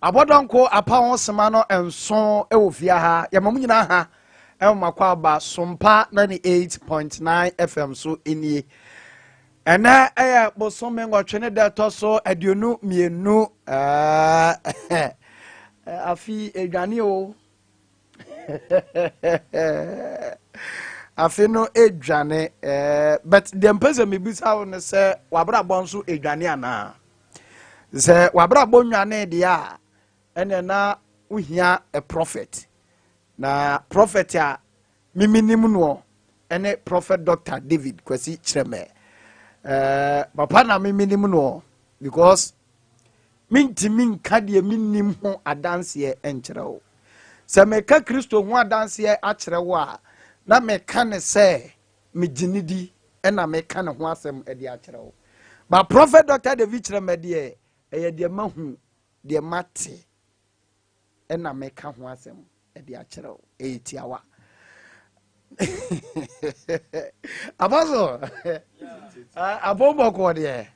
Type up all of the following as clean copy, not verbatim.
abodonko apa sema no enso ewo fia ha yamamu nyina ha makwa ba sompa 98.9 FM so enie ena bosome ngotwe de toso aduonu mienu afi edwane o afi no edwane but the person me bisa won say wabra bonso edwane ana say wabra bonwane dia ene na uhia a prophet na prophet a miminim no ene prophet Dr. David Kwesi Chireme papa na miminim no because mintimi nka de minim ho adanse enkyere wo se meka Kristo ho adanse akyere wo a na meka ne se meginidi ena meka ne ho asem edi akyere wo ba prophet Dr. David Chireme de eye de mahu de mate ena meka ho asem edi akyere wo etiawa abazo abombo ko de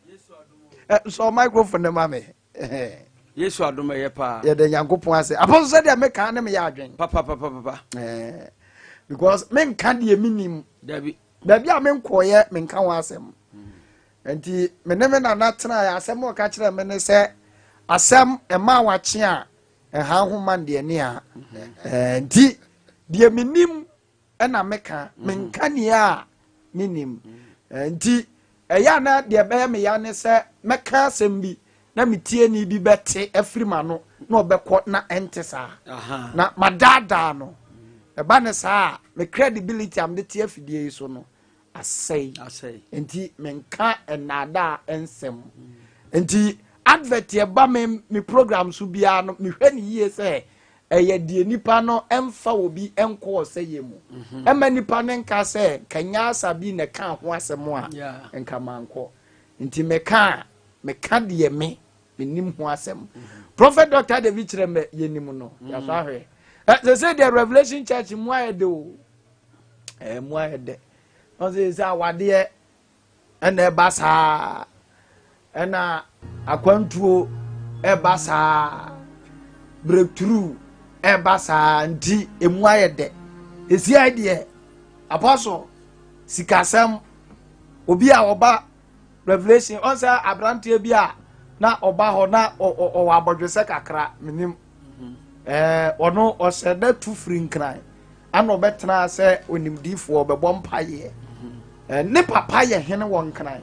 so microphone ma me Yesu adoma ye pa ye de Nyankopon ase abazo se de meka ne me ya adwen papa because men ka de minim dabi a men koye men ka ho asem enti meneme na natena ya asem o ka kire me ne se asem e ma wache a ha ho man de ni a enti de minim ena meka menka ni a minim enti eya na de be me ya ne se meka asem bi na metie ni bi bete afrima no na obekọ na entesa na madada no eba ne sa me credibility am de tie afidie so no asai enti menka enada ensem enti advert ye ba me program so bia no me hwe ni yie se eye die nipa no emfa obi enko se yemu ema nipa ne nka se kanya asabi ne ka ho asem a enka manko enti meka de me nim ho asem prophet Dr. David Chireme yenim no ya so ahwe they say the Revelation Church mu ayede o mu ayede on say awade ena basa ena akwantuo basa breakthrough basa nti emu ayede esi ide apostle sikasem obi a oba Revelation on say abrante bi a na oba ho na o abodwese kakra minim ono o sede tu free nkran ana obetena se onimdifo obebọ mpaye ne papa ye hene won nkran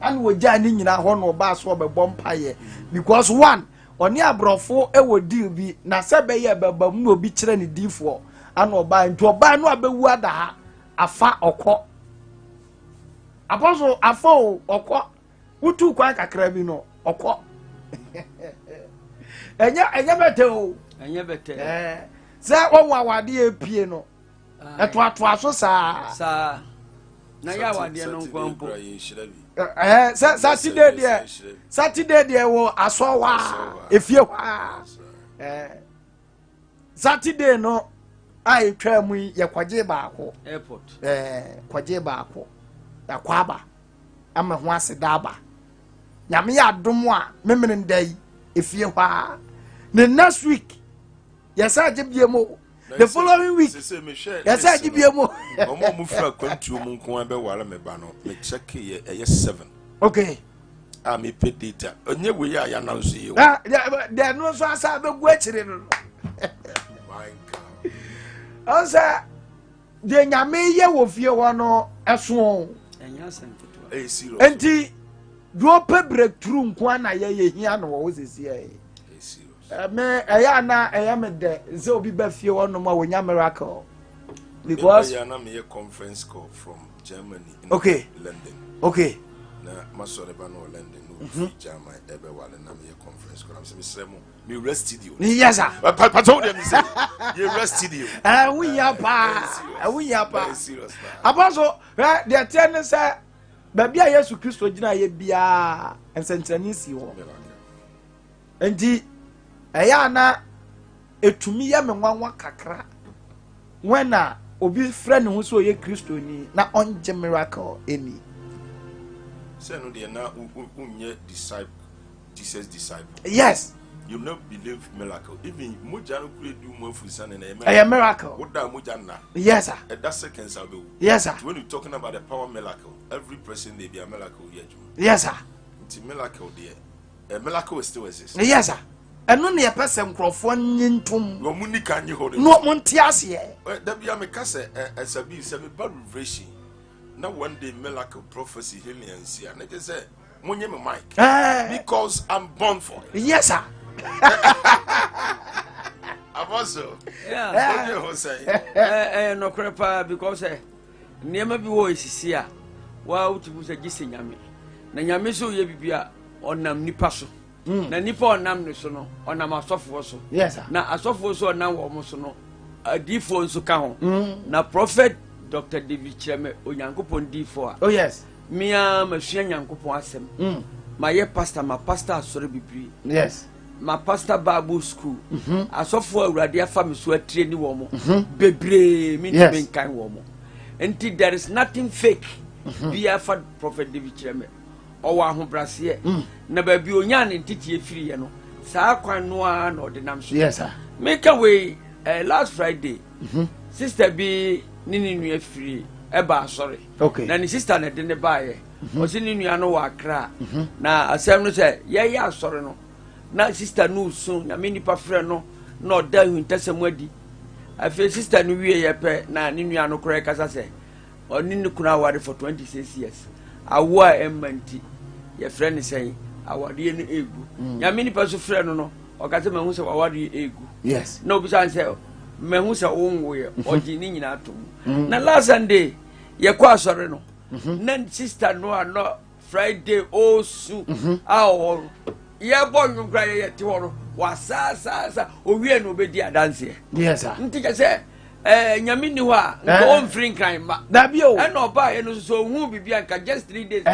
ana wogya ni nyina ho no ba so obebọ mpaye because one oni abrofo ewo deal bi na se be ye beba mu obi kire ne difo ana oba nti oba no abewu ada ha afa okọ apostle afọ okọ utu kwa kakra bi no okọ enya bete o enye bete se won awade epie no eto aso sa na ya wade no nkwampo Saturday de wo aso wa efie wa Saturday no ai twa mu ye kwaje baako airport kwaje baako ya kwaba ama ho asedaba nyame ya dom a memene ndai efie hwa the next week yes I give you the following week yes I give you more omo mu fra kwantuo mu nko be wala me ba no me check ye 7 okay me pay data onye we ya na nso ye there no so asa be gu akire no my god onsa de nyame ye wo fie ho no eso enya sentuto serious enti do pe breakthrough nko na ye hia no wo sesi me eya na eya me de ze obi ba fie wono ma wonya miracle because ya na me conference call from Germany in London okay na masore ba no London no Germany ebe wale na me conference call am se me sremo me rest studio yes sir papa told them say you rest studio we yapa serious abaso the ten say baby Yesu Kristo gina ye bia ensentrani si ho enti eya na etumi ya menwanwa kakra when na obi friend hu so ye Kristo ni na onje miracle eni say no de na unye disciple Jesus disciple yes you never believe miracle. Even Mujano could do more for son and a miracle. What that Mujana? Yes, sir. That second Sabu. Yes, sir. When you're talking about the power miracle, every person they be a miracle yet. Yes, sir. It's a miracle there. A miracle still exists. Yes, sir. And only a person microphone into no money can you hold it? No Montias here. That be a mecassa as a be semi bad revelation. Now one day miracle prophecy healing and see, and I just say, Munyama Mike. Because I'm born for it. Yes, sir. Apostle. Yeah. What you say? No crepa because never be wo isisia. Wa utibu se gise nyame. Na nyame so ye bibia onam nipa so. Na nipa onam ne so no, onam asofo so. Yes, sir. Na asofo so onam wo mo so no, adifo nso ka ho. Na prophet Dr. David Cheme onyankopon difo a. Oh yes. Mia masua nyankopon asem. Ma ye pastor asore bibiri. Yes. My pastor Bible school. Asofo awurade afa me so atire ni wo mo. Bebre me ni kan wo mo. Enti there is nothing fake. Be afa prophet David Cheme. Owo ahobrase na ba bi onya ne ntiti efiri ye no. Saa kwan no a na odinam so. Yes sir. Make away last Friday. Sister bi nini nu efiri eba asore. Okay. Na ni sister na de ne baaye. O si ni nua no wa Accra. Na asem no say ye ya asore no. Na sister no so na me nipa frɛ no na oda hu ntasem adi afi sister no wie ye pɛ na ne nua no kora kasa sɛ oni ne kuna aware for 26 years awo a emanti ye frɛ ne sɛ awade ne egu ya me nipa so frɛ no no o ka sɛ mahu sɛ awade egu yes na obi san sɛ mahu sɛ wo nwo ye ogi ni nyina to na last Sunday ye kwa asɔre no na sister no ano Friday osu awo ye bonyu kra ye ti wono wa sa owie no obedi adanse yes sir nti ke se nyame ni ho a nko mfiri nkran ma da bi o e no ba ye no so hu bibia nka just 3 days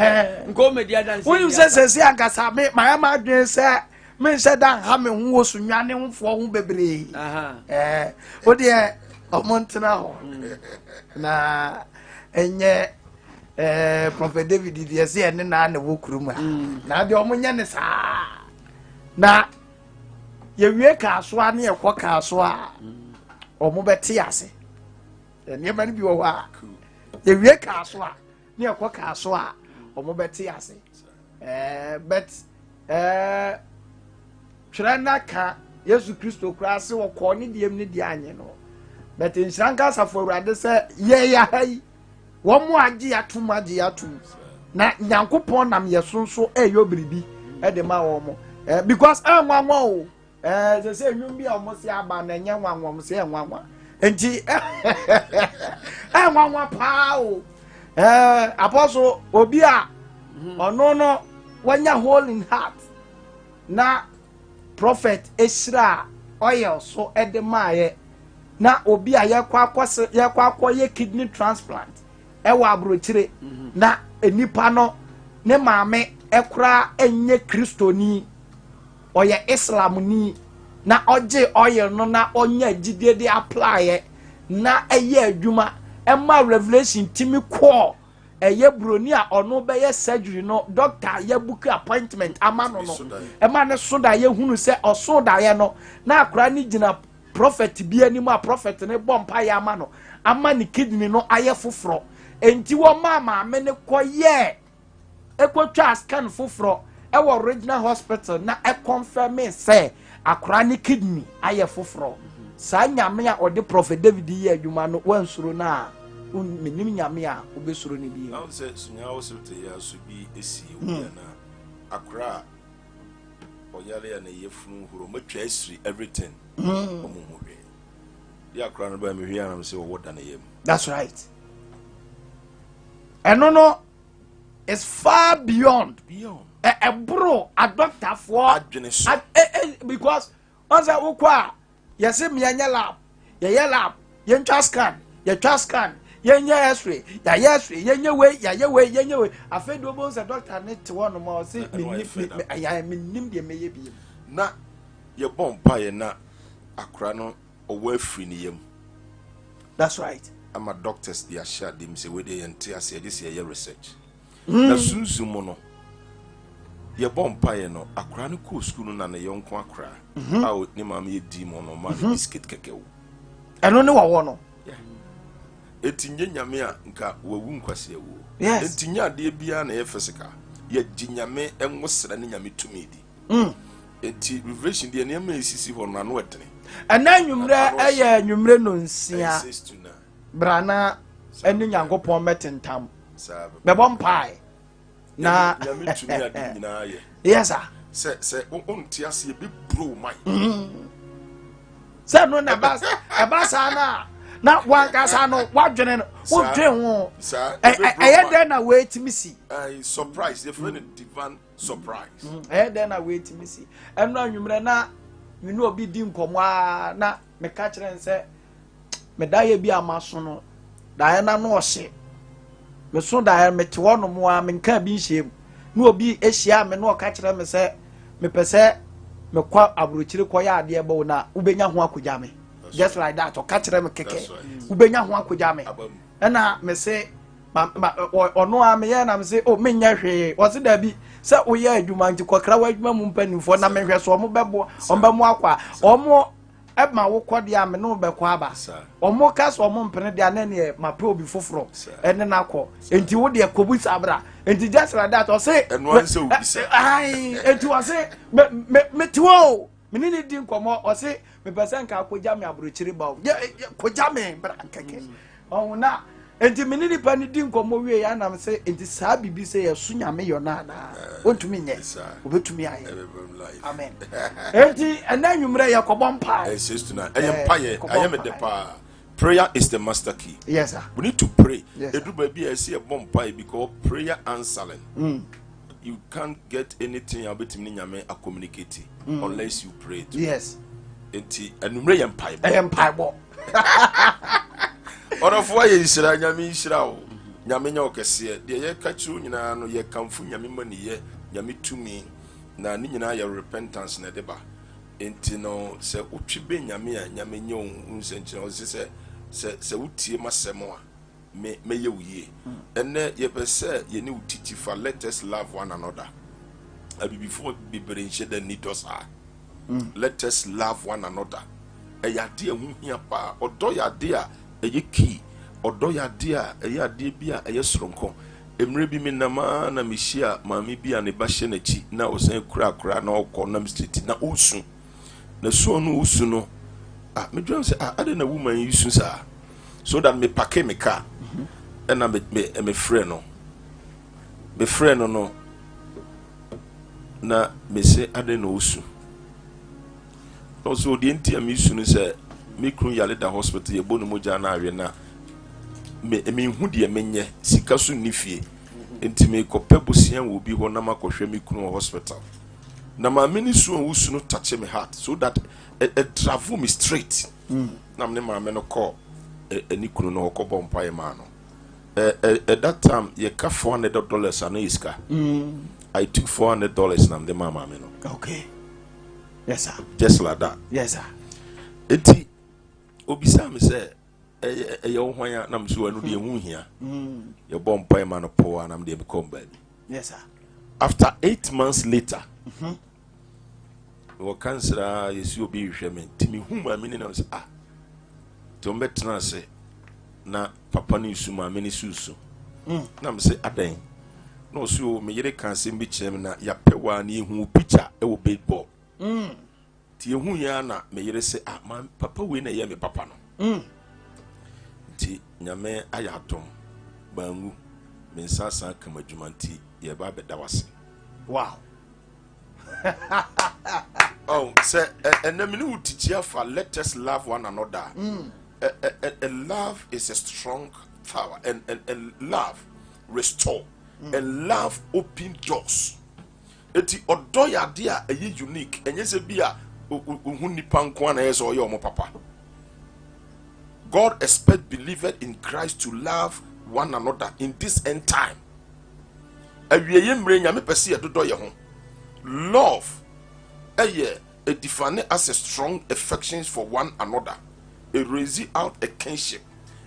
nko medi adanse when you say ankasa me my ma adwen say me say dan ha me hu osu nwane hufo hu bebre o de omontena ho na enye prophet David die se ene na wo kuruma na de omonya ne saa na ye wie ka so a ne ekwo ka so a omo beti ase ene ma ne bi wo ha ye wie ka so a ne ekwo ka so a omo beti ase but twerana ka Yesu Kristo kura se wo ko ne diem ne di anye no but inshanka safo urade se ye ya hai wo mu agi atum na nyankopon nam yesonso eyo biribi e de ma wo mo because anwanwa o se nwum bi a mo se aba na nyanwanwa mo se enwanwa enti anwanwa pa o apostle obi a ono no wanya hole in heart na prophet Esra oil so e de maaye na obi a yakwa ye kidney transplant ewa abrochire na enipa no ne maame ekura enye kristoni oye islam ni na oje oil no na onya gidie de apply na eye adwuma ema revelation timi call eye broni a ono be ye surgery no doctor ye book appointment amano no ema ne so da ye hunu se oso da ye no na akura ni gina prophet bi animu a prophet ne bompa ye amano ama ni kidney no aye foforo enti wo mama me ne koye ekotwa scan foforo e wo original hospital na e confirm say akura ni kidney aye foforo sa nyame a ode prophet David ye adwuma no wansuro na menim nyame a obesuro ne bi now say sunya hospital ya so bi esi na akura oyale ya na yefunu huro matwa asiri everything omuhwe ya akura no ba me hwe na me say wo da na yem that's right. And no, it's far beyond. A bro, a doctor for because once I walk, you see me in your lab, you scan, way. I feel almost a doctor need to one more. See, I am in Nimby, maybe. Na your bomb pie na akrano away free name. That's right. I'm a doctors, they are shared them say where they enter say this year research. The Suzumono ye bom paye no akra no ko school na ne yonko akra a ni mama ye di mo no ma biscuit kekewo eno ne wo no etinye nyame a nka wawu nkwase wo yes entinya ade bia na ye physical ye ginyame enwosra ne nyame tumi di enti revelation de ne ma esisi ho no ano edene ana nwumre eye nwumre no nsia brana enu nyankopon metentam be bom pai na nyame tumi ade nyina ye yes sir se onti ase be bro mai se no na basa na wankasa no wadwene no wodwe ho eye den na wait me see surprise the friend divine surprise eye den na wait me see enu anwumre na menu obi di nkomo na me ka kire nse me daye bi amaso no daye na no ohye me so daye me te wono mo a me nka bi hye no obi ehia me no ka kire me se me pese me kwa abrochire koya ade ebe na ubenya ho akoja me just like that o ka kire me keke ubenya ho akoja me na me se ono a me ye na me se o me nya hwe o se da bi se o ye adwuma nti kokra wa adwuma mu mpanimfo na me hwe so omo bebo omo akwa omo ema wo kode a me no be kwa aba omo ka so omo mpene de anane ma pe obi foforo ene na akọ enti wo de kobu sabra enti just like that o se eno anse obi se ai enti o se me tiwo me ni di nkomo o se me pese nka akoja me abrochiri ba koja me bra keke o na enti me ni pa ni di nkomo wie ya na me se enti saa bibi se ye su nyame yo na na ontumi nye obetumi aye amen enti ananwumre ye kobom pa I am the pa. Prayer is the master key. Yes sir. We need to pray. Yes, Edu baby I see a bomb pie because prayer answering. You can't get anything about me nyame a communicate unless you pray too. Yes. Enti anumre yem pie. Yem pie bo. Orofo ye isira nyame isira o. Nyame nya okese de ye ka chiru nyina no ye kamfu nyame mani ye nyame tumi na ni nyina ye repentance na deba. Enti no se utwibe nyame a nyame nya unsenche o se utie masemo a me ye uye ene ye pese ye ni utiti fa let us love one another before be brenche the need us let us love one another yade hu hia pa odo yade a eye ki odo yade a yade bia eye soronko emre bi minama na mihia mami bia ne ba hye na chi na osan kura na okọ na street na osu na so no usu no me drum say ade na woman yusu sa so that me pake me car and na me friend no na me say ade na usu no so the enti am yusu no say me kru yale da hospital ye bonu moja na awe na me hu de menye sika so nifie enti me kope bosian wo bi ho na makohwe me kru hospital na ma mini so usu no touch me heart so that a travel me straight na me ma me no call any kunu no ko bompa e ma no at that time ye ka $400 an iska I took $400 na the mama me no okay yes sir just like that yes sir eti obisa me say ye wo hwan na me so anu de hu hia ye bompa e ma no po na me de me come back yes sir after 8 months later wo kansra yesi obi hwehwe me timi hu ma me ni na say to mbetena se na papa ni su ma me ni susu na me say adan no so me yere kan se mbi kyerem na ya pewa na ehu picture e wo baseball ti ehu ya na me yere se ma papa we na ye me papa no ti nyame ayatom bangu me nsasa kama dwumanti ye ba beda wase wow oh say enemi ni utichia for let us love one another love is a strong power and love restore and love open doors eti odo ya de a unique enye se bia hu nipa nko na yeso oye omo papa God expect believers in Christ to love one another in this end time awieye mre nya me pese ye dodo ye ho love a define as a strong affections for one another, a raising out a kinship,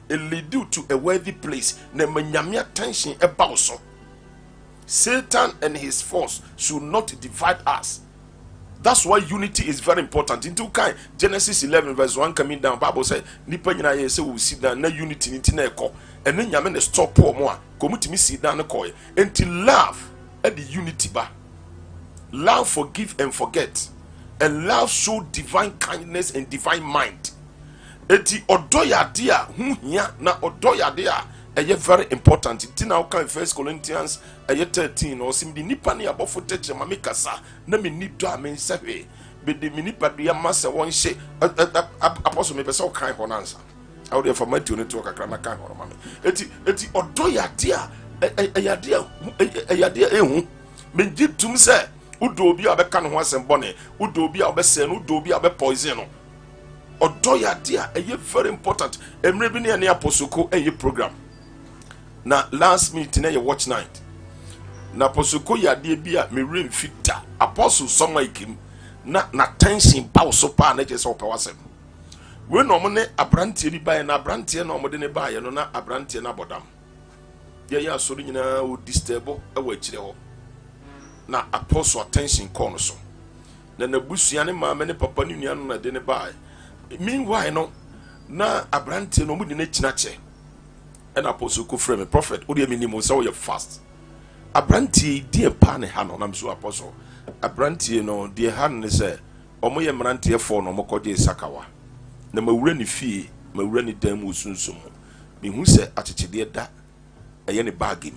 a lead you to a worthy place, na manyame attention about so. Satan and his force should not divide us. That's why unity is very important. Into kind Genesis 11 verse 1 coming down, Bible say nipa nyina ye say we sit down na unity ni na ekọ. Ene nyame ne stop mo a komutimi sit down ko. Until love and the unity ba. Love forgive and forget. And love show divine kindness and divine mind. Eti odoya dia hu hia na odoya dia eye very important. Ti na kan 1 Corinthians 13 or sim bi nipa ne abofo teche ma me kasa na me ni do amen sewe be de me nipa do ya masa won hye apostle me pese o kan ho na ansa awo de format ne to kakra na kan ho ma me eti odoya dia dia ehu me gitum se udo obi a be kan ho asem bone udo obi a be se no udo obi a be poison no odoya dia eye very important. Emre bi ne apostle eye program na last minute na ye watch night na apostle yade bia me rem fita apostle soma ikim na tension ba so pa na je so pe wasem we no mo ne abrantie bi ba na abrantie na mo de ne ba ye no na abrantie na bodam ye ya so nyina o disturb e wa kire ho na apostle attention call no so na busua ne ma me ne papa ne nua no na de ne ba meanwhile no na abrantie no mo de ne kina che and apostle ko frame prophet o de minimum so you fast abrantie die pa ne ha no na so apostle abrantie no die ha ne se omo ye mrantie fo no mokoje sakawa na mawura ne fie mawura ne dan mu sunsum me hu se atechede da eye ne bagim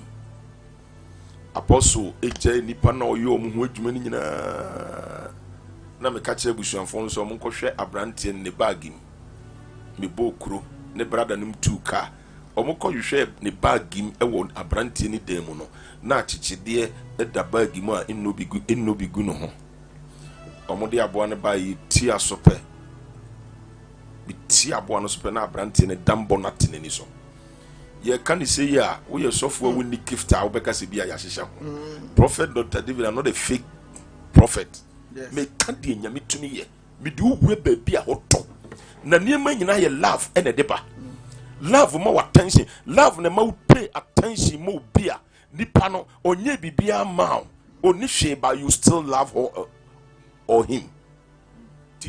apostle eje nipa na oyo omo hu adwuma ni nyina na me ka kire busuanfo so omo nkɔhwɛ abrantie ne bagim me bokuro ne brother nim tuka omukọ yuhwe ne bagim ewo abrantie ni dan mu no na achichide da bagim a ennobigu no ho omode aboa ne ba yi ti asope bi ti aboa no sope na abrantie ne dambo na tenani so ye kan say ya we sofo a woni gift a obeka se bia ya hyehyɛ ho prophet Dr. David are not a fake prophet. Yes. Me kan de nyame tumi ye me de wo ba bia hoto na niema nyina ye love ene deba. Love more attention. Love ne ma pay attention mo bia. Nipa no onye bibia ma oni hwe but you still love her or him.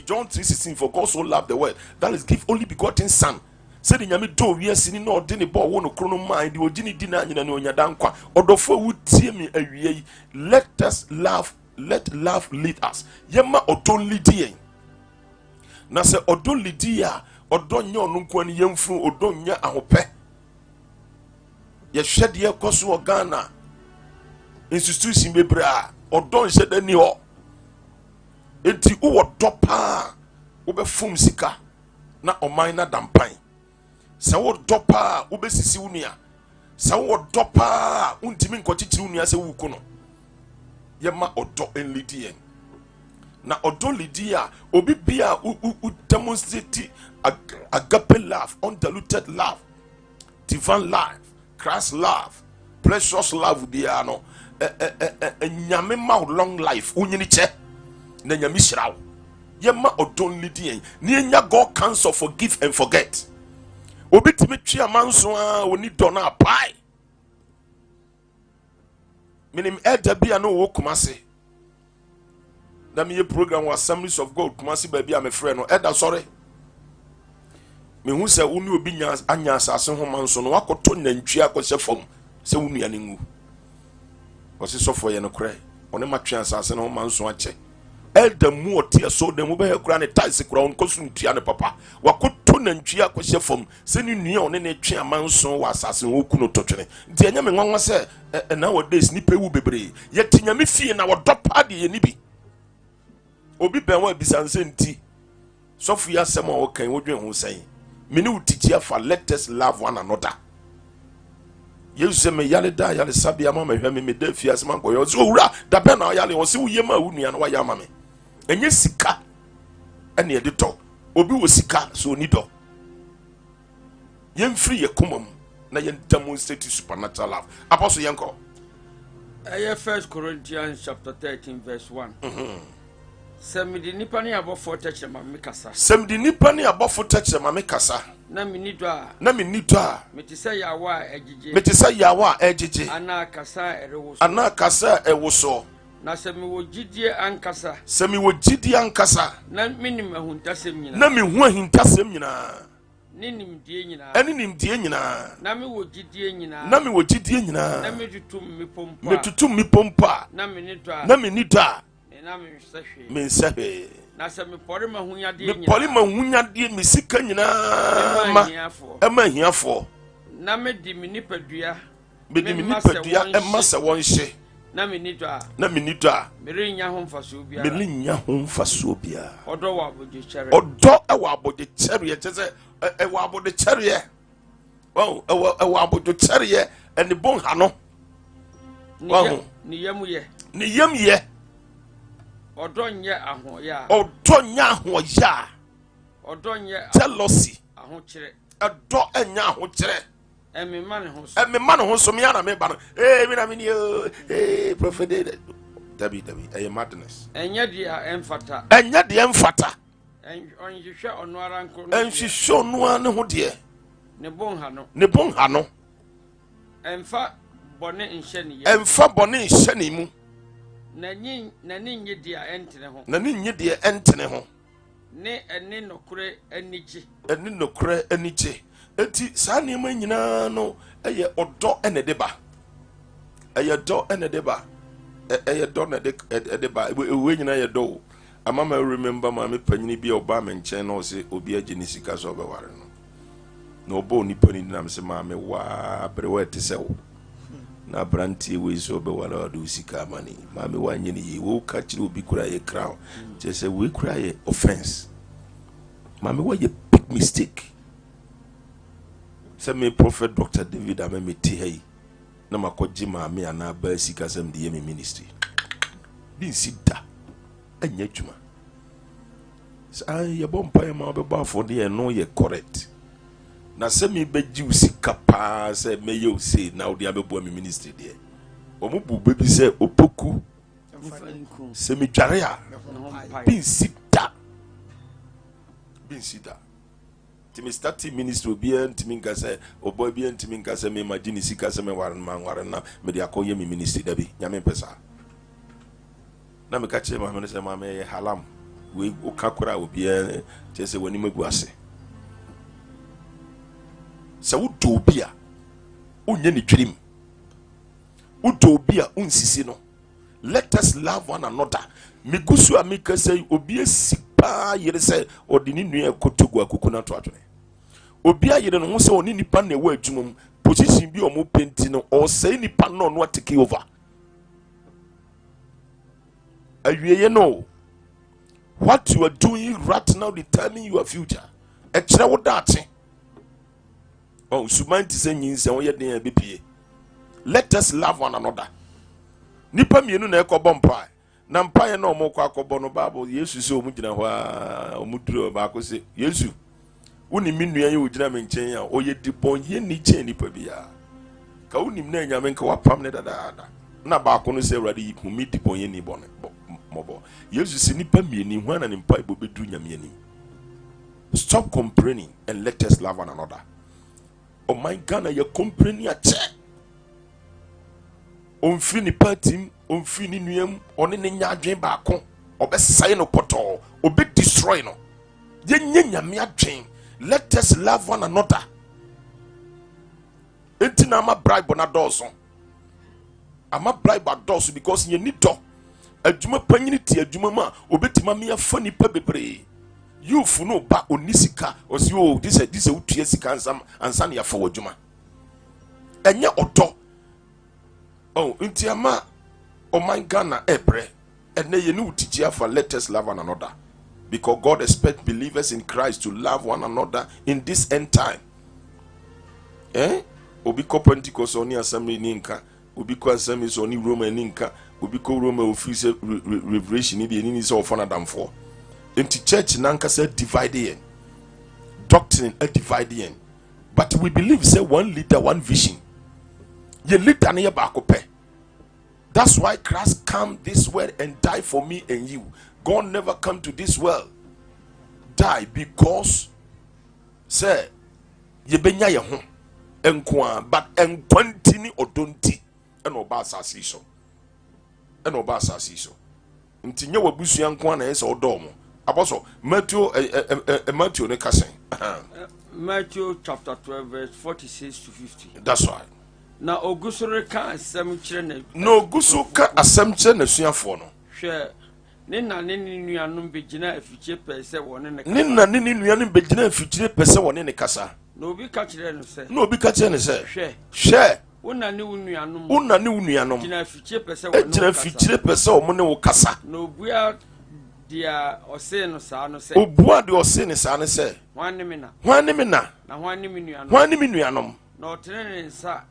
John 3:16 for God so loved the world that is give only begotten son. Say the nyame do wi asini na ode ne bo wo no krono mind the ogini di na nyina ne onyada nkwa odofo wutie mi awie. Let us love, let love lead us. Yema odon lidi na se odon lidi a odon nya onu nkwa ni yemfru odon nya ahope ye hwede ye koso Ghana institution bebra odon hwede ni ho enti wo dopa wo be fum sika na oman na dampan se wo dopa wo be sisi unia se wo dopa untimi nkochichiri unia se wuku no ye ma odo enlidie na odo lidia obi bia u demonstrate agape love, undiluted love, divine love, Christ love, precious love bia no nyame ma long life unyini che na nyame hyirawo ye ma odo lidie ni enya God counsel forgive and forget obi timi twa manso a oni do na apai minim elder bia no wo kumase na me program was Assemblies of God kumase ba bia me frɛ no elder sorry me hu se unu obi nya anya asase ho manso no wakoto nantwi akɔhyɛ fam se unu ya ne ngu wɔse sɔfo ye no korɛ one matwe asase no ho manso akyɛ elder mu otie so dem wo be kura ne tais kura on kosu ntua ne papa wakoto nantwi akɔhyɛ fam se ne nua one ne twe amanso wa asase ho ku no totwene nti anya me nwanwa se na wo days ni pewu bebre ye tinya me fie na wo dopa de ye ni bi obi ben wa bisanse nti sɔfo ya sɛm a wo kan wo dwen ho sɛn mini utitia for let us love one another. Yesu me yale da yale sabi ama me hweme me da fiase man koyo so wura da be na yale o se wuye ma wunua na wa ya ma me enye sika ene ye de to obi wo sika so ni do yemfiri ye komam na ye demonstrate supernatural love apostle yenko 1 Corinthians chapter 13 verse 1 Semidi nipa ne abofo teche ma me kasa. Semidi nipa ne abofo teche ma me kasa. Na mini do a. Na mini do a. Meti say yawa ejije. Meti say yawa ejije. Ana kasa erewo so. Ana kasa ewo so. Na semi wo gidie ankasa. Semi wo gidie ankasa. Na minim ahuntasem nyina. Na me hu ahuntasem nyina. Ninim die nyina. Eni nim die nyina. Na me wo gidie nyina. Na me wo gidie nyina. Na me tutum mi pompa. Me tutum mi pompa. Na me ni do a. Na me ni do a. Na me sehwe. Me sehwe. Na semi pore mahunyade nyina. Me pore mahunyade me sika nyina ma. Ema hiafo. Na me di mi nipadua. Me di mi nipadua ema se won hye. Na me ni do a. Na me ni do a. Me renya ho mfaso bia. Me renya ho mfaso bia. Odo wa aboje chere. Odo e wa aboje chere ye tese e wa aboje chere ye. Oh, e wa aboje chere ye eni bon ha no. Ni yam ye. Ni yam ye. Odo nye ahoya. Odo nya ahoya. Odo nye jealousy. Ahochere. Odo enya ahochere. Emi ma ne ho so. Emi ma ne ho so me ana me ba no. Me na me ni prophet Dabi e madness. Enya dia emfata. Enya dia emfata. Onhwehwe ono ara nko no. Enhwehwe ono ara ne ho de. Ne bon ha no. Ne bon ha no. Emfa bone nhye ne ye. Emfa bone nhye ne mu. Na ni nye dia entene ho. Na ni nye dia entene ho. Ne eni nokure enije. Eni nokure enije. Eti saa nneɛma nyinaa no ɛyɛ ɔdɔ ɛna ɛde ba. Ɛyɛ dɔ ɛna ɛde ba. Ɛyɛ dɔ na ɛde ba. Ewe nyinaa yɛ dɔ o. Amama remember maame panyini bi a ɔbaa me nkyɛn na ɔsɛ obi agye ne sika so ɔbɛware no. Na ɔbɔ onipa ni nam sɛ maame waa aberewa ɛte sɛ wo. Na abranteɛ wei so ɔbɛware ɔde sika ama ne. Maame wanyɛ ne yie. Wo ka kyerɛ obi kura yɛ crown. Kyerɛ sɛ wei kura yɛ offense. Maame wayɛ big mistake. Say me prophet Dr. David Ameme Tihei na makoji maame ana ba sika sam de me ministry bin sida anya dwuma say ye bompa ye ma obeba for de no ye correct na say me beji usika pa say me ye say na odi abebo me ministry de omo bu bebi say opoku say me dware a bin sida Timi start ministry obi ntimi nka se oboy bi ntimi nka se me imagine sika se me war na me de akoye me ministry da bi nyame pesa na me ka che ma me se ma me halam we okakura obi che se wani magu ase se wudo obi a onye ni dwirim wudo obi a unsisi no. Let us love one another. Migusu amika say obi sipa yere say odini nua kotogu akukuna to atwe. Obi ayere no say oni nipa na ewa adwumum position bi omo penti no or say nipa no no take over. Awieye no. What you are doing right now determine your future. E kire wo daate. Oh, sumanti say nyinse wo ye den abepie. Let us love one another. Nipa mienu na ekobọ mpa na mpa ye na omokọ akobọ no Bible Yesu se omu gina ho a omuduro ba ko se Yesu woni minua ye ogina me nchen a oye dibon ye ni chen nipa bia ka woni na nyame nka wapam ne dada na ba ko no se awrade yi mi dibon ye ni bone mobo Yesu se nipa mieni ho na ne mpa ibo bedu nyame ani. Stop complaining and let us love one another. Oh my God, you complaining a check. Onfiri ni party onfiri ni nuam one ne nya adwen ba ko obesai no poto obe destroy no ye nyame adwen. Let us love one another. Enti na ma bribe na doso ama bribe doso because ye need to adwuma panyini ti adwuma ma obetima me afa nipa bebre you fu no ba onisika osi o this utua sika ansam na ya fa wadwuma enye odo. Oh, inti ama oman Ghana ebre ene ye ni utiji afa. Let us love one another because God expects believers in Christ to love one another in this end time. Obi ko Pentecost oni assembly ni nka, obi ko assembly so ni Roma ni nka, obi ko Roma office revelation ni bi ni so ofana damfo. Inti church nanka say dividing doctrine a dividing, but we believe say one leader, one vision. Ye leader na ye ba ko pe. That's why Christ come this way and die for me and you. God never come to this world die because say ye benya ye ho enkoa, but enkwantini odonti eno ba asase so eno ba asase so nti nye wabusua nkoa na yesa odomo apostle Matthew ne kasen Matthew chapter 12 verse 46 to 50. That's right. Na ogusore ka asem kire na no gusu ka asem kire na suafo no hwe ne na ne nuanom begina afiche pese woni ne ne na ne nuanom begina afiche pese woni ne kasa na obi ka kire no se na obi ka kire ne se hwe una ne nuanom begina afiche pese woni begina afiche pese wo ne wo kasa na obua dia ose no sa no se obua de ose ne sa ne se hwane me na na hwane me nuanom na otene nsa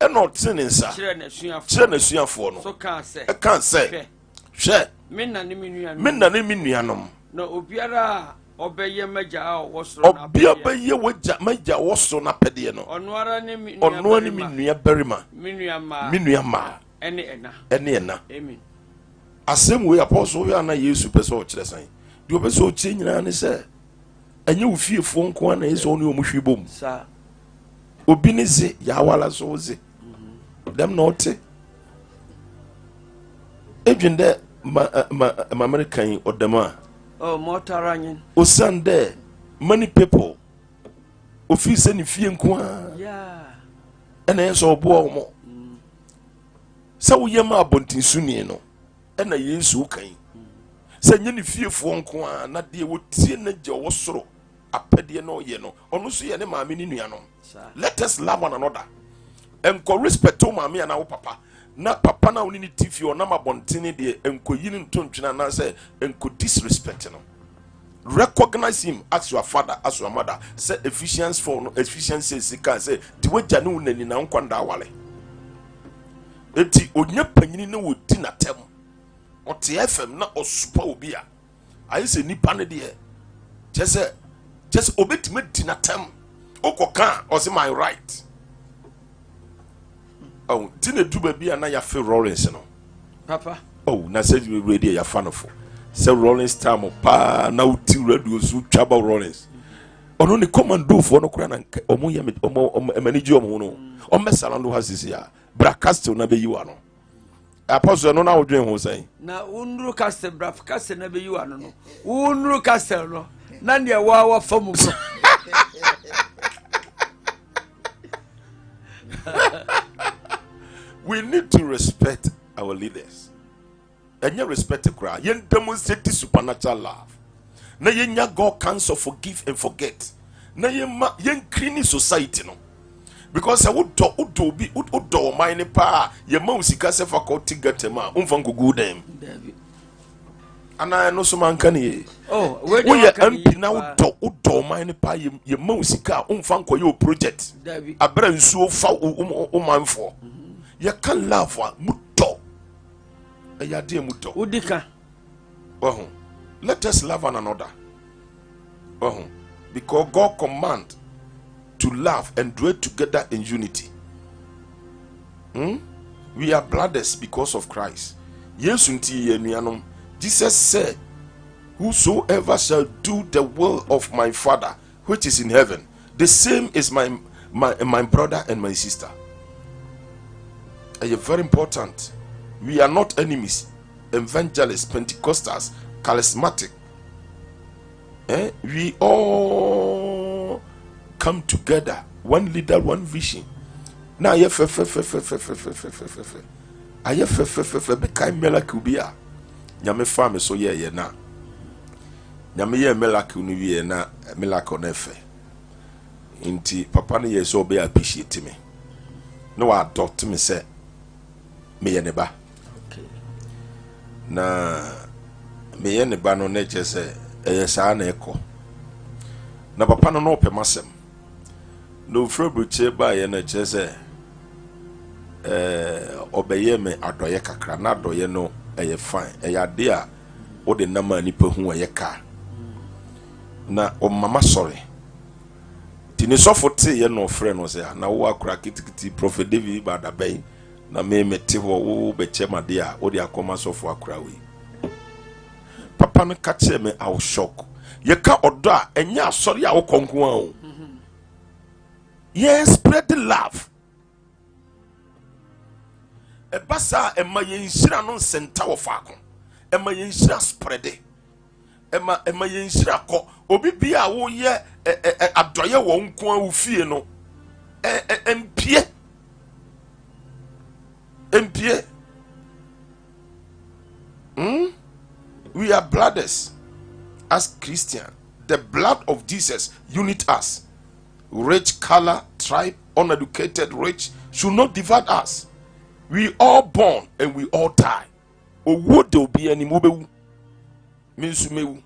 kire na suafo no so ka se hwe me na ne nuanom na obiara obeye maja a wosoro na obia beye maja wosoro na pede no ono ara ne me nua berima me nua ma ene ena amen asem we apostle we na Yesu pese o kire san de opese o kire nyina ne se enye wo fiefo nko na yeso ne o mu hwibom sa obi ne ze ya wala so ze dem no te edwinde ma American odema oh motaranyin osande many people ofi se ne fie nko yeah ena yeso obo omo sa wo yema abontinsu ni no ena Yesu kan se nye ne fiefo nko na de wo tie na gye wo soro apede no ye no ono so ye ne maame ni nua no let us love one another enko respect o maame na wo papa na papa na woni ni tifi o na mabontene de enko yini ntontwena na say enko disrespect no recognize him as your father, as your mother. Say Ephesians 4 no Ephesians 6 can say the way janu nani na nkwanda wale eti onye panyini na wodi na tem ote fm na osupa obi a ayi se nipa ne de just obetime di na tem okoka o say my right oh dine duba bia na ya fe Rollins no papa oh na say you ready ya fan of say Rollins time pa na uti radio so twaba Rollins ono ne commando fo no kura na omo ye omo manage omo no o mesala no hasisi ya broadcast na be yiwa no apostle no na wodwen ho sai na unru castle broadcast na be yiwa no unru castle no na ne wa famu bro we need to respect our leaders. And you respect the crowd. You demonstrate supernatural love. Now you God counsel forgive and forget. Now you clean society no. Because I would do mine pa your mouse case for counting gatema umfango good them. And I know some man can ye. Oh, where you MP now do mine pa your mouse car umfango your project. A brand so far man for. You can love one muto. Ya dear muto. Udika. Let us love one another. Because God command to love and dwell together in unity. We are brothers because of Christ. Yes, Jesus said, whosoever shall do the will of my Father which is in heaven, the same is my brother and my sister. Very important. We are not enemies. Evangelists, Pentecostals, charismatic. We all come together. One leader, one vision. Now I fe bekai melaku bia. Nyame fa me so ye na. Nyame ye melaku no wie na melaku na fe. Inti papa no ye so be appreciate me. No wa adopt me say me ye ne ba. Okay. Na me ye ne ba no na che say eye saa na ekọ. Na papa no pe masem. No frobuche ba ye na che say obeye me adoye kakra na adoye no eye fine. Eye ade a wo de nama nipa hu eye ka. Na o mama sorry. Tini sofo te ye no frɛ no say na wo akura kitikiti Prophet David Badabey na me mete wo be chema dia o de akoma sofo akura we papa no ka kyerɛ me I was shocked. Yɛka ɔdɔ a ɛnyɛ asɔre a wokɔ nko a o. Yes, spread the love. Ɛba saa ɛma yɛnhyira no nsɛnta wɔ faako. Ɛma yɛnhyira spread it. Ɛma yɛnhyira kɔ. Obi bia a woyɛ adɔyɛ wɔ nko a wo fie no. Empie. We are brothers as Christians. The blood of Jesus unite us. Rich, color, tribe, uneducated, rich should not divide us. We all born and we all die. Would there be any mobile? Minsumewu.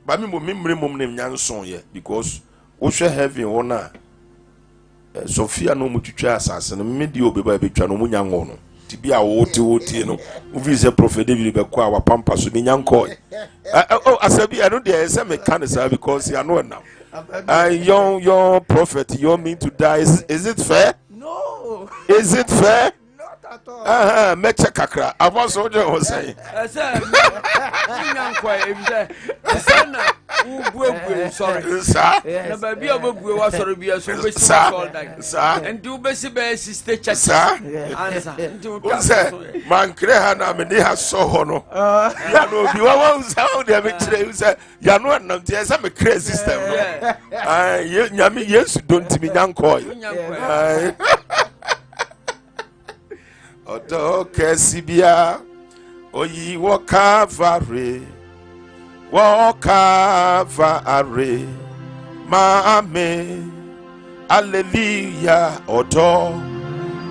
But me mum name Yanson ye because we shall have in honor. Sophia no mutucha assassin, medio be by Bichano Munyangono. To be a OT, no, who is a prophet David Bequa, Pampas, to be young coy. Oh, I said, I don't dare say mechanic because you are not now. Your prophet, you mean to die? Is it fair? No. Is it fair? Not at all. Mecha kakra. I was saying. I said, young coy, sorry, sir. The baby of a boy was sorry, be a sir. And do basic sister check, sir. Man, Crehana, and they have so honor. You won't sound there. You say, you're not, yes, I'm a crazy system. Yes, don't be young coy. Odo Kesibia, Oyi Wakavare. Wakavare, Mame, Alleluia, Odo,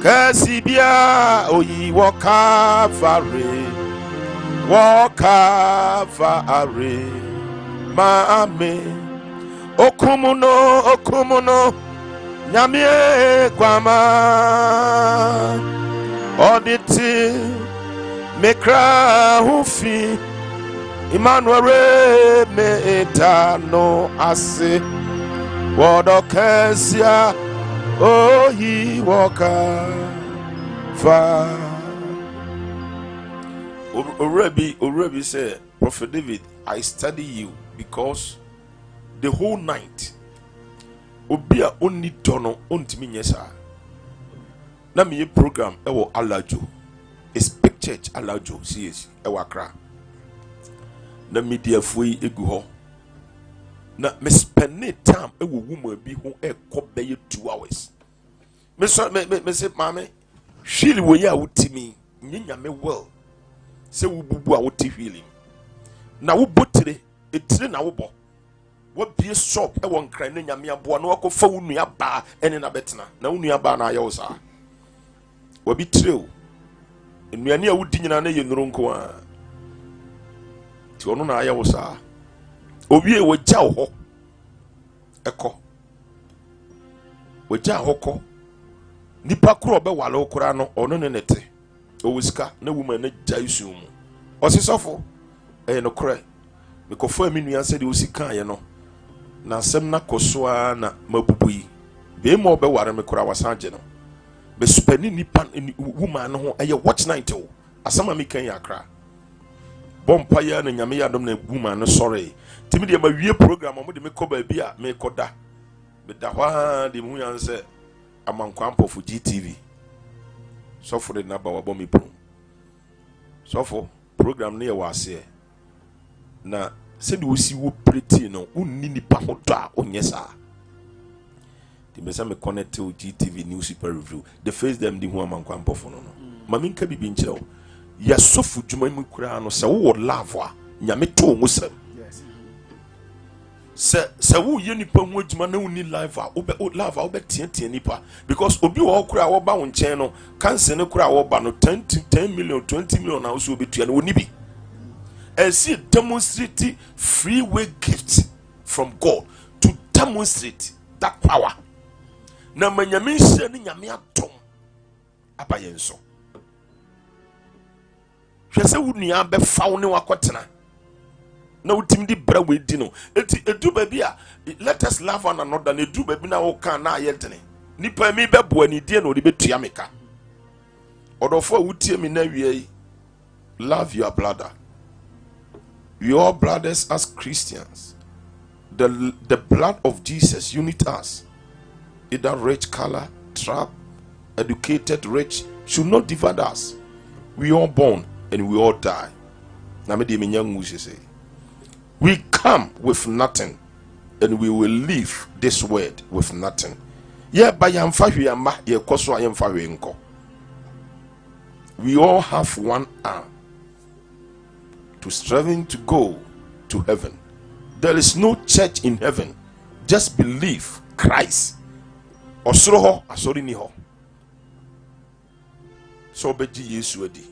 Kesibia, Oyi Wakavare, Mame, Okumuno, Nyamie Kwama, Oditi, Mekra Hufi. Emmanuel me etano ase wodokesia oyi woka fa Orebi said, Prophet David, I study you because the whole night obia only dono ontimi nyesa na me program ewo alajo is big church alajo CAC ewo Accra na media foi egu ho na me spend time ewo woman bi ho ekọ 2 hours me say mama hwili wo ya wotimi nyanya me well se wo bubu a wote hwili na wo botire etire na wo bo wo bie shop ewo nkran na nyame aboa na wakofa wo nua ba ene na betena na wo nua ba na aye wo sa wo bi treo nnuane a wodi nyina na ye nuru nko a ti ono na aye wo sa owie wo gya wo eko wo gya ho ko nipa kro be wale okura no ono ne nete owusika na woman na gya isu mu osisofo no kre me ko fa mi nua se de osika ye no na asem na kosoa na mabubu yi be mo be ware me kura wasanje no be speni nipa woman no ho eye watch night o asama mi kan ya kra bompa ya na nyame ya dom na woman no sorry timi de ma wie program mo de me ko ba bi a me koda be da hwa de mu yan se amankwampɔ for GTV so for the number wa bomi pro so for program ne wa ase na se de osi wo pretty no unni nipa ho do a onye sa the me say me connect to GTV news super review the face them di ho amankwampɔ for no ma me nka bibi nkyerɛ ya sofu dwuma mu kura no se wo love a nyame to wo sam se wo ye nipa ho adwuma na woni live a love a wo betie nipa because obi wo kura wo ba wo nchen no cancer ne kura wo ba no 10 million 20 million na wo so betua no woni bi and see demonstrate free will gift from God to demonstrate that power na manyame hye ne nyame atom abayenso hwese wo nua be fawo ne wakotena na utim di bra we di no edu baby a let us love one another na edu baby na wo kan na ayedene nipa mi be bo ani die na odi betua meka odofo a wutie mi na wie love your brother We all brothers as Christians. The blood of Jesus unite us. Either rich, color, trap, educated, rich, should not divide us. We all born and we all die. We come with nothing and we will leave this world with nothing. We all have one arm to striving to go to heaven. There is no church in heaven. Just believe Christ. Osroho asoriniho. So beji Yesu edi.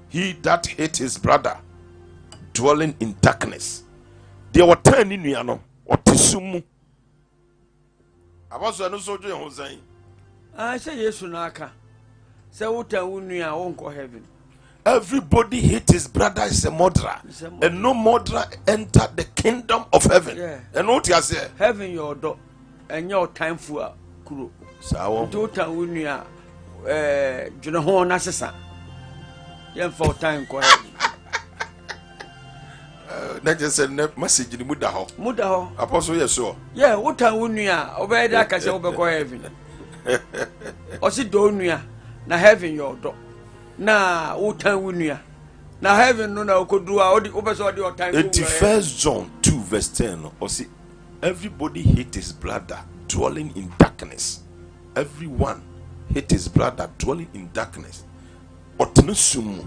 He that hates his brother dwelling in darkness. They were turning nuano or tisumu. Abaso no sojo yon zan. Say Yesu naka. Say uta unua wonko heaven. Everybody hate his brother is a murderer. And no murderer enter the kingdom of heaven. Yeah. And what you say? Heaven your door and your time for kuro. Sawo. Uta unua juna ho na sesa. Yen for time ko heaven. Na just say message ni muda ho. Muda ho. Apostle yes so. Yeah, uta unua obey da ka say obeko heaven. Osi do unua na heaven your door. Na uta unua na heaven no na okodua odi obeso odi o time. 1 John 2 verse 10 osi everybody hate his brother dwelling in darkness. Everyone hate his brother dwelling in darkness. Otnesumu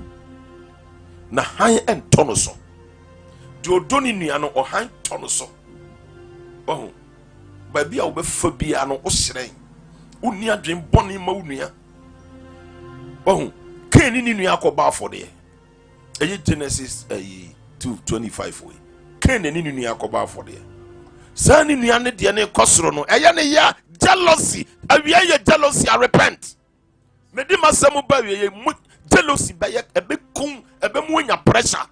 na han entonoso. Do doni nua no o han tonoso. Oh. Ba bia wo be fa bia no o seren. Uni adwen boni ma unua. Oh. Cain ni nua akoba for there. Genesis 2:25 way. Cain ni nua akoba for there. Sa ni nua ne de ne kosoro no eye ne ya jealousy. Awia ye jealousy, I repent. Me di masemu ba wie ye jealousy ba ye ebe kun ebe mu nya pressure.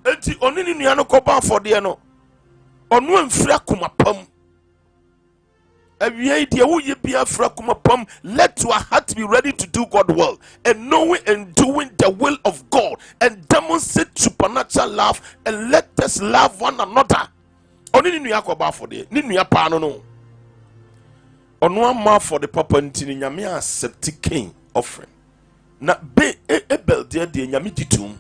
Enti oni ni nua no koba for there no. Onu amfira kuma pam. Let your heart be ready to do God well and knowing and doing the will of God and demonstrate supernatural love and let us love one another. Only ni yakoba for the ni nuya pa no. Onwa ma for the papa ntini nyame accept Cain offering. Na be Abel de nyame ditum.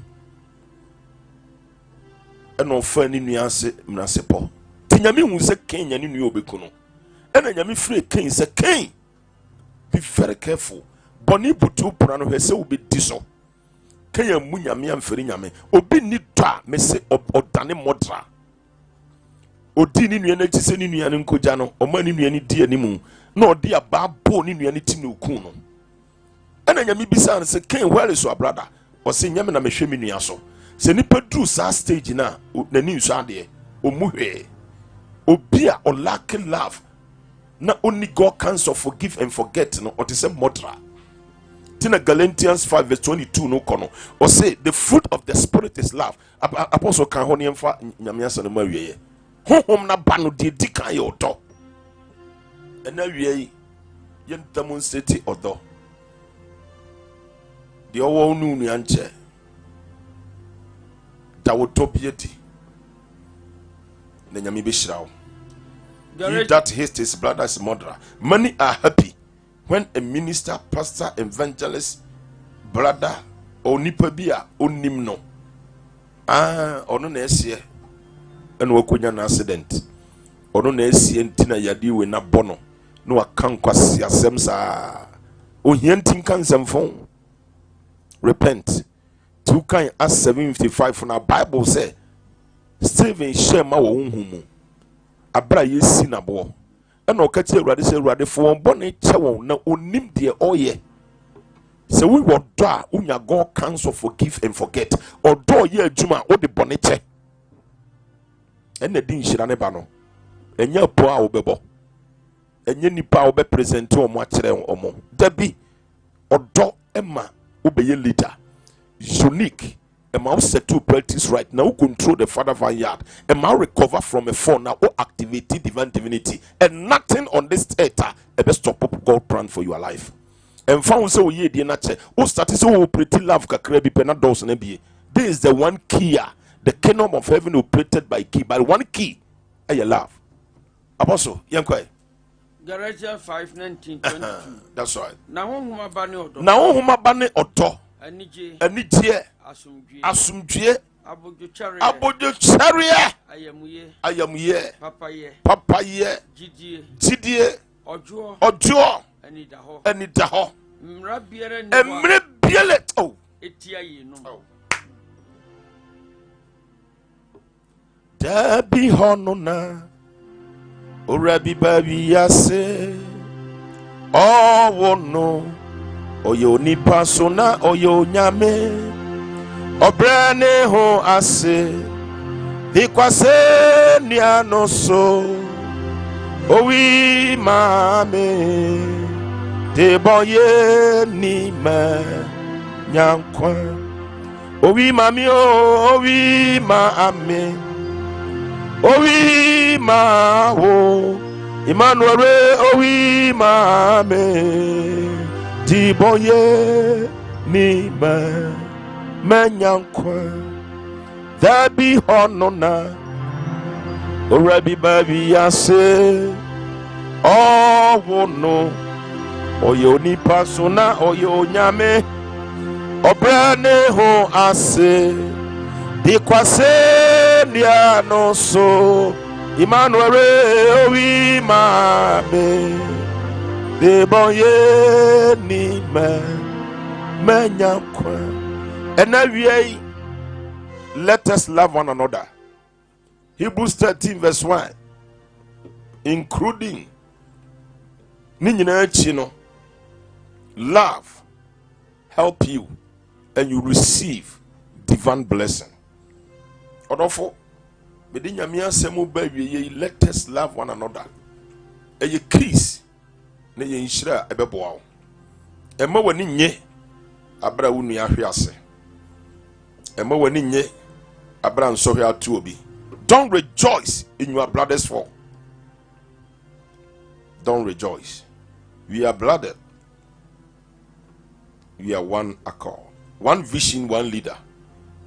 Eno fa ni nuya se mnasepo. Ti nyame hu se Cain nyane nuya obeku no. And then you free Cain say Cain, be very careful. Boni butu prano he say obi diso. Cain mu nyame amferi nyame. Obi ni twa me say odane modra. Odi ni nua na ti se ni nua ne nkoja no. Oma ni nua ni di animu. Na odi aba bo ni nua ni ti na okun no. And then nyame bisa an say Cain, where is your brother? O say nyame na me hwe me nua so. Se ni pedru sa stage na ni nso ade. Omu hwe. Obi a o lack love. Na only God can so forgive and forget no or the same murderer. Tina Galatians 5 verse 22 no kono. Or say the fruit of the spirit is love. Apostle kan ho niemfa nyamia so no mawie. Honhom na ba no de dikan ye odo. Ena wie yen demonstrate odo. De owo nu nu anche. Da wo tobieti. Na nyame be shirawo. He that hates his brother is a murderer. Many are happy when a minister, pastor, evangelist, brother, or nipabia, or nimno. Or no nesie, and wakunya an accident. Or no nesie and tina yadi we na bono. No account kwasi asemsa. O yentin kan semfon. Repent. 2 kind as 755 from our Bible say, Stephen shema wa unhumu. Abra yesi na bo ena okati awurade se awurade fo won bone che won na onim de oye se we wo do a unya God can so forgive and forget odo ye adwuma o de bone che ena din hira ne ba no enya po a obebo enya nipa a obe present o mo akere o mo dabi odo ema obeye leader unique. And now set to practice right now, control the father vineyard. And now recover from a phone now, activate divine divinity. And nothing on this earth ever stop up God plan for your life. And found so ye dear nature. Who started so pretty love ka krebi pena dos nebi. This is the one key. The kingdom of heaven operated by key. But one key, you love. Apostle, Yankoi. Galatians 5:19-22. That's right. Now huma bane oto. Anije. Asumdue. Abojo charia. Ayamuye. Papaye. Jidie. Ojo. Enidaho. Emre biele. Oh. Dabi honona. Orabi babi yase. Oh no. Oyo nipa sona oyo nyame. Obrane ho ase. Dikwase ni anoso. Owi mame. Deboye ni me. Nyankwa. Owi mami o. Owi mame. Owi ma wo Emmanuel owi ma me di boye ni me nyankwa that be honona orabi babi yase oh no oyo ni pasona oyo nyame obrane ho ase di kwase dia no so Emmanuel owi ma me de boye ni me nyankwa enawie let us love one another. Hebrews 13 verse 1 including ni nyina chi no love help you and you receive divine blessing. Odofo mede nyame asɛm ba wie let us love one another. Eye Chris na ye nhira ebeboa wo ema wani nye abra wo nua hwe ase ema wani nye abra nsohwe atu obi. Don't rejoice in your brother's fall. Don't rejoice. We are blooded. We are one accord, one vision, one leader.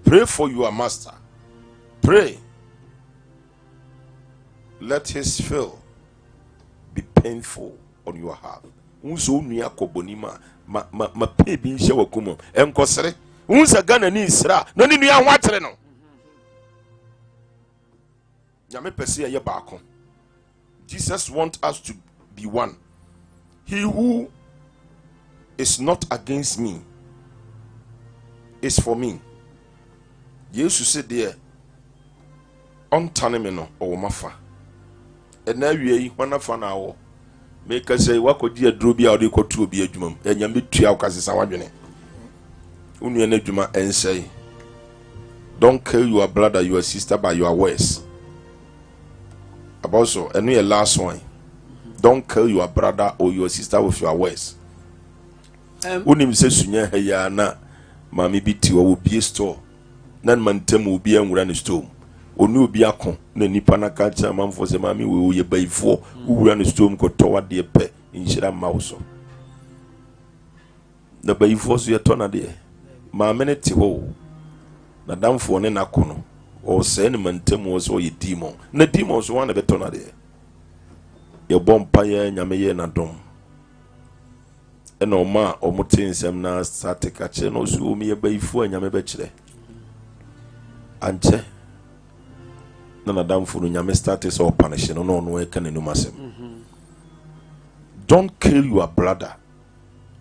Pray for your master. Pray. Let his fill be painful on your heart. Unso nua kobonima ma pe bi nhye wakumo enkosere unsa gana ni isra no ni nua hwatere no nyame pese ye baako. Jesus wants us to be one. He who is not against me is for me. Jesus said there on taneme no o mafa ena wie wana fa na wo make us say wakodi aduro bia odi kotu obi adwumam enyame tua ukasesa wadwene unu na adwuma ensay. Don't kill your brother, your sister by your words. About so enu your last one. Don't kill your brother or your sister with your words. Unim se sunya heya na mami biti wo obi store nan mantem obi anwura ne store onu obi akon na nipa na ka cha manfo se mami we ye baifo uwura ne store ko to wade pe nhira mawso na baifo so ye to na de mami ne te ho na damfo ne nakono o se ne mantem wo so ye demon na demon so wan na beto na de ye bompa ye nyame ye na dom eno ma omutensem na statika che no so mi ye baifo anyame be kire anche na damfo no nyame status or punish no no e kan enum asem. Don't kill your brother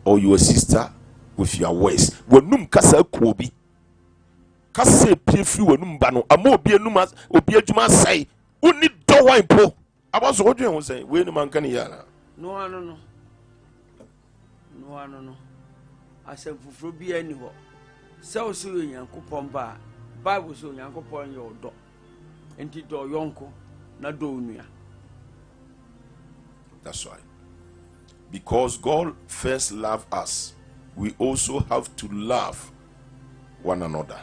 or your sister with your words. Wenum kasa ku obi kasa prefi wenum ba no ama obi enum obi adwuma sai uni do wan po abaso odwen ho sai we ni man kan ya na no asem fufuro bi ani ho se o so yankopon ba Bible so yankopon ye odo enti do yonko na do onua. That's right. Because God first loved us, we also have to love one another.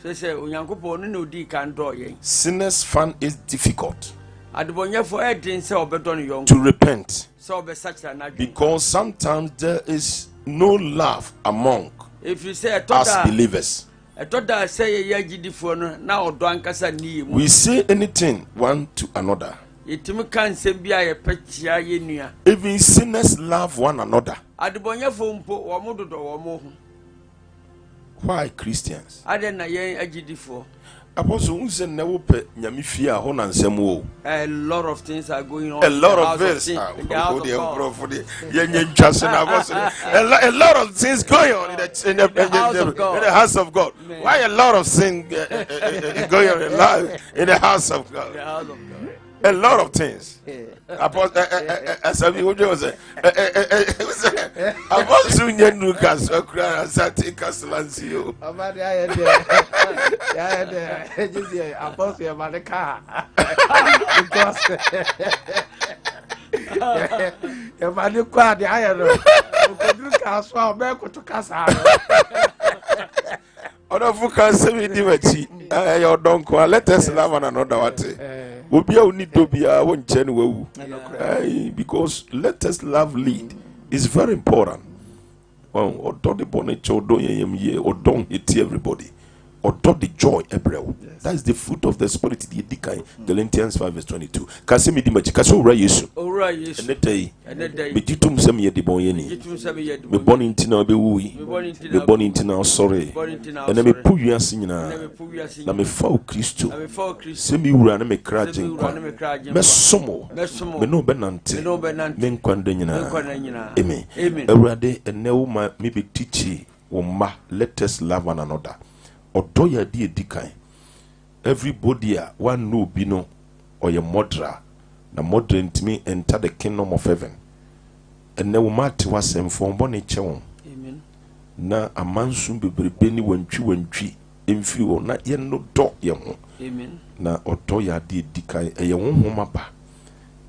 Say yankopon no di kan do yen. Sinners find it difficult to repent because sometimes there is no love among if you say us believers. etoda say ye agidifo no na odo ankasa ni mu. We say anything one to another. Yetimi kan sem bia ye pechia ye nua. Even sinners love one another. Adebonyefo mpo wo mo dodo wo mo ho. Why Christians? Ade na ye agidifo. Apostle unse na wo pe nyame fie a ho na nsem wo. A lot of things are going on. A lot of this. A lot of things going on in the house of God. Why a lot of things going on in the house of God? A lot of things. Apostle Lucas let us love one another. Because let us love lead is very important. Or don't the bonnet or don't hate everybody. Or don't the joy April. That is the fruit of the spirit. The Dikai Galatians 5:22. Kasemi di machi kaso ura Yesu. Ora Yesu. Enetei. Me jitum semi ye di bonyeni. Me born intina be wui. Me born intina sorry. Ene me pu wiase nyina. Na me fa o Kristo. Semi ura na me kraje nkwa. Me somo. Me no benante. Me nkwande nyina. Amen. Awurade ene wo ma me be teach wo ma, let us love one another. Odo ya di edikan. Everybody one no bino or your murderer. Na murder ntimi enter the kingdom of heaven. And ne womati wasem for bone chewo. Amen. Na amansu bebrebe ni wantwi emfi wo na ye no do ye ho. Amen. Na odo ya di edikan ye honhom aba.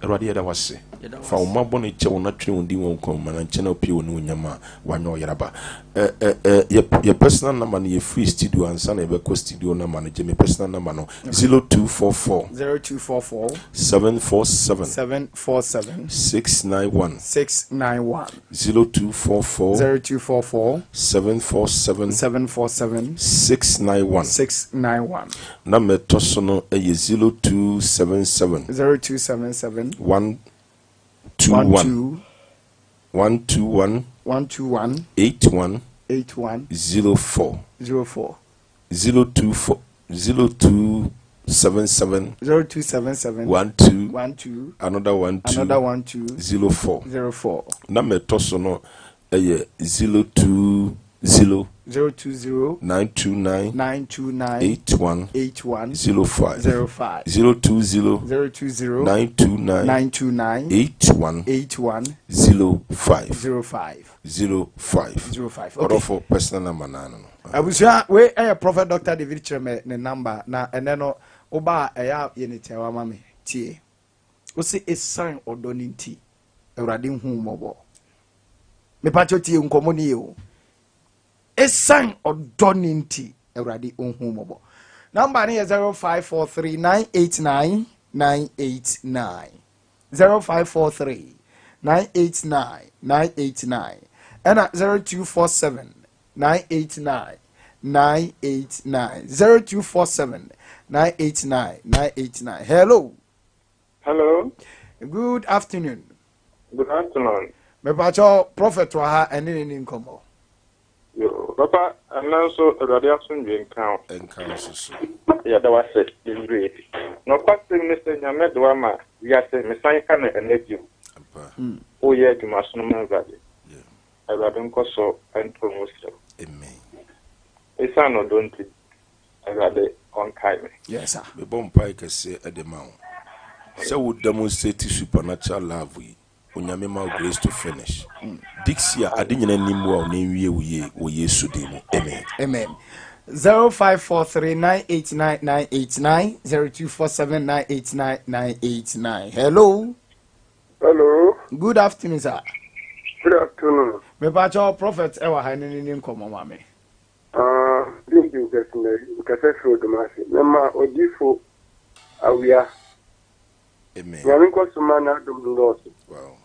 Erade ya da wase. Fa uma bone chewo na twe ndi won kom na nchena opie woni onyama wanyo yeraba. Your personal number ni free studio ansa na ebe ko studio number no me personal number no 0244 747 691 0244 747 691 na metoso no 0277 121 81 04 0277 12 another 12 04 na metoso no 020 929 81 05 020 929 81 05 order for personal number nano abusia we prophet Dr. David Cheme ne number na ene no oba eya yenitewa mame tie o se esan odoninti Awurade hu mobo me pacho tie nkomo ni o esan odoninti Awurade hu mobo number ni 0543 989 0543 989 and 0247 989 0247 989. Hello. Good afternoon. Me pacho prophet wa ha ene ni nkomo. Yo, papa, ananso radio sunje enkan so. Ya da wase is no kwase minister nyame do ama ya se me san ka na energy. O ye djuma sunu manzade. Yeah. Awurade nkoso entro muslim. Amen. Esa no don't Awurade on time. Yes sir. Me bom pai ka se edema o. Se wo demonstrate supernatural love yi. Onyame ma grace to finish. Dixia adinyina nimu a onenwie wo Yesu demu. Amen. Amen. 0543989989 0247989989. Hello. Good afternoon, sir. Good afternoon. Me pacho prophet ewa hanini nkomo mame. Thank you personally. Because through the mercy. Mama odifo awia. Amen. Yaminko sumana dum losi. Wow.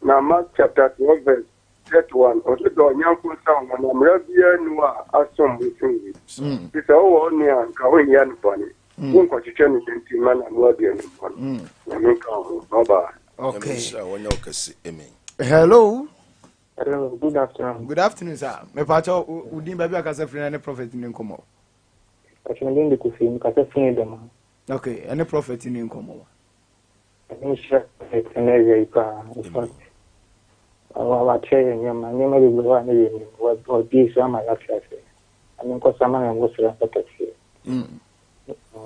Now Mark chapter 12 verse that one, or the door, young sound, and I'm Rabia Noa, as some will sing. It's all near going young funny. Won't continue to man and what the one. Okay. Amen. Hello. Hello, good afternoon. Good afternoon, sir. Me pacho udin baby akasa free na prophet ni nkomo. Actually, the coffee, because I finished them. Okay, any prophet ni nkomo. I'm sure it's an area. In fact, our chair and your man, you may be one what be some my access. I mean, because someone was respected here.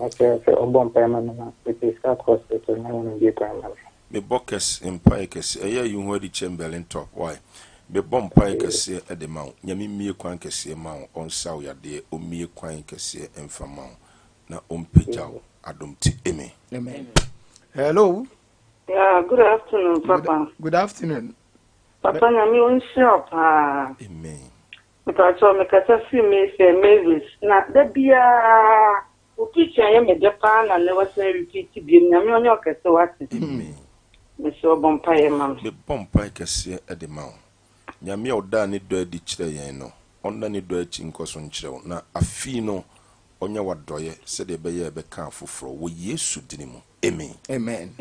I say, a bomb payment, which is that hospital, and I want to get time. Me bokkes in pikes, you heard the Chamberlain talk. Why? Me bomb pikes at the mount. Yami me quankes mount on Sao ya de, o me quankes and from mount. Na pijao, adum ti eme. Amen. Hello. Yeah, good afternoon, Papa. Good afternoon. Papa, I'm in shop. Amen. Because I me say Mavis. Now, there be a teacher, I am a Japan, and never say repeat to be on your castle. Amen. Mr. Bompire, ma'am. Me bomb pikes at the mount. Yami o da ni do di chire no. Onda ni do chinko so nchire na afi no onya wadoye se de be ye be kan foforo wo Yesu dinimu. Amen. Amen.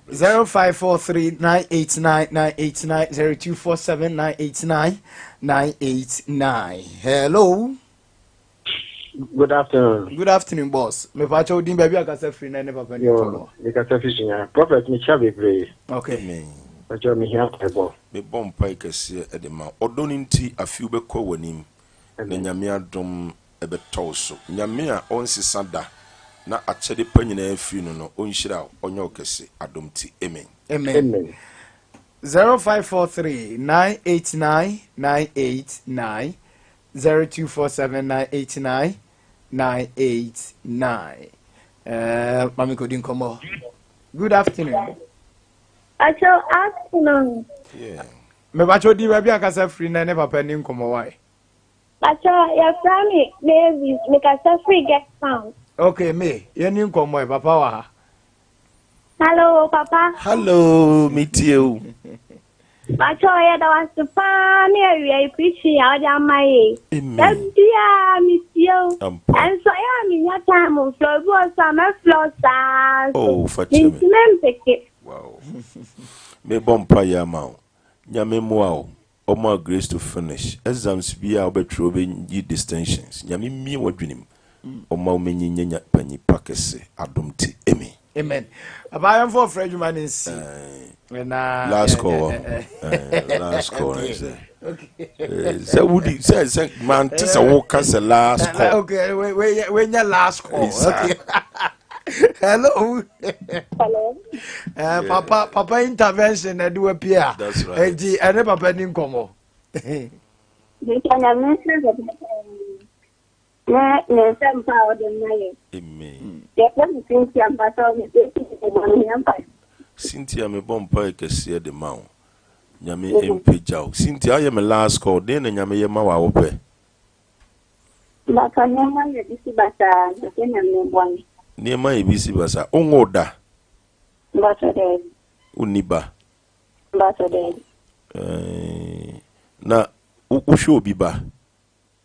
0543-989-989 0247-989-989. Hello. Good afternoon. Good afternoon, boss. Me pacho udin baby akasa free na ne papa ni nkomo. Because I finished here. Prophet, me shall be brave. Okay. Amen. But you're me here. Me bomb pikes at the mount. Odoninti a few be ko wanim. Na nyame adom ebe tawso. Nyame a onsisada na achede panyina afi no onhira onye okese adom ti. Amen. Amen. 0543-989-989 0247-989-989. Mami Kodin Komo. Good afternoon. Afternoon. Yeah. Me bacho di baby akasa free na ne papa ni nkomo why? Your family, Mavis, make us free get found. Okay, me. Ye ni nkomo papa wa ha. Hello, Papa. Hello, meet you. Bacho, that was the funny area preaching out of my Amen. miss you. And so I am in your time of flow was summer flow stars. Oh, for children. Wow. Me bompa ya mount. Nyame moa o more grace to finish. Exams be our betro be distinctions. Nyame mi wadwinim. O ma menyi nyanya panyi pakese adom ti. Amen. Amen. Abayam for Fred man is last call. Last call. Okay. So would say man tis a walk as a last call. Okay, when your last call. Okay. Hello. Hello. Papa intervention and do appear. That's right. And papa didn't come. Amen. Cynthia, me bompa kese de mawo. Nyame empejao. Cynthia I am a last call. Den na nyame ye ma wa wo pe. Baka nyama ye bisi basa, na mbwani. Niema ye bisi basa. Ongo da. Basa de. Uniba. Basa de. Na uhwe obi ba.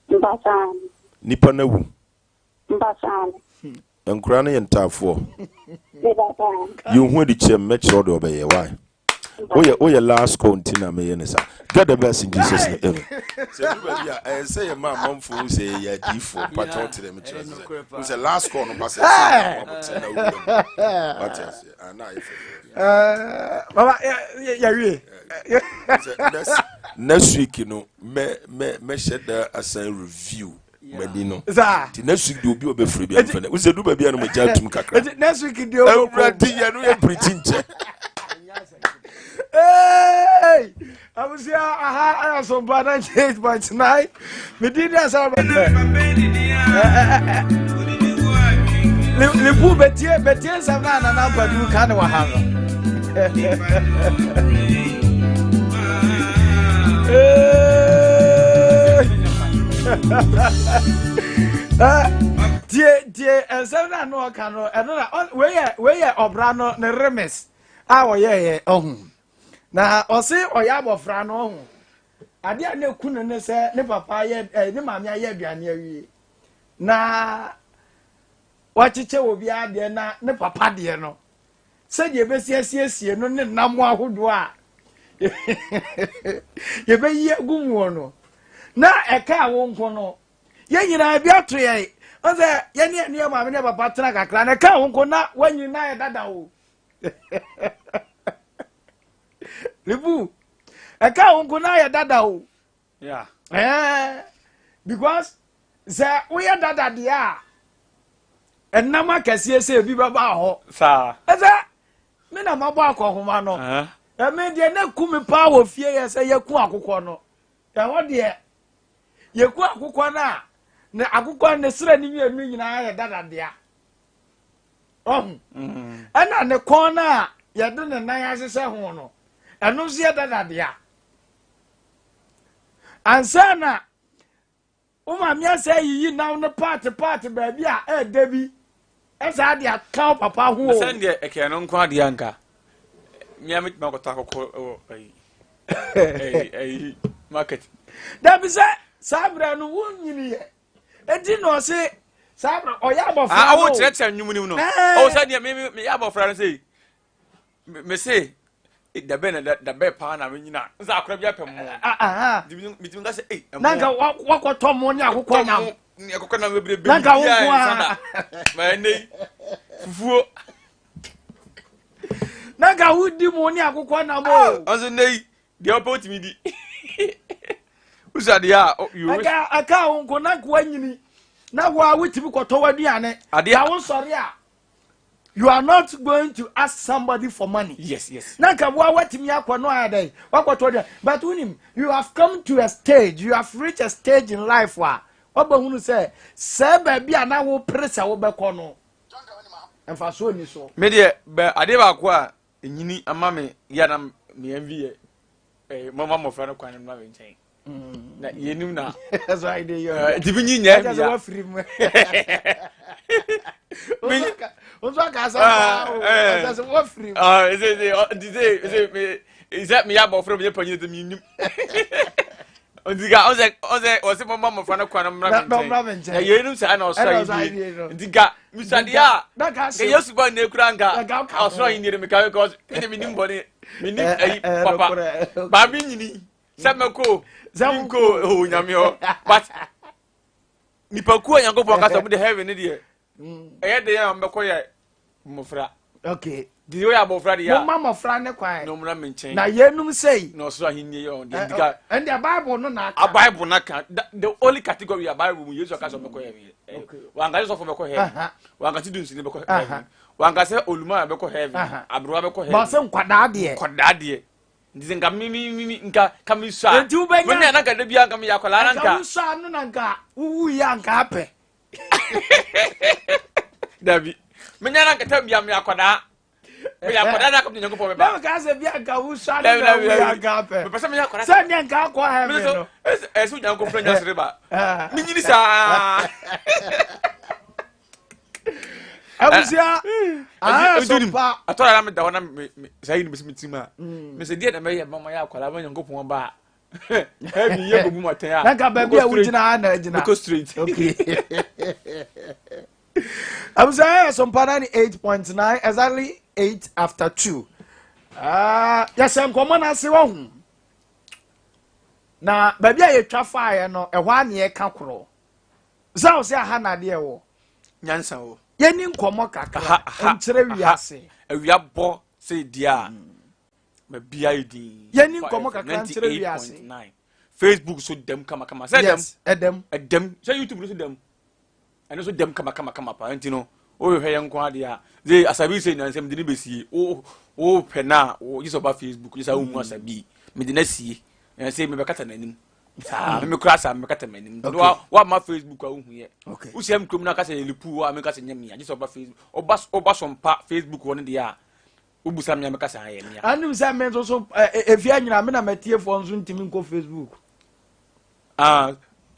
Basa. Nipa na wu. Basa. Enkura na ye ntafo. Basa. You hu di chem me chiro de obeye why? Oye last container me ye nisa. Get the best in Jesus name. Say everybody say your man momfo say ya difo patron to them chiro. We say last call no pass. What else? Na if Mama ya next week you know me shed a sign review. Medino. The next week do be obe free be amfane. We say do baby no me jatum kakra. Next week do already you know you preaching che. Hey! I was here I have some bad change by tonight. Me did that le pou betie savana na badu kana wa ha. Die ensana no kano enona we ye obra no ne remes a wo ye ohun na o se oya bofra no ohun ade a na ku ne se ne papa ye ne maame aye aduane awie na wachiche obi ade na ne papa de no se je be siesie no ne nam ahodo a ye be yi agumu no na eka wo nko no ye nyina bi ato ye oze ye ne maame ne papa tena kakra na eka wo nko na wanyi na ye dada wo Libu eka wo nko na ye dada wo yeah because ze wo ye dada de a enama kese ese bi baba ho sa eze me na mabo akohoma no e me de na kumi pa wo fie ye se ye ku akokọ no e ho de ye ku akokọ na ne akokọ ne sira ni mienu nyina ye dada de a ana ne kon na ye de ne nan asese ho no eno so ye dada de a ansana uma mia say yi now ne part ba bia e dabi esa dia ka papa ho o send e ke no nko ade anka mia mit ma kota kokko ai market dabi se sabra no wonyini ye edi no se sabra oya abofra ah wo tire nwumuni no o se dia me ya abofra no sei me say da be pa na nyina nza akora bia pem mo mitim nga se nanka wakoto mo ni akokọ nam ni akokọ nam bebre nanka wo kwa ma nei fufuo nanka wudi mo ni akokọ nam o onzo nei de opoti mi di usade ya you aka wo nko nanka wanyini na wo a wutimi koto waduane ya wo sori a you are not going to ask somebody for money. Yes. Nanka watimi akono adai. Wakoto dia. But unim, you have come to a stage. You have reached a stage in life where oba hunu say baby ana wo pressure wo beko no. Emfa so ni so. Me de be ade ba ko a enyini ama me ya na me envy mama mo fra no kwan no me nchen. Na yenim na. That's why they you. Dibinyi nya ya. That's free me. Onzo ka sa that's what free. Is that me abo from your panyi to me nim. Ondiga oze mama mo fa na kwa na mra me nchen. Ya yenum sa na osra yi. Ondiga misadia. Ke yesu ba na ekura nka. Osra yi ni me ka because me nim body. Me nim papa. Ba bi nyini. Samako. Zamko o nyame o. But nipa ku Yankopon ka so mo de heaven ni de. De ya mbeko ye mofra. Okay. Di we abofra de ya. Mo mama mofra ne kwan. No mra me nchen. Na yenum sei. No so ahinni ye on. And the Bible no na. A Bible na kan. The only category of Bible mu Yesu ka so mbeko ye. Wanga so for mbeko heaven. Wanga ti dun si mbeko heaven. Wanga se oluma mbeko heaven. Abroa mbeko heaven. Ba se nkwada de. Kwada de. Ndizenga mimi nka kamisa. Wenya na ka de bia nka me yakola na nka. Kamisa no na nka wu ya nka ape. Dabi. Menya na nka bia me yakoda. Me yakoda na ka me Yankopon me ba. Na ka se bia nka wu sa na wu ya nka ape. Me pese me yakoda. Se nya nka akwa ha me no. Esu Yankopon nya sere ba. Ni nyini sa. Abusia sopa atora na me da wona me sai ni me mitima me se die na me ye mama ya akwala ma Yankopon ba ha bi ye gobu motan ya na ka ba bia wugina na gina go straight. Okay. Abusia sopa 8.9 exactly 8 after 2 yes em komo na se wo hu na ba bia ye twa fire no e hwa na ye ka koro za o se aha na de wo nyansa wo yeni nkomo kaka enkyere wiase awia bo se dia ma bia yedi yeni nkomo kaka enkyere wiase Facebook so dem kama say dem say YouTube so dem and so dem kama pa ntino o hwe yenko ade a ze asabi se nyansem de ni besie o pena o yiso ba Facebook yisa o mu asabi me de na sie say me bekata nanim me krasa me kata manim wa ma Facebook a hu ye usiem krom na kasa lipu wa me kasa nyam ya jiso ba Facebook oba so mpa Facebook won de ya ubusa me kasa ha ye me anu sa me so efia nyina me na metie fo nso ntimi nko Facebook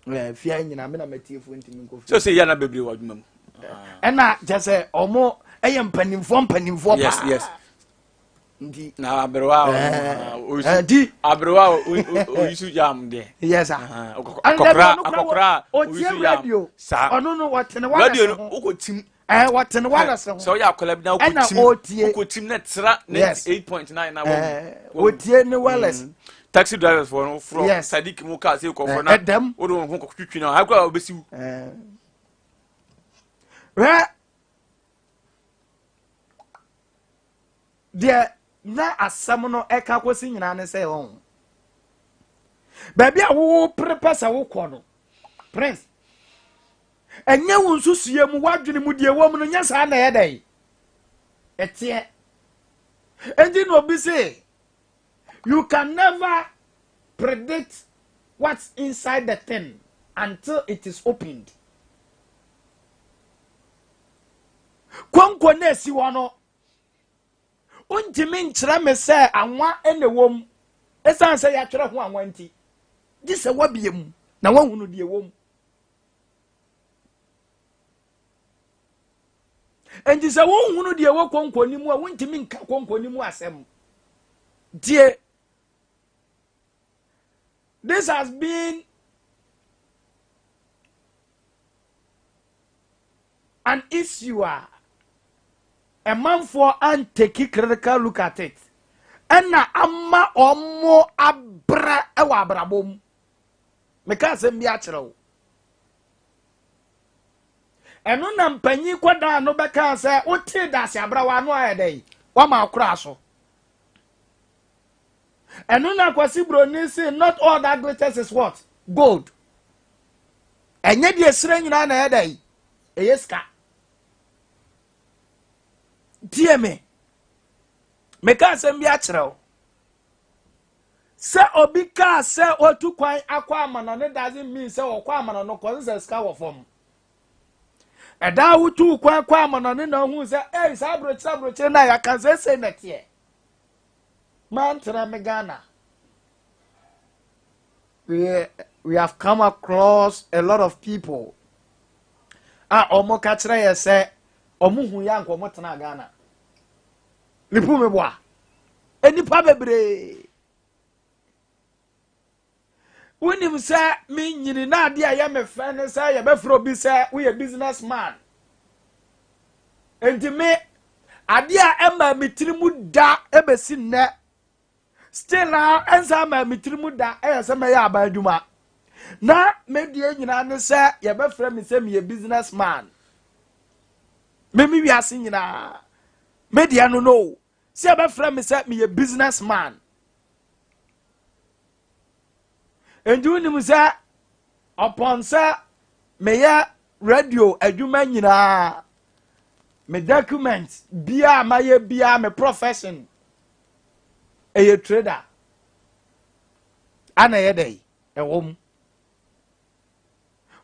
efia nyina me na metie fo ntimi nko Facebook so say ya na bebre wa dwuma mu ena je say omo eye mpanimfo pa yes ndi na abrewa di abrewa oyisu jam de yes akokra oyisu radio ono no watene wala radio ukotim watene wala so so ya akola bi na ukotim na tra 8.9 na wo otie ne wales taxi drivers for from Sadiq Muka say ko for na wo do ho ko twitwi na akwa obesiw de na asam no eka kosi nyina ne say won baby a wo prepare wo kɔ no prince enye wo nsusue mu wadwene mu die wo mu no nya saa na ye dai etie endi no bi say you can never predict what's inside the thing until it is opened. Kwankwo na esi wo no. Untimi nkyerɛ me sɛ anwa ene wom. Esan sɛ ya twere ho anwa nti. Di sɛ wabiem na wahunu die wom. Enti sɛ wonhunu die wo kwankwo ni mu a untimi nka kwankwo ni mu asɛm. Die this has been an issue. A man for and take a critical look at it. And na amma omo abra ewa abrabom. Meka se mbi achiro. Eno na mpanyi kwada no beka se wote da se abra wa no ayedai. Wa ma akura so. Eno na kwasi broni say not all that glitters is what? Gold. Enye die sire nyina na ayedai. Eyeska. Die me meka se mbi achiro. Se obi ka se otu kwan akwa amana no doesn't mean se okwa amana no konse ska wo fom. Eda wutu kwan kwa amana no na hu se sabrochi na ya kan se na tie. Man tra me Ghana. We have come across a lot of people. Omo ka kire ye se omo hu ya nko mo tena Ghana. Lipu me boa. Enipa bebre. Unim say me nyini na ade aye me friend say ye be fro bi say we a businessman. Enti me ade a emma mitirimu da ebesi nne. Still now ensa ma mitirimu da say me ya abaduma. Na me die nyina ne say ye be fro me say me a businessman. Me wi ase nyina. Media no. See about friend me say me a businessman. And you know say upon say me ya radio adwuma nyina. Me documents bia my bia me profession. A trader. Ana ye day e wom.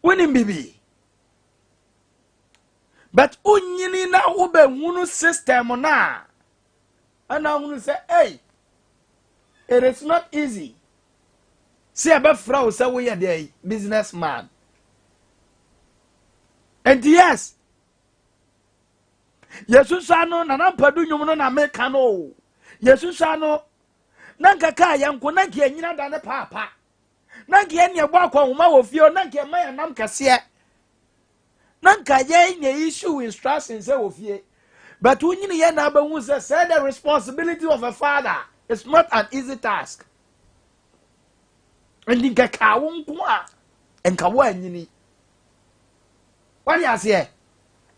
Woni bibi. But unyini na ube hunu system na. And I want to say, hey, it is not easy. See about Frau say we are the businessman. And yes, Yesusano na padu nyumuno na meka no. Yesusano nanka ka yanko nanka nyina da ne papa. Nanka ye ne bwa kwa homa wo fie nanka ma ya nam kase. Nanka ye ne issue instructions say wo fie. But when you hear say the responsibility of a father is not an easy task. And you get kawunkwa and kawanyini. What do you say?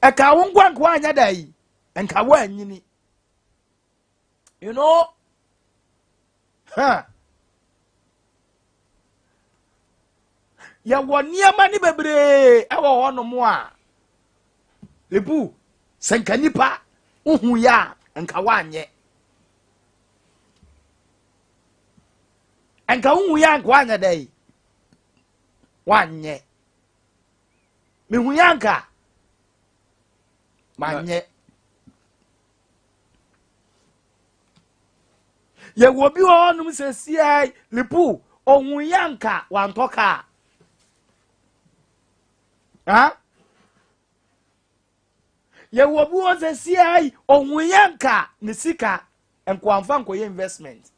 A kawunkwa kwanya day and kawanyini. You know? Ya wania mani bebre ewa wono moa. Lebu senkanipa uhu ya nka wanye. Enka uhu ya nka wanye day. Wanye. Mihu ya nka. Manye. Ye wobi wo num sesiai lipu ohun ya nka wantoka. Ha? Ye wobi wo sesiai ohun ya nka nisika enkwamfa nkoye investment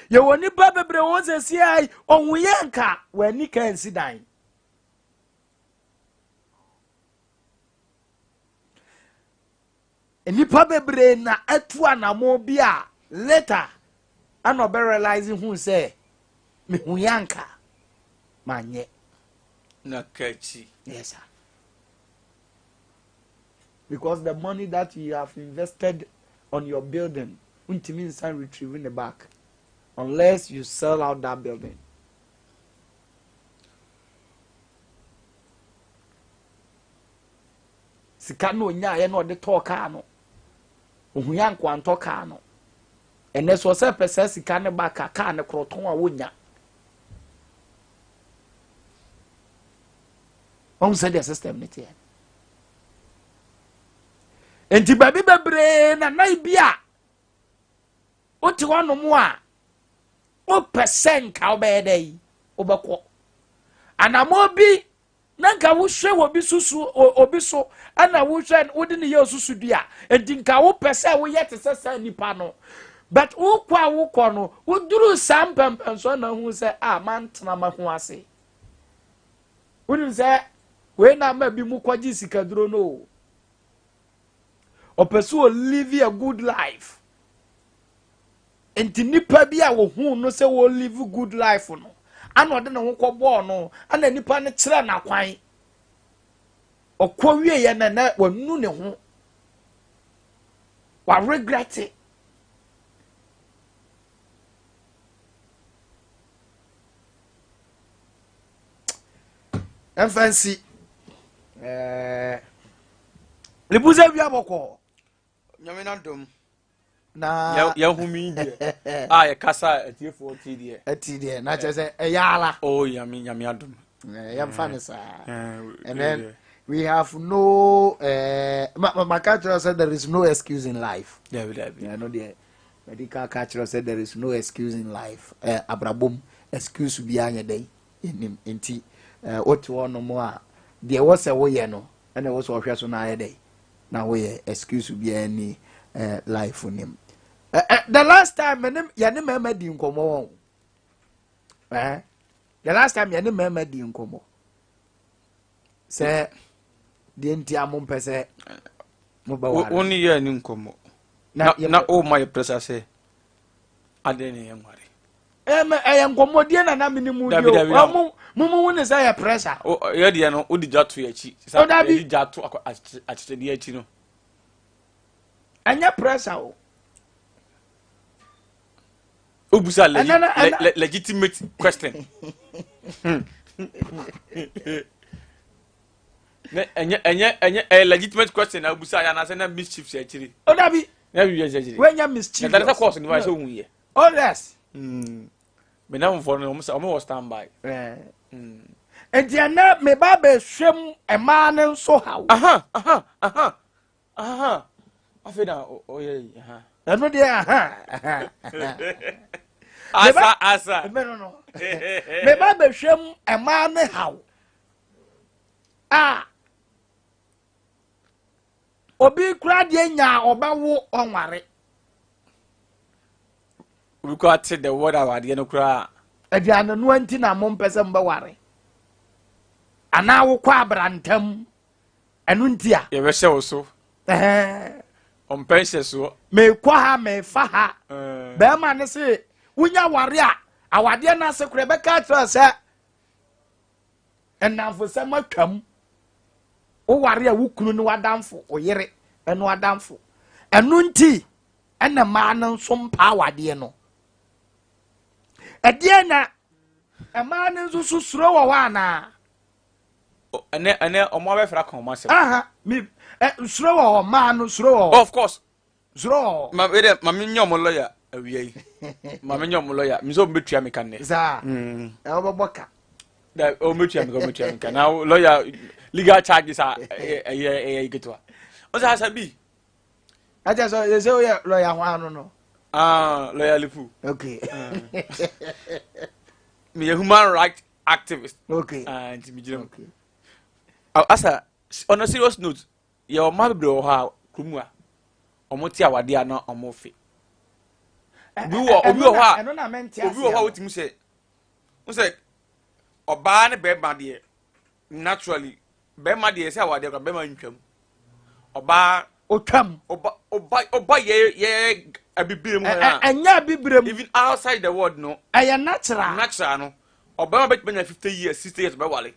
ye woni ba bebre won se si ai ohun ye nka wani kan sidan enipa bebre na atu anamo bi a later ano be realizing who say me hu yanka manye na kachi. Yes sir. Because the money that you have invested on your building won't mean sign retrieving the back unless you sell out that building. Sika no nya ye no de talk car no ohuya nkwanto car no ene so se pese sika ne back car ne kroton a wonya on say the system ne tie enti baby bebre na nai bia o ti wono mu a o percent ka obedai obekọ anamo bi nanka wo hwe wo bi susu obi so ana wo hwe wo de ne ye susu dua enti nka wo pese wo ye tesesa nipa no but wo kwa wo kọ no wo duru sampempen so na hu se man tena ma hu ase wonu se we na ma bi mu kwaji sika duro no o pesu live a good life enti nipa bi a wo hu no se wo live good life no ana ode ne ho kọbọ no ana nipa ne kire na kwan okọ wie ye na wanu ne ho wa regret it. Fancy lebuze bia boko nyame na dom na ya humi die ya kasa atiefo tie na chese eyala oh nyame adom ya mfane sa and then we have no my culture said there is no excuse in life. Yeah, no the medical culture said there is no excuse in life. Abrabom excuse bi anya dey enim enti what one mo a there was a way no and there was ohwe so na aya dey na we excuse bi any life unim. The last time ya ne mama di nkomo the last time ya ne mama di nkomo say the enti amon pese mo ba wa oni ye ni nkomo na o my pressure say adeni ye ngware nkomo die na minimu dio mumu woni say ya pressure ye die no odi jato ya chi say di jato atete di achi no anya pressure o obusa legitimate question enya legitimate question na obusa ya na say na mischief se achiri o dabi na bi je achiri when ya mischief that is course ni wa say hu ye oh yes me na mfo no mo stand by entiana me ba be hwem ema ne nso hawo afeda oye eno de asa no me ba be hwem ema ne hawo obi kura de nya obawo onware we got the word award ye no kura aduane no anti na mo mpese mba ware ana wo kwa abrantam enu ntia ye be hye so on pense so me kwa ha me fa ha be ma ne se wunya ware a awade na se kura be ka tra se enamfo se matwam wo ware a wukunu ne wadamfo oyere enu adamfo enu nti ena ma na nso mpa awade no edie na ema ne nso susuro wo wana ene omo be fra kan ma se mi suro wo ma no suro wo of course suro ma me nyom lawyer awie ma me nyom lawyer mi so betua me kan ne za wo boka da o metua me kan now lawyer legal charges are getwa o sa sabi aja so ye say o lawyer ho anu no lawyer lifu okay me a human rights activist okay and me jira okay asa on a serious note your ma bebre o ha krumua omo ti awade ana omo fe obi wo ha obi wo ha wotimi se oba ne be ma de naturally be ma de se awade ka be ma ntwam oba otwam oba ye abibire mu na anya abibire mu even outside the world no aya natural no oba ma be 50 years 60 years be wale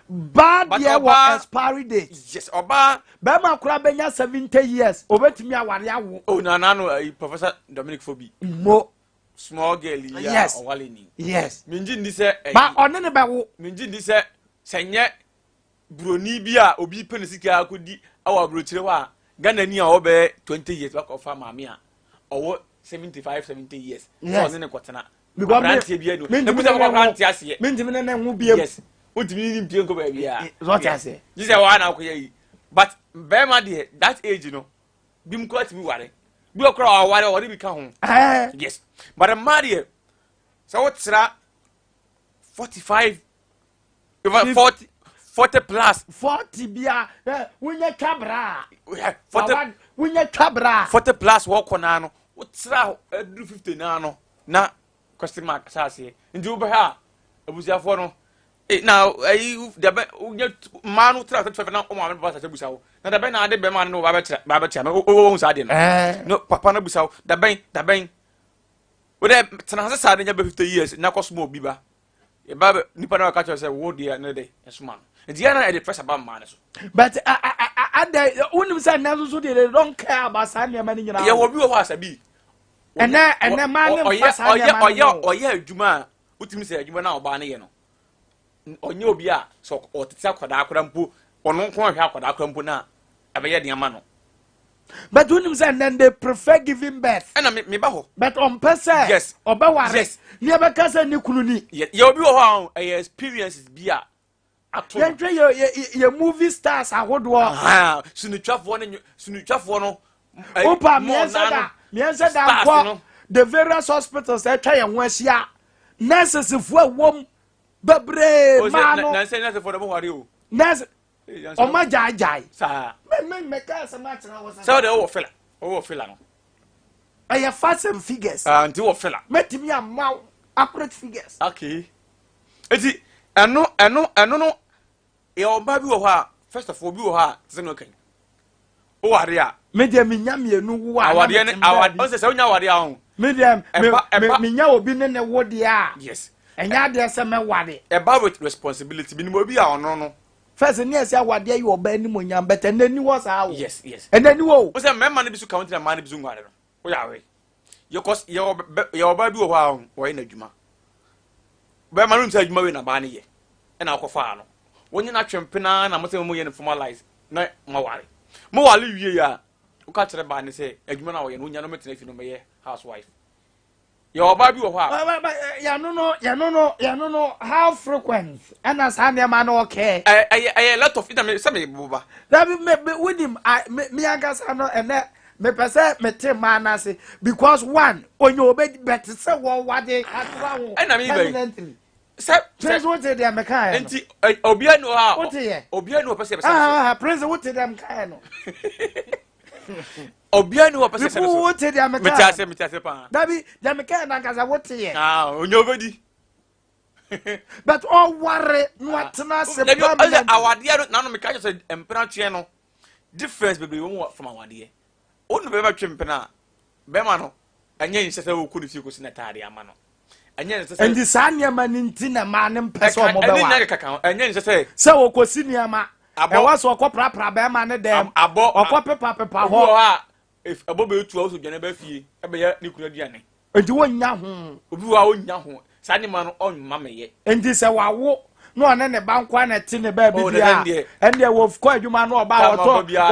bad year was expiry date. Yes, oba. Bema kura benya 70 years. Obetimi aware awo. Oh, no, Professor Dominic Fobi. Mo. Small girl, yes. Owale ni. Yes. Minji ndi se. Ba one ne bawo. Minji ndi se. Senye broni bia obi pe ne sika akodi awa brochire wa. Ghana ni a obe 20 years back of mama a. Owo 75 70 years. Yes. So ne kwatena. Because brantie bia no. Ne busa kwa brantie ase. Minji ne nwu biem. Yes. Utimi ni mpie nko ba bia. What you say? You say wa na akoya yi. But Bema de that age you know. Bim ko atimi ware. Bi okra ware ori bi ka ho. Yes. But Marie so what sira 45 even 40 plus 40 bia wunya kabra 40 wunya kabra 40 plus wo kona no what sira 50 na no na question mark sase ndi wo be ha abusiafo no now the man tra 35 na o ma me ba sa busawo na the ben na ade be man no ba betra me o sa ade no papa na busawo the ben we dey tena sa ade nya be 50 years na koso mo bi ba e ba nipa na ka say wo dia na dey esuma ndi ya na e dey pressure ba man so but ade unim say na so they don't care about san ne man nyina ye wo bi wo asabi ene man ne pasa ne man oye adwuma utimi say adwuma na oba ne ye no onye obi a so otete akwada akwada mpo ono nko ahwe akwada akwada mpo na abeye de ama no but unim say then they prefer giving birth na me ba ho but on person yes obeware yes ni abeka say ni kunu ni ye obi ho ha experiences bi a ato ye movie stars ahodo sunutwafo no opa me say da go the various hospitals that try and washia nurses fu awom babre mano na say nurse for the ware o nurse o ma jai sa me ka say ma tena wo so de o fela no aya facts and figures anti wo fela metimi am accurate figures okay eti eno no e oba bi wo ha first of all bi wo ha say no kan o ware a media minyamienu wo awade ne awade o say onya ware a ho media minya obi ne wo dia yes enya de se me ware about with responsibility bi ni mo bi a ono no first ni ese awade yi oba ni mo nyam better nani wo sa wo yes enani wo o say memma ne bi su count na man bi su ngware no o ya we ye cause ye oba bi wo ha wo ye na dwuma be ma rum say dwuma we na ba ne ye e na akofa no wonye na twempena na mo say mo ye formalize na mo ware wie ya o ka kire ba ne say adwuma na wo ye no nya no metena fi no me ye housewife ye oba bi wo ha ya no how frequent and as hand man okay a lot of it say me buba that me with him me agasa no and me pese me te man ase because one onyo obe better say wo wade atwa wo and na me say prince what dey am kan enti obia no ha obia no pese prince what dey am kan no obia no pese say what dey am kan me tase pa dabi dem kan na gaza what dey onyo obedi but all worry no atena se permanent awade na no me ka say empratwe no difference baby wo from awade onu be ba twempena be ma no anya yin sese wo ku ni fi ko sina taade ama no anya yin sese endi sanya maninti na ma ne mpese o mo be wa anya yin sese se wo ko sini ama e wa so ko prapra be ma ne dem okọ pepa ho if abo be tu o so dwane ba fie e be ya ni kunu duane endi wo nya ho obi wa wo nya ho sa ni ma no on ma meye endi se wa wo no one ne bankwa na ti ne ba bibia ende wo ko adwuma no oba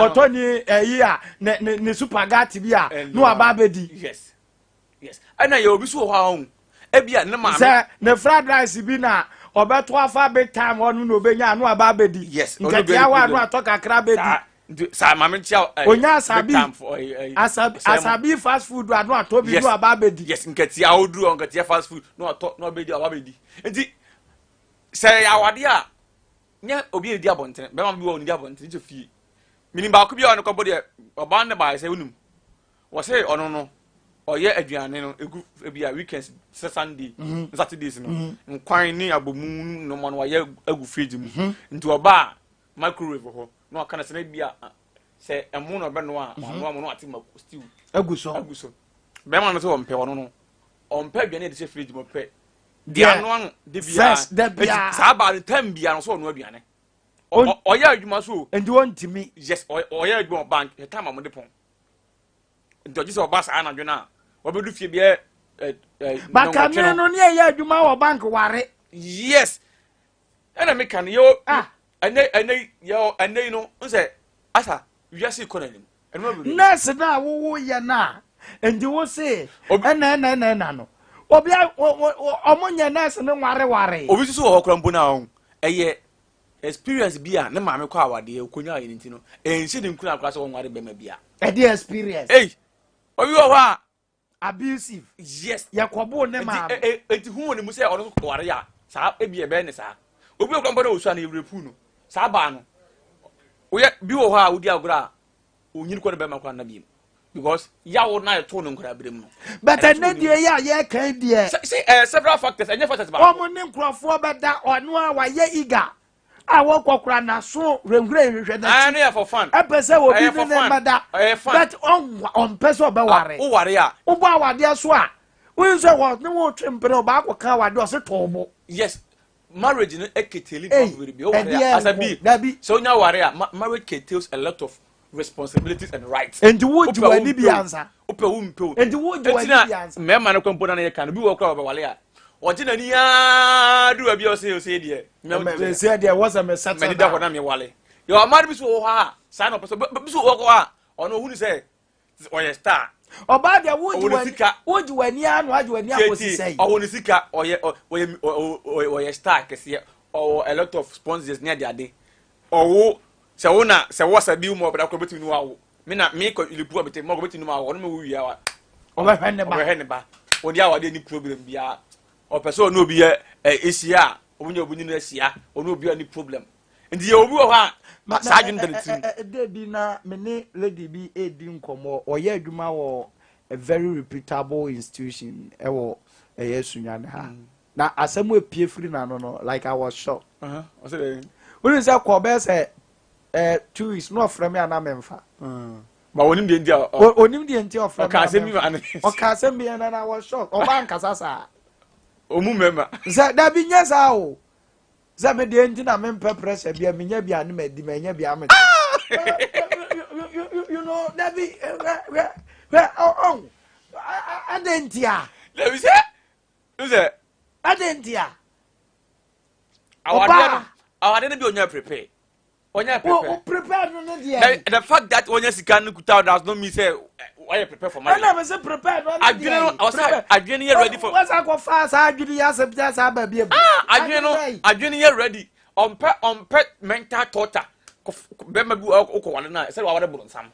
oto ni eyi a ne supergati bia no aba bedi yes ana ye obi so ho ha e bia ne ma se ne fried rice bi na obeto afa big time onu no benya no aba bedi yes nkati awa no atoka kra bedi sa ma me tia onya asabi fast food no atobi no aba bedi yes nkati awodru nkati fast food no ato no bedi aba bedi enti say awade a nya obi edi abonten be ma bi wo ni abonten je fie minim ba ko bi on ko body oba ne ba say unum was say ono no oye aduane no egu bia weekends Sunday Saturdays no nkwan ni abomu no mo no oye agu fridge mu nti oba microwave ho no aka na se na bia se emu no be no a no ati ma stew agu so be ma no so ompe ono no ompe aduane de se fridge mo pe dia no an de bia sa ba the time bia no so no aduane oye adwuma so and you want me yes oye adwuma bank the time am de pon nti oji se oba sa na dwena obedu fie bia bakame no ne ye adwuma wo bank ware yes ena me kan yo ene no nse asa wiase economy nurse na wo ye na endi wo se ena no obi omonye nurse ne ware obi so wo kora mpo na ho eye experience bia ne maame kwa awade okonya ayi nti no ense de nkuna akwa so wo ware bema bia e dey experience obi wo ha abusive yes yakobo ne ma enti hu woni mu se ono so ware ya sa ebi e be ne sa obi okra mbo na osu na ewrepu no sa ba no oye bi wo ha odi agora onyini ko ne be ma kwa na bi because yawo na to no nkra brem no but na die ya ye kan die see several factors anya factors ba omo ne nkrofo beda ono a wa ye iga awo kokora na so renhre hwehwe na na for fun epese wo bi ne mada but on pese obe ware o ware a wo bo awade so a wo so wo ne wo twempere oba akoka awade o se tobo yes marriage no eketeli very be o ware asabi so nya ware a marriage entails a lot of responsibilities and rights and wo ji wani bi ansa ope wo mpe and wo ji wani bi ansa me ma na kwampo na ye kan bi wo kra obe wale a ojina ni ya du abi o se die me se die was a me settle me da ko na me wale yo amari bi so ha sa no person bi so wo ko ha ono hu ni se oye star oba de wo ji wani anu aji wani akosi sei o woni sika oye star kese o a lot of sponsors near the ade o se wona se wo sabi mo bra ko betinu wawo me ko ilipu abete mo ko betinu wawo no me wo wiya wa o be hene ba odi awade ni problem bia o person no bi esia obunya obunyi no esia ono obi ani problem ndi ye obi wo ha sa adwun deletin de bi na me ne lady bi edi nkomo oye adwuma wo a very reputable institution ewo eyesunyane ha na asemu epie free na no like I was shocked o say we say ko be say 2 weeks no from me na memfa ba onim de ndia onim de ntia of o ka asemi ma o ka asemi na I was shocked o ban kasasa omu mema za da bi nya za o za me de nti na me mpe pressure bia me nya bia na me di me nya bia me you know that be adentia let me say adentia awade no bi onya prepare prepare no dia the fact that onya sika no kuta does not mean say why you prepare for marriage na me say prepare no adwene you ready for what's go fast adwene ya se bia sa ba bia adwene you ready on mental torture be ma bi okowale na say wawade buru nsam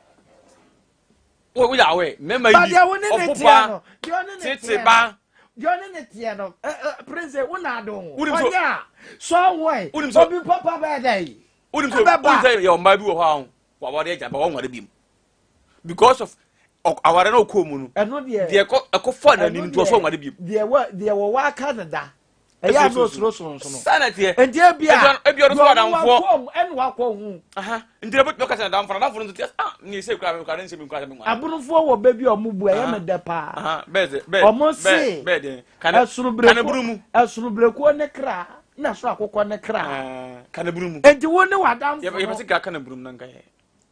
wo ya we mema yi opupa tete ba Johnny Netiano, Prince, una don. Onya, so way. Obi papa birthday. Say your my bi how wa dey jaba won ware bim. Because of aware na okomu no. Eno de. Dey ekofo na nim to so ware bim. Dey wa Canada. Eya no sro no. Sanity. Enti ebia no so adamfo. Enu akọ hu. Aha. Enti e be kasa adamfo no to ni say kra me kra nse me kra me. Abunufo wo ba bi omubu eya me de pa. Aha. Be. Omo se. Be. Kana burumu. Asurubreku ne kra. Na so akokọ ne kra. Kana burumu. Enti wo ne wadamfo. Ye be se kana burumu nan kai.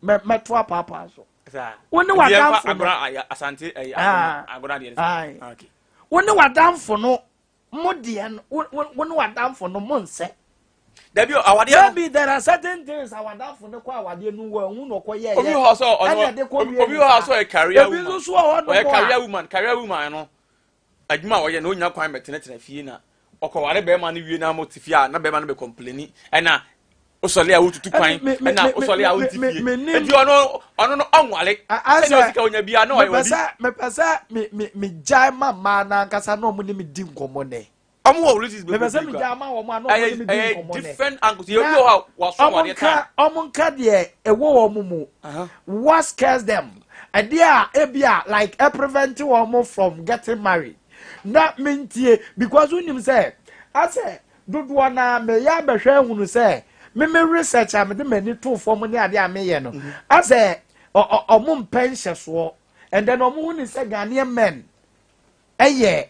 Me to papa so. Sa. Wo ne wadamfo. Agora asante agora de. Okay. Wo ne wadamfo no. Modian when wadamfo no monse Debi awade maybe there are certain things awadamfo no kwa awade no wa hu no koye obi ho so e career woman no adwuma wo na onya kwan betene fie na okoware be ma no wie na motifie na be ma no be complaini na osole a wotutu kwan na osole a wotifie enti ono no onwale se no sika onya bia na oye obi me pesa me jai mama na nkasa na omo ni me di nkomo ne omo wo release me pesa me jai mama omo na omo ni me di nkomo ne different angles you know how was so what omo nka de ewo omo mu what scares them idea ebia like prevent one from getting married na mentie because unim say ase dodo na me ya behwe hunu say me research am de mani to form ni ade am ye no ase omum pension so and then omu ni say Ghanaian men eye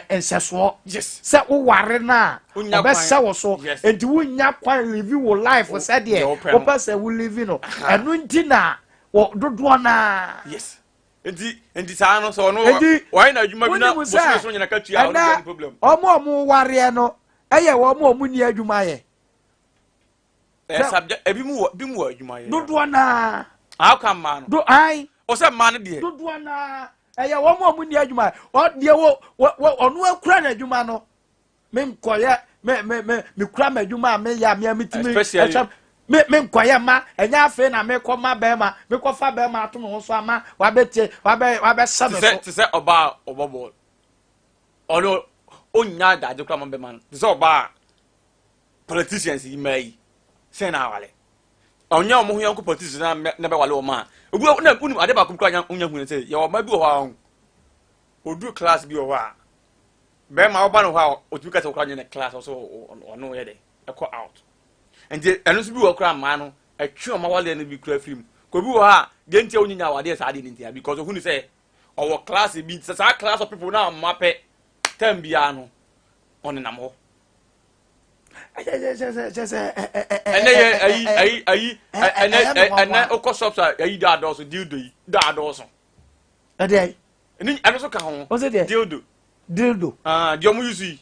enseso yes say wo ware na obese wo so enti wo nya kwan live wo life wo say de wo pese wo live no enu nti na wo dodo na yes enti saa no so no why na adwuma bi na bosu so nyina ka tua no problem omo ware no eye wo omo ni adwuma ye subject bi mu adwuma ye dodo na how come man do ai o say man de dodo na eye wo omo ni adwuma o de wo onu akura na adwuma no me nkoye me kura ma adwuma me ya me amitimi me nkoye ma enya afi na me ko ma be ma me ko fa be ma ato me ho so ama wa be sabe so to say oba ball ono onya da je kura ma be man to say oba politicians yi mai say na wale onya omo ho yanko politicians na be wale o ma obu na unu ade ba kura onya hu ne say ye o ma bi o ha odu class bi o ha be ma oba no ha o tu ka say kura ne class so ono ye de e ko out and enu so bi wo kura ma no atwe o ma wale ne bi kura film ko bi wo ha de ntia onyinya wade sa de ntia because who ni say our class bi sa class of people now mape tem bia no on na mo ene okosop sa ayi da do so dildo ade eni eno so ka ho o se de dildo di omo yusu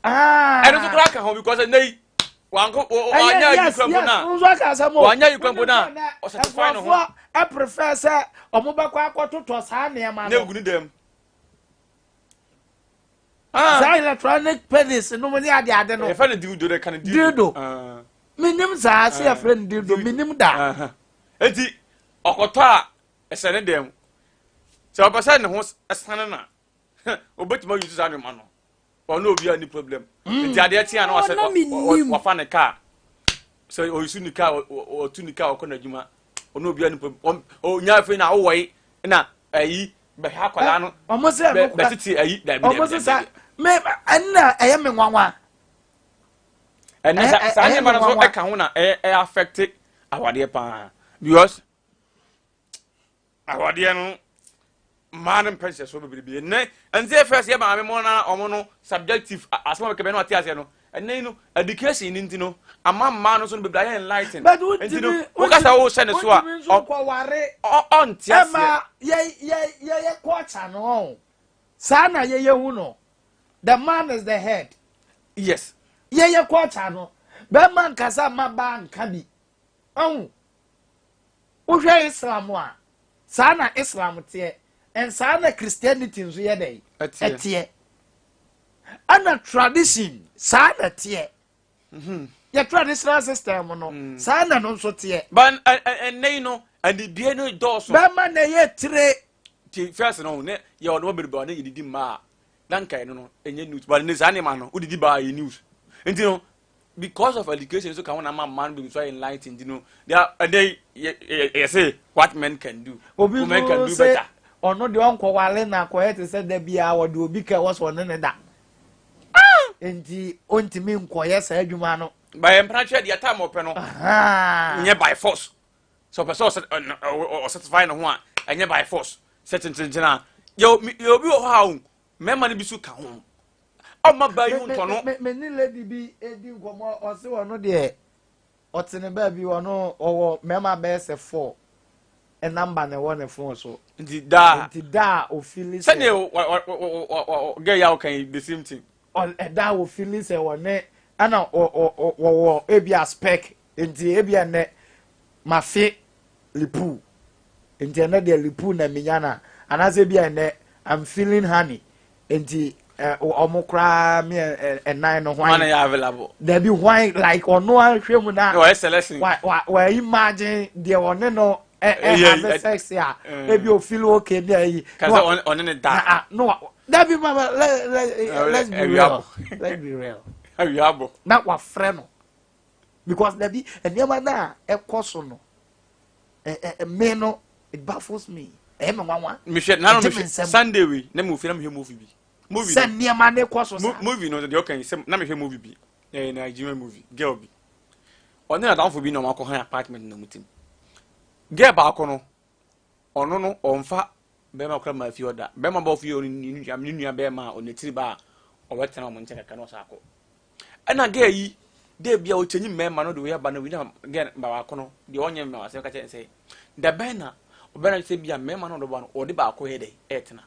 eno so kra ka ho because nei wango anya yikrambo na unzo ka samo anya yikrambo na o satisfy no ho I prefer say omo ba kwa akototo saa ne ma no negunu dem za electronic penis no mo ni ade no e fa ne dildo de kan dildo minim za se friend dildo minim da enti okoto a esene dem se opasa ne ho esane na obetima yusu za ne ma no ono obi ani problem nti ade atia na wa fa ne car so o yusu ni car o tu ni car o kona djuma ono obi ani problem o nya fe na wo woi na ayi be ha kwala no omo se no be titi ayi da bi omo se sa me anna eye me nwanwa and sa anya ma no so e ka ho na e affect awade pa because awade no man pension so be ne and say first year ma me mo na omo no subjective asma ke be no atiase no and no education ni ntino ama man no so be bla enlighten ntino wo ka sa wo se ne so a on tiase ma ye quarter no sa na ye hu no the man is the head yes ye quarter no be man kasa ma ba nka bi wo hwe islam a sa na islam tie and sana Christianity nso ye dey etie ana tradition sana tie ya traditional system no sana no nso tie but and no and the bie no doors ba ma na ye tire ti first no ne ye ono beriba na yididi ma dan kai no enye news but ne sana ma no udidi ba ye news enti no because of education so can one man be so enlightened you know they say what men can do women can do better ono de onko wale na ko yete se da bia wo de obi ka wo so ne da enti ontimi nkoye sa adwuma no by empranche de atam ope no nye by force so person o satisfy no ho a enye by force certain na yo bi o ha hu mema ne bi su ka ho o ma ba yu nto no me ni lady bi edi nkomo o se wono de o tene ba bi wono owo mema be se 4 a number na one phone so nti da o feeling say get ya can the same thing on da o feeling say one ana o ebia spec nti ebia ne mafe lipu nti na de lipu na minyana anaze bia ne I'm feeling honey nti omokra me nine no why one available there be why like ono ahwemu na no selection why imagine the one no have sex ya maybe you feel okay there cuz on ne da no that be mama let's be real let's be real awiabo na wa frɛ no because there be eniema na ekoso no me no it baffles me me nwanwa me hwe na no me Sunday we na me ofira me movie bi movie se niema ne kwaso sa movie no de okay se na me hwe movie bi Nigerian movie girl bi oni na danfo bi no makọ han apartment na mutim girl ba akọ no ono no onfa be ma kra ma fi oda be ma ba fi oni nua be ma onetiri ba o wetena mo nche ka no sa akọ ana girl yi de bia o chenyi mema no de we ba na we na girl ba akọ no de onye me wa se ka che se da ben na obena se bia mema no do ba no o de ba akọ he de etena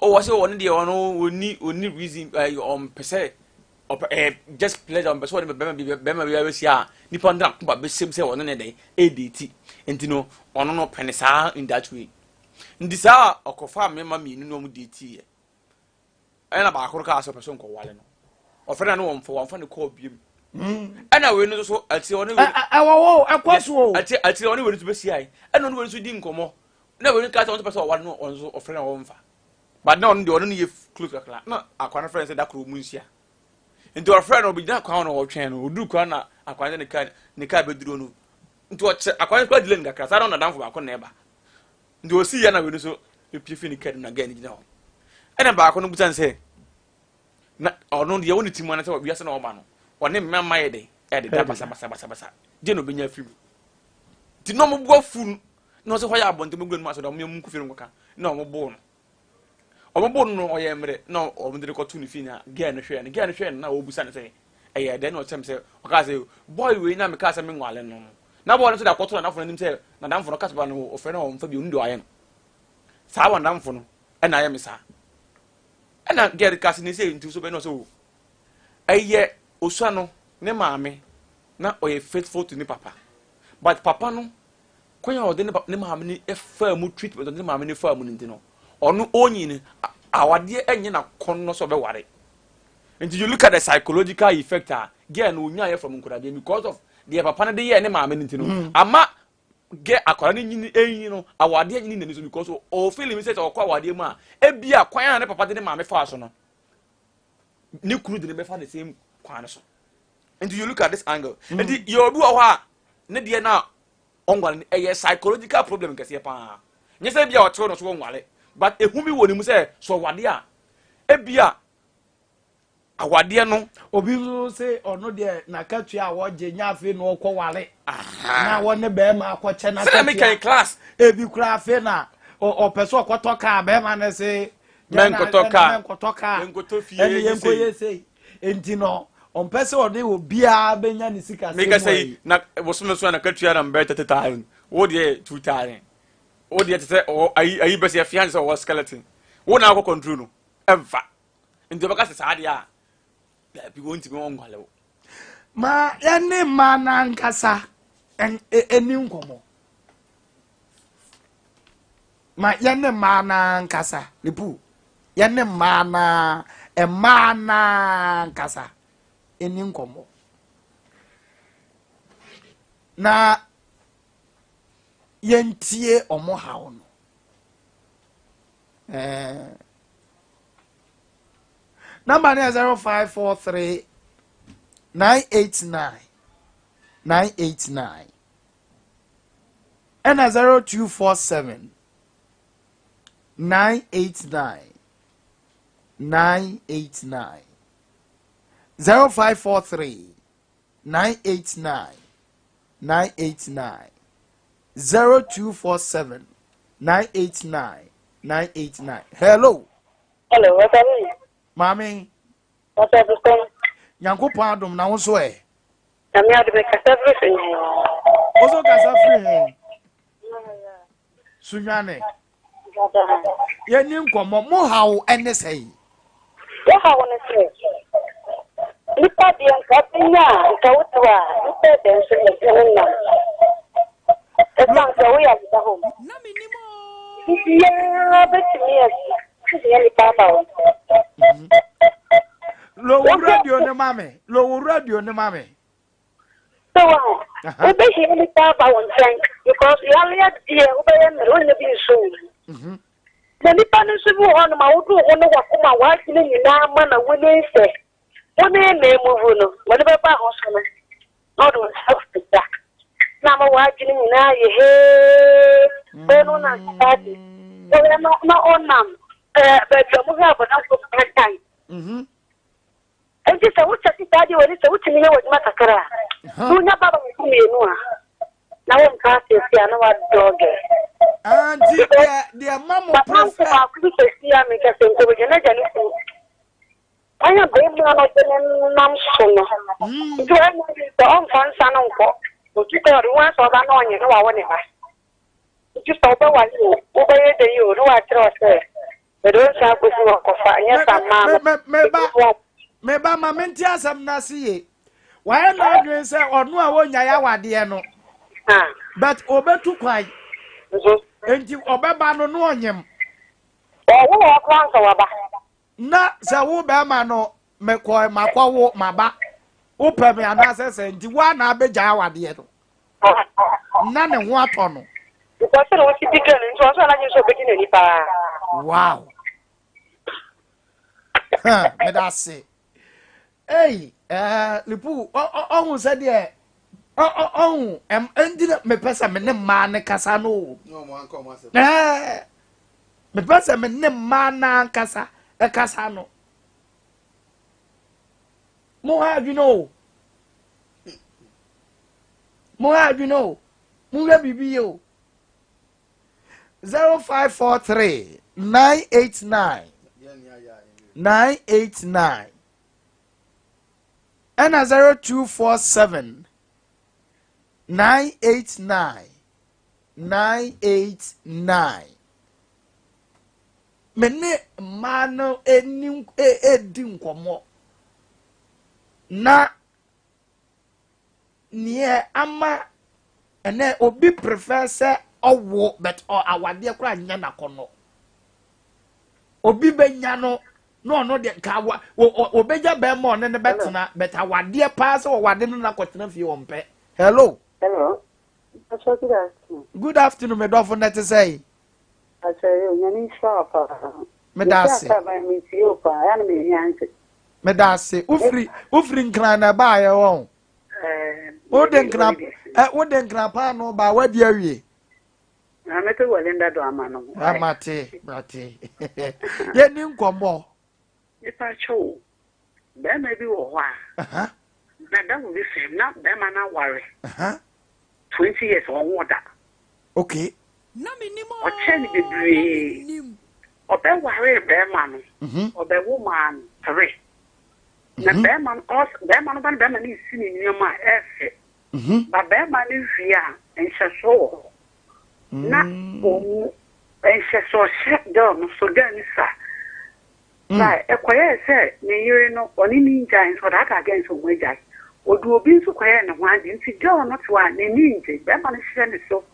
o wo se woni de ono oni reason pese just pleasure on person bema bia we sia nipa ndra ko ba be sem se wono ne de editi entino ono no penisa in that way ndi sa okofa mema mienu no mu diti e na ba akoro ka so person ko wale no ofena no wonfo ne call biem ana we no so ati ono we awo akwaso ati ono we no be sia e ana ono we so di nkomo na we no ka so person wale no onzo ofena wonfa but na ono de ono ne ye close kala na akwana friend say da kro mu nsia nti our friend obi na kwa no otwen no odu kwa na akwan ne ka beduro no nti o akwan kwa dile ngakra sa na danfo ba ko na eba nti o si ya na we no so epiefi ni kad na ga ni gina ho ena ba ko no butan se na ono de woni timu na se wi ase na o ba no one mmamma ye de de da basa je no benya film ti no mo bo fu no se ho ya abonte mo gbenu aso da mo mu kufiri ngoka na mo bo no obo no oyemre no omndire ko tuni fina ge no hwe na obusa ne se eye de no tem se o ka se boy we na me ka se me nwale no na bo no se da koto na fo nim se na damfo no kasba no o fe na o mfa bi ndo aye no sa wa damfo no e na aye me sa e na ge ka se ne se ntu so be no se o eye osua no ne maame na oye faithful to ni papa but papa no kwanya o de ne maame ni e fa mu treatment ne maame ni fa mu ni no onu onyi ni awade enye na konno so be ware. And you look at the psychological effect get no nya from nkurade because of the papa na de ye ne maame nti no ama get akwara ni nyini enyi no awade enyi ni so because o feel me say o kwa awade mu a ebia kwan na papa de ne maame fa so no ni kuru de ne be fa the same kwan so. And you look at this angle and you obi o ha ne de na ongwale e psychological problem kase pa nyese bia o tro no so ongwale but ehumi woni mu say so wade a ebia awade no obi so say ono de na katua a woje nya afi no okwo wale na woni be ma akwoche na katua me kan class ebi kura afi na o peso okwoto ka be ma na say men kotoka eni yenko yesi enti no on pese odi obia benya ni sika me ka say na wosume so na katua na mbe tetetaren wo de tutaren wo de tete o ayi be se fiance o skeleton wo na akọ control no ever enti baka se saade a bi wonti me wongwale wo ma ene mana nkasa eni nkomo ma yene mana nkasa lipu yene mana nkasa eni nkomo na yentie omo hawo no number 0543 989 989 and 0247 989 989 0543 989 989 0247 989 989. Hello. Hello, what's up? Mami. What's up, Mr. Yanko Padum, now so eh. I'm here to make a everything. Also, Casa Sunyane. Ye nim komo mo hawo ene sei. Wo hawo ne sei. Nipa de nkapenya nka wotwa, nipa de nso ne na. Etanka wo ya da hom. Na minimo. Ya betimi asi. Ya ni papa. Lo radio ne mame. Lo radio ne mame. So we be here ni papa won thank because we are here there we be na ro ne bi so. Na nipa no so bi ho no ma wo do ho no wakoma wa kile nyina ma na wo ne se. Wo ne na emu no. Wo ne be ba ho so no. No do have to back. na ma wajini na ye he no na study no onam baby mo ha bona so part-time enti se wucha study woni se wuchi ni wodi matakara dunya baba mu enu a na won ka se sia na wa doge anti dia mama prefer ba ku se sia me ka se ko je na jani ku anya be mu na no nam so no nti wa mo se on fan sa no ko o ti ko ri wa so ba no onye no wa woni ba nti so ba wa ni o ba ye de yo no wa tro se be do sa ko si ko fa anya sa ma me ba ma menti asam na siye wa na adwen se onu a wonya ya wade no but obetu kwai enti obeba no no onyem wo wo kwan so wa ba na se wo be ma no me ko makwawo maba wo pe me ana se enti wa na abeja wade no na ne ho ato no ko se wo si pikene nso so na nso be ni pa wow me da se hey lipu ohun se de ohun endina me pesa me ne ma ne kasa no mo anko ma se me pesa me ne ma na kasa e kasa no mo have you know mo ya bibi yo 0543 989 989 and 0247 989 989 mene mano eni edi nkomo na nie ama ene obi prefer say owo but awade kura nya na kono obi benya no no de ka obeja be mo ne betena but awade pa say awade no na kotena fie wompe hello good afternoon me do for net say me da se ufri nkran na ba ye won wo de nkran pa no ba wadi awie na mete wale ndado amano amate ye ni nkomo ipa cho be ma bi wo ho na da wo bi sem na be ma na ware 20 years on water okay na minimo o chen bebre o be ware be ma no o be wo man three na be ma no ban be ma ni sini ni ma efe ba be ma ni hia enhyeso na o enhyeso she do so ganisa na ekoye se ni yire no oni ni njan so da ka against o mweja odu obi nso koye ne ho ade nti girl no to a ne ni nje be ma no hye ne so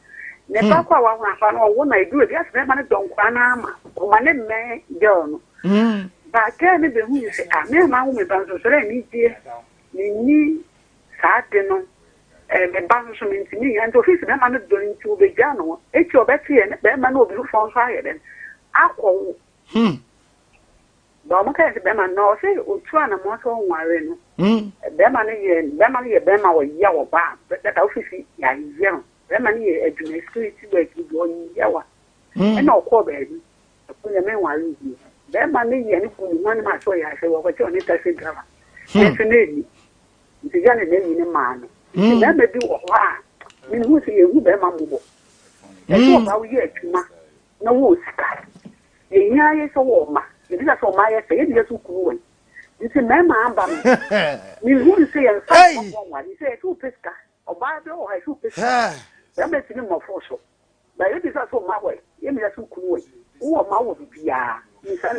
ne ba kwa wa wa fa no wo na edu ebi ase be ma no donkwa na ama o ma ne me girl no ba ke ne be hu se a me ma hu me ba so so re ni die ni sa de no me ba so me nti ni and office be ma no do nti obe ja no eti obeti e be ma no obi fon so aye den akwo ba mo ka se be ma no se otu ana mo so nware no be ma no ye wo ya wo ba that office ya ye no be ma no ye aduna security work do ya wa e na okọ be bi ko ye me nware bi be ma no ye ni ku ni ma so ya se wo ko ti oni taxi driver e se ne ni nti ja ne ni ma no be ma bi wo ha ni hu se ye hu be ma mo bo e so ba wo ye atuma na wo sika ye nya ye so wo ma it is so my say it is so cool. You see, my mama, you who say, and you say, two pesca, or Bible, or I two pesca. That makes him more forceful. But it is also my way. You mean, that's so cool. Who are my would be, you son,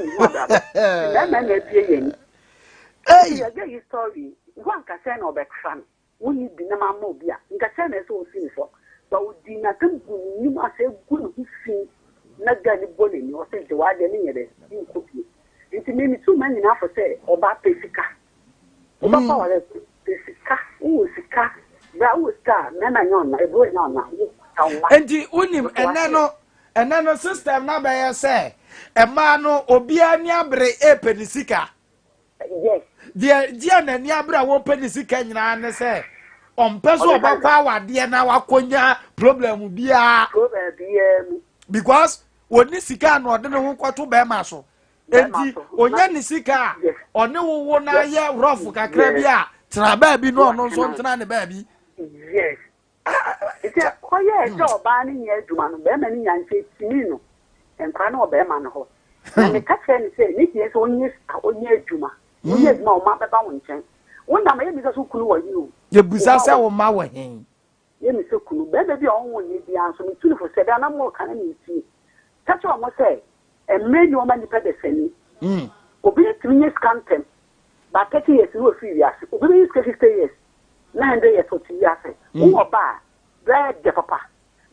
that man may be in. Hey, I get your story. One can send or back fan. We need the number mobia. You can send us all sinful. But we did not come to you must say good who see. Na gani bole ni o se je wa de ni yede ni kopi nti me tu man na for say oba pesika oba pa wale pesika o sika bra o star na na nyon na e bo na na enti unim enano system na be ye say e ma no obi ani abre e penisika yes dia na ni abre wo penisika nyina ne say on peso obakwa wade na wakonya problem bia because woni sika na ode ne ho kwato be ma so enti onya ni sika one wo na ye rough kakra bia tra ba bi no no so ntena ne ba bi yes iti koye e oba ni nya aduma no be ma ni nya nche timi no enkwa na oba ma no ho na me ka tell ni say ni tie so onye aduma onye aduma o ma be ba won chen wona ma ye bi so kunu wa yi o ye busa se wo ma wa hen ye mi so kunu be bi on won ye bi anso mi tunu fo se da na mo kan ni ti tacho mo say e many o ma ni pe de seni obi timi ye scantem ba 30 years no fi wi ase obi ni 50 years 900 years o ti ya se wo ba bread de papa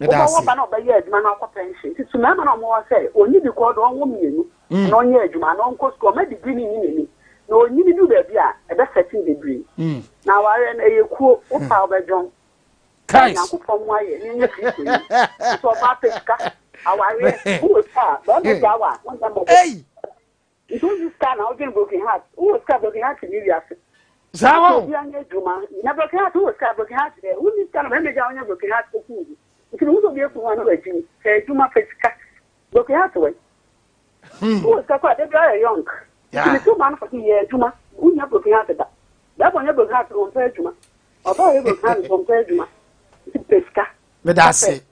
wo ba na ba ye aduma na akọ pension ti tu na ma na mo say oni bi ko do won mienu na onye aduma na onko school ma degree ni na onyi bi du be bia e be setting degree na ware na yekuo wo pa obejon kai na ko pom waye ni nye kristo so ba peka aware wo pa ba me jawa won da mo hey it was this kind of broken heart who was broken heart in area Zawo you anya juma na broken heart who was broken heart there who this kind of me jawa nya broken heart ko ku it no so be ku wan wa ji e juma peka broken heart we who was ka they are young yeah so man for the juma who nya broken heart da bo nya broken heart on pe juma oba ye broken heart on pe juma pesca me da se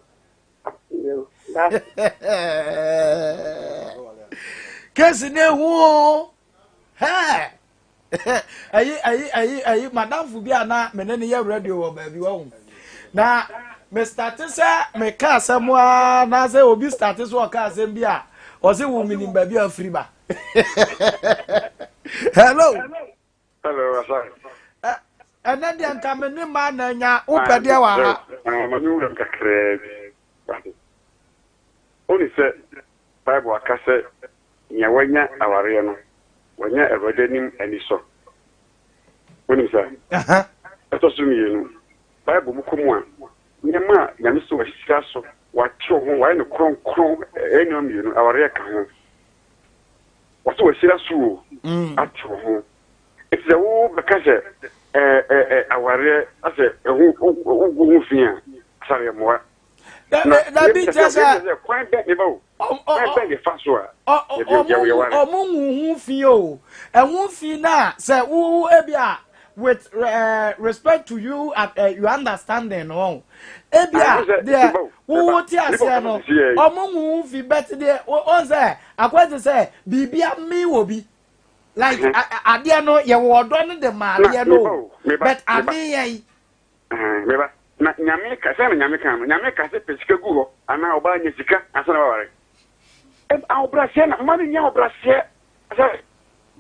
kesi ne hu ha ayi madam fu bia na menene ye radio wo ba bi wo na me start say me ka asemwa na say obi start so ka asem bia o se wo minim ba bia free ba hello asai ena dia nka me ne ma na nya wo pede wa ha ma mi wo kakre oni se bible akase nya wanya aware no wanya erodenim aniso oni se eto sumi yenu bible mukomu a nyama nyame so wasira so watro ho wa ne kronkron enyom yenu aware ka ho waso wasira so atro ho etse wo bekaje aware ase ehu fia sare moa na bi tesa kwan be ne bawo kwan be fa so a omunhu fi o ehun fi na say wo ebia with respect to you you understanding no ebia there wo ti ase no omunhu fi bet there o say akwati say bibia mi wo bi like ade no ye wo odo no de ma ade no but ami yai meba na nyame ka se na nyame ka se pesika gu ho ana oba nya sika asa na ware obra se na ma nya obra se asa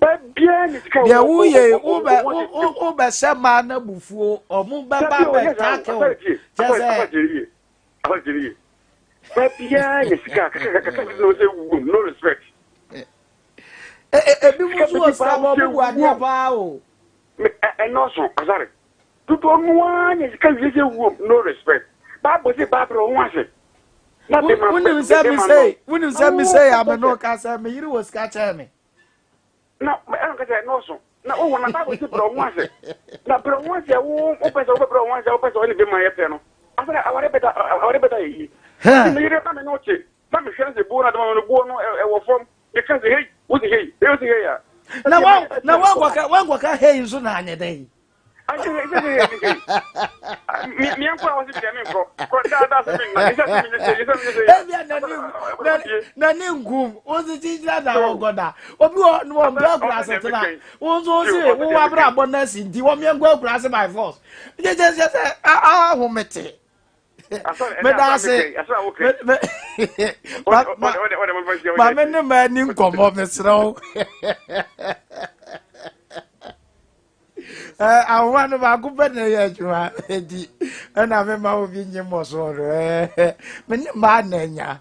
ba bia ni sika ye wo ye wo be se ma na bufuo omu ba be ta ke o je se ba bia ni sika ka no se no respect ebi mu so sa bo bu ade pa o no so azare tuto nuwa ni sika yeze wo no respect Bible say Bible won say na be ma wouldn't say me say am no ka say me yiri was ka cha me na I ka say no so na o wona Bible say bro won say na bro won say wo o pese o bro won say o pese o ni be ma ye pe no after aware beta yi me yiri ka me no che na me hwe say bo na de ma no bo no e wo fom e ka say hey wo say hey e wo say hey ya na wa ka hey nso na anye dai mi ankwa wasi bi mi ko da se mi na isa na ni ngum o si ti da ogoda obi no mbra kura se tena o so si wo wa bra bonus ndi wo mi ngwa kura se by force je ho mete me da se ma me ne ma ni nkomo me sro awan ba ku be na ye juma edi na me ma obi nyimo so me ni ma na nya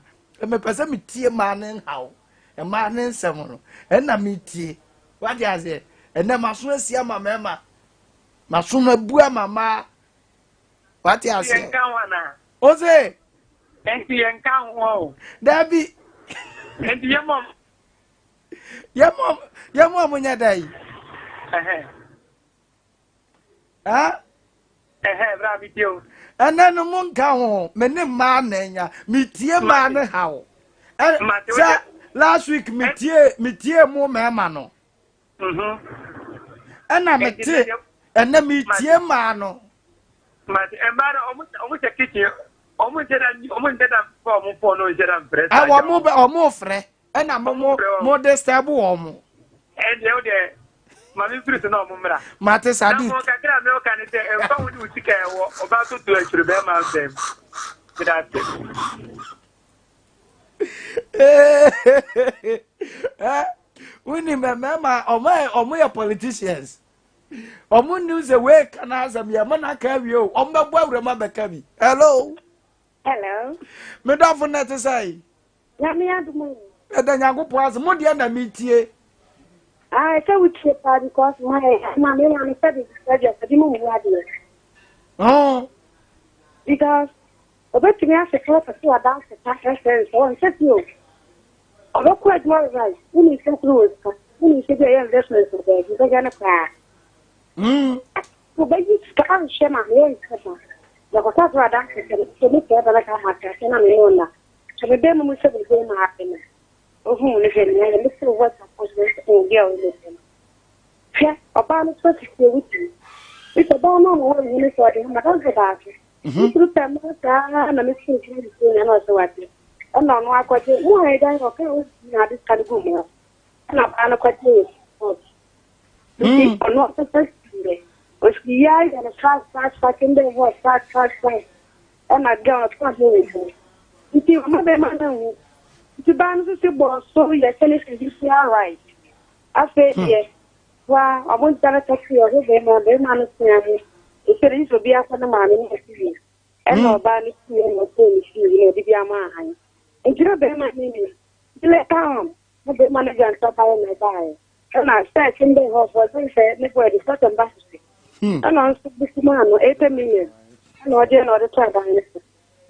me pese me tie ma na hawo e ma na nsem no na me tie what you say na ma so asia ma mema ma so na bua mama what you say o say enti en kan wo dabi enti yemom nya dai bra video. And then the moon count, many man, me tear man, how? Last week, me tear more mamano. And I'm a tear, and then me tear mano. Almost a kitchen. Almost that for no jet. I want more fresh, and I'm more destable. And the other. Mami prison no mumra. Mate sadi. Na mo kakra me o kan say e fa woni usika e wo oba to to achire be ma dem. Winnie mama omo your politicians. Omo news away can answer me amana ka wi o. Omo bo awrema be ka bi. Hello. Hello. Me don for net say. Ya me adumo. E da nyagopo as mo de na metie. I say we keep because my mommy said it's oh, because about me as a club to about the pastor so and said you. I don't quite more right. We need to do it. We need to do investments today. You're going to cry. So, but you can't share my own cousin. The hotel brother to look at like a hacker, and I'm in that. So the demo we said was going to happen. Oh, listen, what's supposed to be a yeah, about it was with you. It's a bomb on one minute for him, but also about it. You look at my and a missing and also at it. And on what I say, why I don't know this kind of good meal. And I'm quite pleased. I'm not the first day. Was the eye and a fast fucking day was fast. And I don't want to do it. You see, my the band is a boss, so you're telling you see all right. I said, yes. Well, I won't tell a taxi or them, and they manage to it will be after the man in the city. And no band is no police, you know, the man. And you know, they might mean it. You let down, but the manager and stop by my buy. And I said, in the house was said, nobody is not ambassador. And I said, this man, 8 million. And I didn't know the tribe.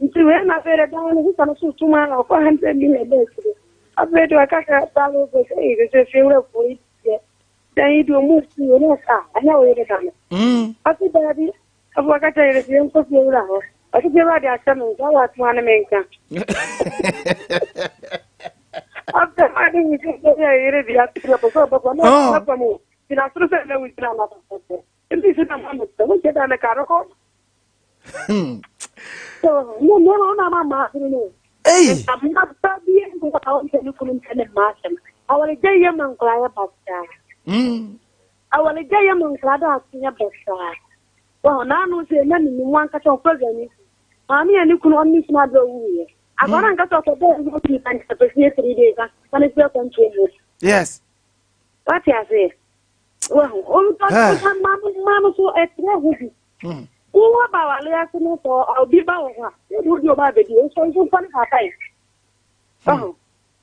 Nti we na fere down ni sana su tuma na ko 100 million less. Abedo akaka talo ko sei se fere ko ite. Dai do mu si no ka anya we de kana. Ati dadi abu akata ire si ko si ura ho. Ati je ba dia tamu ga wa tuma na menka. After I didn't get ire dia tira ko ko na ko mu. Sina suru se le wi sina na ko. Ndi sina mamu to je da na karoko. So, no, Mama. Hey, I'm not being without any master. I want to get your man cry about that. I want to get your man cry about that. Well, now, no, say, none in one cut of program. Mammy, and you could only smart the way. I want to cut off a day and a 3 days. When it's welcome to yes. What I say? Well, all Mamma, so at you. Who about Leason or I'll be bound? You would know about the so you fun high. Oh,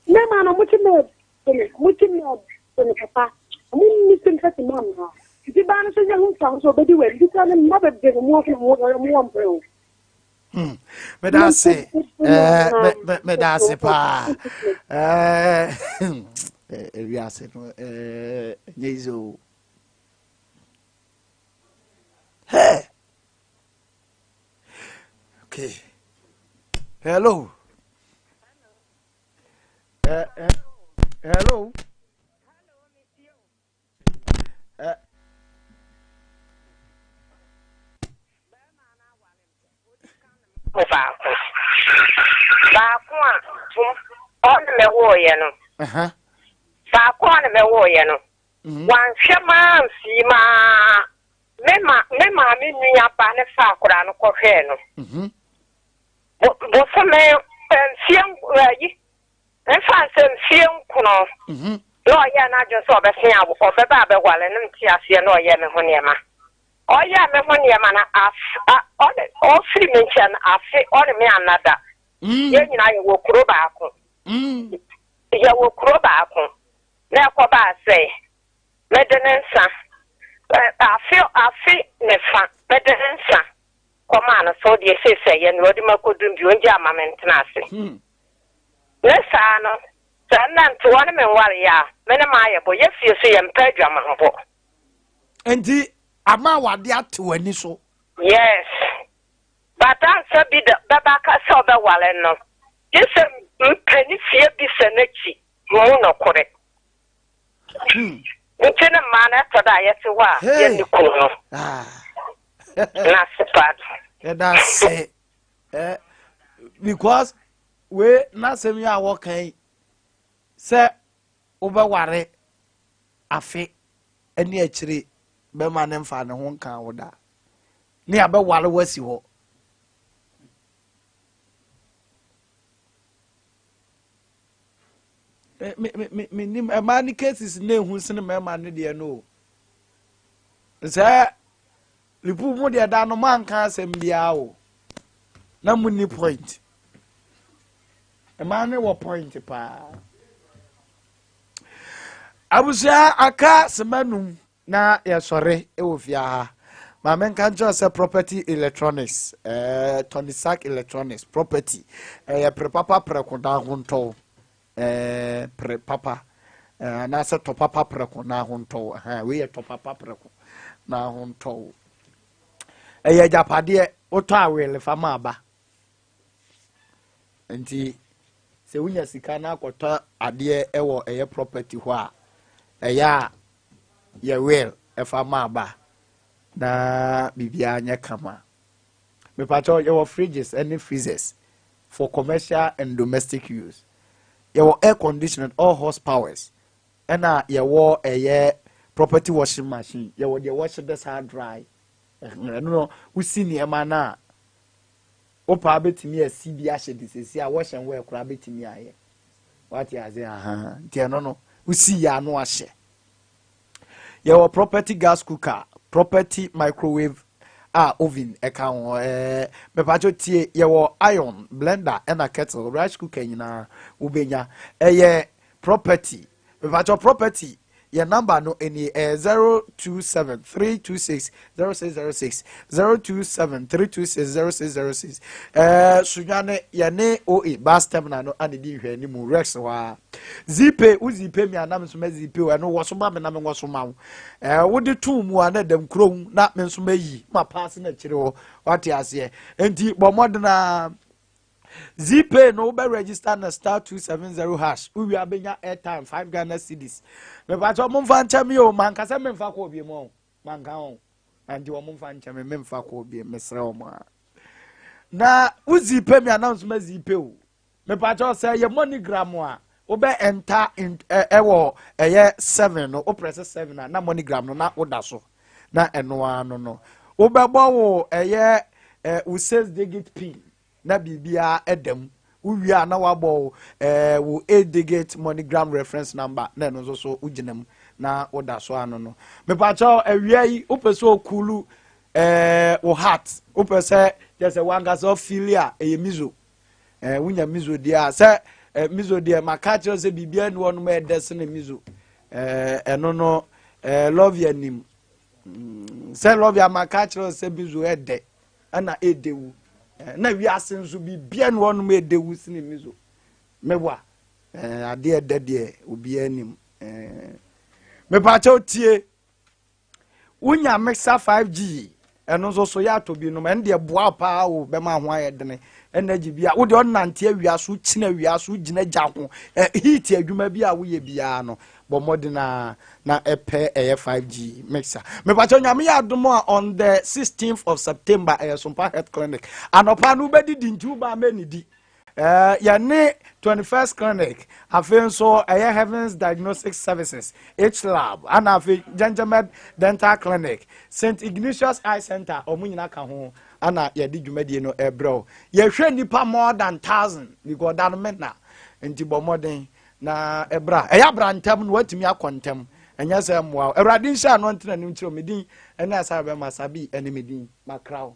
no man, I'm much more than papa. I'm missing 30 months now. If you ban a young sound so, but you will, you can never get more than one bro. But I say, but I say, pa, we are saying, Yezo. Hey. Okay. Hello. Hello. On the warrior. Sakwan the warrior. One shaman, see ma. Mema, mi nya pa ne fa akura no kɔhwɛ no. Bo so me nsiem yi. Nfa nsem nsiem kuno. No ya na adwo so obɛsen abo, obɛba abɛwale ne nti ase na ɔyɛ me ho nneɛma. Ɔyɛ me ho nneɛma na ɔfiri me nkyɛn afe ɔne me anada. Yɛ nyina yɛ wɔ kuro baako. Yɛ wɔ kuro baako. Na ɛkɔba sɛ mede nsa I feel nefa better than son. Come on, so dear say, and Rodima could do you and Jamma Mentanasi. Yes, I know. Send to one man while ya, Menamaya, but yes, you see, and Pedram. And the Amawa, the to any so. Yes. But answer be the Babaka Soba Waleno. Yes, penny fear be senechi. Mono correct. Until a man after that, yes, you are. Yes, you could. That's the part. That's it. Because we not say me are walking. Say, over worry. Afe, any actually, Beman and Fan won't count with that. Near about Walla was you. Me many cases name who's in a man, dear no. Sir, you put more than no man can't send me out. No money point. A man will point pa. I was say aka semanu na ya sorry e wo fia. My men can just say property electronics, Tony Sack electronics property. Pre papa pre konda honto. Pre papa. Na se to papa pre konda honto. We to papa pre na honto. Japade oto awele fama aba. Enti se wunya sika na akota ade ewo property ho a eya ye will fama aba na bibia anya kama me pacho your fridges and freezers for commercial and domestic use your air conditioning all horsepowers and your property washing machine your washer that's hard dry no we see near mana opa betimi asi bia hye this a wash and wear kura betimi aye what you say tie no we see ya no ahye your property gas cooker property microwave oven me pacho tie your iron blender and a kettle rice cooker nyina ubenya property me pacho property your number no any 027-326-0606 027-326-0606 sunyane yane OE bus terminal no ane di hwe ni mu rex wa zipe uzipe mi anam so mazipe wa no woso ma me na me woso ma wode tu mu ana dam krom na me so mayi ma pass na kire wo wate ase enti bomodena Zipe no be register na *270 hash. We abenya airtime 5 Ghana cedis. Me ba cho mo mfa ncha me o man kasa me mfa ko obi mo. Man kan o. Andi wo mo mfa ncha me mfa ko obi mesre o mo. Na uzipe me announce me zipe o. Me ba cho say ye MoneyGram a wo be enter in ewo 7 no o press 7 na MoneyGram no na oda so. Na eno ano no. Wo be bo wo we sales digit pin. Na bibia edem uwia na wabo wo 8-digit MoneyGram reference number na no so uginem na oda so ano no me pa cho awia yi opeso okulu wo heart opese just wanga so filia mizo wunya mizo dia se mizo dia makacho se bibia ni wonu ma edese na mizo eno no love yanim se love ya makacho se mizo ede ana edewu na wi asenso bi bia no no me dewu sine mizo mebwa ade de obi anim me pa cha otie unya mixer 5G eno so ya to bi no me de boa pa wo be ma ho ayedene energy bia wo de onante awiaso kina awiaso gina gya ho heat adwuma bia wo ye bia no bomodina na epe 5G mixer me pa cho nyame ya domo on the 16th of September Sumpa Health Clinic anopa no be di ntu ba menidi ya ne 21st clinic afen so Heavens Diagnostic Services H Lab and afi Genjamed Dental Clinic St Ignatius Eye Center omunyina ka ho ana ya di dwumadie no ebro ye hwe nipa more than 1000 because that meant na enti bomoden na ebra bra ntam no watimi akontem enya se mwa ewrade nsha no ntena nim tiro medin ena asa be masabi ene medin makraw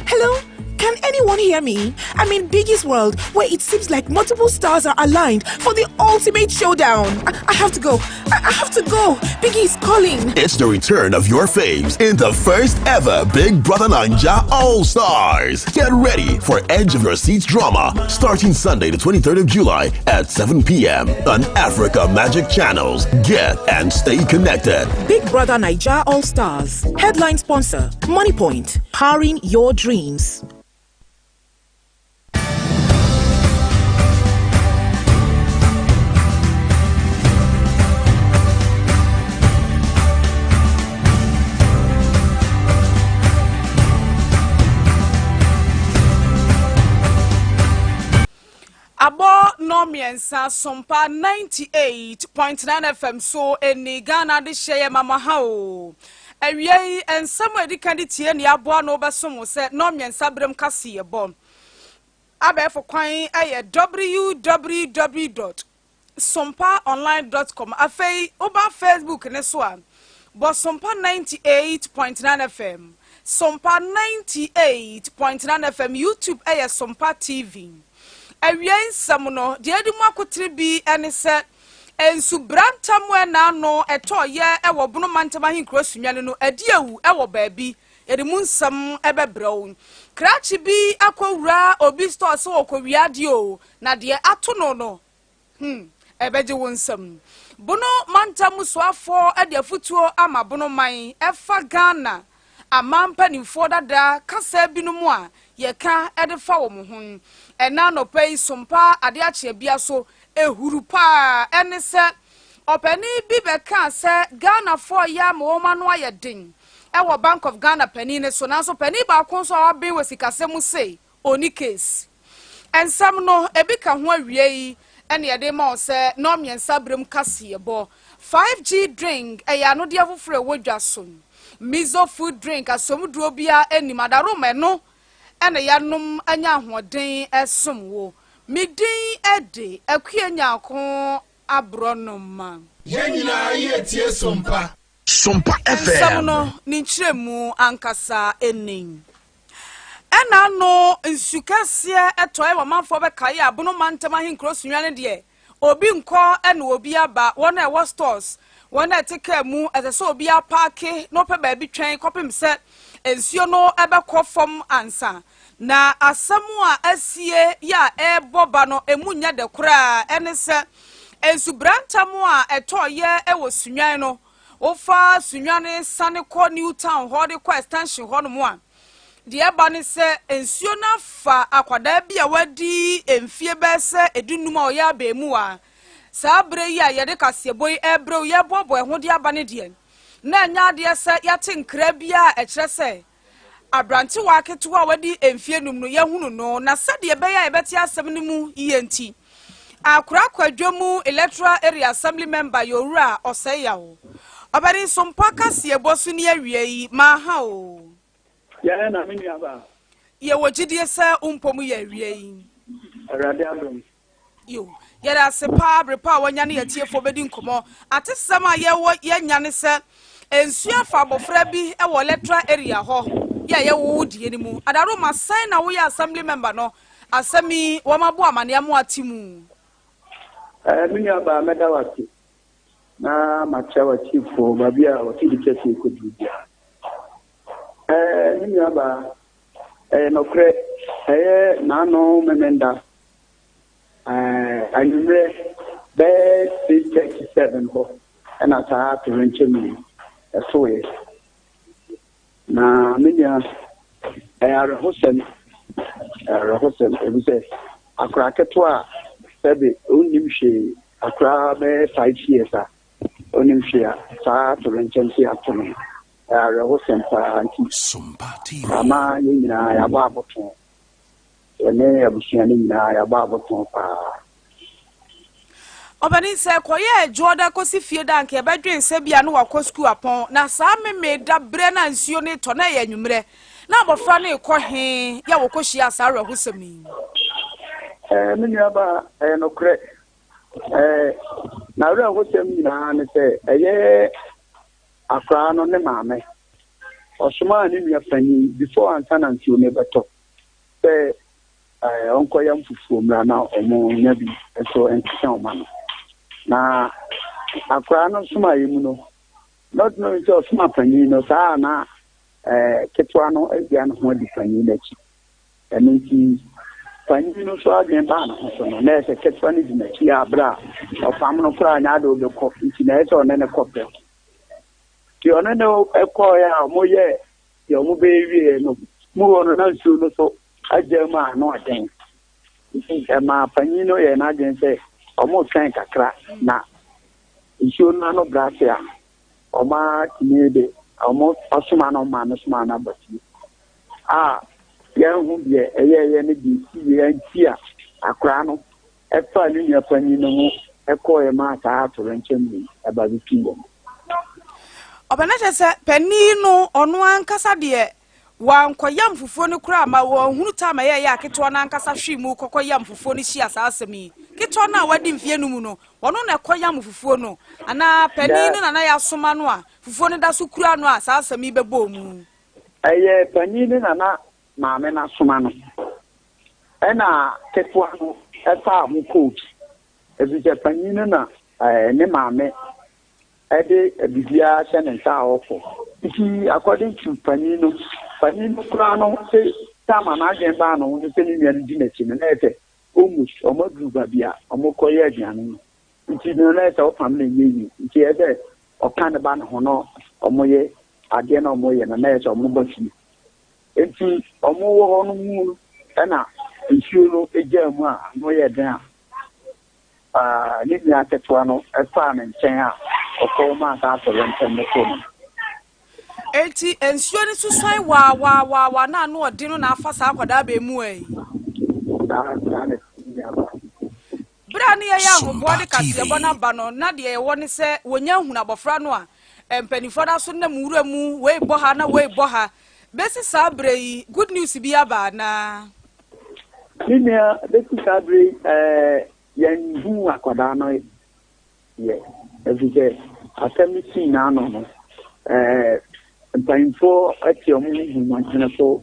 Hello? Can anyone hear me? I'm in Biggie's world, where it seems like multiple stars are aligned for the ultimate showdown. I have to go. I have to go. Biggie is calling. It's the return of your faves in the first ever Big Brother Naija All-Stars. Get ready for Edge of Your Seats drama starting Sunday the 23rd of July at 7 p.m. on Africa Magic Channels. Get and stay connected. Big Brother Naija All-Stars. Headline sponsor, Money Point. Powering your dreams. Abo no miensa sompa 98.9 FM so eni Ghana de share mama hao. Ewie ensam edi kandi tie ni abo no besom se no miensa brem kase yebo. Abefo kwan eye www.sompaonline.com afei oba Facebook ne so a bo sompa 98.9 FM. Sompa 98.9 FM YouTube eye Sompa TV. Awien samuno de adi mu akotire bi ene se ensu brantamwe na no eto ye ewo bunu mantama hinkro sunwane no adi ewu ewo baabi yede mu nsam ebebrew krachi bi akowura obi store so okowiade o na de ato no ebeje wonsam bunu mantamu soafo ade afutuo ama bunu man efa Ghana amampa ni fodada kasa bi no mu a ye ka edefa wo mo ho ena no pay sompa ade ache bia so ehuru pa ene se opani bi be ka se Ghana for ya mo ma no ayedin e wo Bank of Ghana pani ne so na so pani ba kon so abi we sikasem say oni case ensam no ebi ka ho awie yi ene ye de ma se no miensa brem kase bo 5G drink e ya no de afofre wodwa so mizo food drink asomduro bia eni madaro meno ene yanom anya ahoden esomwo midin ede akuanya ko abronoma yenyina yetie sompa FM samuno ni nkyeremu ankasa enin ena no nsukase etoy wo manfo be kai abono mantama hinkro sunwane de obi nko ene obi aba wona e wo stores wona eteka mu eseso obi apake no pe ba bi twen kopim se ensuo no ebekọ fom ansa na asamu a asie ya eboba no emunya de kura ene se ensubrantamu a etoye ewo sunwan no ofa sunwane sane ko Newtown ho de ko extension ho no mu a de eba ne se ensuo na fa akwada bia wadi emfie bese edunum a oya ba emu a sabre ya yede kaseboy ebre ye bobo ho de aba ne de na nya de se yate nkra bia e kire se abranti wa ketewa wadi emfie num no yehunu no na sade ebe ya ebeti asem ne mu yenti akura kwadwemu electoral area assembly member yorura oseyawo obari sompa kasebo su ne awie yi ma ha o ya na mini aba ye wogidie se umpom ye awie yi arade adom yo yara sepa brepa wanya ne yetiefo bedi nkomo atesama ye wo ye nyane se ensua fa bofra bi e wo electoral area ho ye wo die ni mu adaro ma sign na wo ye assembly member no asemi wo mabu amane amu atimu mini aba medawati na machawa chiefo babia wakili kesi kududia mini aba no kre na no memenda anyumre be 637 ho na saa turenchemi esoe na minya ayare hosen ebise akra ketwa sebe onimhwe akra be 5 years onimhwe saa turenchemi atono ayare hosen pa anti Sompati ama yina ya baboto ene abusiani nyina ya baboto pa obani se koye joda kosi fie da nke bedwen se bia no wakọ school apon na saa me da bre na nsuo ne to na ya nwumre na abofra ne kọ he ya wokoshi asare hosemi mini aba no kre na re hosemi na ne se afra no ne maame osuma ni nua fani before ansa na nsuo ne beto say onko yam fufu mra na omo nya bi so entia o ma no na akra no suma yimu no not no so suma pani no sa na ketwa no ebia no ho di pani na chi eni pani no so adwen ba na so no na se ketwa ni di na chi abra o fam no kra nya do be kofi ti na so ne kofi ti ona no ekọ ya mo ye yo mo be wi no mo wono na su no so ajema no aden ma pani no ye na den se o mo twen kakra na isu na no brasia o ma tinede o mo osuma no ma no suma na bati ya hu ye eye ne bi si ye ntia akra no efa ni nya pani no mo ekọ ye ma ta atoro nchemi eba bi piwo Obanache se pani no ono ankasa de wankoyam fufuo ne kura ma wo hunu ta ma ye ya keto na ankasa hwimu kokoyam fufuo ne hia sa asemi keto na wadi mfie no mu no wono na koyam fufuo no ana pani no na ya soma no a fufuo ne da so kura no a sa asemi bebo mu eye pani ne na maame na soma no ena keto no efa mu coach ebi je pani ne na ne maame ede bibia hye ne nta ofo iki according to panino kura no say tama na agen ba no se ni nua di na chi na ete almost omodu babia omokoye aduane iki no na ete o family nyi iki ede o kan ba no no omoye ade na omoye na ete omobasi enti omowo ho no mu na nsuo no ejamu a omoye den ni bia tetwa no efa ne nchen a okoma ka atoro nchen ne kono eti ensuo ni susai wa na no odi no na afasa akwada ba emu ai bra ni ya hobo de kase bo na ba no na de ye woni se wonya hunu abofra no a empanifo da so na muwura mu we bo ha na we bo ha besi sabre yi good news bi aba na linia besi sabre yan hu akwada no ye evije atamisi na no painfo ati omu humantina so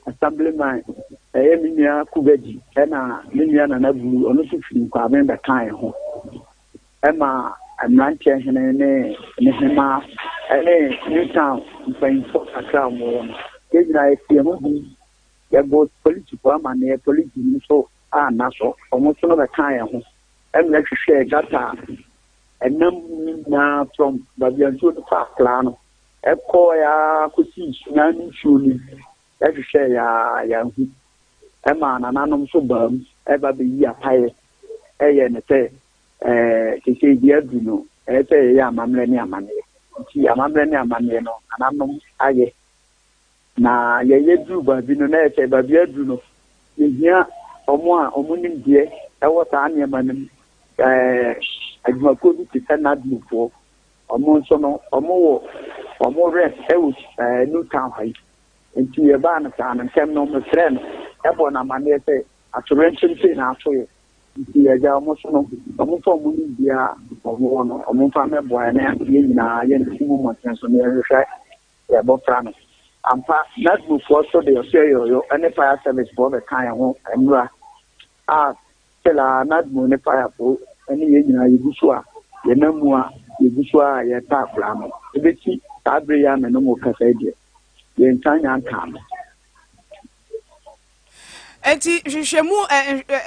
assemblyman minia kubeji na minia na nabu ono so firi kwa benda kan ho ema amrantie hene ne hema Newtown painfo akra mo kejina efi mo bi ya go political amane political so na so omo so no be kan ho emna hwehwe data enam na from babianto the park plan eko ya kusi na nchuli ehwe ya hu ema na nanom so bam eba be yi apaye eye ne te keke dia du no ete ya amamre ne amane ti amamre ne amane no nanom aye na ye du ba bi no na ete ba bi adu no yehia omo nim die ewo ta ane manim aduma ko bi ti na dufo omo so no omo rest Newtown high enti ye ba na ta na kem no mo trend ebo na mane se atorenchen se na aso ye enti ye ja omo so no omo fo mo ni bia omo fa me boy na ye nyina ye ntimu mo ten so ne hwehwe ye bo plano ampa na dufo so de yo ene fire service bo be kan ho enura tela na dmu ne fire po ene ye nyina ye gusu a ye namu a ye gusu a ye ta plano ebeti tabre ya me no mo kasa die ye ntanya nkam enti hwehwemu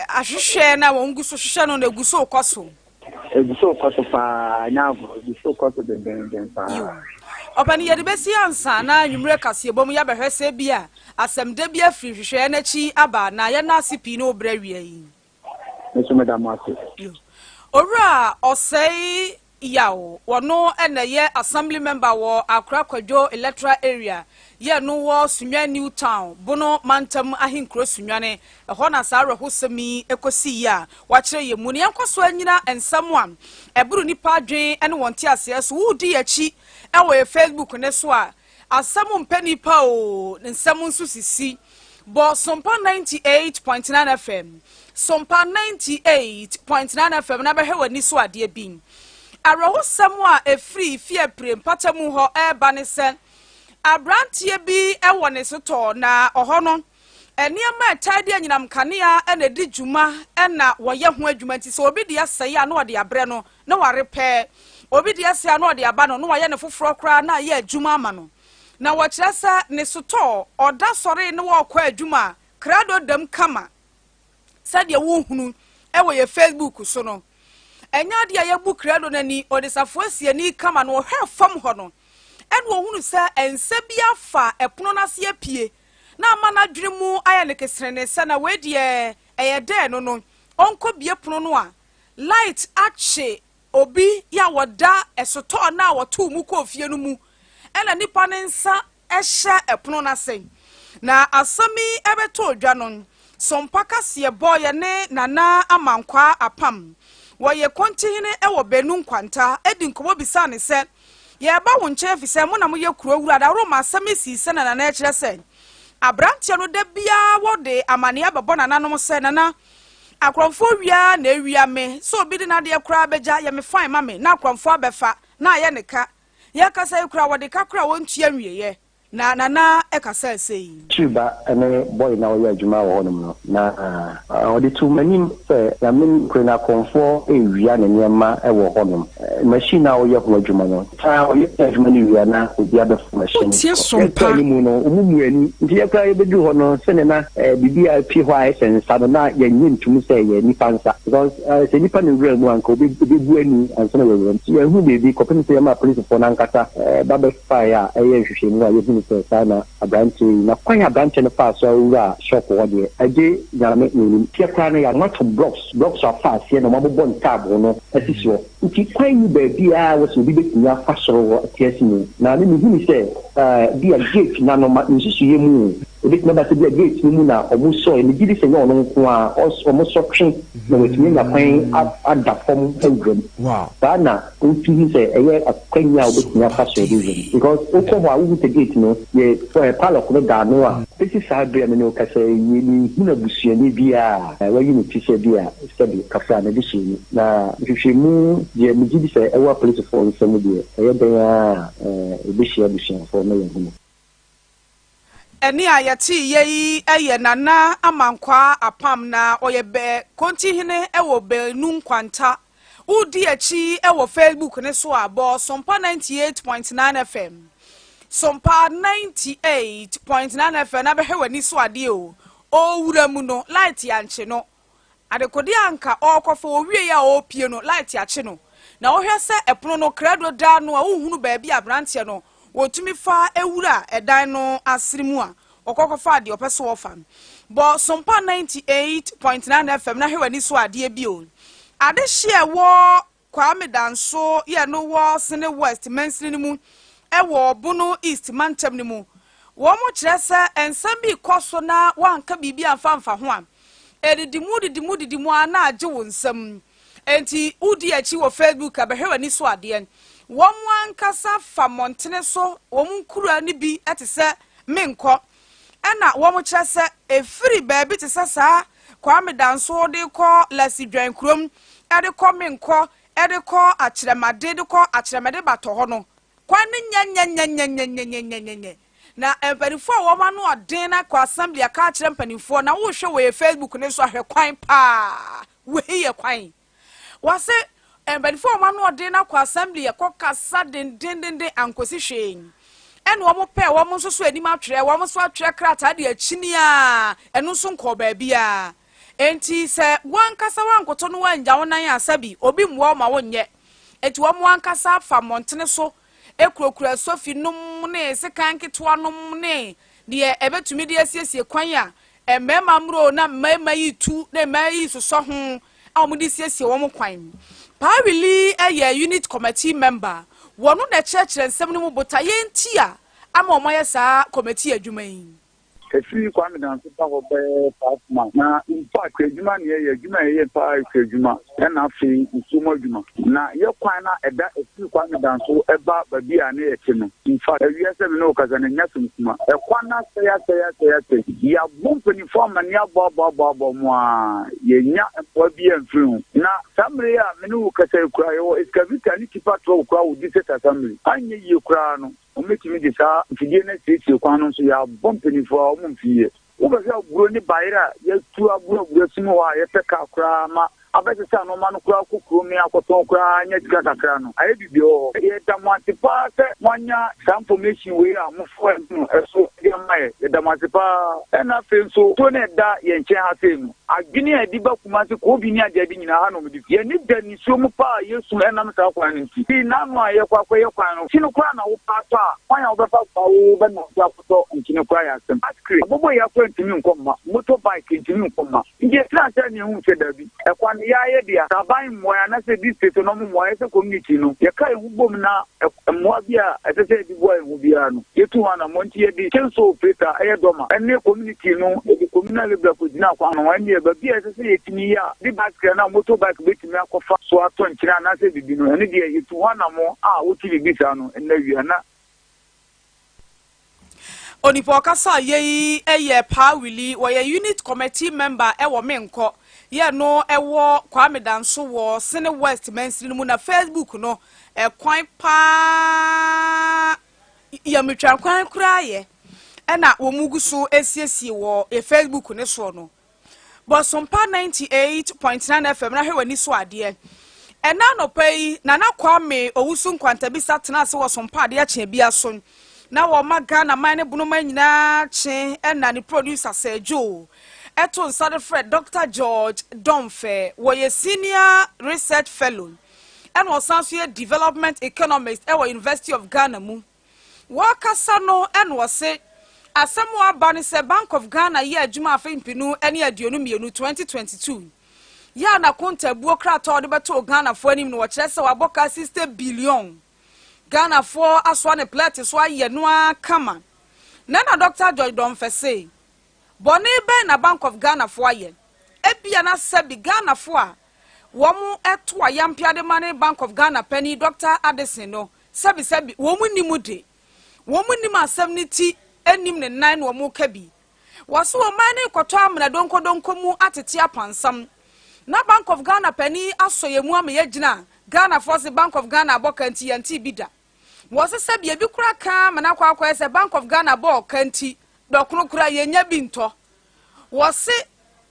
ahwehwe na won gusu hwehwe no na gusu okoso pa nyavo gusu okoso den pa opani ye de besi ansa na nwumre kase bom ya behwese bia asemde bia firi hwehwe na chi aba na ye na sipi no obra wie yi meso madam ase ora osei yawo wono ene ye assembly member wo Akra Kwadwo electoral area ye no wo Sunwa Newtown bono mantam ahinkro Sunwane eho na sa rehosemi ekosi ya wa kire ye mu ne yankoso anyina ensamwa eburu nipa adwen ene wonte ase so wudi yachi ewo Facebook ne so a asamu mpani pa o nsamu nso sisi bo sompa 98.9 FM sompa 98.9 FM na behwe ni so ade bin arawo samwa efri fie prempatamu ho eba ne se abrantie bi ewo ne soto na oho no eniama tade anyinam kanea ena di dwuma ena woye ho adwuma nti so obi de asai a no de abre no na warepe obi de asai a no de aba no no waye ne foforo kra na ye adwuma ama no na wo kyeresa ne soto oda sore ne wo kwa adwuma krado dam kama sadia wo hunu ewo ye Facebook so no enya de ye bu krado nani odesafo asiani kama no hwe fam ho no ene wo hunu se ense bia fa epono na se apie na mana dwemu aya ne kesrene se na we de de no no onko bie pono no a light ache obi ya woda esoto na woto mu ko fie no mu ena nipa ne nsa ehye epono na sen na asami ebeto odwa no sompaka se boye ne nana amankwa apam woye kontihine ewo benu nkwanta edi nkobo bisa ne se ye ba wo nche fi se mo na mo ye kuro wura da roma asami si se na na ekire se abrantia no da bia wo de amane ababo na nanom se nana akromfo wia na ewia me so obi de na de kura beja ye me fine mame na akromfo abefa na ye ne ka ye kasa ye kura wo de kakura wo ntua nwiye na nana ekasa sei tuba ene boy na wo adwuma wo honom no na odi tu manim se ya min kura na konfo ewia na niema e wo honom machine na wo ye ho adwuma no ta wo ye adwuma ni wia na obi abefa machine tie sompa ni mu no umumu ani ndi ye kura ye bedu ho no se ne na bibia pi ho ai sensa no na ye nyintum se ye nipa nsa because se nipa ni wura mu anka obi bu ani ansa na we ye hu bebi kopin se ma police for na nkata babe fire eye hwehwe mu a ye sana abranche na kwanya abranche no fa so wura shop wo de age nyame ni tie kwa na ya not blocks of fast here no mabbo ntabo no asisio nti kwanyu ba bia wo so bi betinya fa so tiasi ni na ni huni se bia gate na no nsusu ye mu obi na ba se bia gate ni mu na omu so ni gidi se nya ono nko a omu so twen na wetumi nya kwan ada form program wow bana nti se eye akwanya obetinya fa so de because okọ ho a gate no ye palo ko da no a pesi sabe na no kasa ni huna busuani bia wa unity se bia sabi kafa na dishi na hwehwemu ye migidi se ewa police for some dia ye ben a ebishia busuan for me hu eni ayati ye eye nana amankwa apam na oyebe kontihine ewo benu nkwanta udi achi ewo Facebook ne so abo sompa 98.9 FM sompa 98.9 FM na behwe ni so ade o wura mu no light ya nche no adekodi anka okofo owie ya opie no light ya che no na ohwe se epono no krado da no a ohunu ba bia branche no wotumi fa ewura edan no asirimu a okokofa ade opeso ofa bo sompa 98.9 FM na hwe ni so ade bi o ade hye wo Kwame Danso ye no wo Sene West Mansini mu ewo Bono East Mantem ni mu wo mo kire se ensam bi koso na wanka bibi amfa ho a edidimu ana age wo nsam enti udi achi wo Facebook abehwe ni so ade wo mo ankasa fa montene so wo mo nkura ni bi etese menko ena wo mo kire se efiri baabi te sasa Kwame Danso de ko Lasi Dwan krom ede ko menko ede ko akyeremade de ko akyeremade bato ho no kwani nye na empanifo a wo ma no odin na kwa assembly aka akyerem panifo na wo hwe we Facebook ne so ahwe kwan pa we ye kwan wase empanifo wo ma no odin na kwa assembly yakokasa den ankosi hwen ene wo mo pe wo mo so anim atwere wo mo so atwere krata de akini a eno so nko ba bia enti se wankasa wankoto no wanja wonan asabi obi mwo ma wonye enti wo mo wankasa fa montene so ekurokura sofi num ne sekan ketwa num ne de ebetumi de asiesie kwan a emema mro na mema yitu na mema yisoso ho a wo de siesie wo mo kwan pa really unit committee member wono na church nsem no mu botaye enti a ama o moye saa committee adwuma yi Kesi Kwame Danso pa ho be pasma na in fact adwuma ne ye adwuma ye pa adwuma na afi nsumo adwuma na ye kwan na eda esi Kwame Danso eba babi a na ye che no in fact awie se me no kaza na nyasum kuma e kwan na se ya bumpani form na ya bo mo a ye nya empo bi amfiri na samre a me no kasa kura yo excavator ni tipa to kura wo di set assembly anye ye kura no omekimi de sa fidie na sisi kwano so ya bompani fo omumfie wobɛhwɛ aburo ne bayera yɛtu aburo simu hɔ a yɛpɛ ka koraa ma abɛsesa no ma no koraa kokuro me akɔtɔn koraa nyɛ sika kakra no ayɛ bibi hɔ yɛda mo ase paa sɛ moanya saa information wei a mofoɔ no ɛso yɛma yɛda mo ase paa ɛna afei nso to ne ɛda yɛn nkyɛn ha sei no adwene a ɛdi ba kuma se koobi ne adeade nyinaa ha nom de yɛne da nisuo mu paa yɛsu ɛnam saa kwan no nti tii n'ano a yɛkɔ akɔyɛ kwan no kyi no koraa na wopa atɔ a kwan a wobɛfa fa wo bɛnante akɔtɔ nkyene koraa yɛ asɛm askre abobɔ yɛakɔ ntimi nkɔmma motorbike ntimi nkɔmma nti yɛtena sɛ ne ɛhu sɛ dabi ɛkwan yɛayɛ deɛ sɛ aban mmoa a na sɛ district no mmoa ɛsɛ community no yɛka ɛho bom na mmoa bi a ɛsɛ sɛ yɛde boa ɛho biara no yɛtu hɔ anammɔ nti yɛde kyɛnso operator ɛyɛ dɔma ɛne community no yɛde communal level akɔgyina akwan no ɛne baabi a ɛsɛ sɛ yɛtumi yɛ a de baskɛ no a motorbike bɛtumi akɔfa so atɔ nkyerɛ anaasɛ bibi no ɛne deɛ yɛtu hɔ anammɔ a wotu biribi saa no ɛnna wia na onipa ɔkasa yɛyi ɛyɛ paawili wɔyɛ unit committee member ɛwɔ menkɔ yɛ no ɛwɔ Kwame Danso wɔ Sene West Mansini mu na Facebook no ɛkwan paa yɛmetwa kwan koraa yɛ ɛna wɔn mu gu so esiesie wɔ Facebook ne so no Bosompa 98.9 FM na hwɛ wani so adeɛ ɛna nɔpa yi Nana Kwame owusu nkwantabisa tena ase wɔ Sompa adeɛ kye bia so na wɔ maga na man ne bunoma nyinaa kye ɛna ne producer Sergio Eto nsade Fred Dr. George Domfe was senior research fellow and was also development economist at the University of Ghana mu. Wakasa no and was say asemwa bani se Bank of Ghana ye adwuma afin pinu ene aduonu mienu 2022. Ya na konta buokrata de beto Ghana fo anim no kire se waboka 60 billion. Ghana fo aswa ne plate so aye no akama. Na Dr. George Domfe say Boni be na Bank of Ghana for aye. Ebia na sebi Ghana for a womu eto ayampia de money Bank of Ghana penny Dr. Addison no sebi womu nimu de. Womu nimu asem ni ti enim ne 9 womu kabi. Waso omani kwato amna donko mu atete apansam. Na Bank of Ghana penny asoye mu am ye gina Ghana for the Bank of Ghana bokanti yanti bida. Wase sebi ebi kura ka mana kwa ese Bank of Ghana bo kanti dokunu kura yenya binto wose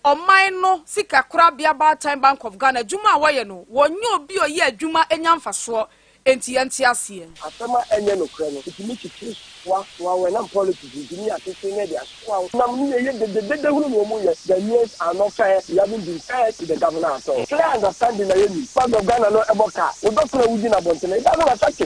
oman no sika kura bia ba time Bank of Ghana juma waye no wonye obi oye adwuma enya mfaso enti ase atama enye no kura no itimi chiti wa when politics itimi atete ne dia so na mu ye de hunu no mu ye the news are not fair you haven't been fair to the governor so clear understanding na yemi Bank of Ghana no eboka we dokuna wudi na bontene that no affect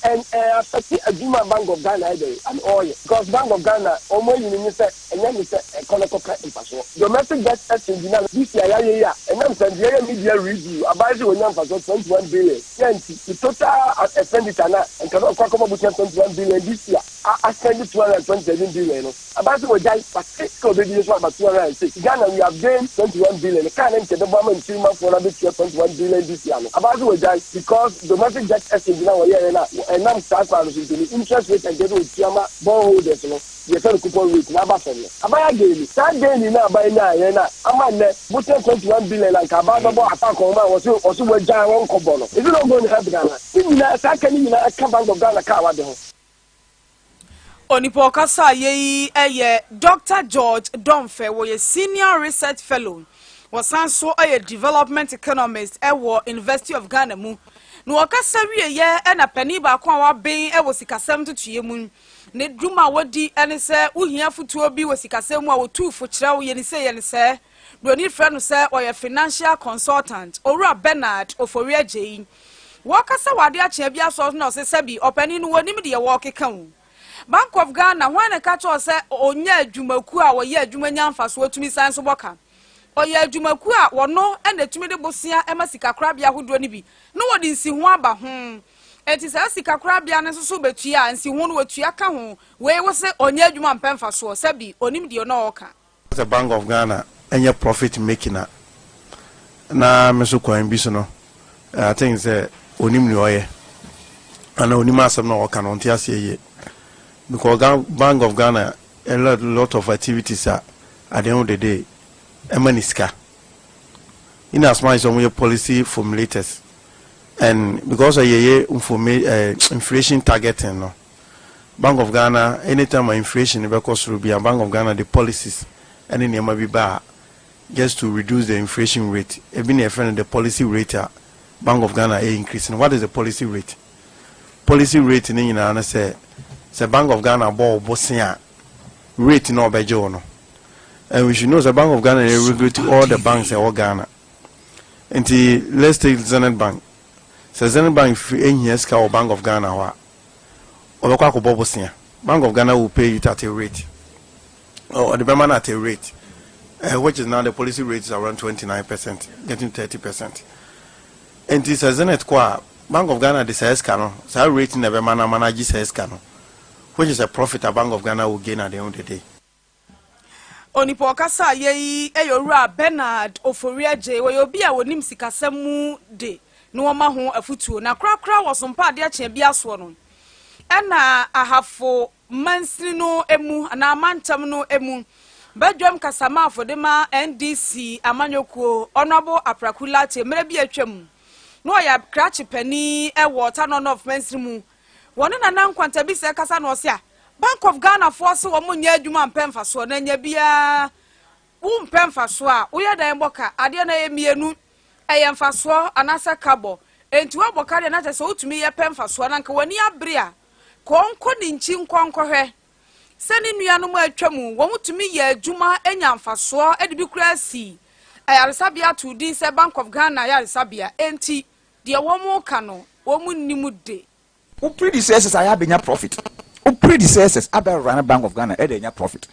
and affect adwuma Bank of Ghana and all because Bank of Ghana omo yini say enya ni say economic impact domestic debt exchange na this year ya enam Nigeria media review about the onyam for 21 billion the total expenditure na cannot come up with 21 billion this year I spend 227 billion about we die particular business about 206 Ghana we have gained 21 billion can enter the government 3 months for another 21 billion this year about we die because domestic debt exchange na we here na enam start for the interest rate and get with Tiama bondholders no you tell coupon rate na ba fele abaya gain that gain na abaya na ye na amane but 21 billion like about attack on man was we jan won kobo no is it not going to help Ghana ni na saka ni na aka Bank of Ghana ka wa de ho Onipo kasa ye eye Dr. George Domfe wo ye senior research fellow was also a development economist at University of Ghana mu no wakasa wie ye na pani ba kwa wa ben e wo sikasem tutuye mu ne dwuma wodi ene se uhia futuo bi wo sikasem a wo tuufo kire wo ye ne se do ni friend no se o ye financial consultant Owura Bernard Ofori Ajeyi wakasa wade a chia bia so no se bi opani no wonim de ye wo keka wo Bank of Ghana when a catch or say onya adwumaku a wo ye adwuma nyamfa so atumi san so boka oye adwumaku a wo no ene tumi de bosia ema sika krabia hodo ni bi no wodi nsi ho aba ho enti sa sika krabia ne so betua nsi ho no watua ka ho we wo se onya adwuma mpemfa so se bi onim de no oka the Bank of Ghana enye profit making na meso kwan bi so no I think say onim ni oye ana onim asem na oka no ntia se ye because Bank of Ghana a lot of activities are at the end of the day emaniska in as much as some policy formulators and because of inflation targeting no Bank of Ghana, anytime inflation because Ruby Bank of Ghana the policies and in Yamabiba just to reduce the inflation rate. Even if the policy rate Bank of Ghana is increasing. What is the policy rate? Policy rate in Ghana say Bank of Ghana bought Bosnia rate no bejono. And we should know the Bank of Ghana regulate all the banks in all Ghana. Until let's take Zenith Bank. So Zenith Bank in here or Bank of Ghana or Bosnia. Bank of Ghana will pay you at a rate. Or the Bama at a rate. Which is now the policy rate is around 29%, getting 30%. And this is Zenith Qua Bank of Ghana decides cano, so rating the Bama manage says cano, which is a profit a Bank of Ghana will gain at the end of the day. Onipo kasa ye eyora Bernard Oforiaje we obi a wonim sikasemu de no woma ho afutuo na krakra wasompa de ache bia so no ena ahafo mansini no emu na amantam no emu badwam kasama afodema NDC amanyokuo honorable Aprakulate mere bi atwam no ya krachi pani e water none of mansini mu woni na nankwanta bi se kasa no se a Bank of Ghana force wo munya adwuma mpemfa so na nya bia wo mpemfa so a wo yeda emboka ade na yemienu eyemfa so anasa kabo enti wo boka de na tese wotumi ye pemfa so na nka wani abre a konko ni nchi nkonkohwe seni nuanu mu atwamu wo mutumi ye adwuma enyamfa so ede bi kura si ayaresabia to din se Bank of Ghana ayaresabia enti de wo mu ka no wo mu nimu de who predecessors I have been profit. Who predecessors about run a Bank of Ghana had a profit.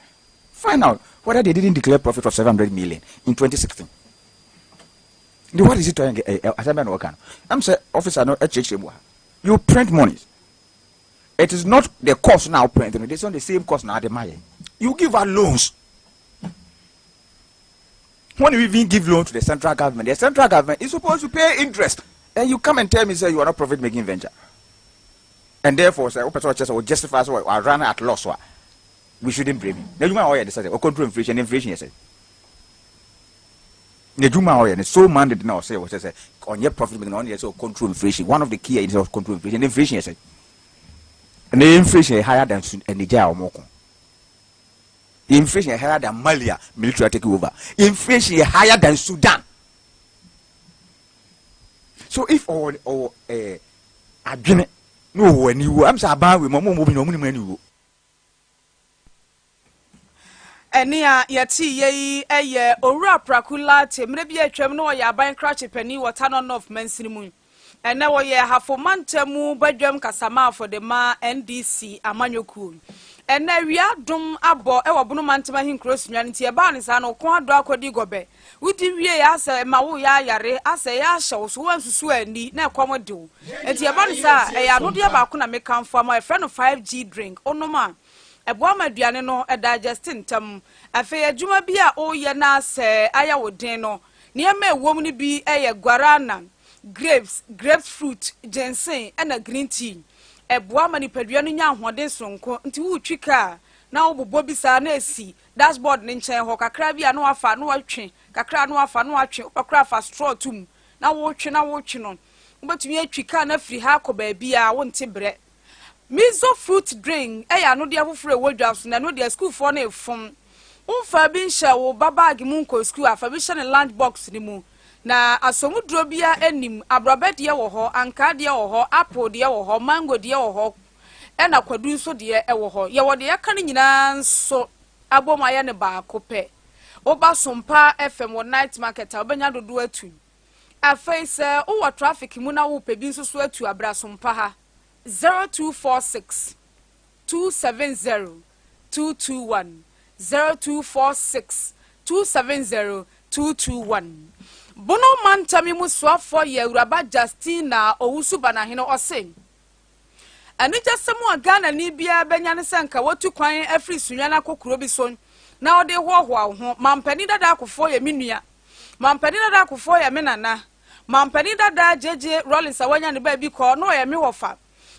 Find out whether they didn't declare profit of 700 million in 2016. What is it to get? I'm saying, officer, not a you print money. It is not the cost now printing, it is on the same cost now. You give out loans. When you even give loan to the central government is supposed to pay interest. And you come and tell me, say, you are not profit making venture. And therefore, say, or justify or run at loss. We shouldn't blame him. Now you might decide or control inflation, yes. Nejuma oil is so mandate now say what say on your profit making on so control inflation. One of the key is of control inflation. Inflation yes. And the inflation is higher than Nigeria or Moko. Inflation is higher than Malia military take over. Inflation is higher than Sudan. So if or agreement no when you I'm saying about we money Enia yati ye eye Owura Aprakulate mere bi atwam no ya ban krache pani water none of mansini mu ene wo ye hafomantamu badwam kasama for the ma NDC amanyoku ene wiadom abo e wobono mantama hinkros nwan nti e ba ne sa no ko ado akodi gobe wudi wie ya asa ma wo ya yare asa ya hyew so wansusu ani na ekwom de wo nti e ba ne sa e ya no de ba ko na mekamfo ma e friend 5G drink onoma eboa maduane no e digesting tam afi adwuma bi a oye na se aya wodin no niema ewom ni bi eye guarana grapefruit ginseng and green tea eboa manipadua no nya ahoden sonko nti wo twika na wo bobo bi sa na esi dashboard ne nchen ho kakra bi a no afa no atwe kakra no afa no atwe okra fa straw tum na wo twe no wobetumi atwika na firi ha ko ba bi a wo nte bre miso fruit drink eya no de afoforo ewodwa so na no de school for na efom unfa bi nhya wo babag mu nko school afa bi hye ne lunch box ni mu na asomudro bia enim abrobet ye wo ho anka de wo ho apple de wo ho mango de wo ho ena kwadu so de e wo ho ye wo de yaka ne nyina nso aboma ye ne ba kope oba sompa fm wo night market obenya dodo atu afei se wo traffic mu na wo pe bi nso so atu abra sompa ha 0246 270 221 0246 270 221 Bono mantami musuafo ye Awuraba Justina Owusu Banahene ose ani jasemu agana ni bia benya ne sanka watu kwan afri sunwana kokuro bi so na ode hoho ho mampani dada akofo ye menua mampani dada akofo ye menana mampani dada jeje Rollins awanya ne ba bi ko no ye me hofa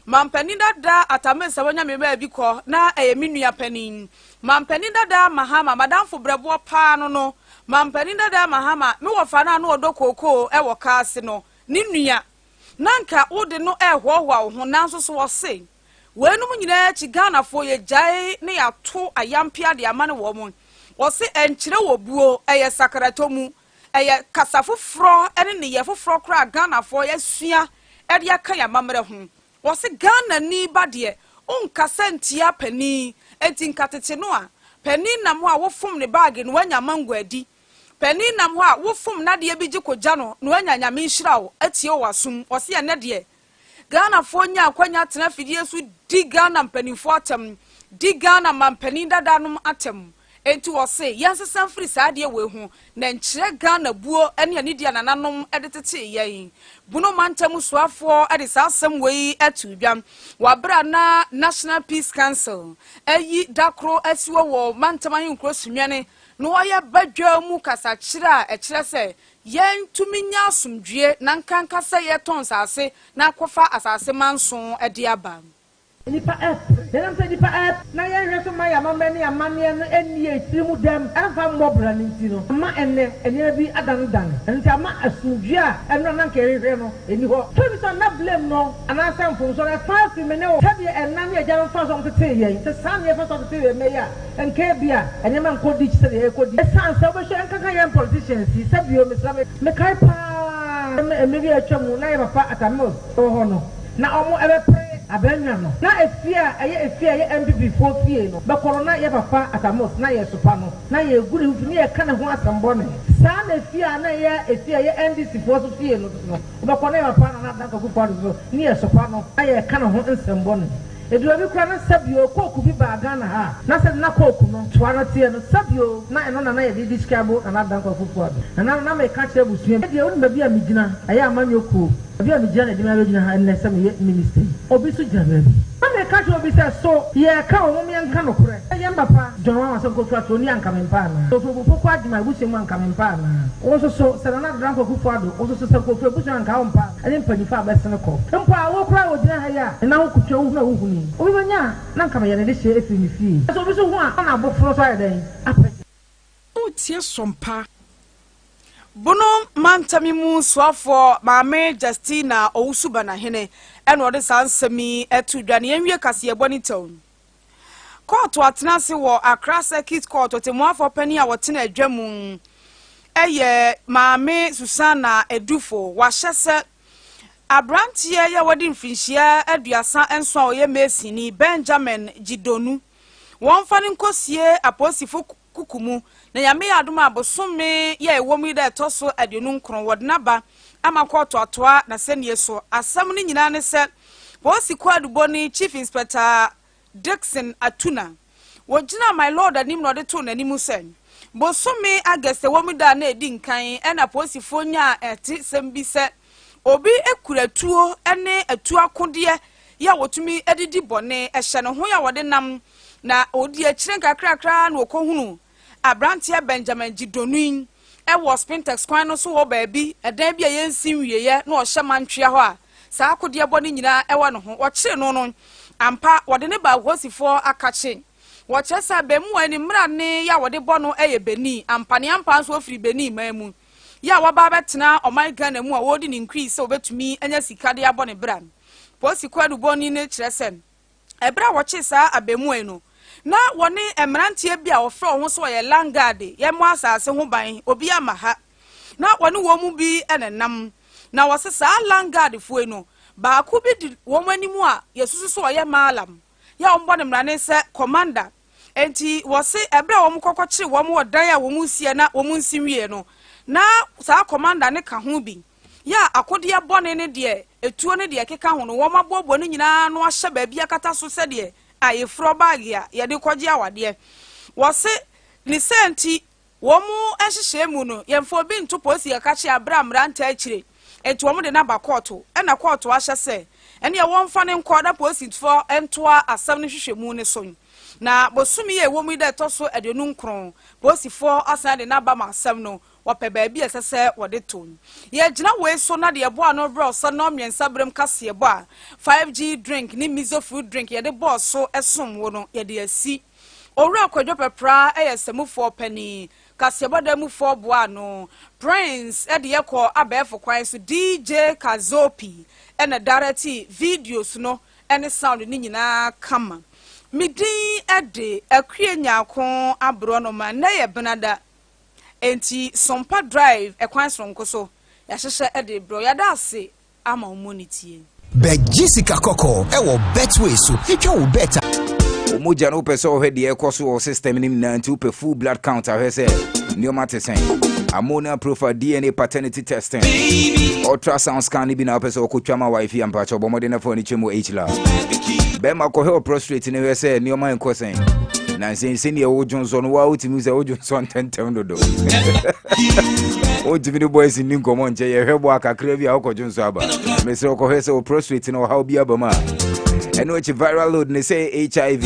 mampani dada atamesa wanya me ba bi ko na eye menua panin mampani dada mahama madamfo brebo pa no mampani dada mahama me wofa na no odokoko e wo kaase no ni nua nanka wode no e hoho ho nanso so wo se wenum nyina chi Ghana fo ye jai ne ya to ayampia de amane wo mo wo se enkyere wo buo eye sakrato mu eye kasafofro ene ne ye fofro kra Ghana fo ye sua e de aka ya mamre ho wo se Ghana ni ba de onkasa ntia pani enti nkatete no a pani nam ho a wo fom ne bag no wanya mango adi pani nam ho a wo fom na de bi gikogya no wanya nyame nhira wo atie wo asum wo se ene de Ghana fo nya akwanya tena fidie su di Ghana mpanifo atem di Ghana mampani dadanom atem enti wo se yansesa free saade we hu na nkyere Ghana buo ene ani dia nananom edetete yen buno mantam soafo ede sasem we atudwam wabra na National Peace Council ayi dakro asiwo wo mantam ayinkro sunwene no oye badwa mu kasakira e kire se yen tuminya asumdwie na nkankasa ye ton sase na kofa asase manson ede aba nipa nipa na yen hwe so ma ya mamani amane no eni etirimu dem enfa mbobra nti no ma enne bi adandan nti ama asumdwie a eno na nkerehwe no eni ho so so na blame no ana samfo so na fast me ne o tabi enna ne agya fa so tete yen se san ye fa so tete we me ya enka bia enye man kodi chi se ye kodi san so be hwe enka yen politicians si sabio me kai pa me bi atwamu na ye papa atamo ho no na omo ebe pre abenwa no na efia ye MPP fo fie no be corona ye papa atamos na ye sopa no na ye guri hu ni ye kana ho asambo ne sa na efia na ye efia ye NDC fo so fie no be corona ye papa na danka ku kwa so ni ye sopa no na ye kana ho nsambo ne eduro bi kura na sabio koku bi ba Ghana ha na se na koku no to ana tie no sabio na eno na ye di skabo na danka ku kwa na me ka kire busuem e de oni ba bi a migina aye amanyoku abi a migina de ma begina ha na se me ministry obi so jana bi na me ka kire obi se so ye ka o mo yanka no kure ye mbapa jonwa wa se ko twa to ni anka me mpa na so fo fo adima busuem anka me mpa na o so se na danka ku kwa do o so se ko fo busuem anka o mpa ani mpanifa abesene ko mpa wo kura wo gina ha ya na wo kutwa wo na wo huni obi banya na nka me yene de hye efi ni fi so obi so hu a na abofro so ayeden apɛ o tie sompa bono mantami mu soafo maame Justina Owusuba na hene eno ode sansemi etudwane yenwie kase eboni town court atenase wo Accra Circuit Court otemuafo pani a wotena adwamu eye maame Susana Edufo wahyese abrantie ya wodi mfinhia aduasa enso a oye mesini Benjamin Jidonu wonfane nkosie aposifo kukumu na yame adoma abosome ye ewomu de toso aduonu nkron wodnaba ama koto atoa na senie so asam ni nyina ne se posi kwaduboni Chief Inspector Dixon Atuna wogina my lord anim no de to nanimu sen bosome agese womu da na edi nkan ena posifo nya eti sembi se obi ekuratuo ene atu akode ya wotumi edidi bone ehye ne ho ya wode nam na odi akire kakrakra na okohunu abrantia Benjamin Jidonu wo Spintex kwan no so wo baabi edan bia yensim wieye na ohye mantwea ho a saa akode bone nyina ewo ne ho wo kire no ampa wode ne ba hosifo akache wo kire sa bemu ani mra ne ya wode bono eye beni ampane ampa so ofiri beni mamu ya waba betena oman Ghana mu a wodi ni increase obetumi anya sika de abone bran posi kwadu boni ne kiresem ebra wo kire sa abemu eno na woni emrantie bia wo fro ho so ye langade ye mo asase ho ban obi amaha na woni wo mu bi enenam na wo se sa langade fu eno ba ku bi di wo mani mu a yesusu so ye malam ya wo mbone mrane se commander enti wo se ebra wo mu kokokire wo mu odan a wo mu sie na wo mu nsimwie no na sa commander ne ka ho bi ya akode bone ne de etuo ne de keka ho no wo mabobo ne nyina no ahye ba bia kata so se de ayefro bag ya ye de kwaje awade wo se ni senti wo mu ehhehye mu no ye mfo bi nto posi ya kache abram ranta akire enti wo mu de na ba court na court ahye se ene ye wo mfa ne nkoda posi for entoa asam ne hwehwe mu ne so na bosumi ye wo mu de toso adenu nkron posi for asan de na ba ma asam no wape baabi esese wode ton ye gina we so na de bo no bro so no miensa brem kase bo a 5G drink ni mizo food drink ye de boss so esom wo no ye de asi owura kwadwo pepra eyesemufo pani kase bo da mufo bo ano prince e de yekọ abefo kwan so DJ Kazopi ena darati videos no ene sound ni nyina kama midin ade akue nyako abro no ma na ye benada enti Sompa Drive ekwan sonko so ya hyehye ade bro ya da ase ama omonitie be Jessica Koko ewo betway so hitwa wo beta omoja no pese o hede ekoso o system nim na nti upe full blood count ahwe se nioma tesen ammonia profile DNA paternity testing ultrasound scan bi na pese okotwa ma wifi ampa cho bomode na phone chemo HLA be ma ko he prostate ne we se nioma enkosen na nse ne wo Johnson wa utimi se wo Johnson tentem dodo o divini boys ni nkomo nche ye hwebo akakra bi a wo Johnson aba me se ko he se o prostate no how bi aba ma eno chi viral load ne say HIV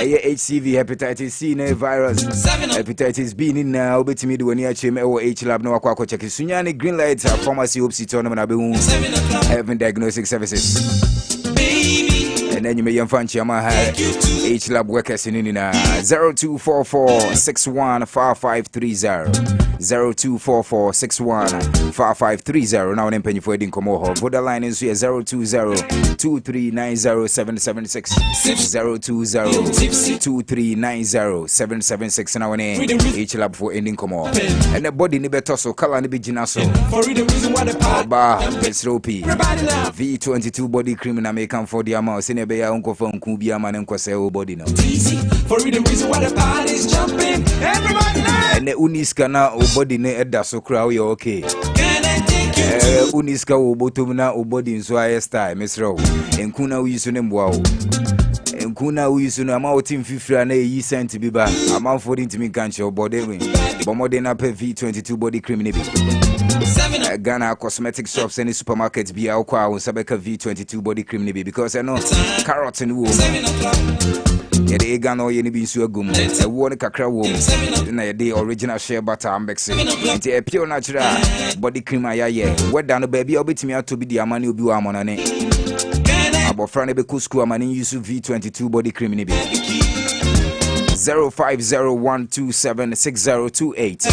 HCV hepatitis C ne virus hepatitis B ni na obetimi de wani ache me wo H lab na wakwa check sunya ne green light pharmacy opsi to na be hu heaven diagnostic services and then you may fancy ama H lab workers in na 0244615530 0244615530 now when penny for edin komo ho borderline is 0202390776 0202390776 now when H lab for ending komo and the body ni beto so color ni be gina so ba Besropi V22 body cream na make am for the amount senior be ya unko fa nku bia ma ne nkose o body no for the reason why the party is jumping everybody and the uniska na o body ne eda so kra we okay uniska o bottom na o body nso aye style mesro enku na wi so ne mboa o enku na wi so na ma o team fifira na yi cent bi ba ama for intimi kanche o body we bomode na pe V22 body cream ne bi Ghana cosmetic shops and supermarkets be our kwa Sabeka V22 body cream nibi because I know carrots and wool. Yeah, the Ghana or any beans you a gum, a water cacra wool, the original shea butter and bexy. It's a pure natural body cream. Yeah, what down the baby, I'll be to me to be the Amani will be on it. About Franny Bekusku, Amani use V22 body cream nibi. 0501276028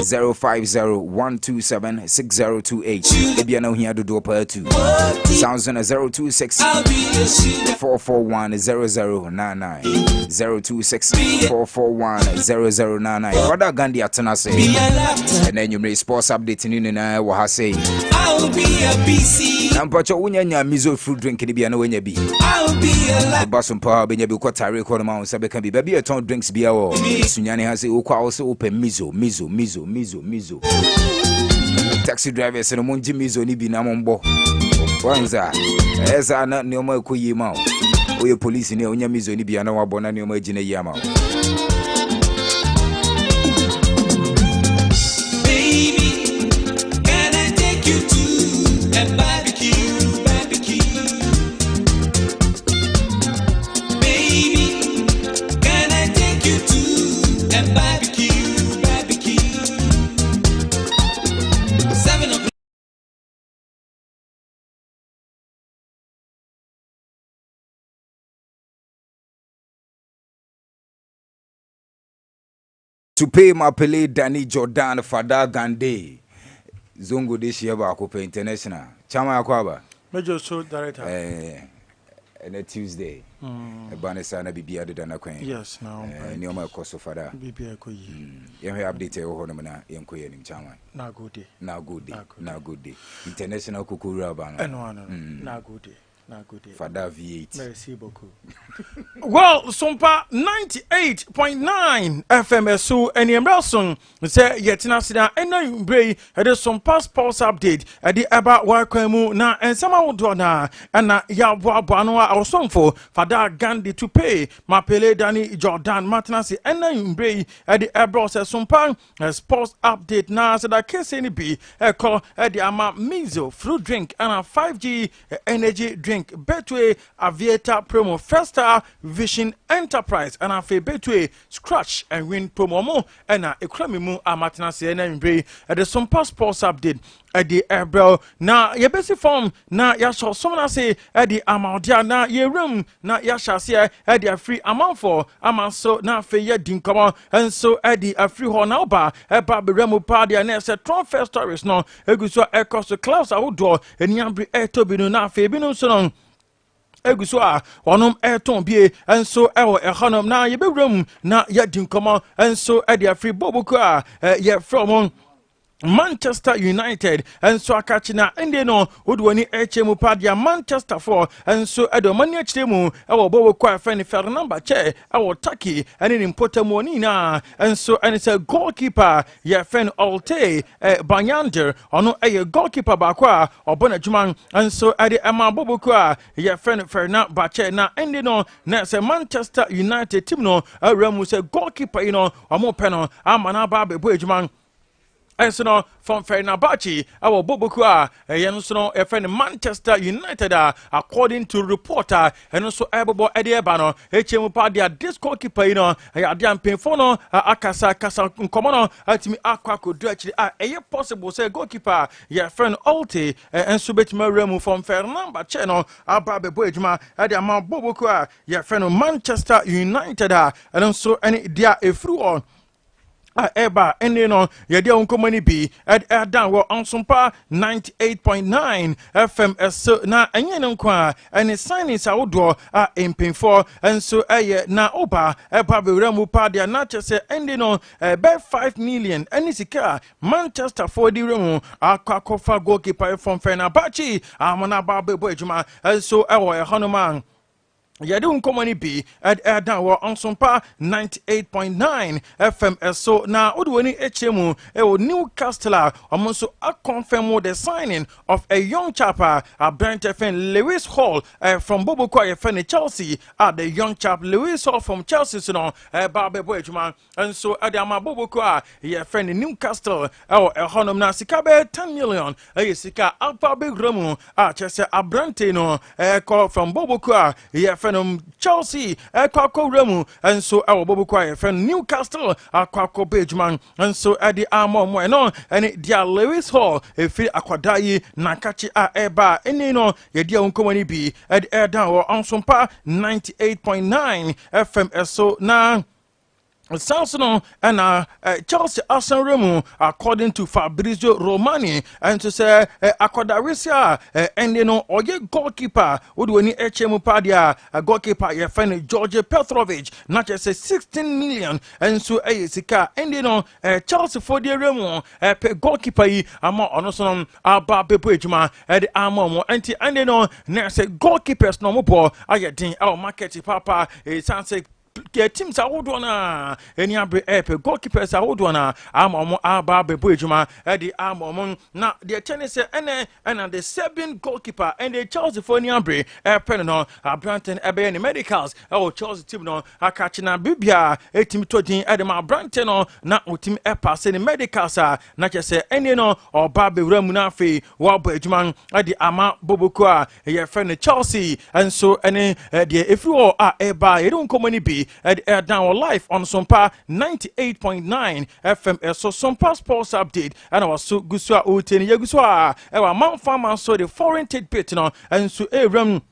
0501276028 Ebia no here do do per 2 sounds on 026 441 0099 026 441 0099 Brother Gandhi atena say and then you may sports update in na wo ha say I'll be a BC Nampacho unya mizo fruit drink ni bia no wenya bi I'll be a basum power benya bi kwatare ko ma on sabe kan bi baby drinks bia wo sunyane ha se okwa wo se open mizo taxi drivers no monji mizo ni bi na mombo kwanza eza na ne o ma koyi ma o ye police ni onya mizo ni bia na wabo na ne o ma gina yi ama baby can I take you to a barbecue to pay my Pele Danny Jordan Fada Gande Zongo this year ba ko international chama akwaba major show director and a Tuesday Banesa na bibia de na kwen yes now ni o ma koso Fada bibia ko yi ye update e ho no na yenko ye nim chama na good day international kokuru aba no na good day Fada V8 merci beaucoup well Sompa 98.9 FM so any embrason say yetina sida ena brei e de Sompa sports update e de aba wakwemu na ensama wodo na na ya boabo no a osomfo Fada Gandhi to pay Mapele Danny Jordan Martinez ena brei e de ebro say Sompa sports update na so da case ni bi e call e de ama mizo fruit drink and 5G energy drink Betway Aviator promo Festa Vision Enterprise and afi Betway Scratch and Win promo mo and ekrami mu amatina se na mbre at the some passports update at the airbell na ye best form na ya so some say at the amoudia na ye room na ya shase at the free amount for amount so na afi ye dinkomo and so at the free ho na oba e ba beremu party na se tron first stories no eguso e cost class outdoor eniambre e tobi no na afi bi no so no eguso a onom eton bie enso ewo ehonom na ye bewram na ye dinkomo enso e dia free bobuku a ye from Manchester United and so akachina ende no odwoni echemu padia Manchester for and so edomani echemu ewo bowo kwa feni Fernando che ewo Turkey and in potamo ni na and so and it's a goalkeeper ya fen Alte Banyander ono a goalkeeper bakwa obona juman and so ade ema bobokwa ya fen Fernando Bache na ende no na se Manchester United team no ramu se goalkeeper you know omo peno amana ba bebo juman. And so no from Fenerbahce, our Bobokua, a friend Manchester United, according to reporter, and also Ebobo Ediabano, HM Padia, this goalkeeper, you know, Adian Pinfono, Akasa, Casa Comono, at me Aquaco Dutch, a possible say goalkeeper, your friend Alte, and Subit Meremu from Fenerbahce, no, Ababe Bojma, Adiama Bobokua, your friend Manchester United, and also any dia a fruit. Eba ende no yede onkomani bi dan wo onsompa 98.9 FMS na enye no kwa ene signings awodo empinfo enso eye na oba eba bewramu pa dia na chese ende no be 5 million ene sika Manchester for the room akwakofa goalkeeper from Fenerbahce amana ba bebo ejuma enso ewo ehonoman Yadu Nkomani B at Erdan Ansompa 98.9 FM so na Udwani HMU Newcastle also confirm the signing of a young chapper Brent FN Lewis Hall from Bobokwa FN Chelsea the young chap Lewis Hall from Chelsea so no Babe Boyjuma and so Adama Bobokwa FN Newcastle Honum na sikabe 10 million sika Alpha Big Romu Chese Abrante no from Bobokwa Chelsea, Kwako Remu, and so our Bobo Quiet from Newcastle, Kwako Bageman, and so at the Armor Moino, and dear Lewis Hall, a free Aquadai, Nakachi Eba, and Nino, Yadia Unkomani B, at Erdan or Ansompa 98.9 FM, so now. Samson and Chelsea Arsenal Remu, according to Fabrizio Romani, and to say Akodarisia, and you know, or your goalkeeper, would win HM Padia, a goalkeeper, your friend George Petrovic, not just a 16 million, and so a Sika, and you know, Chelsea for the Remu, a goalkeeper, Amo Onoson, Abba Bepujma, at the Amo, and you know, there's a goalkeeper's no more, I think our market papa, a sunset. Teams are old one, any abe goalkeepers are old one. I'm Abba Bepujma at the Amon. Now, the tennis and the Serbian goalkeeper and the Chelsea for Niambre, Penno, Branton, Abe Medicals, Chelsea Timno, Akachina Bibia, a team to Adama Branteno, not with team Epas and Medicals, not just say any no or Babi Remunafi, Wabujman at the Ama Bobukua, a friend Chelsea, and so any if you are Eba, you don't come any be. At Erdan live on Sompa 98.9 FM. So Sompa Sports Update and our so Guswa Uten Yaguswa. Our Mount Farmer saw the foreign ted pit and so Abram.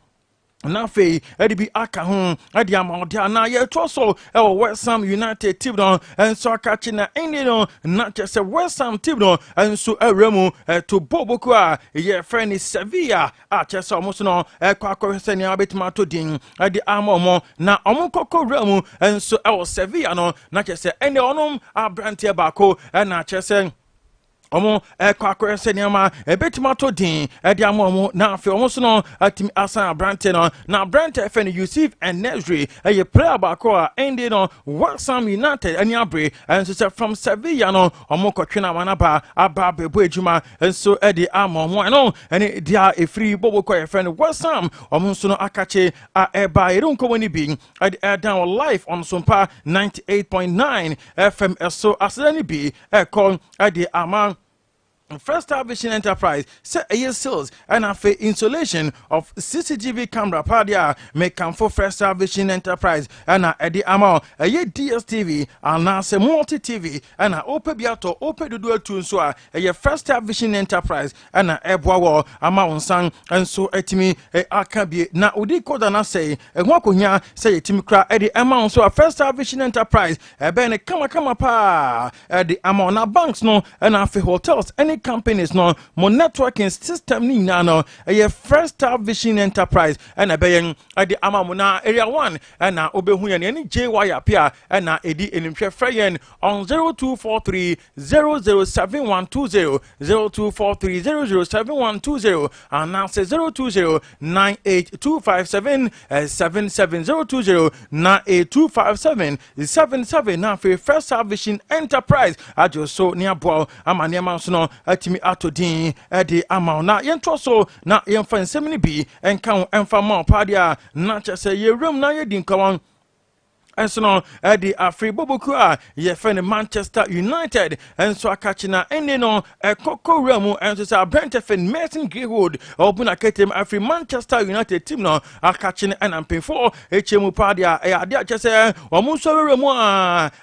Nafe, Edibi Akahun, Adiama, Diana, Yetoso, West Ham United Tibnon, and so catching a Indian, not just a West Ham Tibnon, and so a Remu to Bobokua, ye friend is Sevilla, Chess almost no, a Quaco Senia Bitmato Ding, at the Amomo, na Omokoko Remu, and so our Sevilla, no, not just any onum, a Brantia Baco, and not just Omo Kwakwe Seniama Betimato Din Ediamomo na fe omo so no atimi asan Brante no na Brante fe Yusuf and Nezri a player bako ending no West Ham United ani abre and so from Sevilla no omo kotwena manaba aba bebo ejuma and so edi amomo no and dia a free bobo ko friend West Ham omo so no akache eba erunko woni bi down live on Sompa 98.9 FM so asani bi call edi ama First Star Vision Enterprise set a year sales and a installation of CCTV camera padia make come for First Star Vision Enterprise and a Eddie Amo a year DSTV and now say multi TV and a open biato open the dual tune so a year First Star Vision Enterprise and a Ebwa Amount Sang and so etimi a Akabi na Udi Kodana say a Wakunya say Timikra Eddie Amount so a First Star Vision Enterprise a Ben kama pa Eddie Amount na banks no and a hotels any any companies no mo networking system ni na no a First Star Vision Enterprise and a bayan at the Amamuna area 1 and now obehuyan any JY appear and now edi enimhwe frayen on 0243 007120 0243 007120 and now say 020 98257 77 020 98257 77 now for First Star Vision Enterprise ajo so ni abo amane manso no atimi atodin e de amana yento so na yemfa nsem ni bi enka emfa ma padia na chese ye room na ye din kawan and so no the Afri Bobokua ye friend Manchester United and so akachina ene no Coco Remu and so Brentford Mason Greenwood obuna ketem Afri Manchester United team no akachina and ampin for HMU padia dia chese omunso remu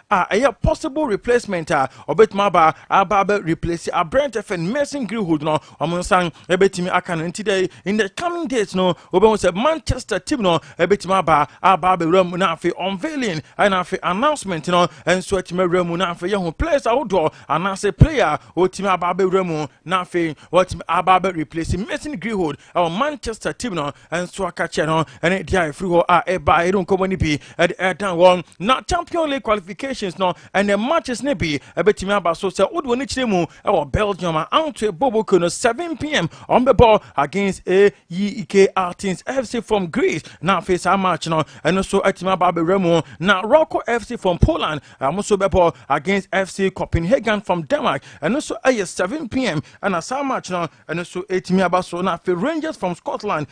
a possible replacement obetmaba aba replace a Brentford Mason Greenwood no omunsan ebetimi akano today in the coming days no obon say Manchester team no ebetimaba aba remu na afi unveil and after announcement and so at me remu na after young players outdoor and as a player o team ababe remu na after what ababe replace Mason Greenwood our Manchester team no and so akache no and dia free ho e ba e don company bi e down one na Champions League qualifications no and the matches ne bi e betimi aba so say odo ni chiremu e Belgium Antwerp Boboko no 7 p.m. on the ball against AEK Athens FC from Greece na face a match no and so at me ababe remu na Rocco FC from Poland also bebo against FC Copenhagen from Denmark and also 7 p.m. and a same match now and also 8 m so na Rangers from Scotland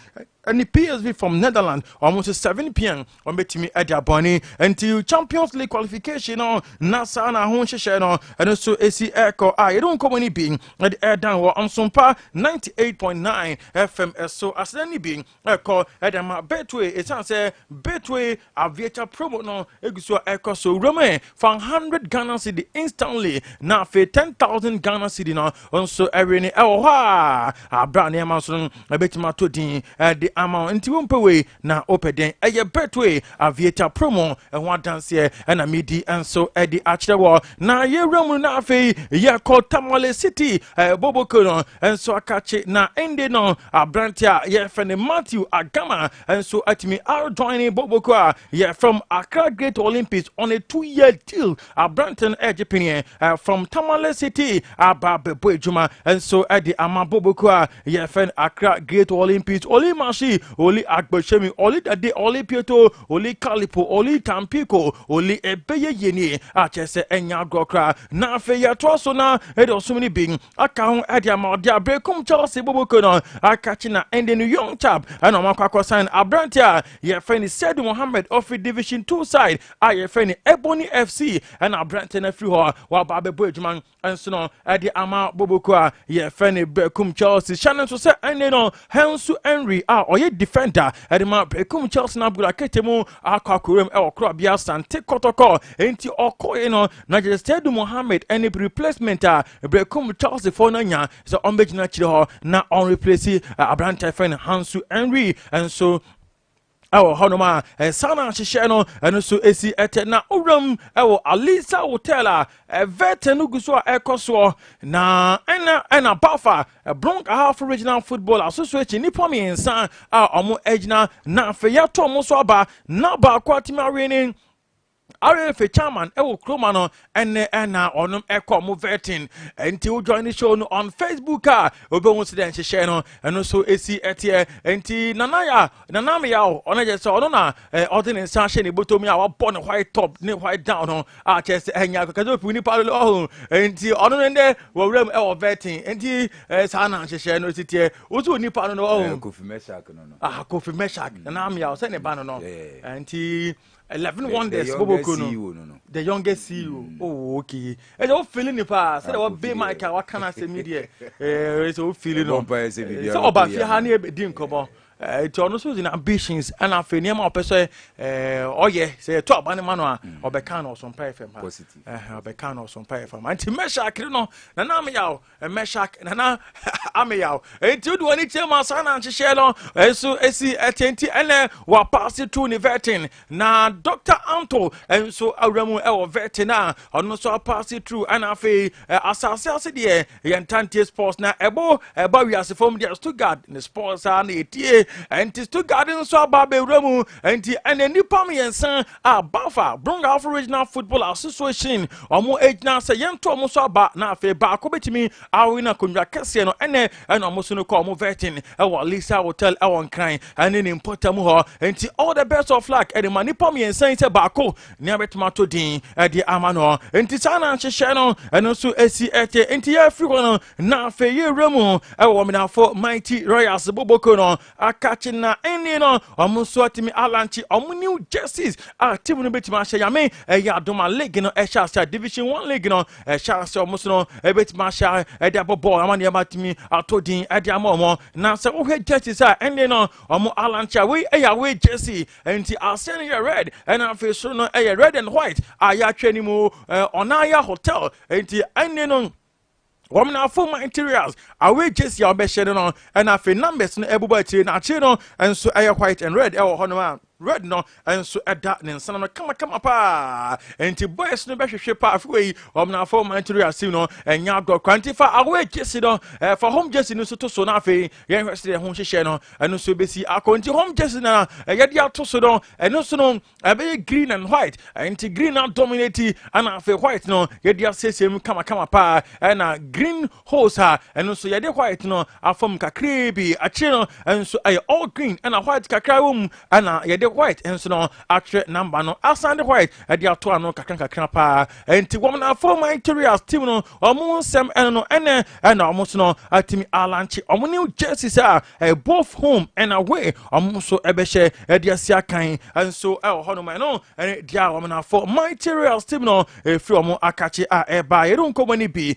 and the PSV from Netherlands almost 7 p.m. on betimi Edia Bonnie until Champions League qualification on Nasa na Honsheshe no and also AC Echo you don't come any being at the air down on Sompa 98.9 FM so as any being Echo Edema Betway it's say Betway Aviator promo no eguso Echo so Rome for 100 Ghana cedi instantly na fe 10,000 Ghana cedi no also every ha abra ne amaso betima to din the amount nti wompewe na opeden eye Betway Aviator promo and one dance here and a midi and so Eddie Achrewo na ye room na fe ye call Tamale City Boboko no and so akache na ende no abrantia ye friend Matthew Agama and so atimi are joining Boboko ye from Accra Great Olympics on a 2-year deal Branton Ejipini from Tamale City Ababebo Juma and so Eddie Amaboboko ye friend Accra Great Olympics Oli Mashi Oli Agboshemi Oli Dade Oli Pieto Oli Kalipo Oli Tampico Oli Ebeye Yeni achese enya grokra na afe ya troso na edo so many being account Eddie Amadia Brekum Chelsea Boboko no akachi na and the young chap and omakwa sign Abrantia ye friend said Mohammed of Division 2 side I friend Ebony FC and Abrantia free ho wa babebo adwuma and so no Eddie Ama Boboko ye friend Brekum Chelsea Shannon so say and no Hensu Henry oye defender Edema Brekum Chelsea na bula ketemu akakurem e okro bia sante kotoko enti okoye no na just said Mohammed any replacement Brekum Chelsea for nanya so ombejina chire ho na on replace Abrantia friend Hensu Henry and so Ewo honoma sana hihye no eno so esi ete na uram ewo Alisa Hotel vete no guso ekoso na ena bafa Bronx half regional football association nipa mi nsan omo ejina na fe yato mo so aba na ba kwatima winning RFA chairman ewo kromano ena onum mo vetting enti wo join the show no on Facebook obe won sident hye no eno so esi etie enti naname ya ona je so ono na ordinance hye ne botomi a wa born white top ne white down no chese enya kazo puni palo enti ono nde wo wram ewo vetting enti sana hye no sitie wo so ni pa no Kofi Meshak no Kofi Meshak naname ya se ne ba no enti 11 wonders Boboko no the youngest CEO oh okay e do feeling ni pa say what be Michael what can I say media so feeling no so oba fi ha na e di nkomo to ono so na ambitions and afeni ma opese oye say to abane ma no a obeka na Osompa FM ha positive obeka na Osompa FM anti Meshak no na na me yaw Meshak na na ame yaw enti do ani chema sana nhihye no enso esi atenti ene wa pass through ni vetting na Dr. Anto enso awramu e wo vetting na ono so pass through and afi asase de yentante sports na ebo wiase from the Stuttgart ne sports na etie enti Stuttgart nso aba bewramu enti ene nipa me yensan Bafa Brunga Regional Football Association omo ejina se yento omo so aba na afi ba ko betimi awina konwa kese no ene omo so no ko omo vetting e wo Lisa Hotel e won kran ene ni important mu ho enti all the best of luck e ma nipa me yensan se ba ko ni abetuma to din e di amano enti sana nhihye no eno so esi ete enti ya free no na afi ye remu e wo me na for Mighty Royals Boboko no akachi na eni no omo so atimi alanchi omo new jerseys team no betima hye yame ya Doma League no Eshasa Division 1 League no Eshasa omo so no betima hye e de bobo amane ya matimi atodin e de amomo na se wo hwe jerseys eni no omo alancha we ya we jersey enti asen ya red and afi so no red and white aya twani mu Onaya Hotel enti eni no woman na full interiors away jersey obehye no and afi numbers no ebuba chi na chi no enso aye white and red e wo hono red no enso eda ne nsana no kama pa enti boys no behwehwe pa afwe woman na full interiors no enya go quantify away jersey no for home jersey no so to so na afi yen hwese ho hyehye no eno so besi akonti home jersey na yede ato so no eno so no be green and white enti green na dominate and afi white no yede asesem kama pa na green hose ha eno so yede white no afom kakrebi achi no enso ay all green and a white kakra wom ana yede white enso no atre number no asande white ade ato ano kakra pa enti woman afom interiors team no omo nsem eno ene na omo so no atimi alanchi omo new jerseys both home and away omo so ebehye ade asia kan enso hono man no ene dia woman afom interiors team no free omo akachi eba yeru nkomani bi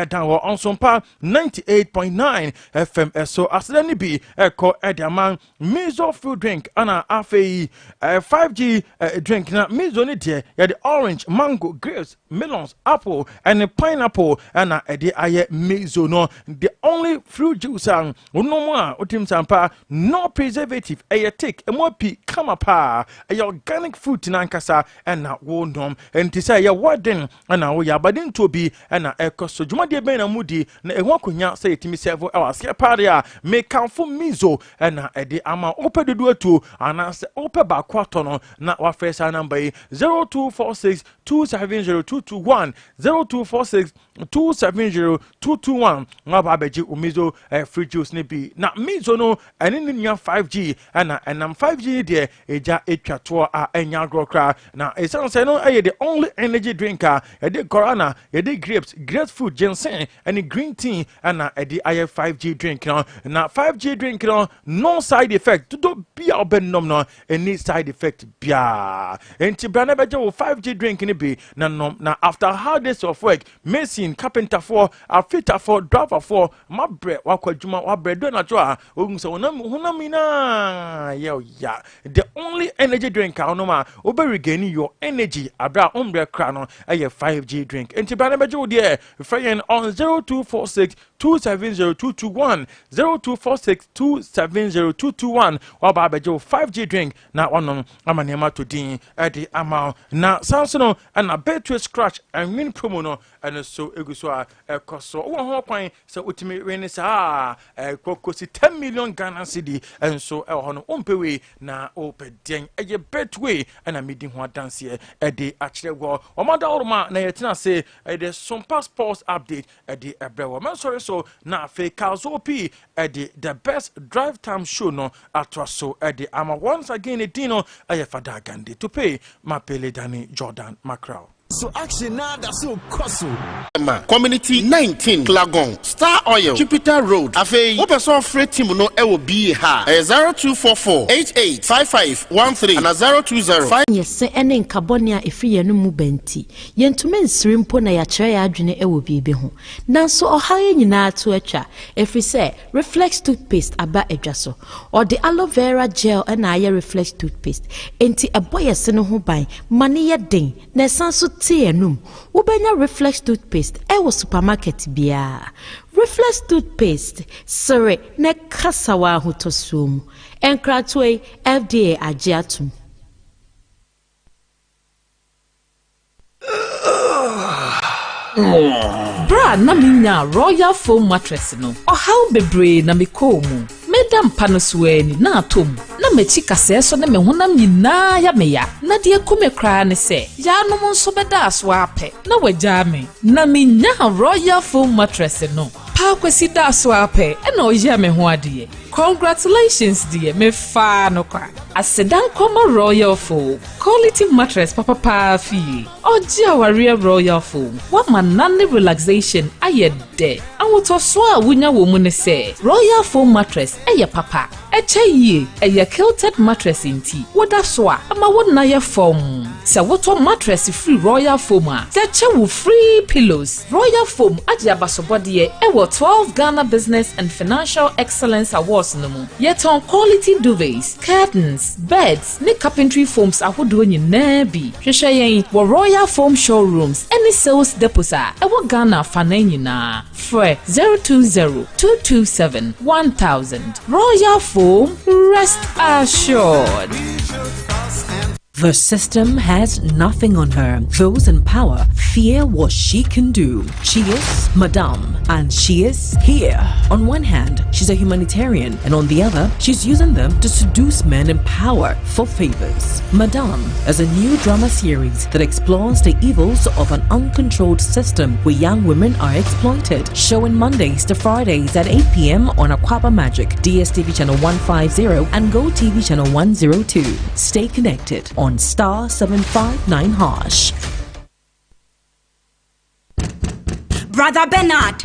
dan wo Osompa 98.9 FM so asdani bi eko ediaman Mizo food drink ana afei 5G drink na Mizo ni de ya the orange mango grapes melons apple and pineapple ana edi aye Mizo no the only fruit juice no mo otim sampa no preservative take emo pi kama pa organic fruit na nkasa na wo ndom enti ya warden ana wo ya badin to bi na ekoso jumade ben na mudi na ehwa konya say etimi serve awase pare a me kanfo Mizo na edi ama opedudu atu ana se ope ba kwato no na wa first number 0246 270221 0246 270221 na ba beji Mizo free juice ne bi na Mizo no ene ni 5G na enam 5G de eja etwato a enya agrokra na esanse no the only energy drinker ede corona ede grapefruit ginseng and green tea and ede 5G drink no na 5G drink no side effect do bia obenom no any side effect bia enti brana beje wo 5G drink ni bi na no na after hard days of work mason carpenter for fitter for driver for mabre wakwadwuma wabre do na cho a ogun se honamina ya the only energy drink no ma obe regain your energy abra ombre kra no 5G drink enti brana beje wo de friend on 0246 270221 0246 270221 waba bejo 5G drink na onon amanema to din edi ama na sansono na betway scratch and win promo no and so eguso a ekoso wo ho kwan se otimi win sa kokosi 10 million Ghana cedi and so e ho no ompewe na opeden eye betway na medi ho dance edi akirego omada oruma na yetina se edi some passports update edi ebrewo man sorry so na fake Kazopi the best drive time show no atraso ama once again Dino Ayefada Gandhi to pay Mapele Dani Jordan Macron. So action now that's so costly. Community 19 Klagon Star Oil Jupiter Road Afei open so free team no e will be ha 0244 885513 and 0205 yes ene nkabonia efri yenu mu benti yentume nsiri mpo na ya kire ya adwene e will be ho nanso ohaye nyina ato atwa efri say Reflex toothpaste aba edwaso or the aloe vera gel and aye Reflex toothpaste enti eboye se no ho ban mane ye den na sanso tie enum ubenya Reflex toothpaste e wo supermarket bia Reflex toothpaste sere ne kasawa hotosuom enkratwe FDA agiatum Bra na minya Royal Foam mattress no ohaw bebre na mekomu medam panosweni na atom na mechika seso na mehunam nyina ya meya na de kume kra ne se ya no nso beda aso ape na wajame na minya Royal Foam mattress no pa kwesi da aso ape na oya me ho ade. Congratulations dear me fa no kwa asedan koma Royal Foam quality mattress papa fi oji aware Royal Foam wa manane relaxation ayede awoto so a wunya wo mu ne se Royal Foam mattress eye papa eche eye quilted mattress inti woda so a ama wona ye foam se woto mattress free Royal Foam a che wo free pillows Royal Foam agi abasobode e wo 12 Ghana Business and Financial Excellence Awards no mu yet on quality duvets curtains beds ne carpentry foams ahodo nyina bi hwehwe yen wo Royal Foam showrooms any sales depots a e wo Ghana fanan nyina for 020-227-1000 Royal Foam, rest assured. The system has nothing on her. Those in power fear what she can do. She is Madame, and she is here. On one hand, she's a humanitarian, and on the other, she's using them to seduce men in power for favors. Madame is a new drama series that explores the evils of an uncontrolled system where young women are exploited. Showing Mondays to Fridays at 8 p.m. on Aquaba Magic, DSTV channel 150 and GoTV channel 102. Stay connected on Star 759#. Brother Bernard.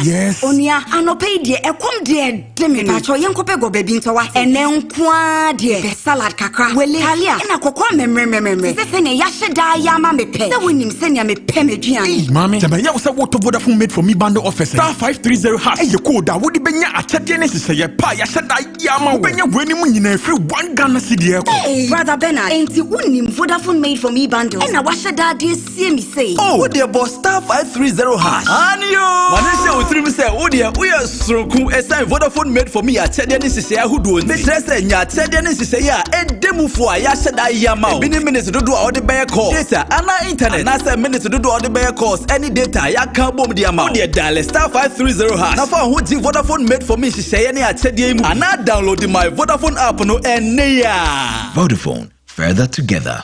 Yes. Onia anope die ekom die demi pacho yenkope go baby ntowa ene nkwa die be salad kakra wele talia na kokwa memre se ne ya sheda ya ma mepe na wonim se ne mepe meduane mami tebe ya wo woto Vodafone made for me bundle offer star 530# e code a wodi benya achede ne seseye pa ya sheda ya ma benya weni mu nyina free 1 Ghana cedi e ko Brother Bernard enti wonim Vodafone made for me bundle na wa sheda die sie mi sei oh de bo star 530#. Anio Manisha utrim say odia we are stroku assign Vodafone made for me achede ne seseye ahudo me trese nya achede ne seseye a edemufo a ya sheda ya ma o bini minutes dodo a ode be call data ana internet na say minutes dodo a ode be calls any data ya kan bom dia ma o de dial star 530# na fa ho ji Vodafone made for me seseye ne achede mu ana download my Vodafone app no ene ya Vodafone, further together.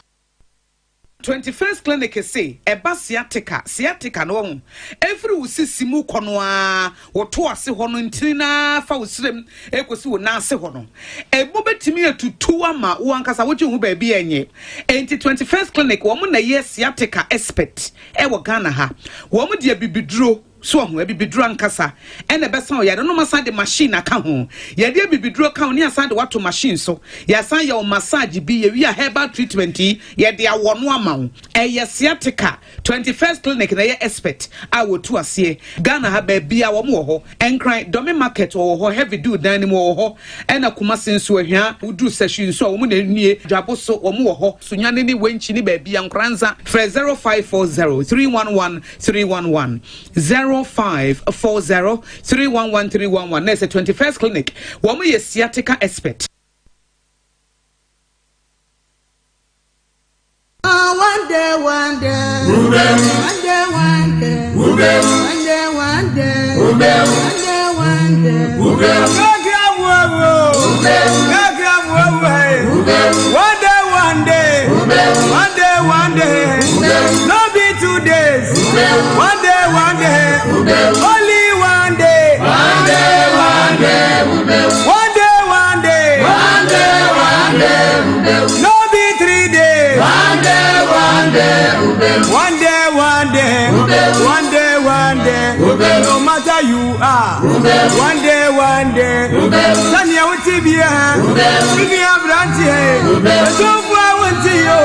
21st clinic say eba sciatica no ho every usisi mu kono a woto ase ho no ntirina fa usrem ekosi wo na ase ho no ebo betimi atutu ama wo ankasa wo hu ba bi enye enti 21st clinic wo mu na ye sciatica expert e wo Ghana ha wo mu de bibiduro so ho bibiduro ankasa ene besa o yade no masa de machine aka ho yade bibiduro ka ho ne asa de wato machine so ya san ya o massage bi ye wi a herbal treatment yade awono ama ho eye sciatica 21st clinic na ye expert a wotu ase Ghana ha ba bia wo mo ho enkran domi market wo ho heavy do dan mo wo ho ena kuma senso ahia udu session so wo mo na nie dwabo so wo mo ho sunyane ni wenchi ni ba bia nkranza 0540 311 311 0540-311-311. That's a 21st clinic. Woman is sciatica expert. One day, one day, one day, one day, one day, one day, one day, one day, one day, one day, no be 2 days, one day, only one day, one day, one day, one day, one day, one day, no be 3 days, one day, you are. One day, Sanya Utibia, Vivian Brantie, so far went to you.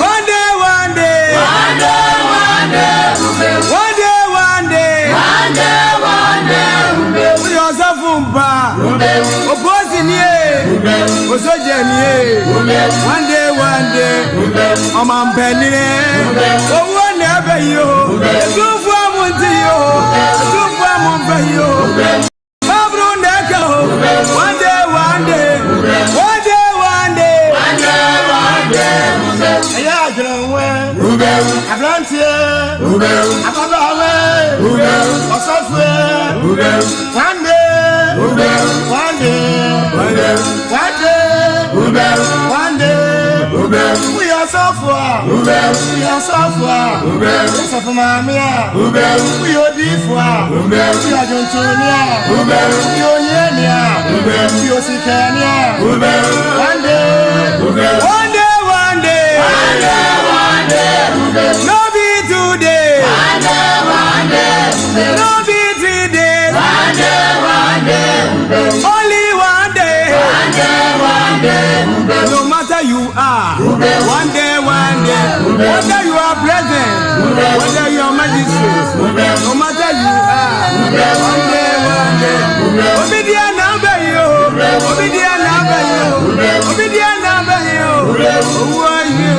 One day, we are Zafumba, opposing ye, Osojanie, one day, Oman Penny, oh, whenever you, so far went to you, so far Monfayo, Pablo Neco, one day, Abrantie, Ababawe, Osofwe, one day, we are software, Sofamia, we are Difwa, we are Jontonia, we are Yenia, we are Sikania, one day. No be today. No be 3 days. Only one day. No matter you are. One day. Whether you are present, whether you are magistrate, no matter you are. One day. Obedient number you. Who are you?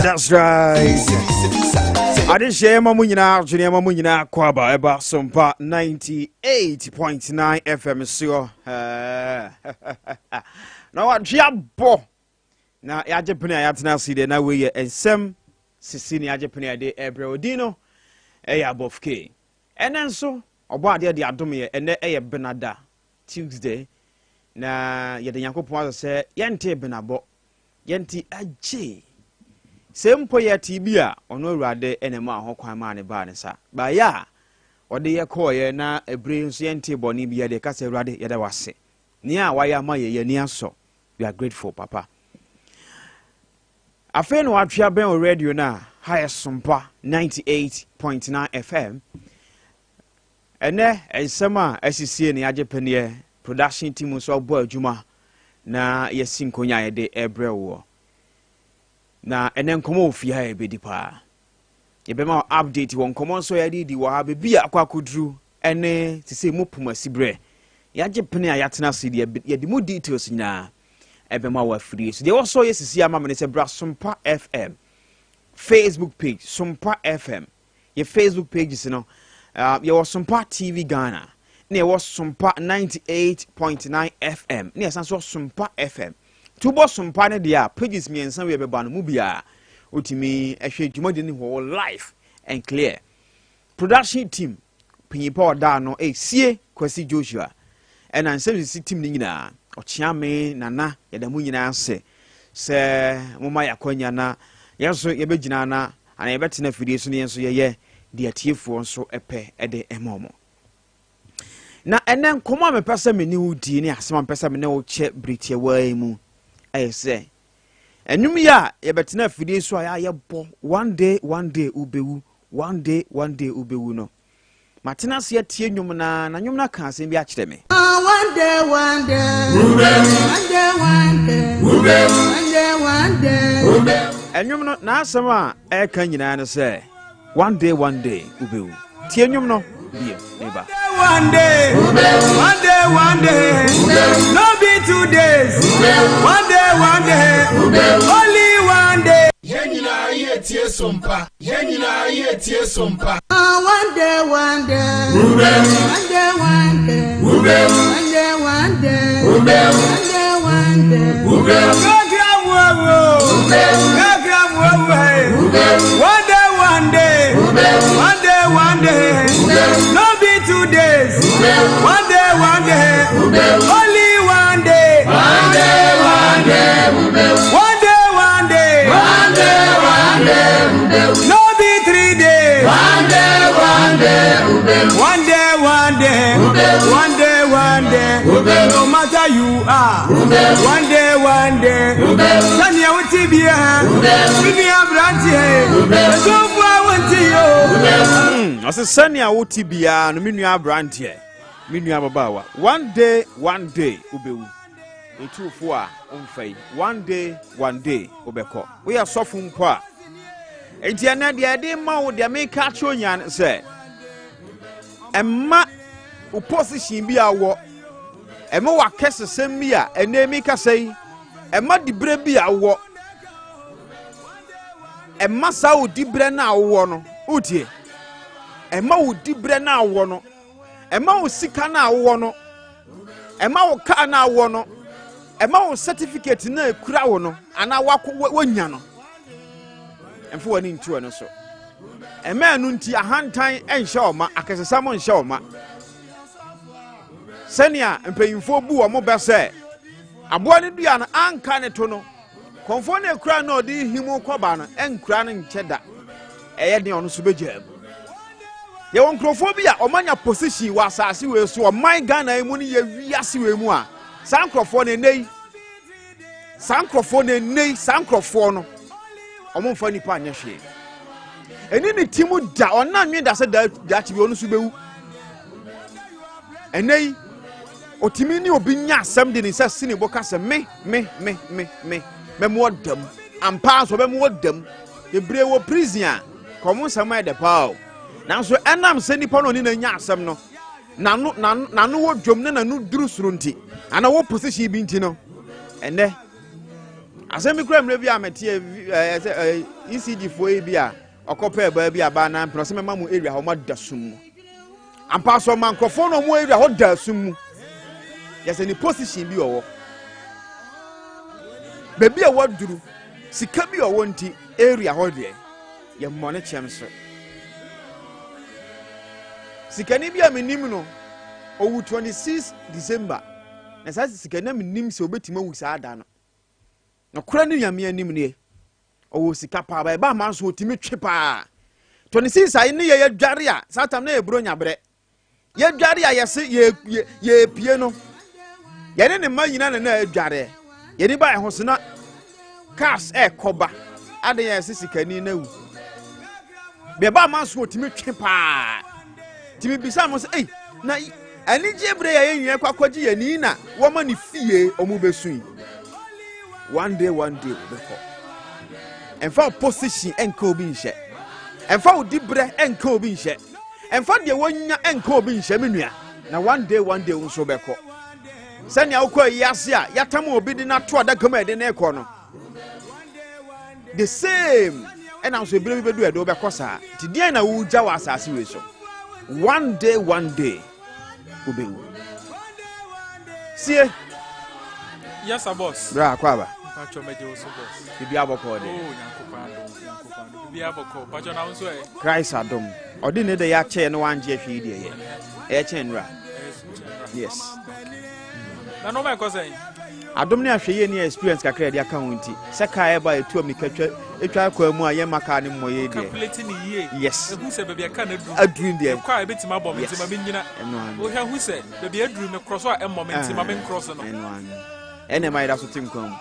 That's right. I didn't share my munyina kwaba eba sompa 98.9 FM so. Now what jabo. Na yaje pene ayatena side na we ensem sisi ni yaje pene ade ebre odino eya bofke. Enenso obo ade de adom ye ene eye benada Tuesday na ye de Yakobon ase yente benabo yenti aje. Sempo ya TB a ono awurade enema ahokwan ma ne ba ne sa ba ya ode ye koye na ebre nso yente boni bia de kasa awurade ye da wase ni a waya ma ye ni aso. We are grateful papa. Afen wa twia ben o radio na high sompa 98.9 FM ene ensema asisie ne agepene production team so bo adwuma na yesinkonya ye de ebre wo na ene nkomo ofia ha ebedi pa yebema update won nkomo so ya di wo ha be bia akwakodru ene sese mu pomasibre yagepene ayatena sidi ye di mu details nya ebema wa free so they also yesisi ama me se bra Sompa FM Facebook page Sompa FM your Facebook page is no your Sompa TV Ghana ne was Sompa 98.9 FM ne sanso Sompa FM tubo Sompa ne dia pages me ensan we beba no mu bia otimi ehwe dwumade ne ho live and clear production team pinyipa oda no sie Kwasi Joshua and ansem team ni nyina ochiame nana yadamu nyina ase se moma yakwanya na yenso yebegina na ana yebetena fidie so ne yenso ye de atiefo nso epe ede emomo na enen komo amepesa meni udi ne asema mpesa me ne wo che britie wai mu ayese enum ya yebetena fidie so ya bo one day ubewu one day ubewu no matena se atie nyum na nyum na kan asem bi a kire me one day enyum no na asema e kan nyina ne se one day ubewu tie nyum no bia neba one day no be 2 days one day only one day yenyina ye tie sompa yenyina ye tie sompa one day one day no be 2 days one day only one day no be 3 days one day no matter you are one day Sanya utibia Sanya branche so far wantio ase Sanya utibia no minua branche minua babawa one day ubewu etufo a omfai one day ubeko we are sofu mpo a entiana de ma wo de me ka chonyan se emma opposition bi awo emma wa kesesem bi a enemi ka sei emma dibre bi awo emma sa wo dibre na awo no utie emma wo dibre na awo no emma wo sika na awo no emma wo ka na awo no emma wo certificate na ekura wo no ana wanya no emfo wani ntuo no so emma anu nti ahantan enhye oma akesesam enhye oma senia mpeyimfo bu wo mo bese abo ne dua na anka ne to no konfo na ekura na odi himu koba no enkura no ncheda eye de ono so begya ye won krofobia omanya position wa asase we so my Ghana emu ni ye wiase we mu a sankrofo ne nei sankrofo no omomfa nipa anya hwe eni ni timu da ona nwe da se da chi bi onu so bewu enei otimi ni obi nya asem de ni se sini boka se me mo dam ampa so be mo dam ebre wo prison a komo nsama de pao nanso enam se nipa no ni na nya asem no nanu wo dwom ne nanu duru suru nti ana wo position bi nti no ene asem bi kura mre bi amete ECD fo bi a okopa ba bi aba na mpro se mema mu area ho da sum ampa so man krofo no mu area ho da sum yes any position bi owo bebi a waduru sika bi owo nti area ho de ye money chemso sika ni bi a menim no owu 26 December na sa sika na menim se obetima wu sa ada no na kura ni yame anim ne owu sika pa ba ma so otimi twe pa 26 ai ne ye dware a satam na ye bro nyabre ye dware a yese ye pie no ye ne ma nyina na adware ye ni ba ehosena cars koba ade ye sika ni na wu be ba ma so otimi twe pa timi bisa mo se na ani jebre ya yenye kwakwaji ya ni na wo ma ni fie omu besun one day we go enfa position enka obi nhye enfa odibre enka obi nhye enfa de wonya enka obi nhye menua na one day unso beko sani awko yase a yatam obi di na to adaka ma de na eko no the same and also bi bedu edo beko sa ti dia na wo gya wa asase we so one day ubewu sie yes boss bra kwaba pacho meje oso boss bibi aboko de yankopando bibi aboko pacho na unso Christ adom odi ne de ya che no wanje hwe de ye che nra yes na no me ko say adom ne ahwe ye ni experience kakra de aka hunti se ka e ba etu amikatwa etwa kwa mu aye maka ne moye de calculate ni ye yes ehu se bebia ka na aduru de kwa ebetima bom ntima menyina o hwa hu se bebia aduru me cross a emmom ntima men cross no ene mai da so tim kwam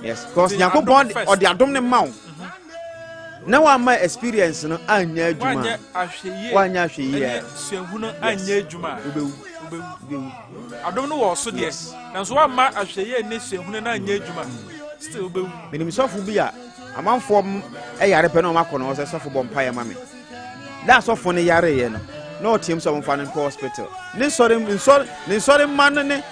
yes cause yanko bond or the adom ne mawo na wa ma experience no anya adwuma wanya ahwe ye suahu no anya adwuma obewu adom no wo so de na so wa ma ahwe ye ne suahu no anya adwuma still obewu minim sofu bi a amanfo yare pe no makọ no se sofu bompa ye mame da sofu ne yare ye no na otim so bomfa no hospital ne sorry man ne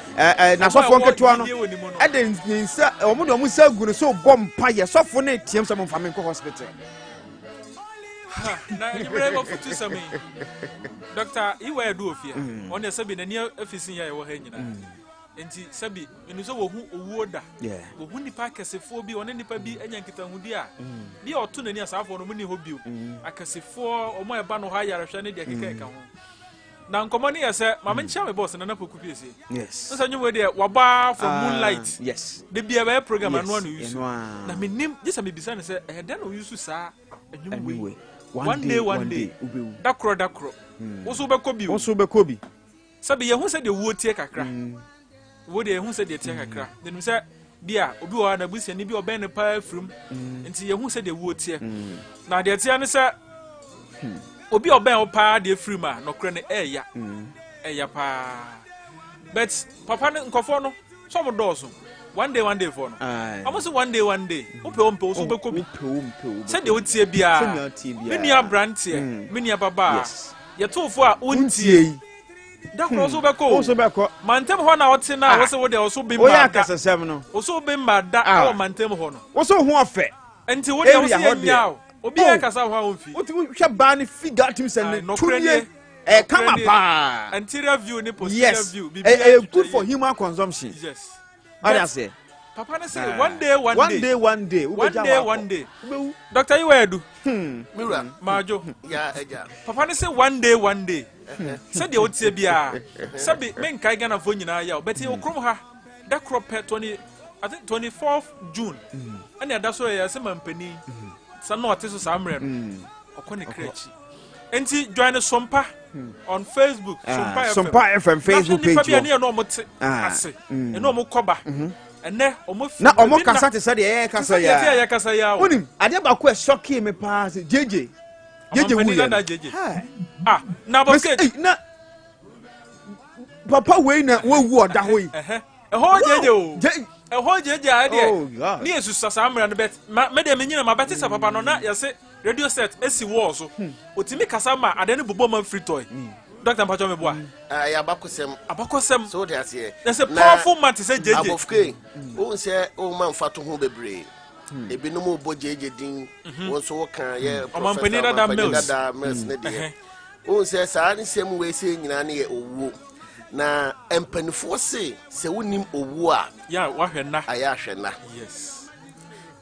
na sofu nketua no e de nsa omo do mo sa gu no so bompa ye sofu ne tim so bomfa me hospital na ibrahim of to sami doctor iwe do ofia on the sabi na ne afisi ya wo ha nyina enti sabi enu so wo hu owuo da wo hu nipa akasefo bi one nipa bi anya nkitahudi a bi oto nani asafo no muni ho bio akasefo omo eba no ha yarehwe ne de keka ho na nkomo ne yese ma mencha me boss na napoku piese yes so nyu we de waba from moonlight yes de bia ba program anu anu yusu na menim just me bisa ne se de no yusu sa enyu we one day dakro wo so be kobi sabi ye hu se de wuo tie kakra wo de hu se de tie kakra denim se bia obi wa na busia ni bi oben ne pa afrum nti ye hu se de wuo tie na de tie ne se obi oben o pa de afrum a no kre ne eya pa but papa ne nkofo no so mo dozo one day for no almost one day umpe so be kobi se de otie bia menia brantie menia baba ye tofo a ontie da cross obeko mantem ho na ote na wo se wo de wo so bim ma o ya kasasem no wo so bim ma da o mantem ho no wo so ho ofe enti wo de wo se nyaaw obi ya kasa ho amfi wo hwe ba ne figure tim se ne tunie come pa anterior view ni posterior view good for human consumption yes what I say papa na say one day doctor you where do Mira majo ya eja papa na say one day say de otie bia sabi men kai Ghana fo nyina ya but e okrom ha da crop 20 I think 24th June and ya da so ya say mampani sa no ote so sa amre no okone krechi enti join Sompa on Facebook. Sompa FM Facebook page. Nipa bi no mo te ase. E no mo koba. Ene omo na omo kasa te say de kasa ya. Ya kasa ya. Onim ade ba ko e shock me pass JJ. JJ wu ya. Na boke. Na papa we na wo wu oda ho yi. Ho JJ o. Ho JJ ade. Ni esu sasa amra no bet. Me de me nyina ma bet se papa no na ya se radio set esi wall so. Otimi kasa ma ade ne bobo man free toy. Dr. Mpacho me boa. Ya abakosem. So they say. There's a powerful man to say JJ. Abofke. O say o man fatu ho bebre. Ebi no mo bo JJ din. Won so wo kan ye professor. Dada Mills ne de. O say sa ni sem we say nyina ne ye owu. Na empanifo se wonim owu a. Ya wa hwena. Aya hwena. Yes.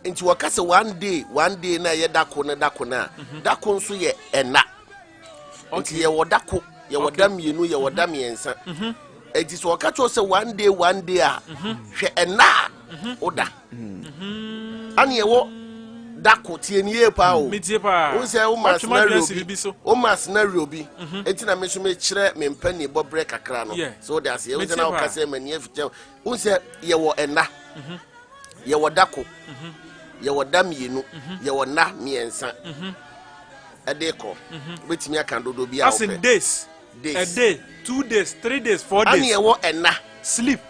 Nti wakase one day na ye dako na. Dako nso ye ena. Nti ye wodako ye wodam yenu ye wodam yensa. Enti so wakacho se one day a hwe ena oda. Ani ye wo dako tie ni ye pa o. Metie pa. O se o ma scenario bi. Enti na me so me kire me mpani bobre kakra no. So that say o se na wakase mani afiche. O se ye wo ena. Ye wodako. Ye wodam yenu ye wona miensa. Edeko betimi aka dodo bia as in days a day 2 days 3 days 4 days ani e wo ena sleep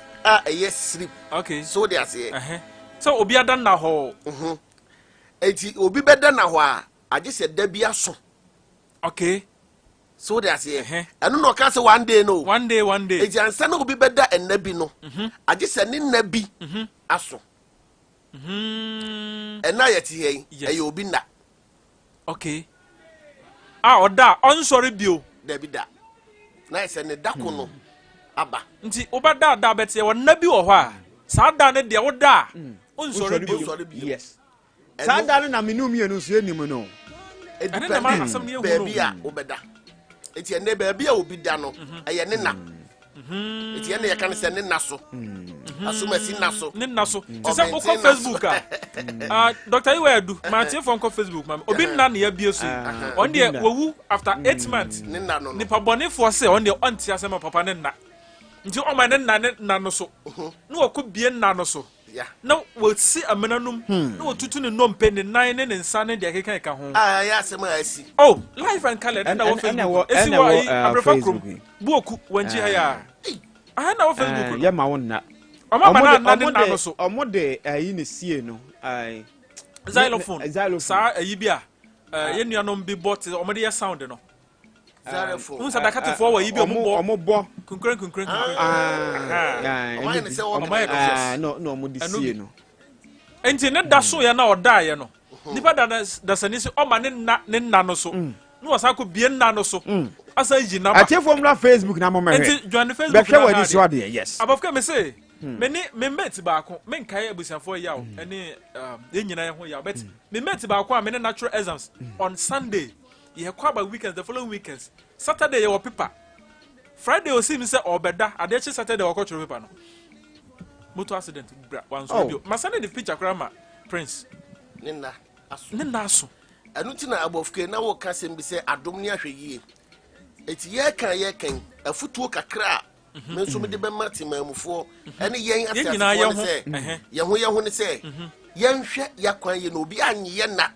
yes sleep. Okay, so they say so obi ada na ho enti obi beda na ho a age se da bia so. Okay, so they say eno no ka se one day enti ansa na obi beda enna bi no age se ne nna bi aso ena yeti hey e obi na. Okay, oda on sorry bio David na ese ne dako no aba nti obada da bete ye wona bi wo ho a sa da ne de woda on sorry bio. Yes, sa da ne na menu mienu so enim no ene na ma asem ne ehunu baby a obeda eti ene baby a obi da no eye ne na eti ene ye kan se ne na so asumasi na so ne na so ti se ko Facebook Dr. Iwedu ma tie fon ko Facebook ma obi nna na ya bie so on de wowu after 8 months ne na no ni pa bone for say on de on ti asema papa ne nna nti o ma ne nna no so no ko bie nna no so na wo si amenanum na wo tutu ne nompe ne nan ne nsa ne de akeka ka ho ya asema asi live and calendar na wo Facebook esi wo abrefa krom buoku wanji ha ya na wo Facebook ya ma wonna omode ayi ne sie no ai xylophone sa ayi bia ye nuanom bi bot omode ya sound no xylophone unsa dakate fo wa yi bi omo kunkren no omode sie no enti ne da so ya na oda ye no nipa da sani se o ma ne nna no so no wasa ko bie nna no so asa yi na ba atie formula Facebook na mo mehwe enti join Facebook be hwe wa di so ade yes abofka me say me mate baako me nkai abusiafo yawo ene ye nyina ye ho yawo but me mate baako a me natural exams on Sunday ye kwa ba weekends the following weekends Saturday ye wo paper Friday o see me say obeda ade chi Saturday wo ko paper no motor accident bra wan so bio masane the picture krama Prince nna aso anu ti na abofke na wo ka sem bi say adom ni ahwe yie eti ye kan afutuo kakra men so me de be mati mamufo ene yen asafo se ye ho ne se yen hwe yakwan ye no obi anye ye na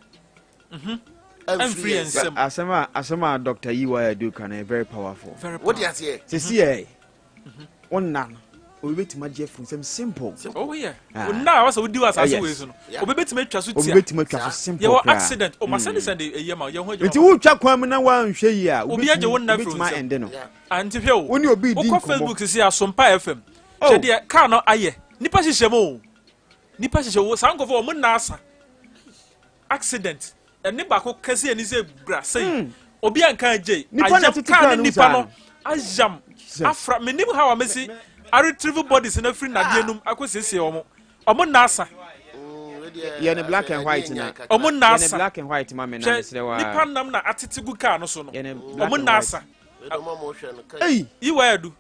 asema Dr. Iwedu kan very powerful. What do you say? See onna obi betima je fun sem simple. Oh yeah. Onna was we do as we so no. Obi betima twa so tia. Obi betima twa so simple. Your accident o masane send e yema ye ho je. Enti wo twa kwan mu na wan hwe yi a obi age wonna betima ende no. Anti hwe o. Oni obi di ko Facebook si Asompa FM. Je de car no aye. Nipa hihye mo. Nipa hihye wo sankofo o mun na asa. Accident. Eni ba ko kase ani se bra sei. Obi anka je. Ayam nipa no. Ajam. Afra menim how amesi. I retrieve bodies in a free Nadianum. I could say, Omo Nasa. You're in black and white now. Omo Nasa, black and white, mamma. Nipanam na attitude car no sono. Omo Nasa. Hey, you were do.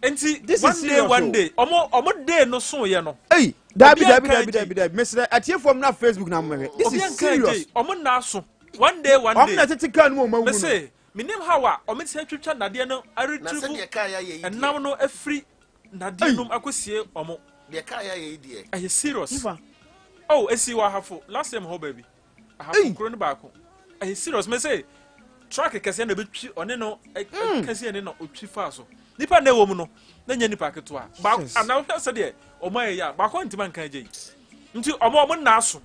And see, this one day. Omo day no so, you know. Hey, Dabby, Mr. At your from now Facebook number. This is serious. Omo Naso. One day. I'm not a ticket. Say, minim hawa o me se twetwa nade no retrieve enam no afri nade no akosie omo de kaya ye die aye serious oh esi wa hafo last time ho baby hafo kro ne ba ko aye serious me say track kese na betwi one no kese ne no otwi fa so nipa na ewo mu no na nya nipa keto a ba ana wo se de omo aye ya ba ko ntima nkan je nti omo na aso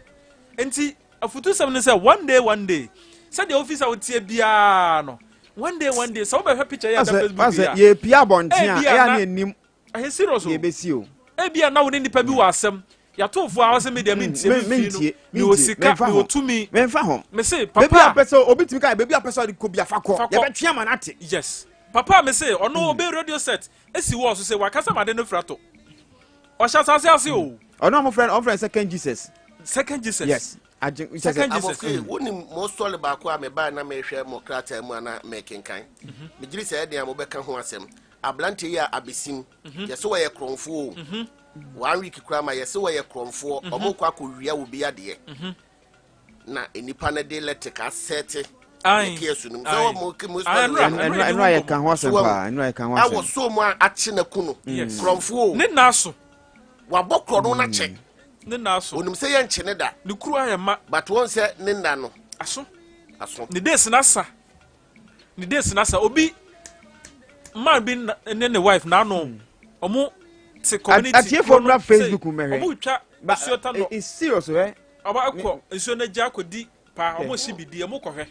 nti afutu sem ne say one day say the officer wo tie bia no one day so be picture ya Facebook ya ye pia bontia ya na enim aye serious ye besi o ebia na wo ne nipa bi wa asem ya tofo a wase media mentie mi osika mi otumi menfa ho me say papa baby apeso obitimi kai baby apeso de ko bia fakọ ye betwe ma na ate yes papa me say ono obe radio set esi wo so say wakasa made no frato o sha sase ase o ono am friend second Jesus yes second Jesus woni mo story ba ko a me ba na me hwe mo krata mu ana me kenkan me giri say de am obeka ho asem ablante ya abesim yeso wo ye kronfo 1 week krama yeso wo ye kronfo omokwa akowia wo bi ade na enipa na de letika sete kesunum so mo eno aye kan ho asem pa eno aye kan ho asem awo so mo ache na kunu kronfo ne naso wa bokro no na che ne naso onum se ye nche ne da ne kuru aye ma but won se ne nda no aso ne des nasa obi man bi ne wife na no omo se community atie from na Facebook mehwe omo twa basiota no is serious eh aba akọ nso na gya akodi pa omo si bidi omo kọhwe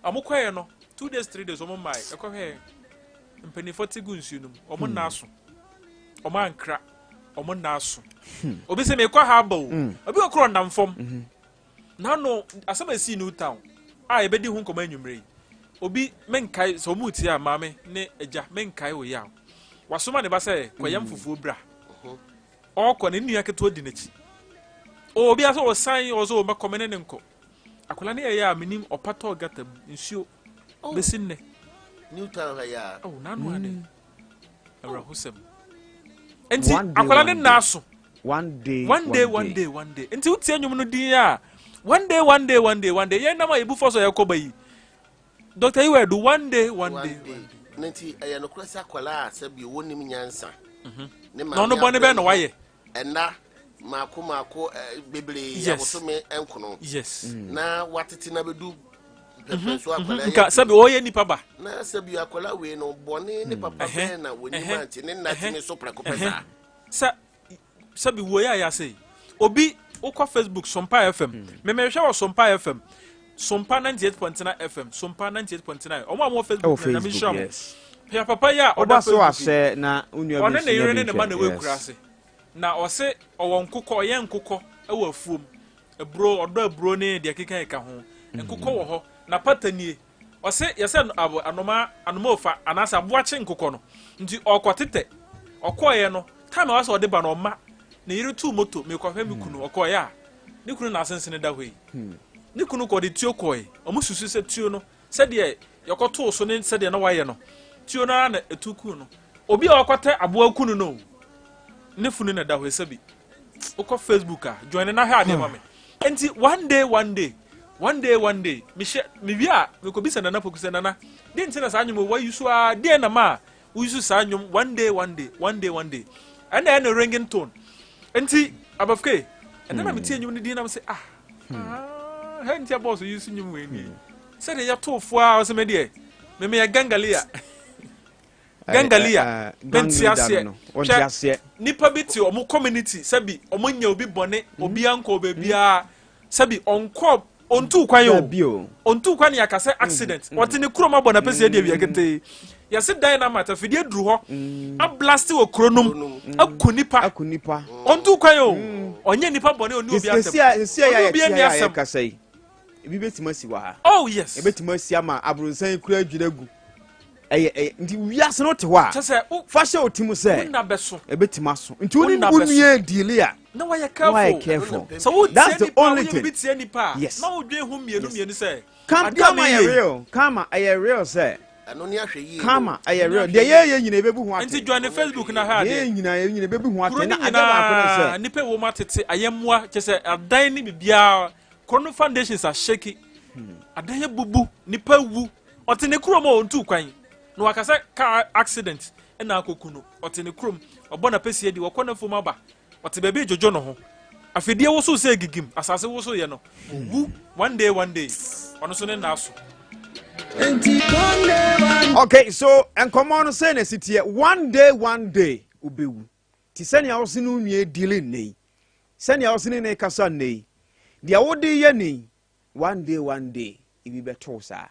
omo kọye no 2 days 3 days omo mai ekọhwe mpani 40 gunsu num omo naso omo ankra omo naso obi se me kọ ha ba o obi okro ndamfom na no asaba si new town a ebedi hu nkoma anwumre obi menkai so mu ti a maame ne eja menkai wo ya wasoma ne ba se kwayam fufuo bra okọ ne nua keto di nachi obi aso wo san ozo ma komene ne nko akola ne ya minim opato gata nsuo besinne new town ya oh nanu ade awra husem enti akola ne naso one day enti uti anyum no din ya one day ye na ma ebu foso ye koba yi Dr. You do one day. Nanti aye no krasa kwala sabi wonim nyansa. No bone be no waye. Ena mako bebre ya botome enkono. Yes. Na watete na bedu so akwala. Nka sabi oye nipa ba. Na sabi akwala we no bone ne papa be na woni manti ne nati me so preko pesa. Sabi wo ya say. Obi ukwa Facebook Sompa FM. Me hwe wo Sompa FM. Sompa 98.9 FM, Sompa 98.9. Omo Facebook na mi sham. Ya papa ya oda so ase na unua bi. Ona na yire ne ma na we kura ase. Na o se owo nkukọ ye nkukọ e wa fuom. Ebro odo ebro ne de keka eka ho. Nkukọ wo ho na patanie. O se ye se anoma ofa anasa boache nkukọ no. Nti okotete. Okoye no, time wa so ode ba no ma. Na yire tu moto me kwahwe mi kunu okoye a. Ni kunu na asensene da hoi. Ni kunu ko de tio koy omo susu se tio no se de yokoto so ne se de na waye no tio na na etuku no obi a okote abo akunu no ne funu na da ho se bi uko Facebook a join na ha de mame enti one day me wi a me ko bi se na poku se na de ntina sa anyum wa yusu a de na ma wo yusu sa anyum one day and a ringing tone enti abafke and na me tie anyum ni di na me say hentia boss yusu nyum we ni se de ya tofo a se me de me ya gangalia bentia nipa biti omo community sabi omo nya obi bone obi anko bebia sabi onko ontu kwan yo ontu kwan ya kase accident wotini kroma bona pese de bia kete ya se dynamite afidie duru ho a blast wo kronom akunipa ontu kwan yo onye nipa bone oni obi atem obi ya kase ebi betima si wa ha oh yes ebetima si ama abrunsan kura adwiragu nti wiase no te ho a fa hye otimu se ebetima so nti woni unye dealia na why careful so that's the only thing yes na odwe hu mienu se kama aye real se ano ni ahwe yi kama aye real de ye nyina ebebu hu ate nti join Facebook na ha de ye nyina ebebu hu ate na agaba akon se nipa wo matete ayemwa kese adan ni bibia Chrono foundations are shaky. Adaya bubu, nipa wu, Otene krom o ntu kwan. No wakasa car accident na akokuno. Otene krom obona pese di wokɔ na fom aba. Ote bebe jojo no ho. Afedie wo so se gigim asase wo so ye no. Wu one day ono so ne na so. Okay, so and come on say na sitie one day ubewu. Ti sani a wo se no nwie dile nei. Sani a wo se ne kasa nei. Dia wo de ye nei. One day ibi beto sa.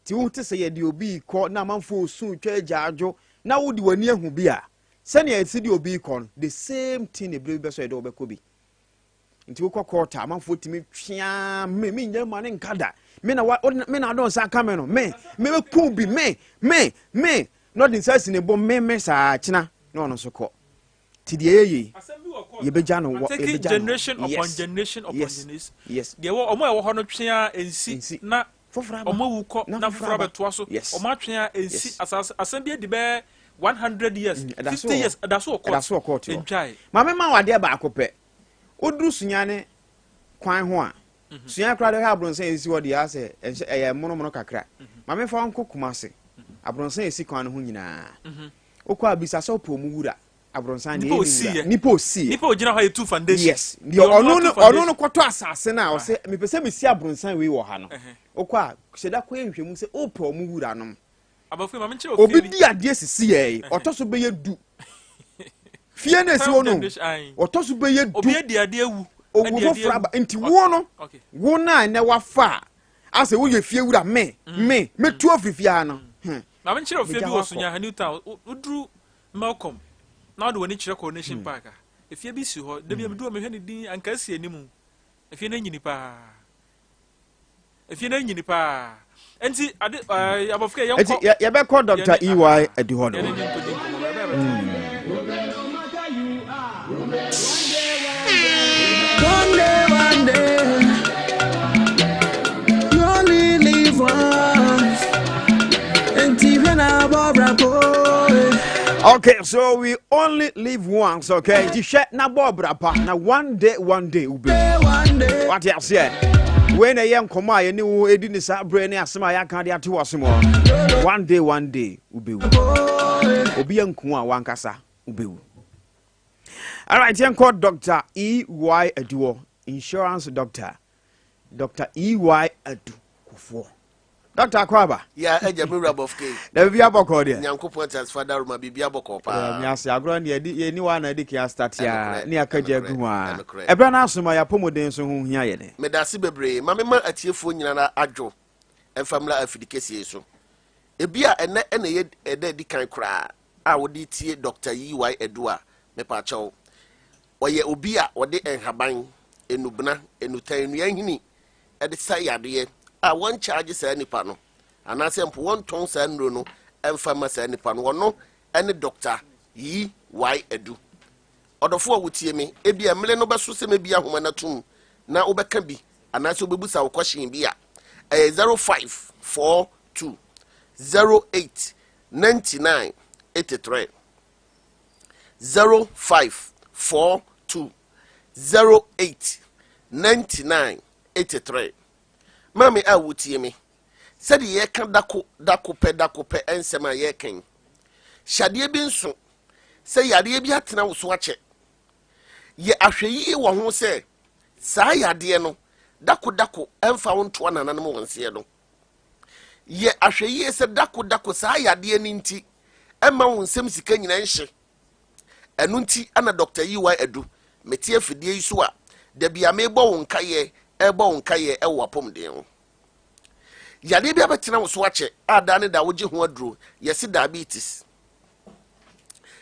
Ti wo te se ye de obi ko na manfo osu twa agyaadwo na wo de wani ahu bi a. Sani a ti de obi ko the same thing e be so e de obeko bi. Nti wo kokota manfo timi twia me nya mane nkada. Me na don sa kameno me ku bi me no din sa sine bo me sa china no no so ko ti de ye beja no generation upon generation upon generation. Yes de wo omo e wo ho no twia ensi na omo wu ko na fofra beto so omo atwia ensi asam bi di be 100 years 50 years that's what court enjai mama ma wade ba akopɛ oduru sunyane kwan ho a sunya kra de ha abronsan ensi wode ase eye mono kakra mama fa nko kumase abronsan esi kwan ho nyina okɔ abisa so po mu wura abronsan ne nipo si ogina ha etu foundation yes ono no kɔtɔ asase na o se me pese me si abronsan we wo ha no okɔ a seda kɔ ehwehwemu se opo mu wura no abafu mama nche obi di ade sisi ye otoso be ye du fie na esi wono otoso be ye du obi di ade ewu owo fraba nti wo no wo na na wafa ase wo ye fie wura me tu ofifia no mama nche ofie bi wo sunya ha Newtown udru Malcolm na do wani kire Coronation Park a efie bi si ho da bi do me hwe ne din anka si animu efie na nyini pa enti ade abofke yenko ye be call Dr. EY Aduhodo one day you only live once and even above boy. Okay, so we only live once, okay? T-shirt na bobra pa na one day ube. What you say? When a young koma ye ni wo edi ni sa bre ni asema ya kan de ate wasemo. One day ube. Obi yanku a wankasa ube. All right, here called Dr. EY Aduo, insurance doctor. Dr. EY Adu Kufo. Dr. Akwaba. Yeah, eja mi rabofke. Da bibia boko dia. Nyankopon tas father ruma bibia boko pa. Mi ase agro na ye ni wa na di kia start ya ni akaje agu a. Ebra na asoma ya pomoden so hu hia ye ne. Medase bebre, mamema atiefo nyina na adwo. Enfamla afidikesi so. Ebia ene ye ede di kan kra a wodi tie Dr. EY Adua me pa chawo. Oye obi a wode enhaban enubna enutan nua hini ede sayade a won charge sa nipa no anase mpo won ton sa nro no emfama sa nipa no wono ene Dr. EY Adu odofo a wotie me ebia mele no beso se me bia homa na tum na obeka bi anase obebusa wo question bi a 0542 08 99 83 0542 08 99 83 Mami a wutie me said ye kan dako pe ensema ye ken shade bi nso se yade bi atena wo so ache ye ahweyi wo ho se saa yade no dako emfa wo nto ananam wonse no ye ahweyi se dako saa yade ni nti emma wo nsem sika nyina nhye enu nti ana Dr. EY Adu metie fidie isu a da bia me bo won kaye e wo apomden yade bia betena wo so ache ada ne da woje ho aduro yesi diabetes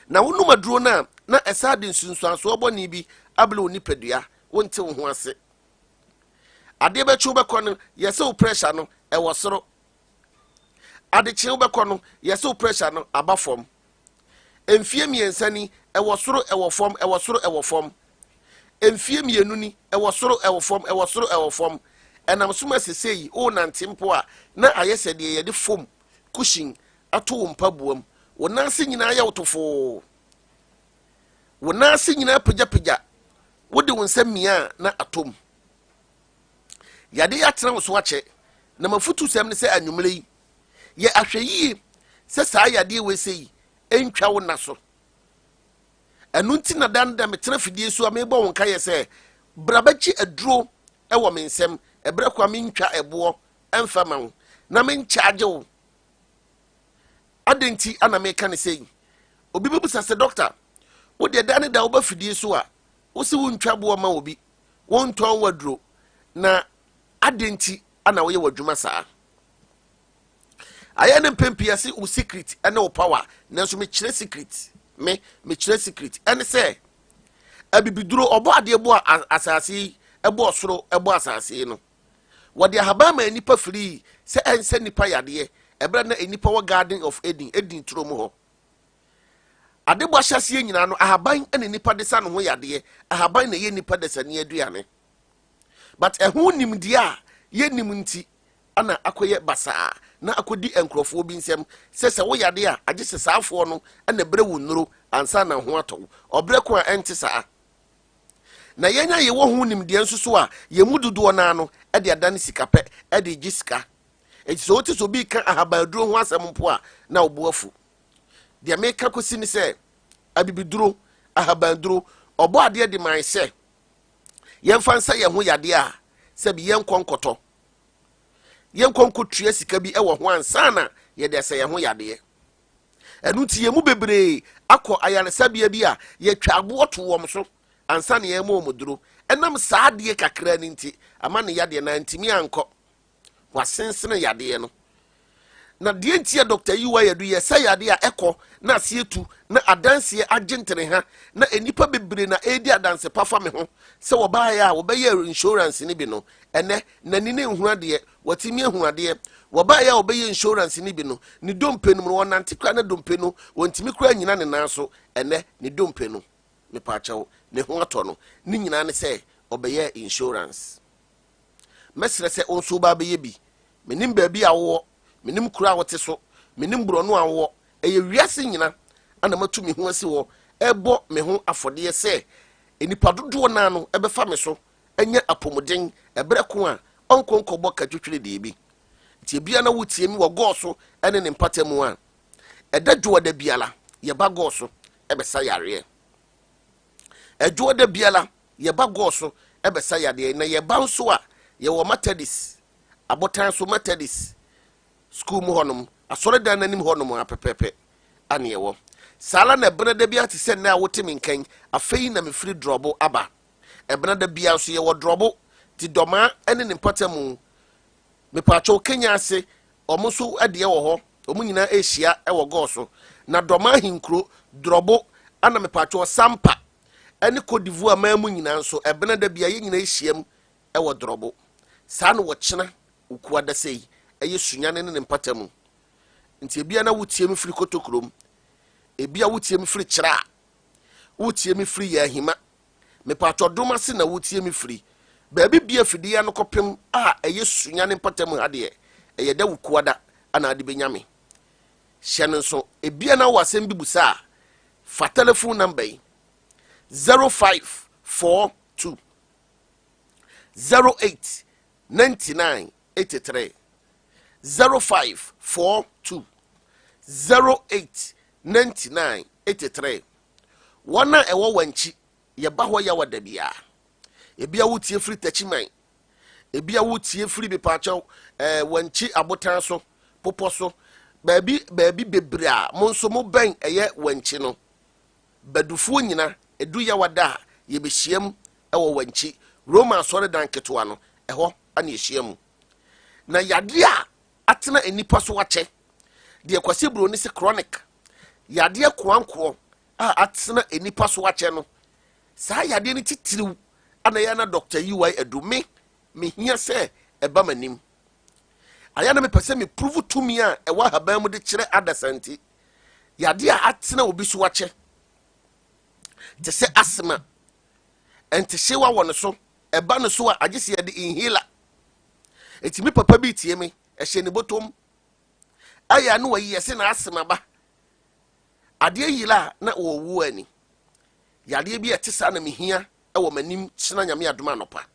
na wonum aduro na esade nsunsuanso oboni bi abele oni padua wonte wo ho ase ade bechu bekọ no yesi wo pressure no e wo soro ade chi wo bekọ no yesi wo pressure no abafom emfie miensani e wo soro e wo fom emfie mienu ni e wo soro e wo fom enam soma sesei o nantempo a na ayese de ye de fom cushion ato mpabuam wonanse nyina ya wotofo wonanse nyina pagya wode wonsam mia na atom yade ya tena wo so ache na mafutu sem ne se anwumle yi ye ahweyi se saa yade we sei entwa wo na so enu nti na dan da metra fidie so amebo won ka ye se brabachi aduro e wo mensem ebra kwa mentwa ebo emfa ma wo na menchaage wo adenti ana meka ne sei obi bebusa se doctor wo de dan da wo ba fidie so a wo se wo ntwa bo ma obi wo nton waduro na adenti ana wo ye wadwuma saa aya ne mpempia se wo secret ene wo power na so me kire secret me kire secret ene se abibiduro obo ade bo asase ebo osoro ebo asase no wode ahaba ma nipa free se ense nipa yade ebra na enipa wo garden of Eden trom ho ade bo ahyase nyina no ahaban ene nipa de sa no ho yade ahaban na ye nipa de sa ne aduane but ehu nimdi a ye nimunti ana akoye basa na akodi enkrofo bi nsem se wo yade a age sesaafo no na bre wunuro ansa na ho ato obre ko enti saa na yenya ye wo hu nimdi ensuso a ye mududo na no e de adane sikape e de gisika e so ti so bi kan ahabaduro ho asem mpo a na oboafu de meka kosi ni se abibiduro ahabaduro obo ade de man se yemfa nsa ye ho yade a se bi yenkonkoto yenkonkotua sika bi e wo ho ansa na ye de se ye ho yade enu ti ye mu bebre akọ ayaresabia bi a ye twa aboto wo mso ansa na ye mo omuduro enam saade kakra ni nti ama ne yade na ntimi anko wasensene yade no na die ntia Dr. Yiwa yadu ye sa yade a ekọ na asietu na adanse agentene ha na enipa bebre na edi adanse pafa me ho se wo ba ya wo be ye insurance ni bi no ene na ni ne hu ade watimi hu ade wo ba ya wo be ye insurance ni bi no ni dompe no wo nante kra na dompe no wontimi kra nyina ne nan so ene ni dompe no me pa chawo ne ho ato no ni nyina ne se obeye insurance mesre se onso ba be ye bi menim ba bi awo menim kura wote so menim bro no awo eye wiase nyina ana matumi ho asi wo ebo me ho afode se enipa dodo na no ebefa me so enye apomuden ebre ko a onkonkobo ka twetwere de bi tie bia na wotie mi wo goso ene ne mpatamu a edadwo da biala ye ba goso ebesa yare edwo da biala ye ba goso ebesa yade na ye ba nso a ye wo Methodist abotan so Methodist school mu honum asore dan nanim honum apepepe ane ye wo sala na brada bia te se na wotemi nkan afei na me free drobo aba ebrada bia so ye wo drobo ti doma ene ne patamu me pacho Kenya ase omuso ade wo ho omu nyina ehia e wo goso na doma hinkro drobo ana me pacho sampa ene Cote d'Ivoire mamu nyina nso ebrada bia ye nyina ehiam e wo drobo sa no wo kyena ukuada sei eye sunyane ne mpatamu nti ebia na wotie me free kotokrom ebia wotie me free kyra wotie me free ya hima me pato doma se na wotie me free ba bia fidi ya no kopem a eye sunyane mpatamu hade eye da wukuada ana ade benyame hyene nso ebia na wasem bibusa fa telephone number 0542 08 99 83 0542 08 99 83 wana ewo wanchi ye ba ho ya wada bia ebia wutie free tachiman ebia wutie free bipacho wanchi abotan so popo so baabi bebra mo nso mo ben eye wanchi no badufu nyina edu ya wada ye behiem ewo wanchi Roma sore dan ketwa no eho ana ehiem na yade a atena enipa so wache de kwase bro ni se chronic yade kwanko a atena enipa so wache no saa yade ni titiriw ana ya na Dr. Yiwa Edume me hia se eba manim aya na me pese me prove to me a ewa haban mu de kire adasanti yade a atena obi so wache te se asma ente hyewa won so eba no so a agese yade inhaler etimi papa bi tie me ehye ne botom aya no wayi yese na asema ba ade yila na owu ani yade bi etesa na mehia ewo manim kyena nyame adoma nopa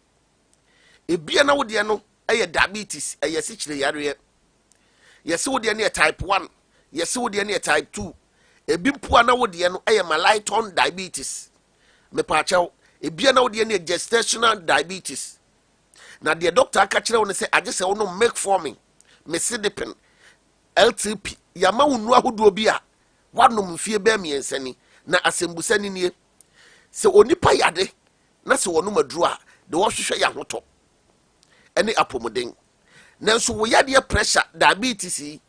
ebia na wode no eye diabetes eye sikire yare yɛse wo deɛ ne type 1 yɛse wo deɛ ne type 2 ebi mpo na wo deɛ no ɛyɛ mellitus diabetes mepaakyɛw ebi na wo deɛ ne gestational diabetes na deɛ doctor aka kyerɛ wo ne sɛ agye sɛ wo no make forming mesidipin LTP yama wo nu ahodoɔ bi a wanom mfie bɛɛ miɛnsa ni na asembusa ni nie sɛ onipa yade na sɛ wɔnom aduru a de wɔhwehwɛ yɛ ahotɔ ɛne apɔmuden nanso wo yadeɛ pressure diabetes yi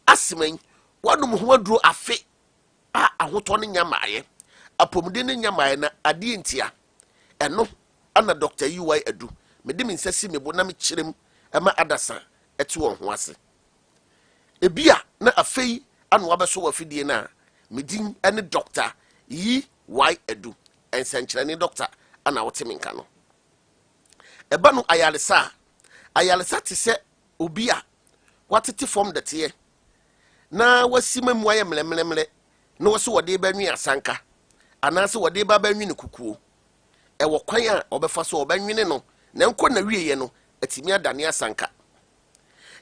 aseman wanom ho aduru afe a ahotɔ ne nyamaayɛ apɔmuden ne nyamaayɛ na adeɛ ntia ɛno ana Dr. UI Adu mede me nsa si me bo na me kyerem ɛma adasa ɛte wɔn ho ase ebia na afei ana wabɛso wafidie na medin ɛne Dr. UI Adu ɛnsɛnkyerɛne doctor ana wote me nka no ɛba no ayalesa te sɛ obi a watete fam dɛteɛ na wasima mu ayɛ mlemlemle na wɔso wɔde ba nwi asanka anaasɛ wɔde ba ba nwi ne kukuo ɛwɔ kwan a ɔbɛfa so ɔbɛnwene no na nkɔ na wieye no atimi adane asanka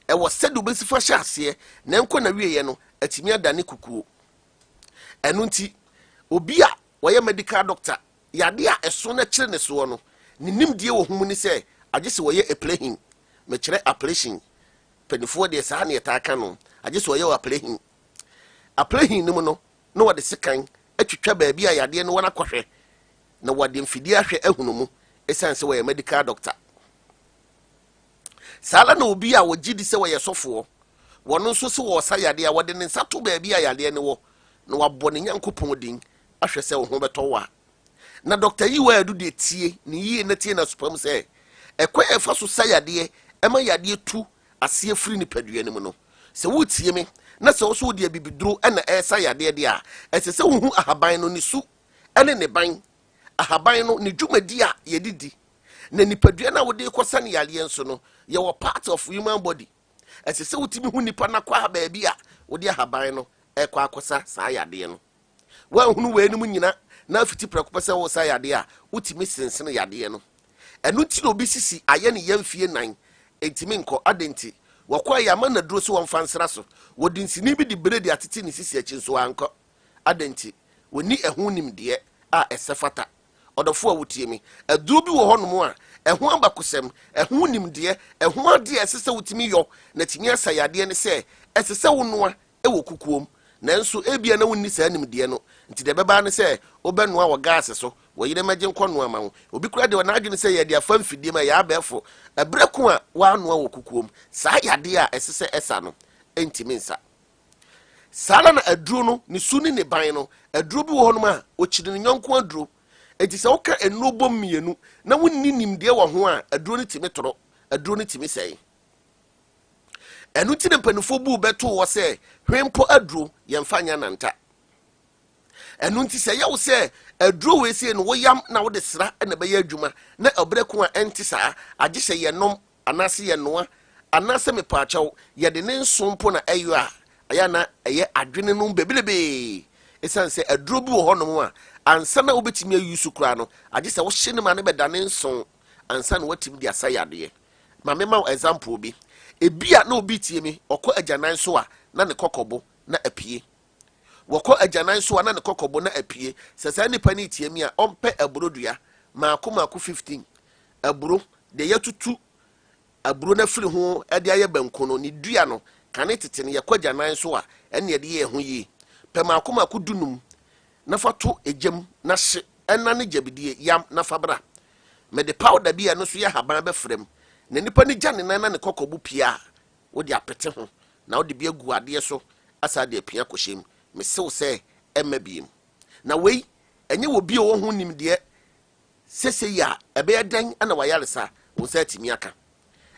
ɛwɔ sɛde obɛsifa hyɛ aseɛ na nkɔ na wieye no atimi adane kukuo ɛno nti obi a wɔyɛ medical doctor yade a ɛso na kyerɛ ne soɔ no ne nimdie wɔ hum ni sɛ agye sɛ wɔyɛ aplehin mekyerɛ operation panifoɔ deɛ saa ne ɛtaa ka no agye sɛ wɔyɛ aplehin no mu no na wɔde sekan atwitwa baabi a yadeɛ no wɔn akɔhwɛ na wɔde mfidie ahwɛ ahunu mu ɛsan sɛ wɔyɛ medical doctor sala na obi a wɔgye di sɛ wɔyɛ sɔfoɔ wɔn nso sɛ wɔsa yadeɛ a wɔde ne nsa to baabi a yadeɛ no wɔ na wɔabɔ ne nyankopɔn din ahwɛ sɛ wo ho bɛtɔ wa na Dr. UI Adu de tie ne yie na tie na supam sɛ ɛkɔ ɛfa so sa yadeɛ ɛma yadeɛ tu aseɛ firi ne padua no mu no sɛ wotie me na sɛ wo so de bibiduro ɛna ɛsa yadeɛ de a ɛsɛ sɛ wo hu ahaban no ne su ɛne ne ban ahaban no ne dwumadi a yɛdidi na nipadua na wode kɔsa ne yadeɛ nso no yɛwɔ part of human body ɛsɛ sɛ wotimi hu nipa na kwa baabi a wode ahaban no ɛkɔ akɔsa saa yadeɛ no wanhunu wɔ anim nyina na afiti prɛko pɛ sɛ wo sa yadeɛ a wotimi sensene yadeɛ no ɛno nti na obi sisi ayɛ ne yɛmfie nan ɛntimi nkɔ adenti wɔkɔ yɛ ama na duro so wɔmfa nsra so wɔde nsini bi de beredi atete ne sisi akyi nso ankɔ adenti wɔni ɛho nimdeɛ a ɛsɛ fata ɔdɔfo a wotie mi aduro bi wɔ hɔnom a ɛho abakosɛm ɛho nimdeɛ ɛho adeɛ ɛsɛ sɛ wotimi yɔ na timi asa yadeɛ ne sɛ ɛsɛ sɛ wo noa ɛwɔ kukuom nanso ebia na wonni saa nimdeɛ no nti de bɛba ne sɛ wobɛnoa wɔ gas so wɔyere magye nkɔ noa ma wo obi kura de wɔnaadwene sɛ yɛde afa mfidie ma yɛ abɛɛfo ɛbrɛ ko a wɔanoa wɔ kukuom saa yadeɛ a ɛsɛ sɛ ɛsa no ɛntimi nsa saa na aduro no ne su ne ne ban no aduro bi wɔ hɔnom a ɔkyiri ne nyɔnko aduro enti sɛ woka ɛno bɔ mmienu na wonni nimdeɛ wɔ ho a aduro no timi toro aduro no timi sɛe ɛno ti ne mpanifo bu bɛto wɔ sɛ hwempo aduro yɛmfa nya nanta ɛno nti sɛ yɛwo sɛ aduro wɔ esie no woyam na wode sra na bɛyɛ adwuma na ɔbrɛ ko a ɛnte saa agye sɛ yɛnom anaasɛ yɛnoa anaasɛ mepaakyɛw yɛde ne nsompo na ɛyɔ a ɛyɛ na ɛyɛ adwene no bebrebe ɛsiane sɛ aduro bi wɔ hɔnom a ansa na wobɛtumi ayi so koraa no agye sɛ wohye ne ma ne bɛda ne nson ansa na watumi de asa yadeɛ ma mema wo example bi ebia na obi tie mi ɔkɔ agyanan so a na ne kɔkɔbo na apie wɔkɔ agyanan so a na ne kɔkɔbo na apie sɛ saa nipa ne tie mi a ɔmpɛ aburo dua maako 15 aburo de yɛtutu aburo na firi ho ɛde ayɛ banku no ne dua no kane tete ne yɛkɔ agyanan so a ɛne yɛde yɛ ho yie pɛ maako dunum na fa to egyam na hye ɛna ne gyabidie yam na fa bra me de powder bi a no so yɛ haban bɛfrɛm na nipa ne gya ne nan na ne kɔkɔbo pia wode apete ho na wode bi agu adeɛ so asa de apia kɔhyɛm mesew sɛ ɛma biem na wei ɛnyɛ wɔ bi a wɔ ho nimdeɛ sese ya ɛbɛyɛ dan ana wayaresa wo sɛ atimi aka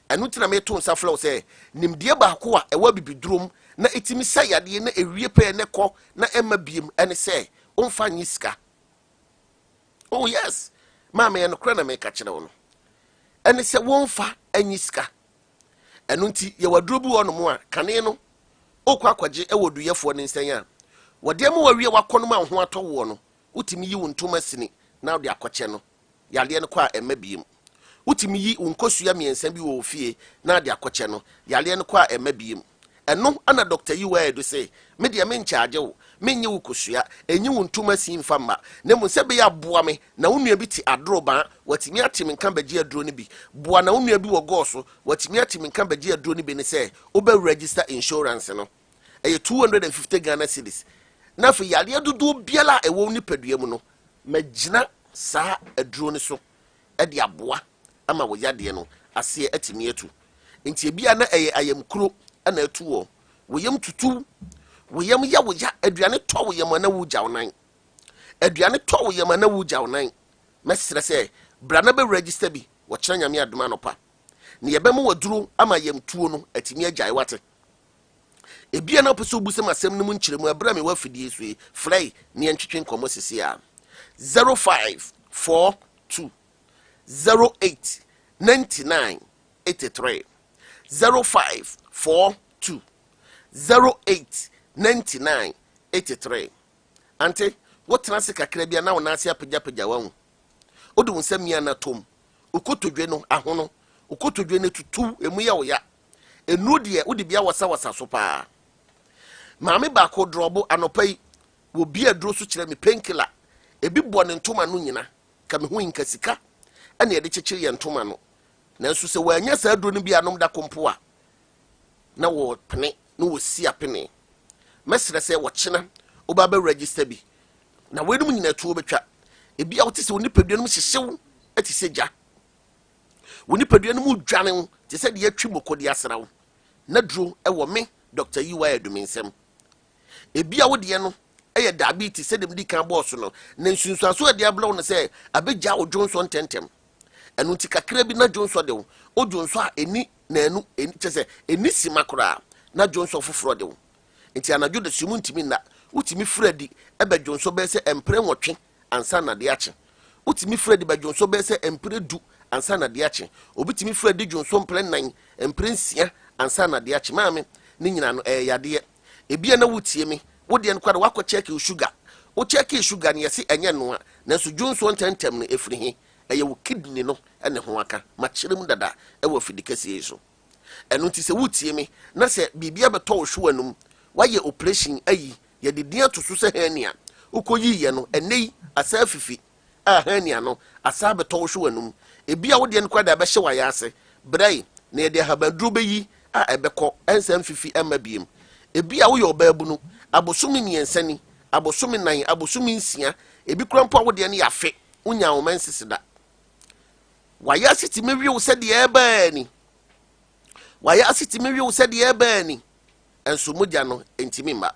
ɛno tina me to nsa flaw sɛ nimdeɛ baako a ɛwɔ bibidurom na etimi sɛ yadeɛ na ewie pɛ ne kɔ na ɛma biem ɛne sɛ ɔmfa nyi sika oh yes maame yɛ no kora na me ka kyerɛ wo no ɛne sɛ wɔmfa anyi sika ɛno nti yɛwaduro bi wɔ no mu a kane no okɔ akɔgye ɛwɔ duyɛfoɔ ne nsɛn a wɔde mu wawie wakɔ no ma ho atɔ wɔ no wotimi yi wo ntoma sini na wode akɔkyɛ no yadeɛ no kɔ a ɛma biem wotimi yi wo nkosua miɛnsa bi wɔ fie na de akɔkyɛ no yadeɛ no kɔ a ɛma biem eno ana Dr. Yiwa do say me de me charge wo menye wo kosua enyi wo ntuma si mfa ma na mu se be ya boa me na wo nua bi ti adoro ba watimi atimi nka bagie aduro ni bi boa na wo nua bi wo go so watimi atimi nka bagie aduro ni bi ne say obe register insurance no eye 250 Ghana cedis na for yale dodo biala e wo ni padua mu no magina sa aduro ni so e de aboa ama wo yade no ase atimi atu nti bia na eye ayam kuro ana atu wo yam tutu wo yam ya wo ya aduane to wo yam na wo jaw nan aduane to wo yam na wo jaw nan mesre se bra na be register bi wo kyerɛ nyame adoma no pa ne yebe mo waduro ama yam tuo no atimi agyae wate ebia na pese obusem asem no mu nkyeremu abra me wafidie so fly ne ntwetwe nkomo sisi a 0542 08 99 83 0542 08 99 83 ante wotena se kakra bia na wonase apagya wahu odu nsam ya na tom ukotodwe no ahono ukotodwe ne tutu emu ya oya enu de odi bia wasa so pa maame ba ko drobo anopai wo bia dro so kire me painkiller ebi bɔ ne ntoma no nyina ka me hu nkasika ene ye de kyekye ye ntoma no nanso se wanya sa dro no bia nom da kompo a na wo pene no wo si apene mesre se wo kyena oba ba register bi na wenum nyina tuo betwa ebi a wote se woni paduanum hyehyew ati seja woni paduanum dwane te se de atwi mokodi asrawo na dro ewo me Dr. Yiwa Edumensem ebi a wode no eye diabetes se dem di kan boss no na nsunsuaso de ablo no se abegya wo Johnson tentem enu ti kakra bi na Johnson de wo o Johnson a eni na enu eni se eni simakora na Johnson foforo de wo enti anadwo de simu ntimi na utimi fredi ebe Johnson be se empre nwotwe ansa na de ache utimi fredi be Johnson be se empre du ansa na de ache obitimi fredi Johnson empre nan empre nsia ansa na de ache maame ni nyina no yade ebia na wutie me wode en kwada wakọ check your sugar o check your sugar ne yesi enye no a nanso Johnson tentem no efiri he eye wo kidney no ene ho aka ma kyerem dada e wo fidikasi yeso enu ti se wutie me na se bibia beto wo hwo anum waye operation ayi ye de dia to so se hania ukoyi ye no enei asa fifi a hania no asa beto wo hwo anum ebia wode en kwada be hye wa yase brai na ye de habadru beyi a ebekọ ensem fifi emabiem ebia wo ye obabu no abosumi miensani abosumi nan abosumi nsia ebi krampo wo de ne yafe unya wo mensisida waya siti mewie wo sede eba ni waya siti mewie wo sede eba ni enso modia no entimi ma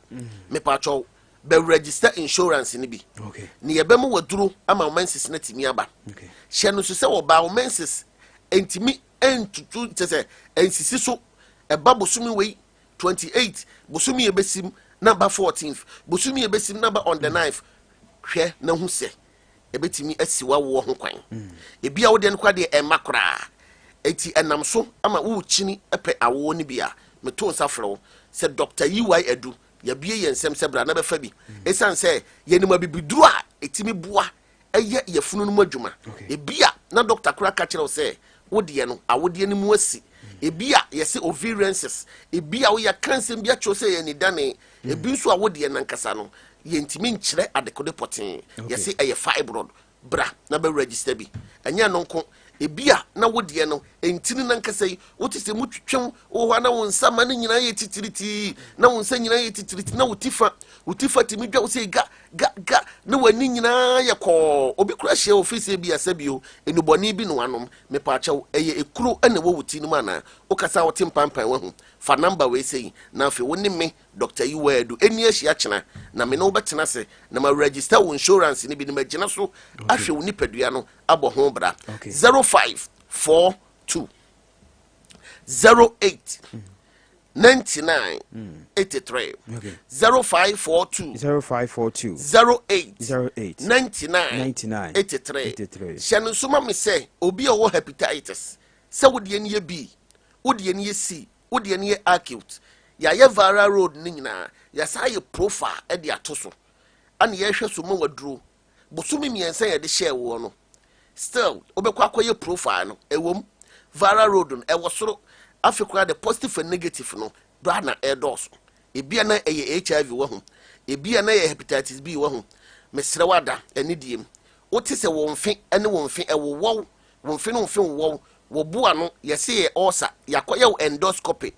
me pacho be register insurance ni bi okay ni ye be mo waduro ama wo mensis na timi aba okay hye no so se wo ba wo mensis entimi entutu tese ensisi so eba bosumi wei 28 bosumi ebesim number 14th bosumi ebesim number on the 9th hwe na hu se ebetimi asiwa wo ho kwan ebia wo de nkwa de emakora eti enam so ama wo chini epe awo ni bia meto nsafro se Dr. Yiwa Edu ya bie yensem se bra na be fa bi esan se yenima bibiduru a etimi boa eye yefunu no adwuma ebia na Dr. Kura ka kire wo se wo de no awode ni mu asi ebia yesi ovariances ebia wo ya cancer bia cho se ye ni dane ebi nso awode nankasa no yentimi nkyere adekode poten yesi eye fibroid bra na be register bi anya no nko ebia na wodie no entini nankasa yi wotise mutwetwem wo na wo nsama ne nyina ye titiriti na wo nsa nyina ye titiriti na wotifa timi dwa wo se ga na wani nyina ye ko obi kura hye office bi asabio enuboni bi no anom me pa achew eye ekuro ene wo wuti no mana wo kasa wo timpampan wa hu fa number we sei na afi wo ne me Dr. Yiwa Edu eni ahia kyena na me no betena se na ma register wo insurance ni bi ni magina so ahwe wo nipadua no abo ho bra 0542 08 99 83 0542 08 99 83 shanu suma me say obi owo hepatitis se wode ene ye B wode ene ye C wode ene ye acute ya ye viral road ni nyina ya sa ye profile e de atoso ana ye hwe so mo waduro bosumi miensa ye de share wo no still obekwa akoye profile no ewom viral road no e wosoro Africa the positive and negative no na edos ebia na HIV wo ho ebia na hepatitis B wo ho mesre wada anidiem wote se wonfe ene wonfe ewo wonfe no mfe wo bua no yesi osa yakoye endoscopy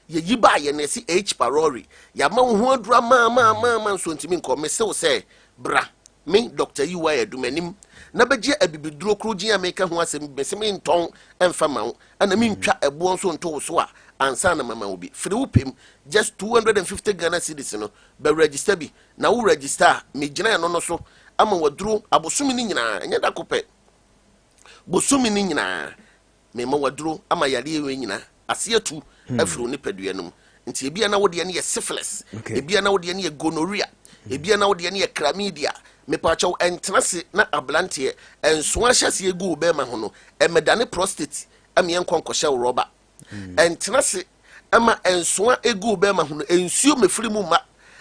ye yiba ye na si H pylori ya ma ho adura ma so ntimi nko mese wo se bra me Dr. Yiwa Adumanim na beje abibiduro kroji ameka ho asem beseme nton emfa ma wo ana mi ntwa ebo nso nto so a ansa na mama obi free upem just 250 Ghana cedis no be register bi na wo register me gina no so ama waduro abosumi ni nyina enya da kopɛ bosumi ni nyina me ma waduro ama yare ewe nyina asiatu afro ni paduanum nti ebia na wo de ne ye syphilis ebia na wo de ne ye gonorrhea ebia na wo de ne ye chlamydia me pa chaw entrance na ablante enso ahyase egu be ma ho no emedane prostate am yen konkɔhyɛ roba entrance ama enso egu be ma ho no ensuo mefiri mu ma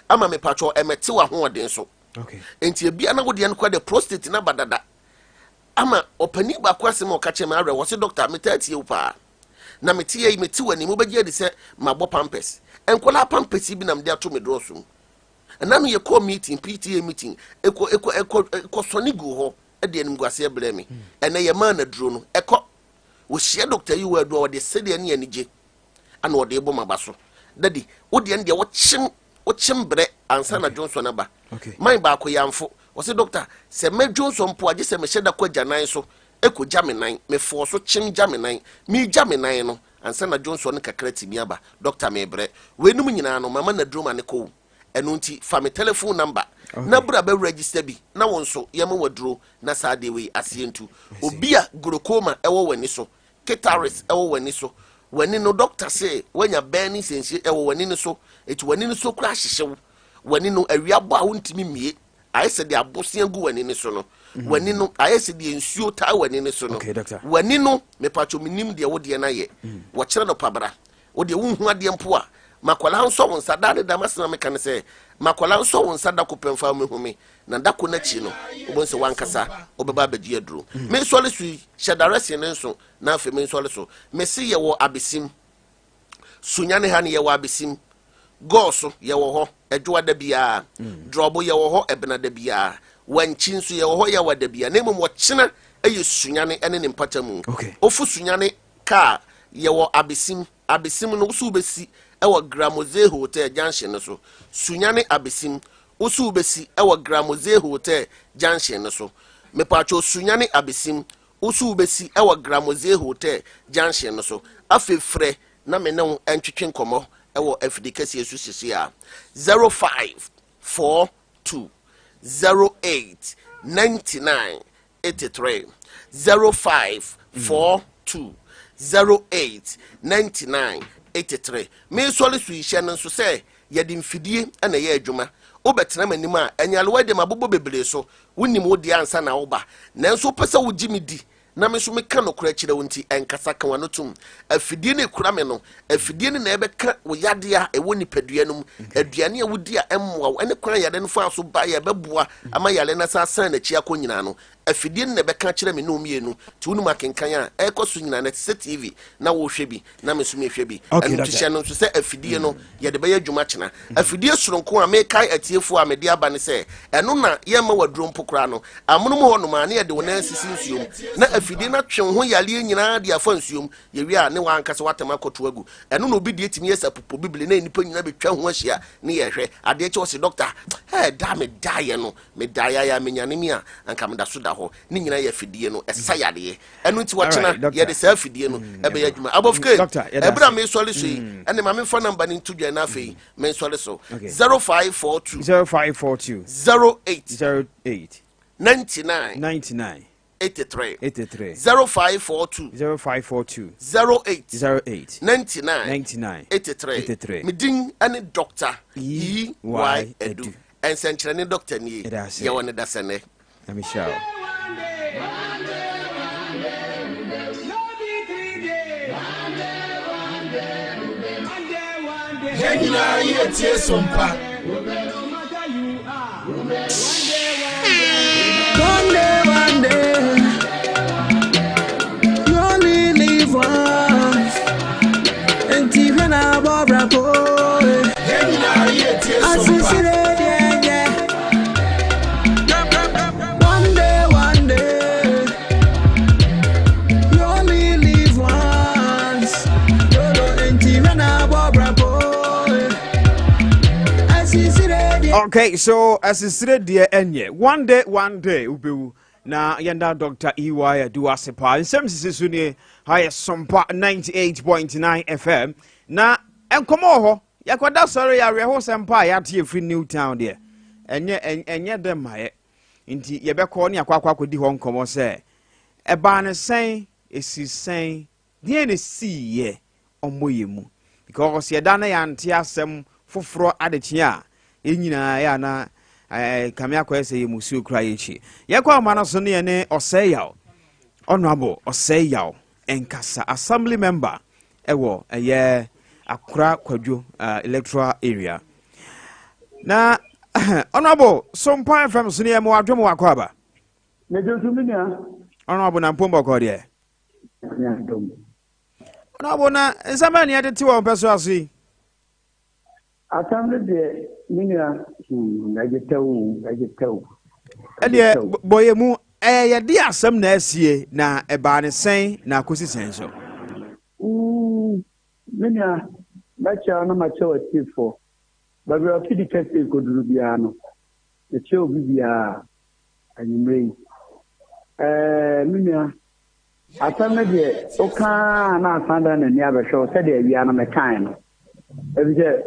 ama me pa chaw emete wa ho ɔden so enti ebia na wo de ne kwa de prostate na badada ama opani ba kwasem o kache ma awe wo se doctor metati e pa na meti ye meti wani mo begye de se mabo pampers enkola pampers bi na mde ato me drosum na no ye call meeting PTA meeting eko sonigu ho e de anim guase ble me ene ye ma na duro no eko wo hie Dr. Yiwa do wo de se de ne anije ana wo de bo mabaso dadi wo de ne de wo chim bre ansa na Johnson na ba man ba ko yamfo wo se doctor se me Johnson po age se me hyeda kwa janan so eko jaminan me fo so chim jaminan mi jaminan no ansa na Johnson kakra timi aba doctor me bre we num nyina no mama na duro ma ne ko enu nti fa me telephone number na bra be register bi na won so yema waduro na saade we asientu obia glaucoma ewo wani so ketaris ewo wani so wani no doctor say wanya bani sense ewo wani no so eti wani no so kura hyehyew wani no awiabo a wontimi mie ayese de abosia gu wani no so no wani no ayese de ensuo ta wani no so no wani no me pacho minim de wo de na ye wo kire no pabra wo de wo hu ade mpo a makola nso won sadade da masena me kan se makola nso won sada ko pemfa me humi na dako na chi no obonse wankasa obeba bagi aduro me sole su shedarese ne nso na afa me sole so me se ye wo abesim sunyane ha ne ye wo abesim goso ye wo ho edwo da bia drobo ye wo ho ebena da bia wanchi nso ye wo ho ye wada bia na mum wo chena eye sunyane ene ne mpatamu ofu sunyane ka ye wo abesim no so besi ewa Gramoze Hotel Junction so sunyane abesim usu besi ewa Gramoze Hotel Junction so me pacho sunyane abesim usu besi ewa Gramoze Hotel Junction so afefre na me ne entwetwe nkomo ewa afidikasi esu sisi a 0542 08 99 83 0542 08 99 83 me sole su ihye no so se ye de mfidie na ye adwuma obetena manim a enyalewa de mabobo bebele so wonim wo de ansa na wo ba nanso pese wo gimidi na me so me ka no kura kire wonti enkasa ka wano tum afidie ne kura me no afidie ne na ebeka wo yade a ewo nipaduanum aduane a wodi a emmoa wo ene kura yade no fa so ba ye beboa ama yale na sa san na chia ko nyina no afidie ne beka kire me no mienu ti wonu makenkan a ekoso nyina na tse TV na wo hwe bi na me so me hwe bi enu tihye no so se afidie no ye de be ya dwuma kyena afidie soronko a me kai atiefo a me de aba ne se eno na ye ma waduro mpokura no amono mo hono ma ne ye de wona sisi nsuom na afidie na twen ho yale nyina de afa nsuom ye wi a ne wa ankasa watama koto agu eno no obi de etimi yesa popo bibili na nipa nyina betwa ho ahia ne ye hwe ade che o se doctor da me daye no me daye ya menyane mi a anka me da so da ho ni nyina ye afidie no esa yade eno nti wachena ye de sa afidie no ebe ya dwuma abofke ebra me sole so yi ene ma me phone number ni tudwa na afei me sole so 0542 08 99 83 0542 08 99 83 midin ane doctor Yiwa Edu ensenkyere ne doctor ni ye wona dasane na Michelle Yanyina yetie sompa one day you only live once and even above Okay, so as is dear enye, one day ubewu na yenda Dr. EY Duasepa. Nsem sisi ni high sompa 98.9 FM. Na enkomo ho yakwada sorry ya reho sempa ya tie free Newtown there. Enye dem maye. Nti yebekọ ne akwa akodi ho nkomo se eba ne sen esi sen die ne si ye omoyemu because yeda na ya nte asem foforo adechia enyina ya na kamia kwa ese ye musu kra yechi ye kwa ma na so ne ne oseyaw honorable oseyaw enkasa assembly member ewo eye Akura Kwadwo electoral area na honorable sompa from so ne mo adwom wakwaba ne josuminia honorable na mpombo ko de honorable na nsamani atete wo peso aso Assembly de minia nagetau ade boyemu ye di asem na asie na eba ne sen na akosi sen so minia bacha na macha watifo babi ofidi kese koduru bia no e che obi bia anyimrei minia Assembly de oka na asanda na ni abehwe se de bia na mekan no ebije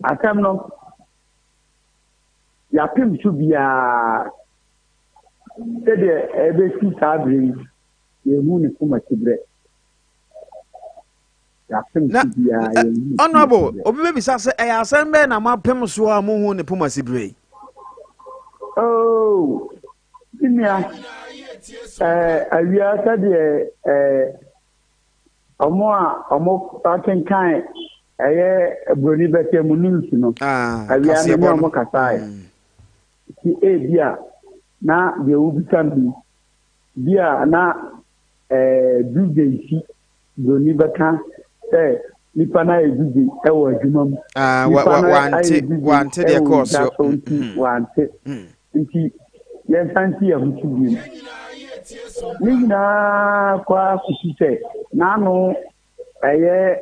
atam no ya pim su bia de ebe si sabri ye mu ni kuma tibre ya pim su bia honorable obi be bisa se e asembe na ma pim so a mu hu ni puma sibre oh kimia awia sa de omo paken kan broni bete mununsi no awia ne omo kasai ki bia na de ubitambi bia na dujesi broni beta nipa na eduji ewo adwumam wante de course wante nti yensanti ya hutubi ni na kwa kusise nanu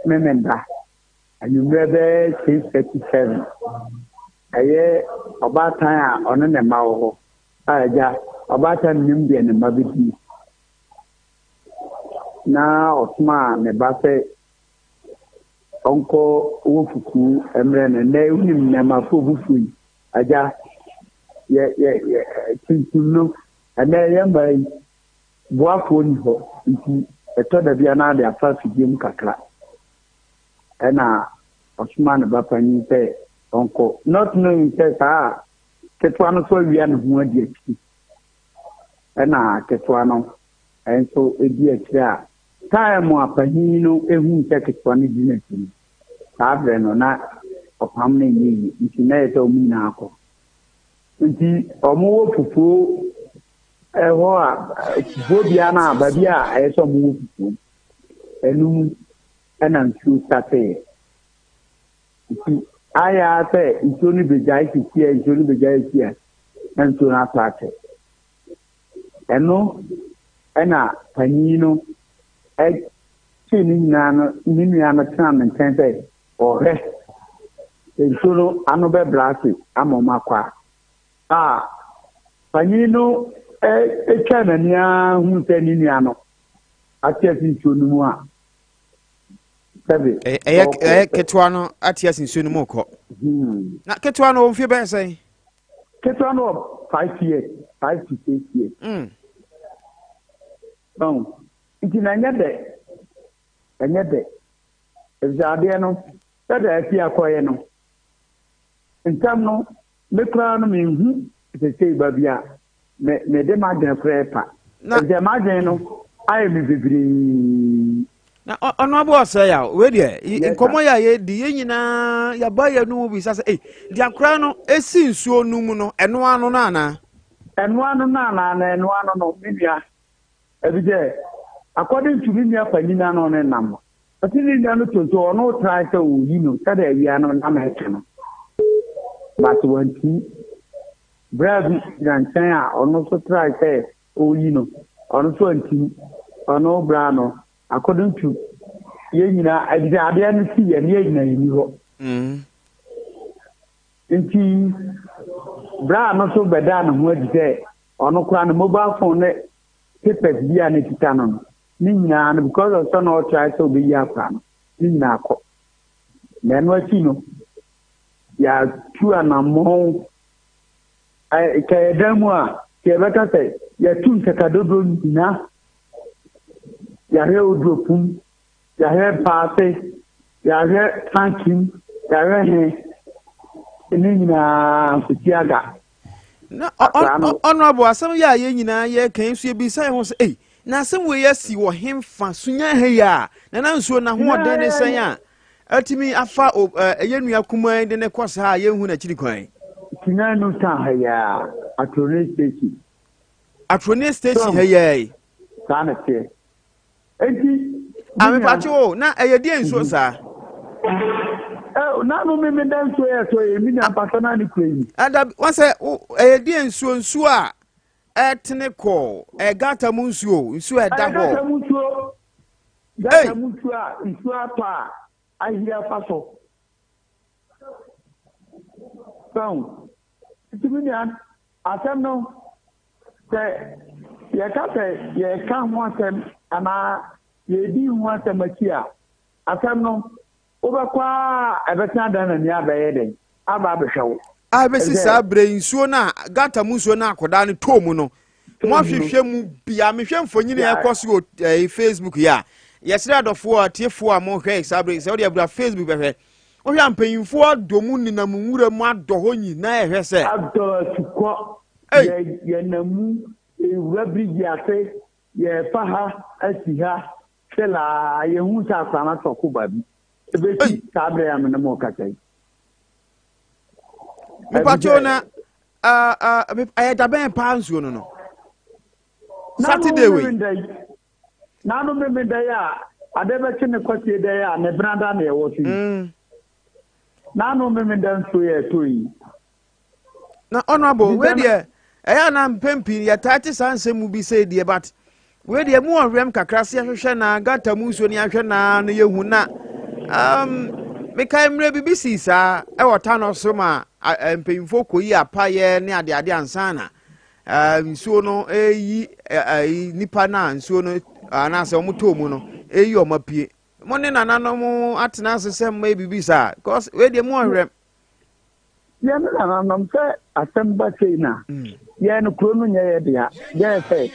memenda anyumrebe 637 obatan a ono ne ma wo aja obatan nim de ne ma bidi na osma ne ba se onko wo fuku emre ne unim ne ma fo bufu aja ye tintuno ana ye mai boafo ni ho nti eto da bia na de afa fidiem kakra ena Osman Bapani say onko not knowing say ketwano so wia no hu adi aki ena ketwano enso edi aki a time apani no ehu say ketwano di na ti sabre no na opam na yi nti na eto mi na akọ nti omo fufu eho a bobia na babia eso mo fufu enu ena ntu sate aya say ntoni bejai kitia ntoni bejai kitia ntu na sate eno ena panino chini na nini ana tana ntense ore ntoro ano be blasi amoma kwa panino chana nia hunte nini ano atia ntoni mu a ketwano atia sinsuno mu ko na ketwano mfie ben say ketwano 5 years 5 to 6 years itinanya de ezade no sada afi akoye no ntam no mekra no menhu sesei babia me de magen prepa de magen no aye me bibiri na honorable say ya we there nkomo ya ye di nyina ya ba ya no bi sase di akra no esi nsuo nu mu no eno ano na ana no bibia ebije according to me afanyina no ne nam atini dia no tonto no try say o yi no sada awia no na ma hete no but wanti brave gantan a ono so try say o yi no ono so anti ono bra no according to ye nyina ade no si ye ne nyina yi ho nti bra no so beda no ho adi sɛ ɔno kora no mobile phone ne papers bi a ne tita no ni nyinaa no because of so no try so be ya pa no ni nyinaa kɔ na no akyi no ya tu anamɔ ka damu a ke beta sɛ ya tu ntakadodo nyinaa ya he odropum ya he paase ya he tanking ya he ni nyinaa kutiaga na honorable asem ya ye nyinaa ye kan so bi sai ho se eh na asem we yasi wo hemfa sunya he ya na nsuo na ho oden ne san a atimi afa ye nua kuma de ne kosa a ye hu na chiri kwan sunya no ta he ya Atrone station he ya sana te enti ame pacho na eye die nsuo sa na no me dan so ya so e mi na pasana ni kwani ada wase die nsuo a etene ko gata mu nsuo e da ho gata mu nsuo a pa ahia faso so tibinian asem no se ye ka ho asem ana ye di ho asem akia asem no obakwa ebeta dan na abaye den aba behwewo abesi sabre nsuo na gata mu nsuo na akoda ne tomu no mo hwehwe mu bia mehwe mfonyine ekoso Facebook ya yesira adofo atiefo a mo hwe sabre se odi abura Facebook behwe o hwe ampanyimfo adomu ninam nwura mu adoho nyina ehwe se adotukọ ye namu ewura bridge ase ye faha asiha sela ye hu sa kwama toko babi ebesi sabre ya me mo kakai mi patona ayadaben pa nsuo no Saturday we na no me dey a adebechi ne kwati dey a ne branda na e wo fi na no me dey nsuo ye toyi na honorable we dey eya na mpempi ya tati sanse mu bi say dey but we dey mu onrem kakra se hwehwe na gata mu nsuo ni ahwe na no yehu na mekai mre BBC sa e wota no so ma mpemfo koyi apaye ne ade ansana nsuo no eyi nipa na nsuo no anase omuto mu no eyi omapie mo ne nananom atena asesem ma BBC sa because we dey mu onrem ye me nananom se asemba sei na ye no kro no nye dia ye se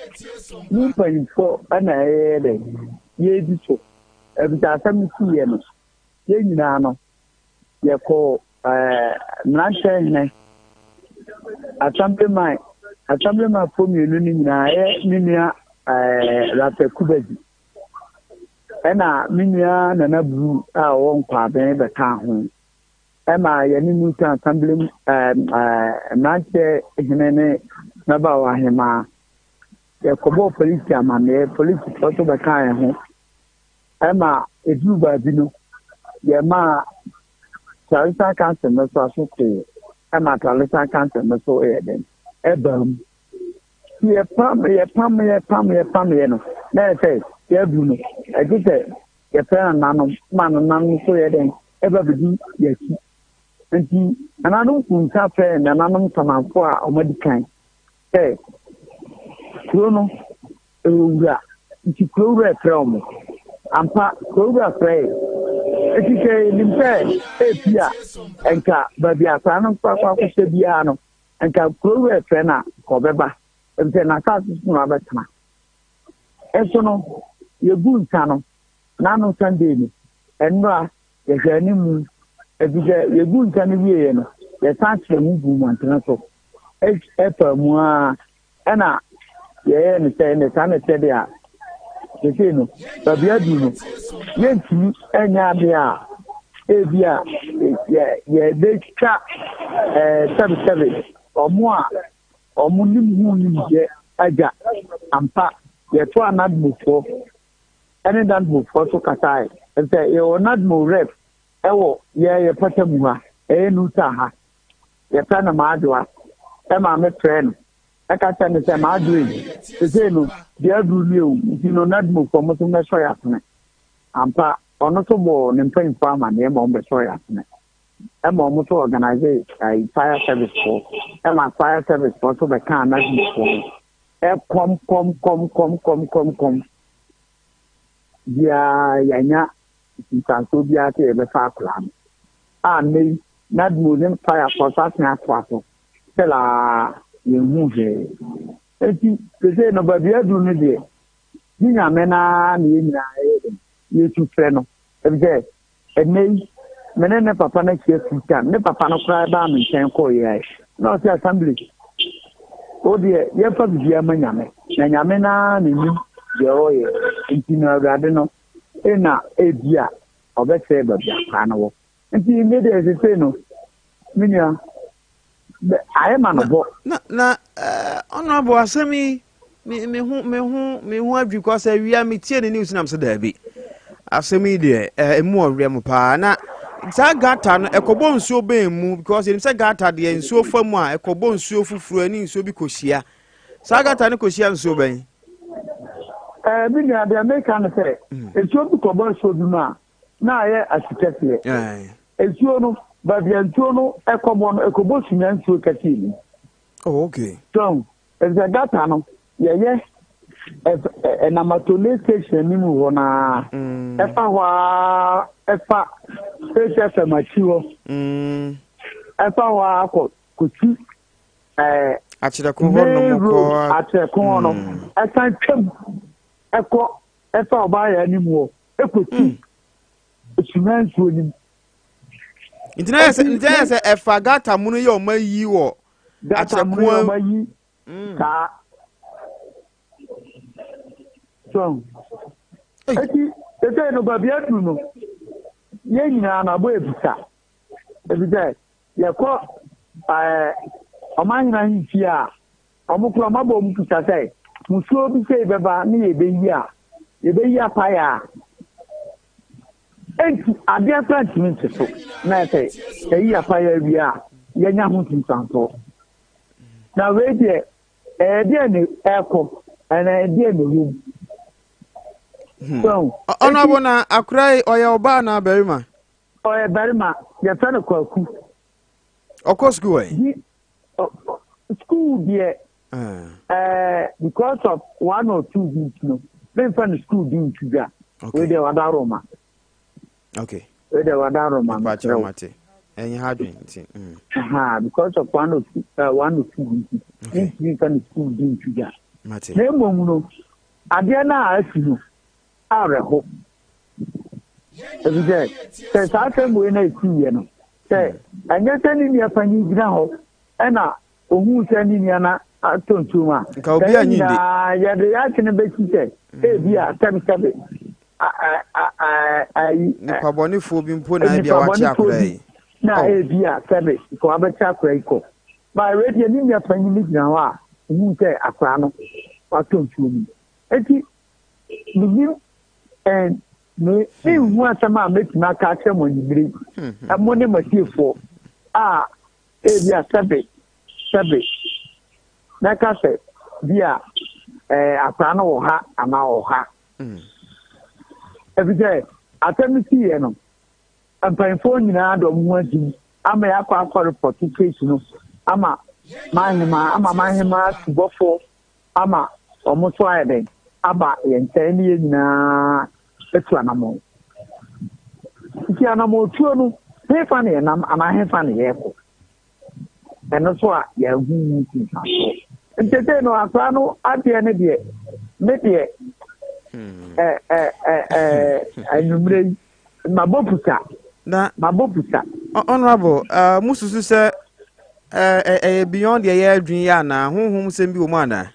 ni mpemfo ana ye de ye di so ebita asem si ye no ye nyina no ye ko mlanche ne assemblyman for mienu ni nyina ye minua Rafa Kubaji ena minua Nana Blue a won kwa ben be ka ho ema ye ni new assembly mlanche hinene na ba wa hema ye ko bo police amane police to be ka ho ema edu ba bi no ye ma Charissa Council no so aso ema Charissa Council no so den ebam ye pam no na say ye bu no e ji say ye plan nanom man so ye den eba bi ye ki nti ananom kun sa fe na nanom samanfo a omadi kan kuro no ewura nti kuro e pre omo ampa kuro pre etike limpe epia enka babi asano kwa bia no enka kuro e pre na ko beba ente na ka su na betana eso no ye gu nta no na no Sunday ni enra ye hwani mu ebije ye gu nta ni wiye no ye san kire mu gu mu antena so epa mu a na ye ne se ne san ne se dia ye no babi adu no ye ntimi enya bia ebia ye de cha 77 omu ni je aja ampa ye to anadmufo ene dadmufo to katai ente ye onadmu rep ewo ye patamu ha nuta ha ye pana maadwa e ma me train e ka tane se maadwa e no dia du ni o no nadmufo mo to me so ya tene ampa ono to bo ne mpanfo ama ne mo be so ya tene Emma almost organize a fire service for Emma fire service for so the can not come. Yeah, Yanya, so be at a far plan. And me, not moving fire for such a quarter. Tell you move it. They say nobody are doing it. Nina mena, you two friend. Every and me. Menene papa na chie futa ne papa no kra ba me nchen ko ye na o se assembly o de ye fa bia manyame na nyame na ni ye o ye ntina agade no e na e bia obese ba bia ka na wo nti me de se no minia aye ma no bo na honorable asemi me hu adwi ko say wi am tie ne news na am se da bi asemi de emu owre mu pa na sa gata no ekobo nsuo ben mu because you say gata de nsuo famu a ekobo nsuo fufuru ani nsuo bi koshia sa gata ne koshia nsuo ben bi na de America no say nsuo bi kobo nsuo bi ma na ye architect nsuo no ba de nsuo no ekobo no ekobo sunya nsuo kati. Oh, okay. So if the gata no ye na matole station ni mu hona efa FM achiwo efa wa kochi achirako hono mko achirako hono esan twem efa oba ya ni mu ekochi sumansu ni Intina se efa gata munu ye o mayi wo achirako o mayi ka so ete no babia du no ye nyina na bo ebusa ebide ye ko omanyina hinti a omukura mabo mukusa sai musuo bi sei beba ne ye beyi apaya enti adia plant minti so na sai eyi apaya wi a ye nya ho tinsanto na we de de ne eko ana de ne rum. So, honorable na akrai oya oba na berima. Oya berima, ya tana kwaku. Oko school eh? School there. Because of 1 or 2 weeks no. Then find school doing together. Okay. With the Wadaroma. Okay. With the Wadaroma. Mate. And you had because of 1 or 2 weeks. Then we find school doing together. Mate. Then no. Adiana asu. Hope. Every says I can win a tea, say, and you're sending me a funny ground, and who's sending Yana at Tonsuma. Yeah, the action of Betty said, hey, dear, tell me, I Bonnie for being put in the now, hey, dear, tell me, for a chapel. By radio, you are funny now, who say a crown or Tonsuma. And me want some make my catch him when you bring a money material for Sabe. Like I said, dear, a plan or ha, and our ha. Every day, I tell me, see, you know, I'm paying for you now, don't want to. I may have for participation. I'm a mind to go for. I'm almost Friday. Aba yentani na etu anamo. Ti anamo tuo no hefa ne nam ama hefa ne yeko. Eno so a ya hu ti so. Ntete no akra no ade ne de me de anumre mabopusa na mabopusa. Honorable mususu se beyond the year adwin ya na honhom sem bi wo ma na.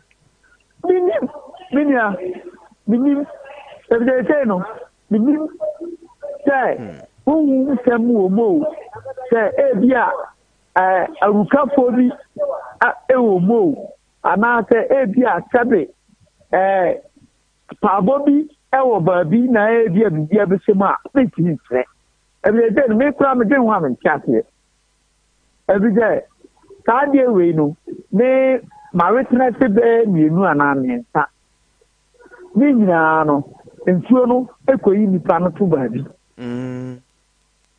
Minia, if they say no, say, who can move more? Say, Abia, a rukafobi, a mo, and I say, Abia, Sabe, Pabobi, our baby, na Abia, the Abisima, thinking, every day, make from a young woman, Cathy. Every day, Sadia Reno, may my retina say, you know, and I'm Nina no, nsuo no ekoyi nipa no to baabi.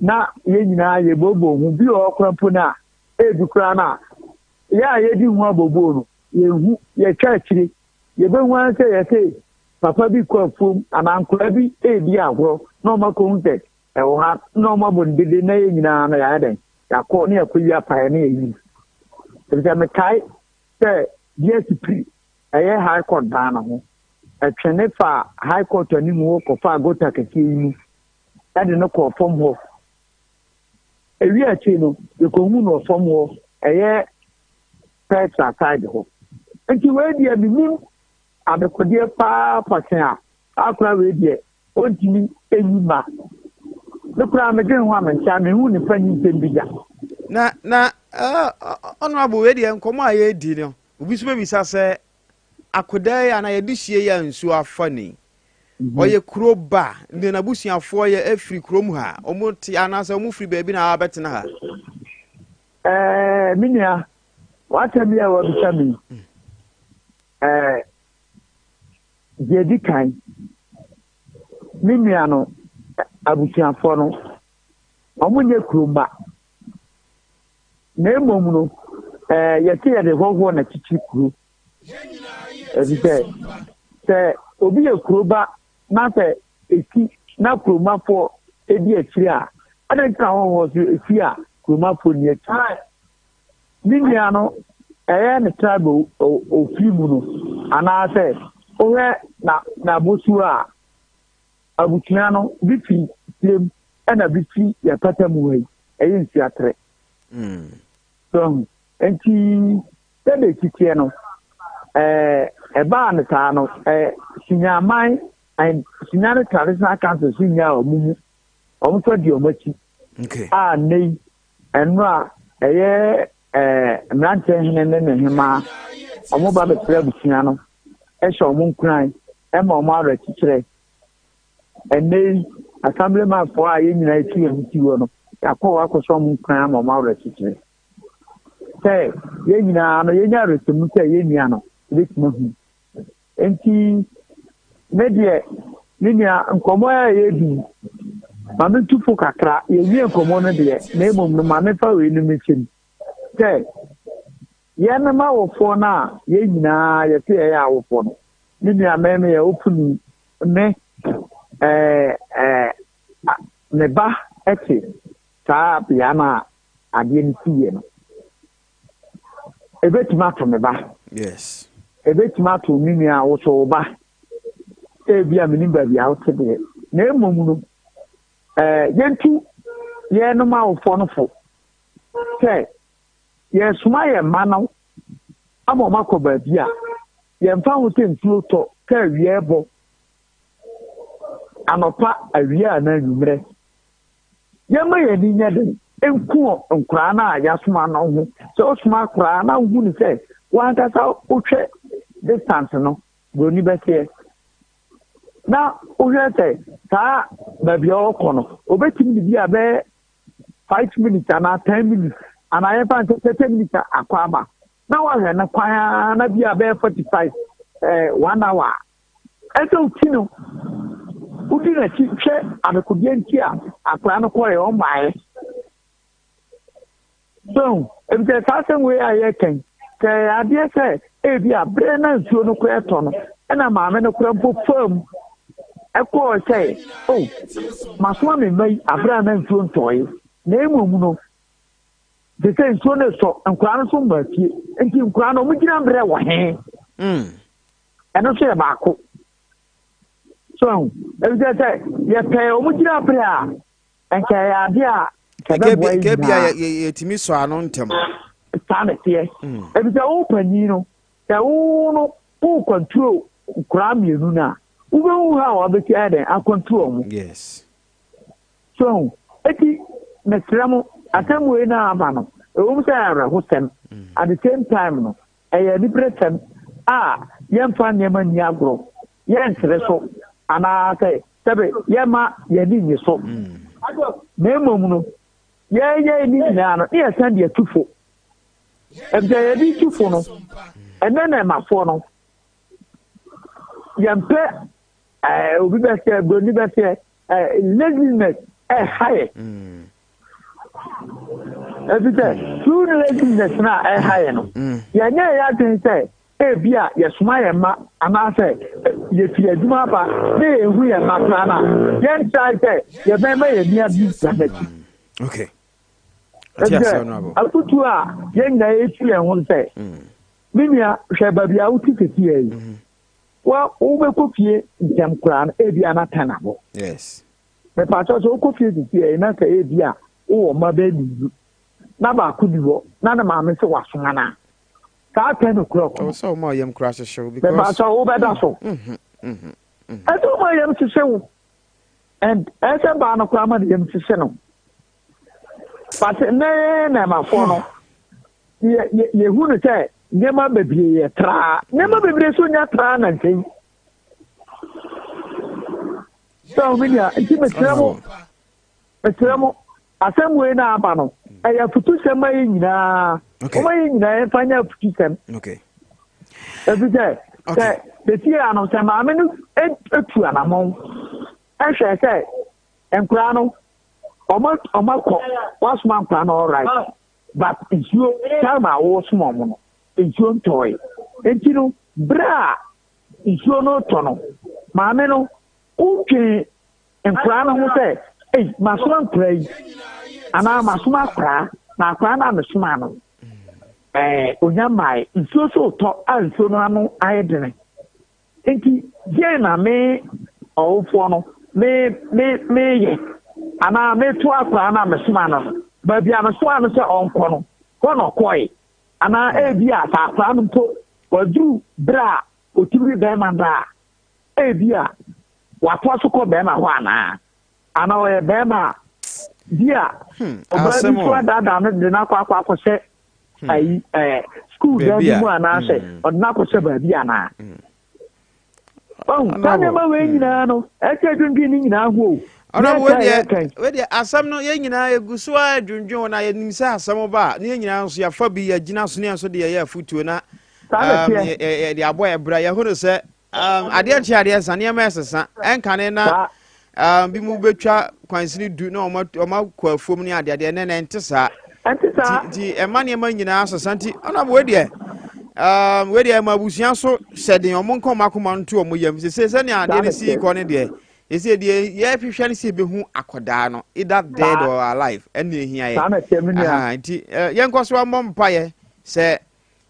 na ye nyina ye bobo hu bi o krampo na e du kra na ya ye di hu abobo no ye hu ye twa akire ye be hu an say ye say papa bi ko afum anankora bi e bi agro no ma ko hunte e wo ha no ma bondede na ye nyina na ya den ya ko ne akwi apa na ye yi se me kai se DSP eye high court dana ho atwene fa high court ani mu ko fa gota keke yi ade no ko fom ho ewi achi no e ko hu no fom ho eye petra side ho enti we dia bi nim abekodie pa pasen a akura we dia ontimi enyima no kura me den ho amencha me hu ni panyi tembiga na honorable we dia nkomo aye di no obi so be bisa se akodai ana ye dihie ya nsu afani oye kuro ba ndi na busuafo ye afri krom ha omuti anase omufri ba bi na abetena ha minia watami ya wabitami jedi kan minia no abusuafo no omunye kroma na emom no yete ya de hoho na chichi kuro se obi ye kroba na se eki na kroma fo edi akiri a adanka ho so eki a kroma fo ni akiri ninia no ne tribe ofimu no ana se ohe na bosu a abutua no bifi tem na bifi ya patamu hai nsi atre so enti tebe kitie no eba ne ta no sinyaman and sinyane traditional council sinya omumu omto di omachi nei enra mrante hene ne hema omo ba be pre busia no ehye omo nkran ema omo ara kikire nei assemblyman for a yenyina eti ehiti wo no yakọ akoso omo nkran ma omo ara kikire say yenyina no yenya resemu say yenya no bitma hu enti media ninia nkomo ya yebi mame tufu kakra ye nkomo no de na emom no mame fa we no mechim say ye na ma wo fo na ye nyina ye te ya wo fo no ninia meme ya opunu ne ne ba eti ta bia na ade ntiye no ebetima to me ba yes ebetima to ninia wo so ba ebia mini ba bia wo tebe na emom no yentu ye no ma wo fo no fo say ye suma ye mano amo makoba bia ye mfa wo tentuo to ka wie bo anopa awia na nwumre ye ma ye ni nyade enku nkura na ya suma na ho so suma kura na hu ni say wan ta sa utwe distance no broni betie na uhete ta baby okono obetimi bia be 5 minutes na 10 minutes ana ye fa 10 minutes akwaba na wa he na kwaya na bia be 45 1 hour eto kino udi na chi hwe abekodie nti a akwa no ko ye o mai so ebite sasen we aye ken ke ade se e bia bre na nsuo no ko eto no na maame no kura mpo fam eko say oh masoma me mai abra na nsuo ntoye na emom no de say nsuo ne so nkura no so mbafie enti nkura no mugina mbre wo he eno so e baako so ebite say ye pe o mugina mbre a enka ya de a ke bia ye timi so ano ntem tane tie ebite o panyi no ya wo no o control nkura mienu na ube ha wa be kia den a control mu yes so eti metramo atamu e na aba no e wo say ara hosem at the same time no e ya ni pretem yemfa nyema ni agro ye ntre so ana say sebe yema ye ni ni so na emom no ye ni na no ye san de tufo e be ye di tufo no enena mafo no yempe obi be say broni be say laziness high. Every day, two relations now high. Yeah, I can say, Bia, yes, my and I say, yes, you do my part, we are not Lana. Yes, I say, you may be near this. Okay. I put you are, young age, and one say, Minia, Shababi, out here. Well, over cookie, Jam Crown, Aviana Tanabo. Yes. The part of cookie is here, and I say, Avia, oh, my baby. Naba could you, none of my Mr. Wasana. 10 o'clock. Oh, so my young crash show because I saw over that so. I told my young to show. And as a banner clamor, the young to show. But no, my phone. You wouldn't say, never be a tra, never be so near tran and thing. So, Minia, give a tremble. A tremble. A some way now, Bano. I have to do some way now. Okay. Find out okay. Every day. Okay. The tea and some amenu and two and among. I shall say, and Crano, almost was one plan all right. But it's your time, I was small. It's your toy. And you know, bra, it's your no tunnel. Mameno, okay. And Crano will say, hey, my son pray. And I'm a smart cry. Now, Crana, the smart. Onyamai so talk and so no I didn't. Thank you. Jena me oh for no me and I made 2 hours and I'm but the other swan is on corner koi and I bia sa plan to or do bra or to them and bra bia what was to call them a one and I bema dear that say school there mo ana say odna ko se ba bia na ka never we nyina no e ke dwundwi ni nyina ho ona we de asam no ye nyina eguso adwundwon na ye nim se asam ba ne nyina nso ya fa bi ya gina so ne nso de ye afutuo na de abo e bra ye ho no se ade a chiade sane ma esesa enkane na bi mu betwa kwansini du na o kwa afuom ne ade ne ntesa di emane ma nyina asasanti ona bo we de ma busuan so sede omo nko makoma nto omo yam se ne ade ne si ko ne de ese de ye hwehwe ne se behu akoda no either dead or alive ene ehia ye nti ye nkoso ammo mpaye se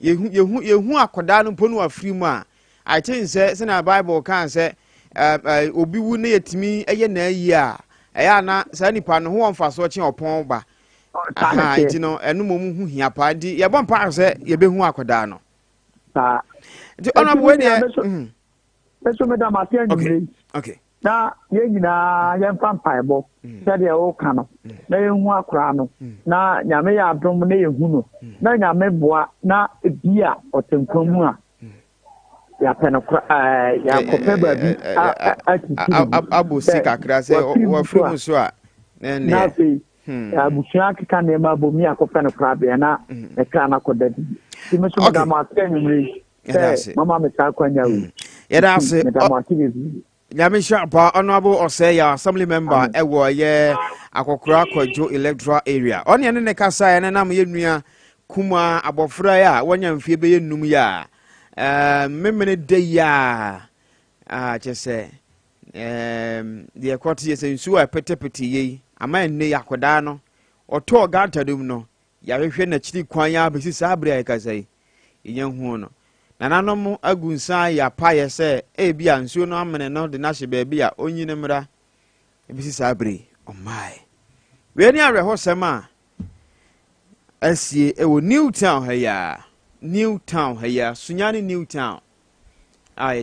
yehu akoda no ponu afiri mu a I think se na Bible kan se obi wu ne yetimi eye na ayi a eya na sa nipa no ho mfa so che opon ba nti no enu mom hu hia pa di ye bon pa se ye behu akoda no nti ona bo de so me da ma ti anyi okay na ye nyina ye mfa mpaebo se de o ka no na ye hu akora no na nyame ya adom na ye hu no na nyame boa na bia otenkwam a ya pena ya kope ba bi abo sika kra se wa furu so a na se ya bushia kika ne ma bo mi akope no kra be na e kra na koda di ti me so da ma tenumri mama me ta kwanya wi ya da se nyame shapa honorable Oseya assembly member ewo ye akokora kwajo electoral area oni ne kasa ya na ye nua kuma abofra ya wonya mfie be ye num ya memene de ya chese de kwoti ye se nsu a petepeti ye ama ne yakoda no oto ganta dum no ya hwehwe na chiri kwan ya besi sabre ya kasai yenhu no nananom agunsa ya paye se bia nsuo no amene no de na hye ba bia onyine mra ebisi sabre omai we ni areho sema asie ewo Newtown haya sunyani Newtown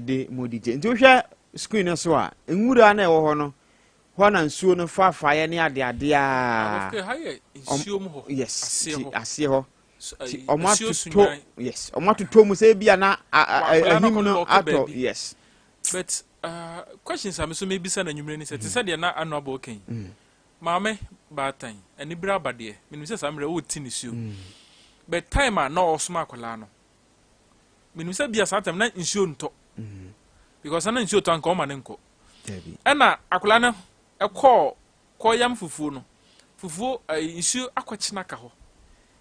de modije nti hwe screen so a enwura na ewo ho no ho na nsuo no fafaye ne ade a nsuo mu ho asie ho yes omatuto mu se bia na ahim no ato yes but questions am so maybe say na nwumre ni say te say de na anobo ken maame batan ani bra bade menim say samre o ti ni suo but time a na osoma akola no menim say bia satam na nsuo nto because na nsuo to anka o ma ne nko ena akola no ekọ ko yam fufuo no fufuo isu akwachina ka ho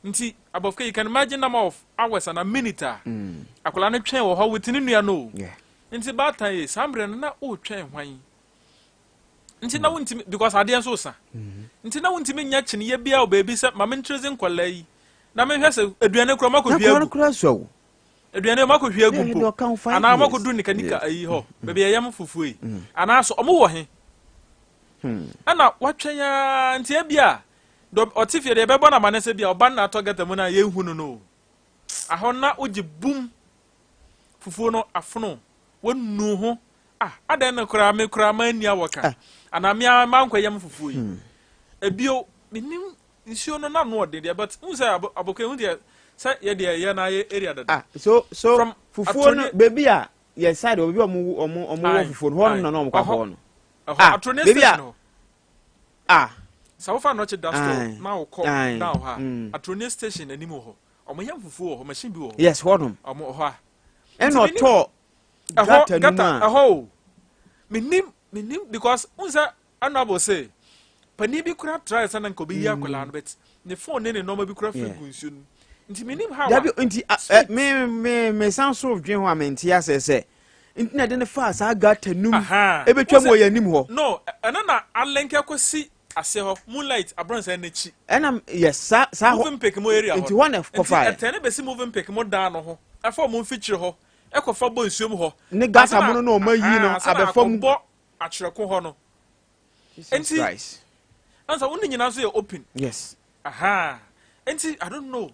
nti abofka you can imagine number of hours and a minute akola ne twen wo ho within nua no nti ba tan e sambre na o twen hwan nti na wonti because ade enso sa nti na wonti nya chine ye bia o baby se ma men trezin kwala yi na men hwese aduane kro mako hwia na kro so aduane mako hwia gumpo ana mako du nika ayi ho baby yam fufuo yi ana so omo wo he ana watwen ya nti e bia do otifie de bebo na manese bia oban na to gata mu na ye hunu no ahon na oji bum fufuo no afono wonu ho adan na kura me kura mani awoka ana me manko yam fufuo yi ebio minim nsuo no na no de but unse aboke hu de say ye de ye na ye area dada so fufuo no baby a ye side obi omo fufuo no ho no kwa ho no baby a Sawofa no che that store na wo call now ha Atronia station animo ho omo yam fufuo ho machine bi wo yes hodum omo ho eno to gata ho minim because unza anabo say pani bi kura try sana nko bi yakola no bet ne phone ne normal bi kura fake nsu nti minim ha dabi nti me sound of dwen ho amenti asese nti na de ne fa sa gata num ebetwa mo yanim ho no na alenke akosi ase ho moonlight abronsa na chi enam yes sa moving pick mo area ho nti one of kofa etene be si moving pick mo da no ho afọ mo feature ho ekofa bo nsuom ho ne gata mo no ma yi no abefam bo akyereko ho no enti ansa woni nyina so ye open yes enti I don't know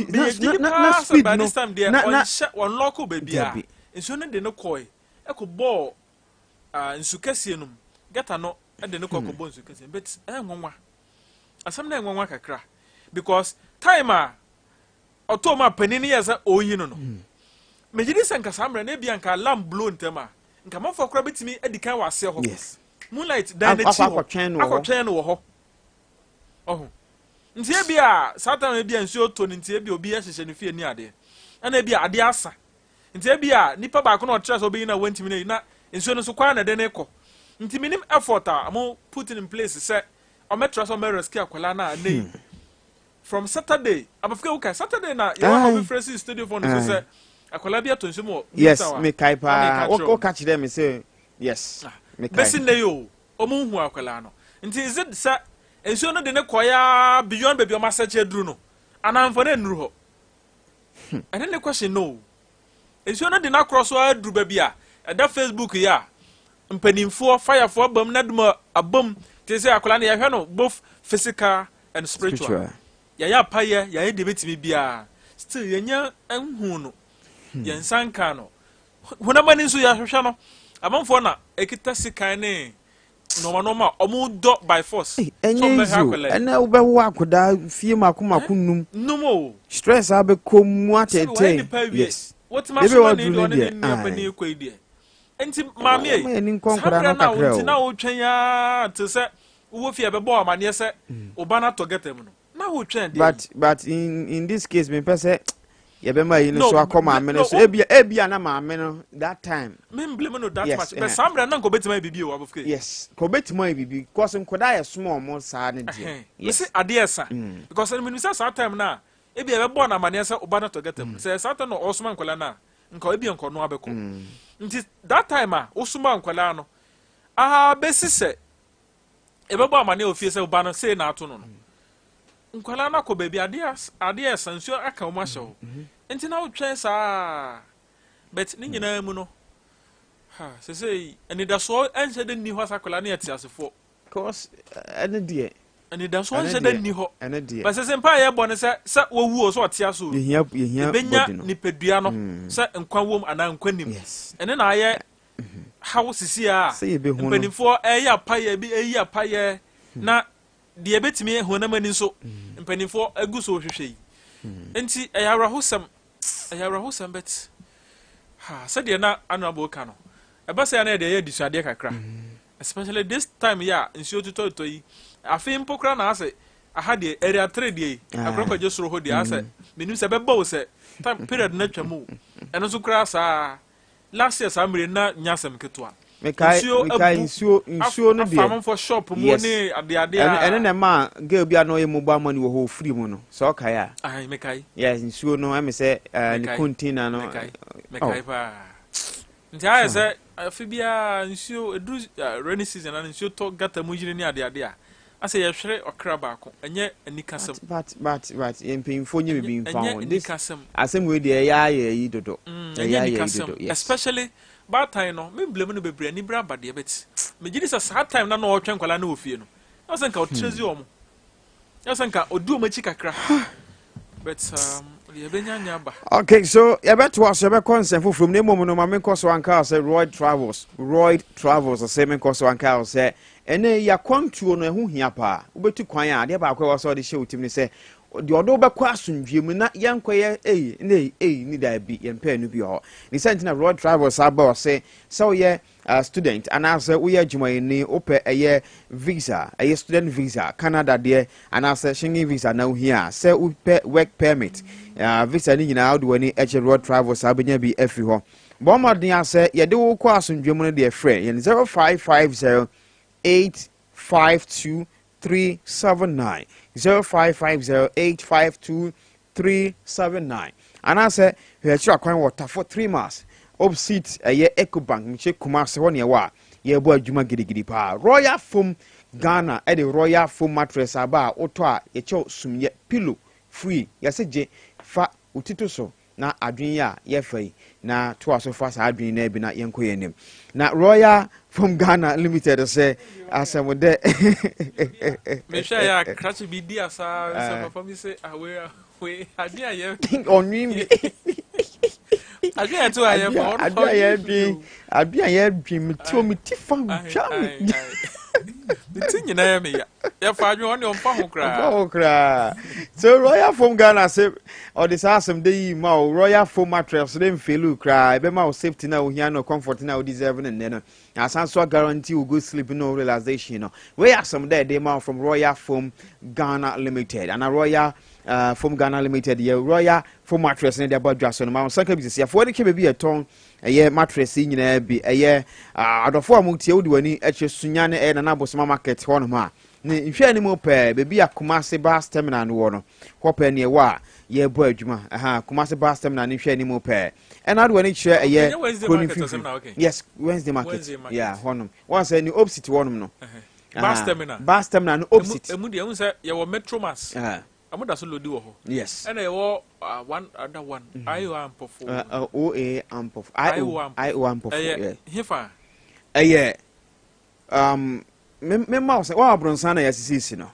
na speed by no this time there on local baby nsuo no de no koi ekobo nsu kase num gata no and the no bonsu kase but nwanwa asam na nwanwa kakra because time otoma panini yesa oyi no mejidi sanka samra na bia nka lamp blow ntema nka mafo kra betimi edikan wase ho yes moonlight dan na chi akotwen no ho nti e bia satan e bia nsuo to nti e bia obi ahyehyɛ ne fie ni ade ana e bia ade asa nti e bia nipa ba ko na otra so obi na wantimi na nsuo no so kwa na de ne kɔ nti minim effort am put in place say o metra so me rescue akwala na nei from Saturday abafika uka Saturday na you have free studio phone so say akwala bia to nsumo yes me kai pa o catch them say yes me kai besin dey o mu hu akwala no nti is it say nsuo no de ne koya beyond baby o message edru no anamfo na nru ho and then the question no nsuo no de na cross o edru baby a da Facebook ya mpanimfo firefo abam na dum abam te say akola na ye hwe no both physical and spiritual ya paye ya de betimi bia still yenya anhu no yen sanka no honamani nso ya hwehwe no amamfo na ekita sikan ne normal omudo by force so be hakola ena ubewo akoda fie makomakunum numo stress abekom atete yes what ma so na do ne pani koidie enti mami samra na wonti na wo twen ya te se wo fie be bo amane se oba na to getem no na wo twen dey but in this case me pese ye be mai no so akoma amene so ebia na ma amene that time me blame no that much but samra na ko betima bibi o abofke yes ko betima bibi because nkoda ye small mo sa ne dey yes ade esa because me say that time na ebia be bo na amane se oba na to getem say that no osman kola na nka ebia nko no abeko nti that time osuma nkwala no besise ebebo amane ofie se oba no say na ato no nkwala na ko baby ade sansuo aka o ma hyew nti na wotwen sa but ni nyina mu no say ani da so ense de ni ho sakola na yetiasefo cause ene de ani da so ense de ni ho but say mpa ye bone se wowu o so otia so yehia benya ni pedua no se nkwa wom ana nkwa nim ene na aye how sisi a mpanifo eya paye bi eya paye na de betimi honamani so mpanifo aguso hwehwe enti ayawrahosam bet se de na anabo ka no eba se na de ye disuade kakra especially this time ya nsio tutoto yi afi mpokra na ase aha de area 3 de akropa je soro ho de ase menim se beba wo se time period na twamu eno so kra sa last year samre na nyasem ketwa mekai nsuo no de afam for shop mo ne ade ene na ma girl bia no ye mobile money wo ho free mu no so kai a ai mekai yes nsuo no am say ni container no mekai pa nti aye say afibia nsuo edu rainy season na nsuo to gata mu yire ni ade a ase ye hwere okra ba ko enye anikasem but empinfo nye be nfa this asem we de ya yi dodo ya yi dodo especially bad time no me blame no bebre ni bra bade bet me gidi sa time na no otwen kwala na ofie no na se nka otrezi omo na se nka odu omachi kakra but ye benya ba okay so ye beto us ye be consent from ne mom no ma me koso anka say Royd Travels say me koso anka say ene ya kwantuo no ehu hia pa obetu kwan a de ba akwa so de hye utim ni say de odo bekwa asundwem na yenkoye ni da bi yempa nu bi ho ni sentina Royd Travels aba say so ye student and as we are jumayeni ope eye visa eye student visa Canada de and as Schengen visa now here say we work permit visa ni nyina do ani eche Royd Travels abenya bi afi ho bomodin ase ye de wo kwa asundwem no de frɛ ye 0550 852-379 0550-852-379 and I say we are akwan water for 3 months opposite a Ecobank mche Kumasi one year ye bo adwuma gidigidi pa Royal Foam Ghana e the Royal Foam mattress aba oto a ye che sumye pillow free ye se je fa utito so na adwen ya ye fai na to aso fa sa adwen na bi na yenko yenim na Royal Foam Ghana Limited say asem de me sha ya crash bi dia sa papa mi say we adwen ya onwi mi adwen to aye for adwen ya dream mi ti fam twa mi bitin nyina ya me ya fa adwen on fa ho kra so Royal Foam Ghana say or this asem de yi ma Royal Foam mattress dem felu kra e be ma safety na o hia no comfort na o deserve ne no asanso guarantee you go sleep no realization no we are some there they ma from Royal Foam Ghana Limited and a Royal Foam Ghana Limited ye Royal Foam mattress ne dey about so no ma sanka bi se afo de ke be ton eye mattress nyina bi eye adofo amutie wodi wani eche sunya ne na abosoma market ho no ma ne nhwe ani mo pe be bi Kumasi bus terminal no wo no ho pe ne wa ye bo adwuma Kumasi bus terminal ne nhwe ani mo pe and adu wani kire eye yes Wednesday market yeah honum once any opposite honum no bus terminal no opposite emu de emu say ye wo Metromas amuda so lodi wo ho yes and ye wo one other one IO ampofo OA ampofo IO ampofo yeah hefa me ma say wa abronsan na yasisi no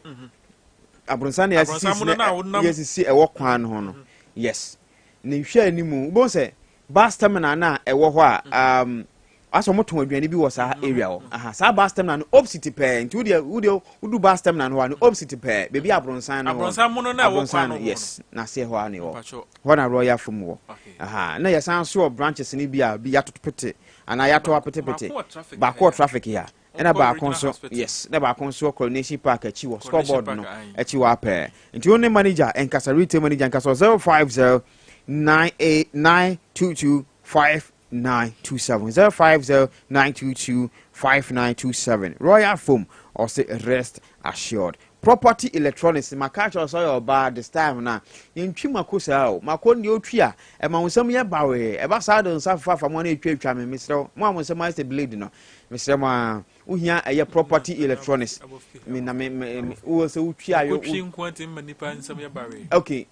abronsan na yasisi na yasisi e wo kwan no ho no yes ne hwe animu bo say bus terminal na ewo ho a aso moton aduane bi wo sa area wo sa bus terminal no opposite pe nti udu bus terminal no no opposite pe bebi abronsan mo no na wo kwa no yes na se ho ani wo ho na Royal Foam wo na yesan so branches ni bi a bi yatopete ana yato apetepete ba ko traffic ya ena ba konso yes na ba konso Coronation Park achi wo scoreboard no achi wa pe nti only manager enkasa retail manager enkasa 050 9225927 050-922-5927 Royal Foam or say rest assured property electronics makacho so your bad this time na yentwi makosa o makoni otwi a e ma wonsam ye bawe e ba sa do nsafa fa mo na etwa me misro mo amonsam master blade no misro ma uhia eye property electronics me na me wo se utwi ayo utwi nkwanti manipa nsam ye bawe okay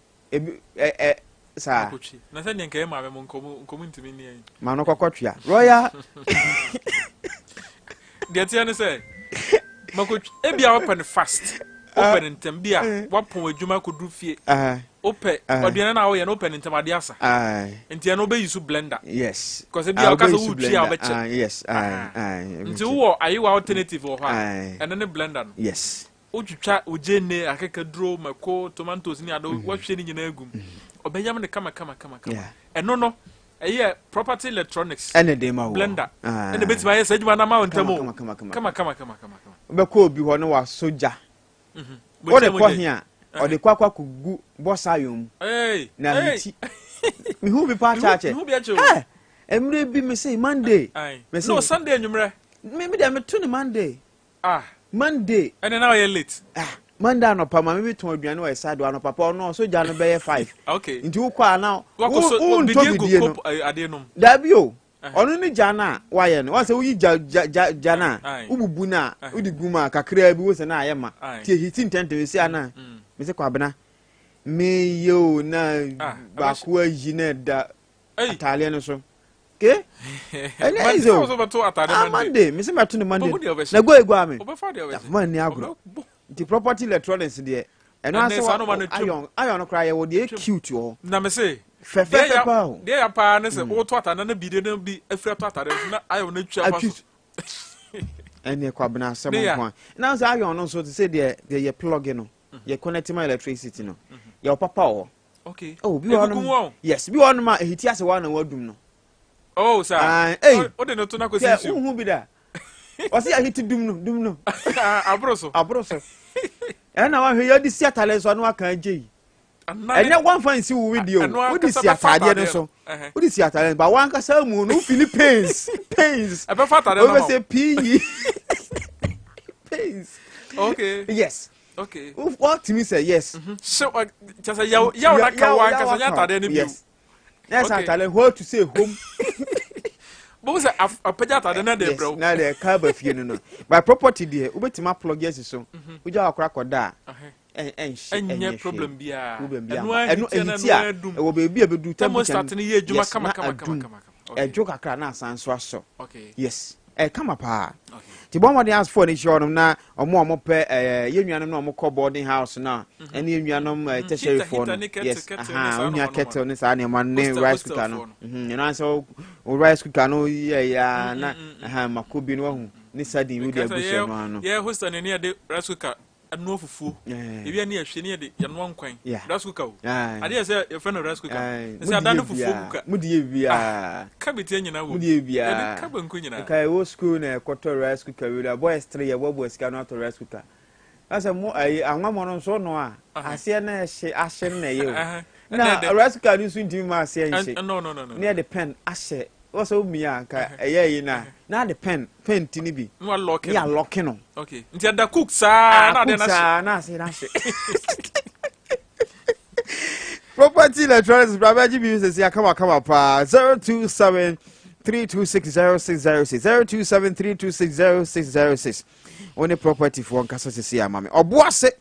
sa na se nyenke ma be mo nkomu ntimi ni en ma no kokotwa Royal de tiane se makoch ebia open fast open ntem bia wapon adwuma kodu fie open oduane na wo ye no open ntem ade asa enti no be use blender yes because ebia o kasa wo twi a obeche yes enti wo ayi alternative wo ha and ne blender yes otwitwa ojene akeka duro mako tomatoes ni ado wahwe ni nyina agum obeyam ne kama eno no eye property electronics ene de ma wo blender ene betima ye sajuma na ma wontamo kama be ko obi ho ne wa soja o de ko hia o de kwa kugu bosayom na miti mi hu bi pa cha che emre bi me say Monday me say no Sunday nwumre Maybe they met to Monday. Monday. And now you're late. Monday no pa maybe to aduane o side one papa no so ja no be 5. Okay. Nti wo kwa now. Wo begin go cop ade no. Dabi o. Onu ni jana wa ye no. Wa se wo yi jana. Ububu na udi guma kakra bi wo se na aye ma. Tie hiti ntente we si ana. Me se kwa bena. Me yo na ba ko ayi na da atale no so. Okay? Ene izo. Monday, me se ma to no Monday. Na go egu ame. Man ni agro. The property electronics there. And I iron no cry wo dey cute yo. Na me say fefe pa o. Dey apa na say wo to atana na bi de na bi afira to atare na iron na twa pa so. Ene kwa bena sem nko. Na say iron no so to say dey plug no. You connect my electricity no. Your papa o. Okay. Oh, bi one. Yes, bi one ma ehiti ase one na wadum no. Oh, sir. Hey. O de no to na ko say you. Who be that? O say ehiti dum no. Abroso. And now we hear this talent so no aka je. And one fancy video. Who this atade no so? Who this talent but one ka say mu no Philippines. Pains. E be fa atade no. We say PE. Pains. Okay. Yes. Okay. What to me say yes. So just say ya na ka wan ka say atade no bi. Yes. Yes, atade what to say home. But was a pejata na de bro. Na de ka ba fie no. By property there, ubetima plug yes so. Uja akra koda. Enye problem bia. Enu ehitia. E wo be bia bedu tamu start ni ye adwuma kama. Ejo kakra na asanso aso. Okay. Yes. Kama pa. Okay. Ti bomba dey ask for ni show na omo pe ye nuanom na omo boarding house na ene ye nuanom tertiary for no. Yes. Unya kettle ni sa ne man ne rice cooker no. You know so rice cooker no ya na makobi no hu ni sadin we dey abuso no ano. Yeah, host na ne dey rice cooker anu fufu. Ebi na ahwe ne dey ya no nkwan. Rice cooker. Ade say your friend rice cooker. Say adanu fufu cooker. Mudi bia. Kabiti nyina wo. Mudi bia. Ka banku nyina. Kai wo school na koto rice cooker we da boys 3 ye bobo sika no to rice cooker. Asa mo anwa mo no so no a ase na ahye na ye o. Na rice cooker ni so ntimi ma ase ahye. No. Near the pen ahye. Also me anka eye na the pen tini bi. No lock it. Ya lock no. Okay. Nti ada cook sa na de na say na she. Property electronics Brabaji business ya come pa 027 3260606 027 3260606. Only property for nkasa sisi amame. Oboase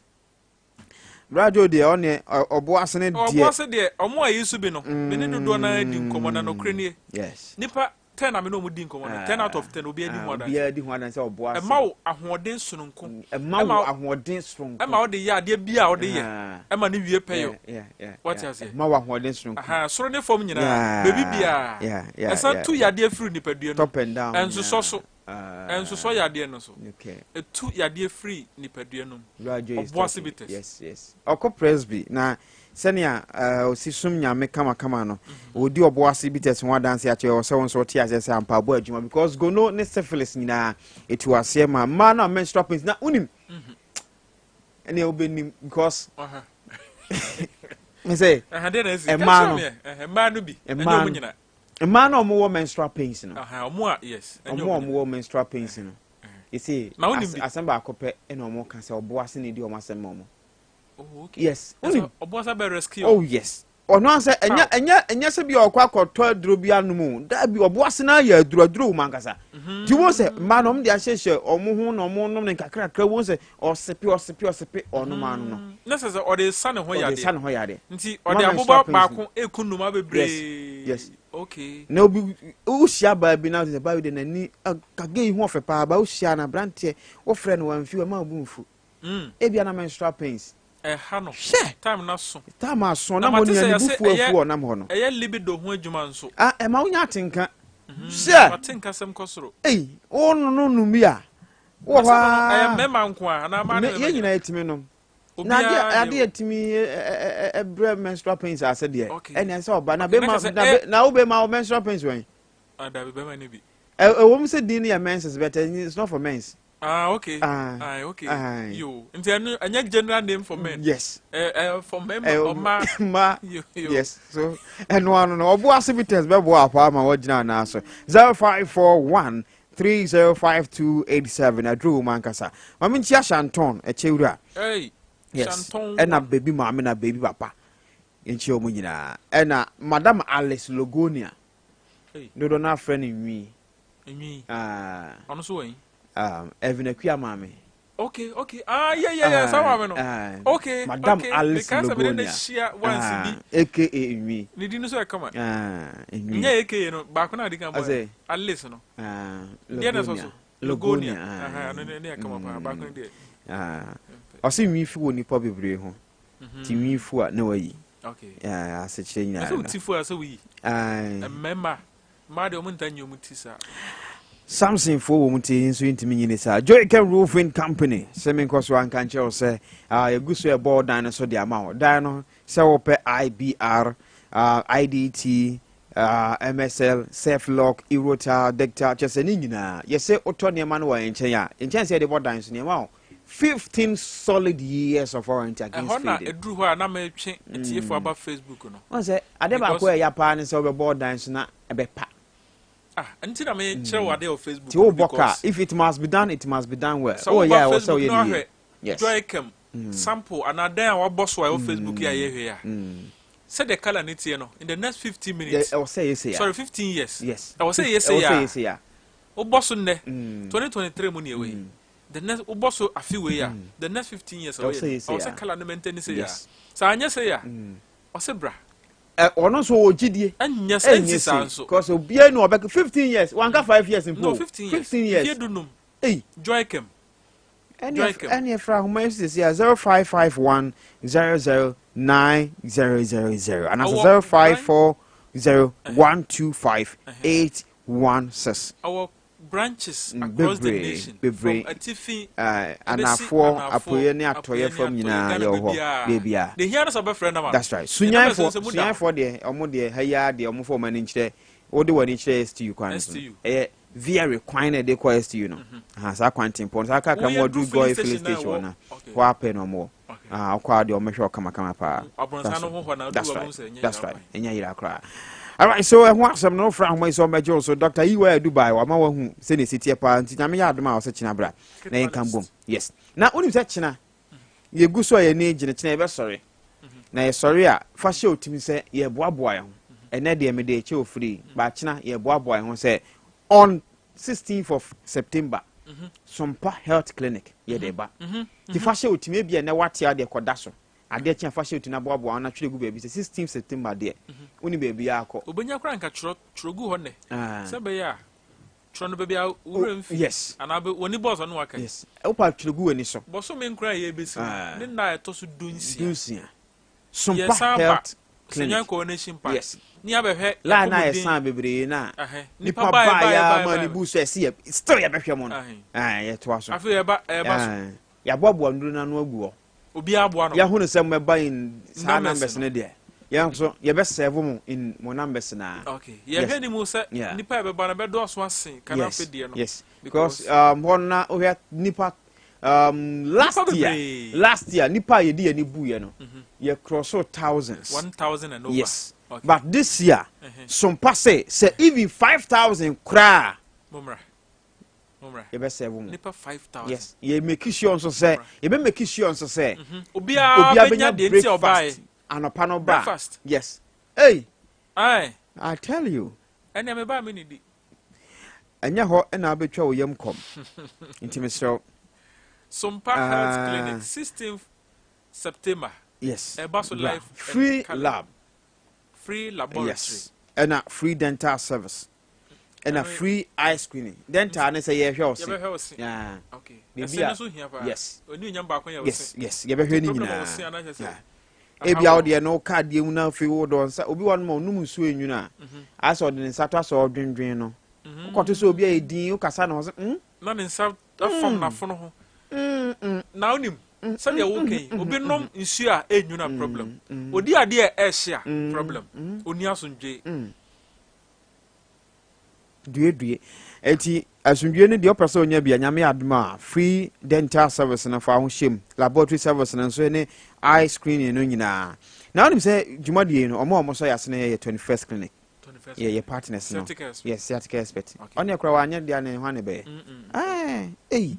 radio de one oboase ne de. Oboase de omo ayisu bi no. Me ne dodo na di nkomo na no krenie. Yes. Nipa 10 na me no mu di nkomo na 10 out of 10 obi adi ho adan. Obi adi ho adan say oboase. E ma wo ahoden sononko. E ma wo ahoden sononko. E ma wo de ya ade bia wo de ye. E ma ne wie peyo. Yeah. What you say? Ma wo ahoden sononko. Aha, soro ne form nyina. Baby bia. Yeah. Esa tu ya de free nipadua no. Top and down. Enso so. Enso so ya de no so. Okay. Etu ya de free nipadua no. Oboase bites. Yes. Oko presby na senia osisum nyame kama no odi oboase bites one dance ya che o se won so tia se ampa abo adwuma because go no ne syphilis nyina etu ase ma na menstrual pains na unim ene obenim because me say ma no bi enyo mu nyina man no mo menstrual pains no omo yes enyo mo menstrual pains no you see asamba akope ene omo kan se oboase ne di omo asem mo. Oh, okay. Yes. Obosa be rescue. Oh yes. Ono anse enya se bi okwa koto aduro bi anumu. Da bi oboase na ya aduro mankasa. Ti wo se manom de ahyehye omo hu no omo nom ne kakra wo se osepe ono manu no. Na se ode sane ho yade. Ode sane ho yade. Nti ode aboba baako ekunuma bebre. Yes. Okay. Na obi ushia ba bi na se ba bi de nani kage hu ofe pa ba ushia na brante wo frɛ no wanfi wa ma obumfu. Ebia na menstrual pains. Hano. Time na so. Time aso na mo ni bufu na mo ho no. Libido ho adwuma nso. Ma unya atenka. Atenka sem kosoro. No numi a. Wo ha. Mema nko a na ma na. Ye nyina etimi no. Na ade etimi ebre menstrual pains ase de. Ene se oba na be ma na wo be ma menstrual pains wen. Da be ma ni bi. Wo mu se din ya menses but it's not for men's. Okay. Okay. You. Anya general name for men. Yes. For men or ma. Yes. So and one no obo asibites be bo apa ma wagina na so 0541 305287 adru mankasa mama nchia Shanton echewura yes Shanton ena baby mama na baby papa nchia omu nyina ena Madam Alice Logonia dodo na friend nwi ono so wen Evinakua mama okay yeah sawa no okay Madam Alice Logonia aka nwi ni dinu so e kama nya aka no ba ko na di kan boy Alice no dia na so Logonia no ne kama ba ko ndi osi nwi fu oni po bebre ho ti nwi fu a na wayi okay ase chire nyina so ti fu a so wi member ma de o mun tanyo mutisa Samson for womuti nso ntimi nyine sa Joy Ken Roofing Company semen koso an kan che say eguso e board dan so de ama dan no se wo pe IBR IDT MSL Safe Lock Erota Decta chese ni nyina yese otone ma no wa enchen ya enchen se de board dan so ne ma 15 solid years of warranty against fading. Edru ho na me twe tiefo aba Facebook no. Won say ade ba ko ya pa ne se wo be board dan so na e be pa. Until I may share what they on Facebook. If it must be done, it must be done well. So yeah, also yeah. Yes. Joy Kem sample and then our boss on Facebook here. Say the color needs you know in the next 15 minutes. I will say yes. Sorry, 15 years. Yes. I will say yes. O boss on 2023 money away. The next o boss a few way. The next 15 years away. I will say color no maintain say ya. So anya say ya. O say bra. Ono so ogidie anya sense sanso because obia no obek 15 years one ka 5 years in no 15 years ye dunum Joy Kem any fra homa is 0551 00900 and 0540125816 our branches across the nation from Atifi anafo apoye ne atoye from nyina ye ho bebia the here so be friend am that's right sunyan for de omo de haya de omo for mani nkire wo de wani nkire STU kwan via require de kwa STU no sa kwantin pon sa ka mo do go filling station na wa happen no mo kwa de omo hwe kama pa that's right enya yira kra. All right, so I want some no from my so major so Dr. Iwe Dubai wa ma wa hu se ne sitie pa nti nyame ya adoma wa se china bra na yen kan bom yes na oni se china ye gu so ye ne gine china e be sorry na ye sorry a fa hye otimi se ye boaboa ye ho ene de me de che ofri ba china ye boaboa ye ho se on 16th of September Sompa Health Clinic ye de ba ti fa hye otimi e bia na wate ade koda so ade tia fa shetu na boaboa na twere gu baby 16 September de oni baby akọ obenya kra nka tworogu ho ne se be ya tworo no baby a uremfi yes ana be woni boss no waka yes opa tworogu wani so bosso me nkra ye besi ne na eto so dunsia Sompa Health Clinic Senya Coronation Park yes ni abehwe la na esan bebre na nipa ba ya mani bu so ese still ya behwe mo no ye to aso afi ye ba so ya boaboa nduru na no aguo obi aboa no ya hu ne se meba in sa numbers ne de ya so ye be serve mu in mo numbers na okay ye hwe ni mu se nipa e be ba na be do so asen kana fe de no yes because honna o ya nipa last year nipa ye di ani bu ye no ye cross 1000 and over yes okay. But this year some passe say even 5000 kra mumra ye be serve mu nipa 5000 yes ye make sure so say ye be make sure so say obia benya de nti obai anopa no ba yes hey I tell you ene me ba me ni di enya ho na abetwa wo yam kom intimate Sompa Health Clinic 16th September yes Ebaso Life free lab free laboratory yes and a free dental service and a free eye screening dental ne say ye hwe osi yeah okay yes oni nyam ba kon ye osi yes ye be hwe ni nyina e bia o de no card ye mu na fi wo don sa obi won ma onum nsu enyu na asa ode nsa to asa odwendwen no ko to so obi a edin o kasa na ho na ne nsa afam na fono ho na onim said ya woke obi nom nsu a enyu na problem odi ade e hye a problem oni asundwe due eti asundwe ne de opesa onya bia nyame adoma free dental service na fa ho shem laboratory service na so ne eye screening no nyina na onim say jumadi no omo so yasene ye 21st clinic Yeah, partners no. Yes, sciatic expert. On your crow, anya dia ne hwane be. Hey.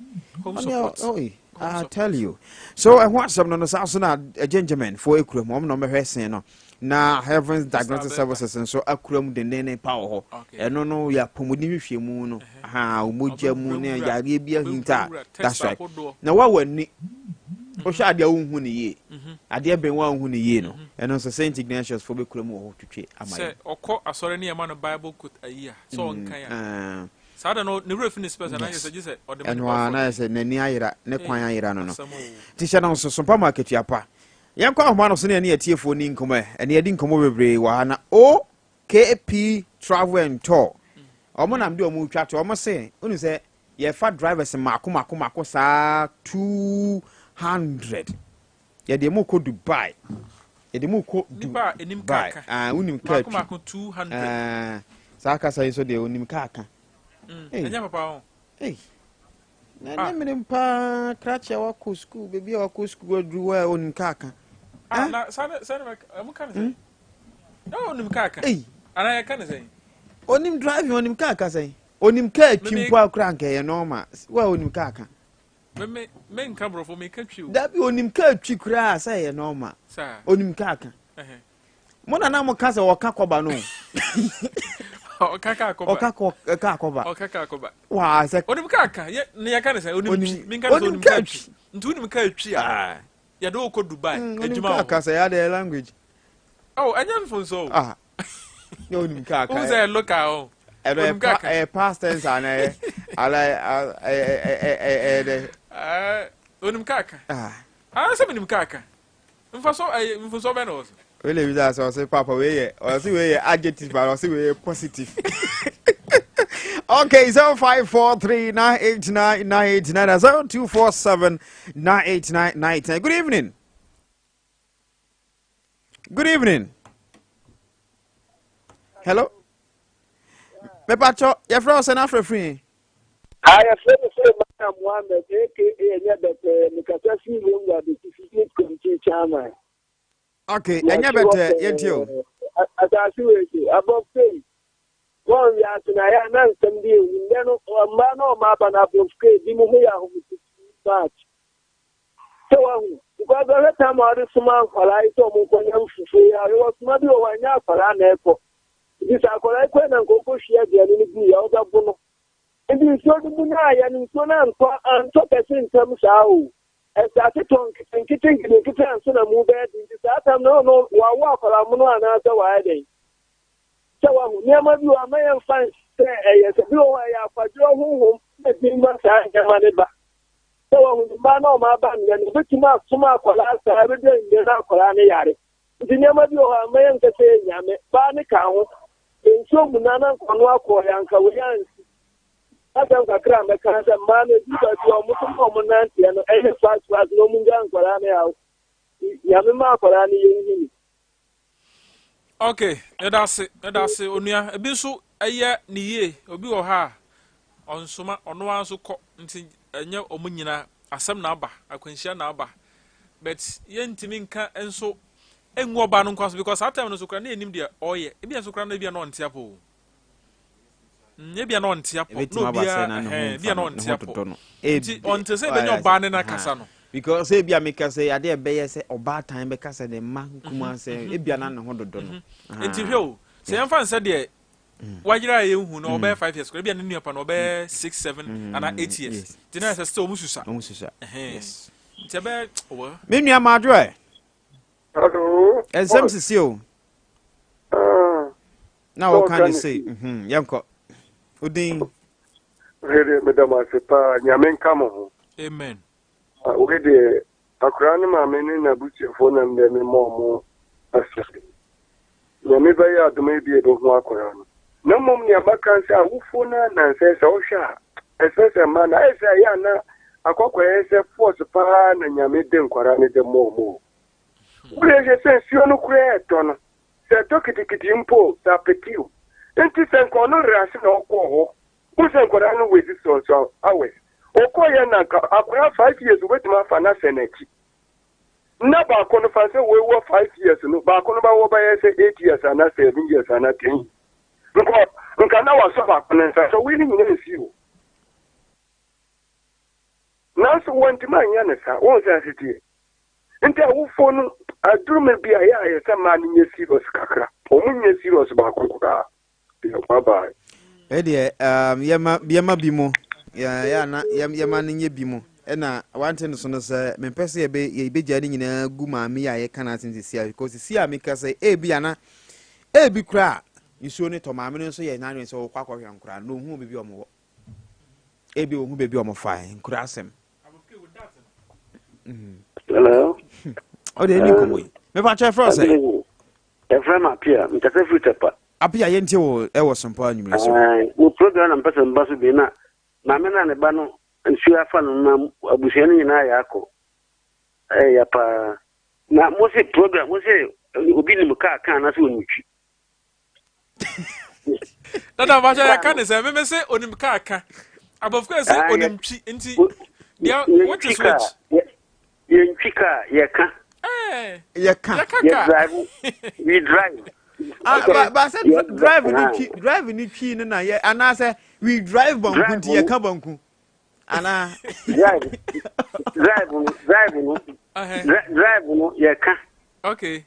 I tell you. So I want some no so na a gentleman for ekura mo no mehwese no. Na Heaven's Diagnostic Services and so akuram de nene power ho. Eno no ya pomodi hwehwemu no. Ha umogya mu ne yare bia hinta. That's right. Na wa wani o sha ade ahunhu ne ye. Ade ben wa ahunhu ne ye no. Eno so Saint Ignatius for be kuram ho twetwe amaye. Say okọ asore ne ma no Bible quote ayia. So on kan ya. Sada no ne refi ne space na yes say o de. Eno na yes nani ayira ne kwan ayira no no. Tisha na so supermarket ya pa. Yankwa ahoma so ne ne atiefo ni nkomo ene yedi nkomo bebre wa na OKP Travel and Tour. Omo na mde omo twa to omo se unu se ye fa drivers mako sa 200. Ye de mo ko Dubai. Ye de mo ko Dubai enim kaka. Unim ka mako 200. Sa ka sa so de unim kaka. Enya papa on. Na ne mpa kracha wa ko school baby wa ko school go wa unim kaka. Na sana am kan say. No unim kaka. Ana ya kan say. Onim driving onim kaka say. Onim ka twimpo akra nka ye normal. Wa onim kaka. Me nka brofo me ka twi. Da bi onim ka twi kra say ye normal. Sa. Onim kaka. Mo na mo ka say wo ka koba no. Okaka akoba. Wa say. Onim kaka. Ye ne ya kan say onim me nka say onim ka twi. Ntu onim ka twi a. Ya do ko Dubai. Ejuma kaka say ya the language. Oh, anyam fun so. No onim kaka. Who say local? Pastors and onim kaka. Say onim kaka. Mfaso be no. Really with us say papa we or say we adjective but say we positive. Okay, 0543989989 02479899. Good evening. Good evening. Hello. Me pacho, your friend say na free. I have said Madam Mohammed, aka Nyabete, Mikatasi Lunga, the Secret Committee Chairman. Okay, Nyabete, yetio. As I see above pay. One ya tunaya nan sambi ndeno ambano mabana above pay dimu ya hu match. So because the time I was small kwala ito mo kwanya mfufu ya yo smadi o wanya kwala na eko. This akwala ekwe na nkoko shia dia ni bi ya oda bono. Ndi so du na ya ni so na anto person tam sao. Estate ton kitin so na mu be di sa tam no wa kwala mu no ana sa wa dey. So ni ma bi wa mayen fan say yes bi o ya kwadro huhum na bi ma sa jama ne ba. So ba no ma ba ni betima suma kwala sa be de na kwala ne yare. Ndi ni ma bi o ha mayen ka say nyame ba ne ka ho. Nso munana kwano akọ yanka we yansi adam kakra me kan se ma na di ba ti o mu nanti no fast no mu ngan kwara na ya ya me ma kwara ni yin. Okay, that's onua ebi so eye ni ye obi wo ha onsoma ono anso kọ nti enye omunyina asem na aba akwanhia na aba but ye ntimi nka enso enwo ba no nkwaso because that time no so kra na enim de oye ebi enso kra na bia no ntiapo bia no ntiapo no bia no ntiapo nti onte se be nyo ba ne na kasa no because ebia make say ade e be ye say oba time be kasa de ma kuma say ebia na ho dodo no nti hwe o se yemfa nse de wajira ye hu no oba 5 years kra bia ne nuapa no oba 6 7 and 8 years dina say still mususa yes nti be o me nua ma adwo Hello. And some see you. Now what can you say? Yanko. Udin. Really, Madam Asepa, Nyamen Kamo. Amen. We de Akrani Mamini Nabuchi phone and then more. Yamiba ya maybe a don't walk around. No mum near Bakansa, who phone and says, oh, sha. As a man, I say, Yana, a cock force pan and Yamidin Quarani the more. Ule sense you no creator. Se tokiti impo sa petiu. Enti sen kono rasi na okwo ho. Who sen kwara no wezi so awes. Okoye na akwa 5 years wetima fa na seneti. Na ba kono fa se we wo 5 years no ba kono ba wo ba ye se 8 years and 7 years and 10. nka na waso ba konensa so we ni nyina si o na so wanti ma nya ne sa won sa sitie nta wo fonu aduruma bi ya sa ma ni nye serious kakra o mu nye serious ba ko ka bye bye yema bi mo ya na yema ni nye bi mo na wante no so no se me pese ye be gya ni nyina gu ma me ya ye kana sinsia because sia me ka say e bi ana e bi kra isuo ni to ma me no so ye nan so kwa kwa hwankra no hu be bi o mo e bi o hu be bi o mo fa nkra asem hello o de ni komo me pa che fro say e frame apia me tase futepa apia ye ntie wo e wo sompa anwumre so wo program na mpesa mbaso bi na me na ne ba no nsu afa no na abusia ni nyina ya akọ ya pa na mo se program mo se obi ni muka kan na se onutwi Dada ba ja kan se me se onim ka aka abofko se onimtwi nti dia what is which ye ntwika ye ka ye ka we drive ba se drive ni twi na ye ana se we drive banku nti ye ka banku ana drive no ye ka okay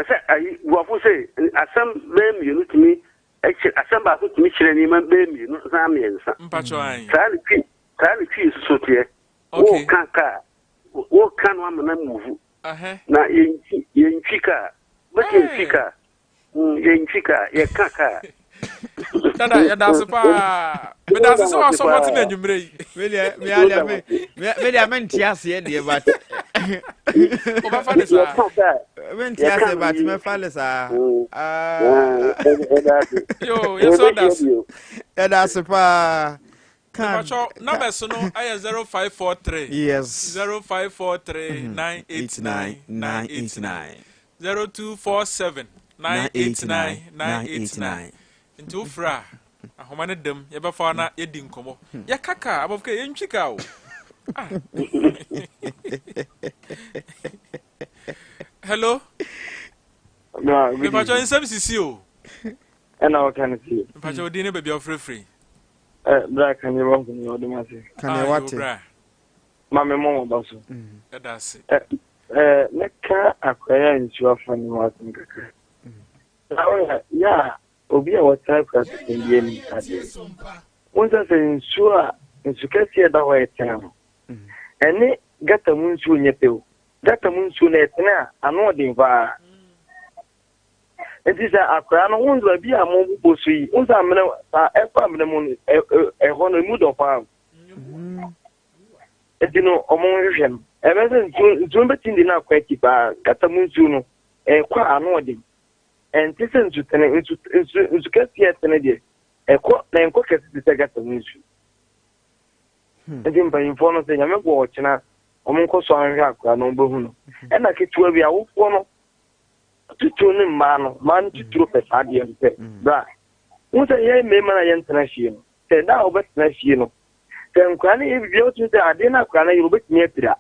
say ayi wo fo say asam bem you to me asam ba so to me chire ni man bem you sa me nsa mpacho an tali twi so tie wo kan wa na move na yenchika but yenchika ye kaka Dada ya da super me da so so what na nwumre yi me dia mentiase ye de but o ba fa de sa mentiase but me fa le sa yo yes so das ya da super Pacho number so no I 0543 yes 0543 989 989 0247 989 989 into ufra ahoma ne dem ye befa na ye di nkomo ye kaka abofka ye ntwika o hello na me pacho insem sisi o ana o kan si pacho di ne baby of free bra kan ye won kun yo de ma se kan ye wate ma me mo ba so that's ne ka akwaya nsu afa ni wa tin kaka ya obi a wata practice ndi eni ade wonsa se nsu a nsu kase da wa etena no ene gata mun nsu nyepew gata mun nsu na etena ano de ba enti sa akra no wonsa bi a mo bubo so yi wonsa amene sa ekwa amene mo hono mu do pa enti no omo hwehwe no ebe se nsu betindi na akwa kipa gata mun nsu no ekwa ano de enti se nsu tene nsu kase tene de ekwa na enko kase se gata mun nsu enti mpa info no se nyame go ochina omo nko so anhwe akwa no behu no na ketua bi awofo no tutu ne mma no man tutu pesa de mpe bra wonse ye mema na ye ntena hie no se da obetena hie no se nkwa na ye bi o tutu ade na akwa na ye obetini atira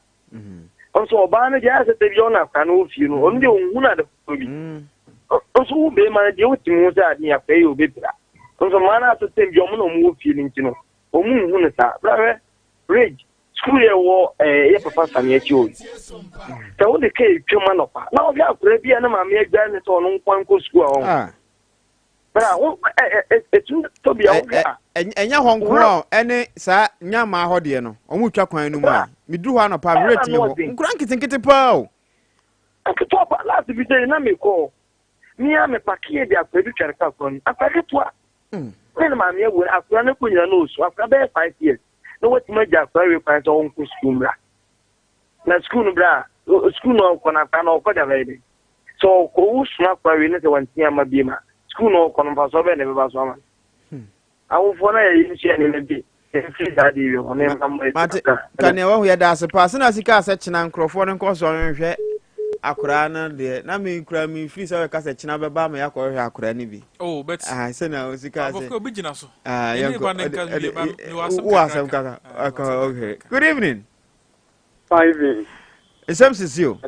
onso oba na ja se te bi ona akwa na ofie no onde onhu na de bi onso wo be ma de otimi wo se ade ya pe ye obetira onso ma na se te bi omo na omo ofie ni nti no omu hu ne sa bra rage school ye wo ye papa sami achi o ta wo de ke twema no pa na obi akura bia na mama agba ne to no nkwan ko school a bra wo etun to bia wo enya honkro ene sa nyama ho de no omu twa kwan no mu a miduru ha no pa rate me ho nkura nkitinkiti pa o akito pa last bi de na me ko mi a me pakie de akura bi twere ka kon akura to a na mama ye wo akura ne ko nyina no so akura be 5 years no what major private part on school bra na school bra school no kona pa no ko da baby so ko usma private ne se wantia ma bi ma school no kono pa so be ne be ba so ma awu fo na ye shi ne bi fi da di yo ne ma kan ya wo ya da se pa se na sika se china nkrofo ne nko so nhwe akura na de na me nkura me free se ka se china be ba ma ya ko hwe akura ni bi oh but se na o sika se abofko bi gina so ya ko wasam kaka okay good evening 5 Isam sisio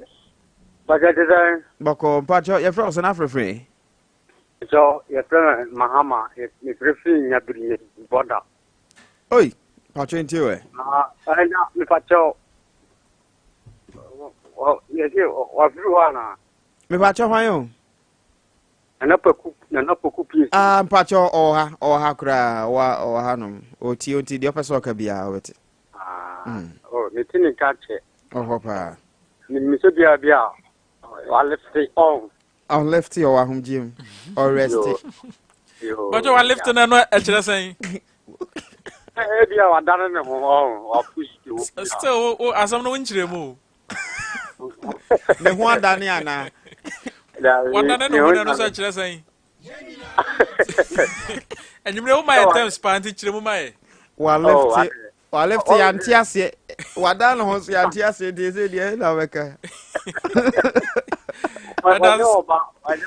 Bagada bako pacho ya fro so na frefre So, your friend Mahama is referring to the border. Oi, Pacho into it. And if I tell, well, yes, everyone. Me Pacho, why you? An upper cook piece. Pacho or Hakra or Hanum or TOT, the upper soccer be out. Oh, the tin catch it. Oh, Hopper. Mr. Bia, I left it on. I'll left your home gym or rest it. But you are lifting and not actually saying. Maybe I done it or push you. Still, as I'm no inch remove. The one Daniana. One Daniana was actually saying. And you know my attempts, Panty Chimumai. While left the Antiasi, what done was the Antiasi, they said, yeah, Laveka. I know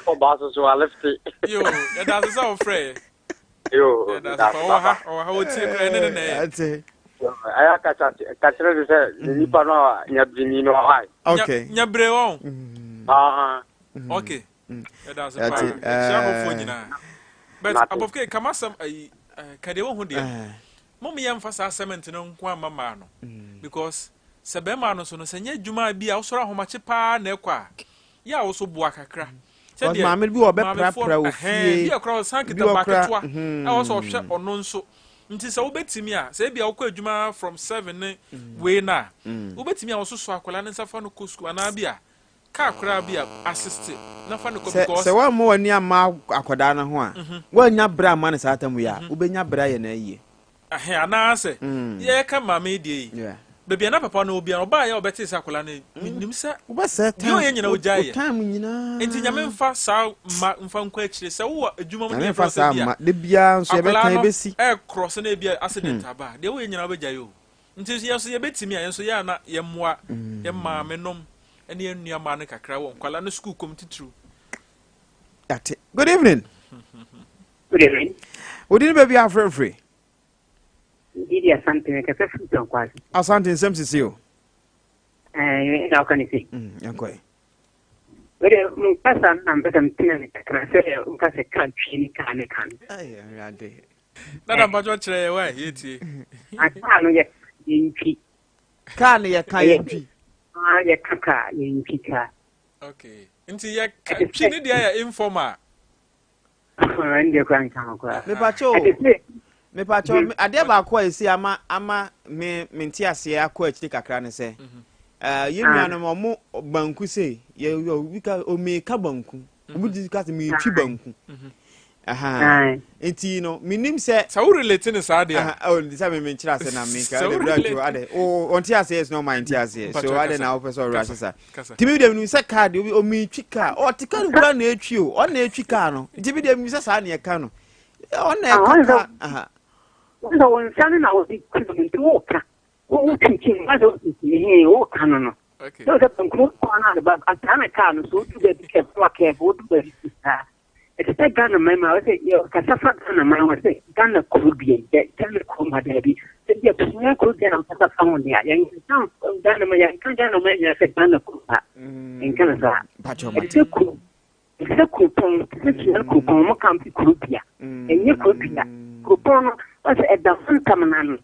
about so I left it. You, and that's so afraid. You, that's how would say, I catch it, the Nipano, Yabino high. Okay. Yabreo. Okay. That's a but above Kamasam, Kadeo Hudia. Mommy emphasize cement in Mamano. Because Sabemano, so no Senya Juma be also how much a pa nequa. Ya also Buakakra. Said Mamma be a better across Sankit Bakatwa. I also shut or non so. Nti se obetimia se bia okwa adwuma from 7 we na obetimia also so akwala ne safa no kosku ana bia ka akra bia assist na fa no because se wa mo ani ama akwada na ho a wa nya bra ma ne satam ya obenya bra ye na yie ana se ye ka mama die bebia na papa no obia oba ya obeti se akwala ne nim se obese yo ye nyina ojaye time nyina enti nyame mfa sa mfa nkwa akire se wo adwuma mu ne mfa sa ma de bia nso ye bekan besi cross na bia accident aba de wo ye nyina obejaye o nti ye so ye betimi a ye so ya na ye moa ye ma menom ene ye nua ma ne kakra wo nkwala no school committee true ate good evening good evening odin baby afrefre Didi asante ka fefu tonkwazi. Asante nsem sisi o. Na kanisi. Yankoi. Wede mpasa na mbeta mtina ni kakra mpasa country ni kan. Ai rade. Na mbajo kire wa yeti. Ata no ye yinpi. Kan ye kan yinpi. Ye kaka yinpi ka. Okay. Nti ye chini dia ya informal. Ndio kan kwa. Me pacho ade ba kwa esi ama me nti ase akwa akiri kakra ne se ye nuano mo banku se ye wika o me ka banku obi ka se me twi banku aha enti no minim se sa wo relate ne sa de o ndi sa me nchira se na me ka de bratu ade o onti ase is no mind ase so ade na wo person rush sa timi dem ni se card o me twi ka o ti ka gura na etwi o na etwi ka no timi dem ni se sa na e ka no o na e ka aha Wanda wansana na wadi kudu woka. Wo tinkin ma do he wo kanu no. Okay. So that nkuru kwana na ba atana kanu so tu be ke kwa ke wo du be sisa. E te Ghana mema o se yo kasafa Ghana mema o se Ghana kurubie de tele ko ma de bi. Se dia punya kurubie na kasafa mo dia. Yang tan Ghana ma yang kan Ghana ma ya se Ghana kuruba. En kana sa. Pacho ma. Se kupon, se kupon mo kampi kurubia. Enye kurubia. Kupon was at the front coming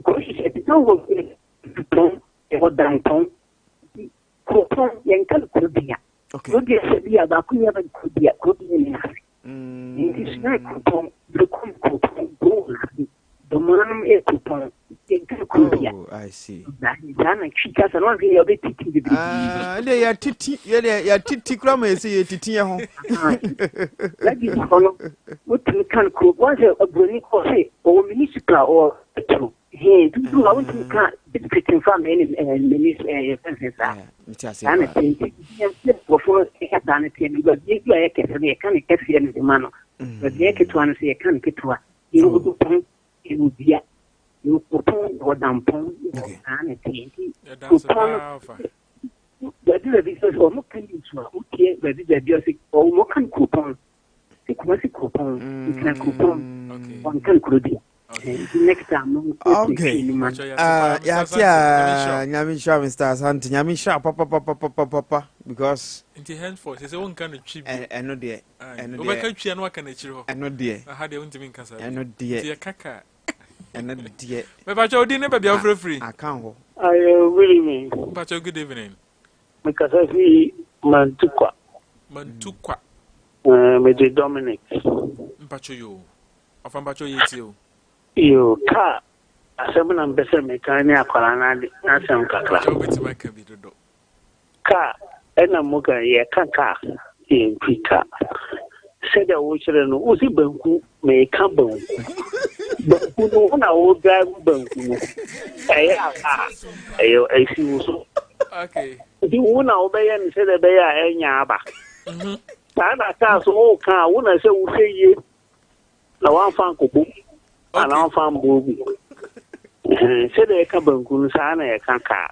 Goshi at the tower or downtown. Coupon Yankal Kurbia. Kurbia should be about Kurbia, Kurbia. In this night, coupon, the coupon, the monum a coupon, Yankal Kurbia. Oh, I see. That is done, she does a lot of it. They are titi crummy, see it. That is what we can cook was a brony or say, or municipal or two. Hey, do you want to can't be from any minister? I'm a thing. Before I have done it, but you can't get the man. But the Ekatuan say, I can't get to her. You would point, it would be you coupon or dampon, and a tea. But the business or no can you okay, but the biotic or no can coupon. It was a coupon, you can coupon, one can could be. Next time. Okay. Nyamisha Mr. Asante. Nyamisha papa because into henceforth say one kind of cheap and no dear. And over country and what can achiro. And no dear. I had the mean cancer. And no dear. Kaka. And no dear. But your dinner be free. I can't. I really mean. But your good evening. Because I see Mantukwa. Major Dominic. Mpacho yo. Ofan mpacho yetio. Yo ka asem na mbese mekani akwara na asem kakra. Obeti maka bi dodo. Ka ena muga ye kaka ye kwika. Seda wo kire no osi banku me ka banku. Banku no na wo drive banku no. Ayo esi wo so. Okay. Di wo na wo be ye ni seda be ya enya aba. Sana ka so o ka wo na se wo seye. Na wan fan kuku. Ana wan fan bobi. Se de ka banku sa na e kan ka.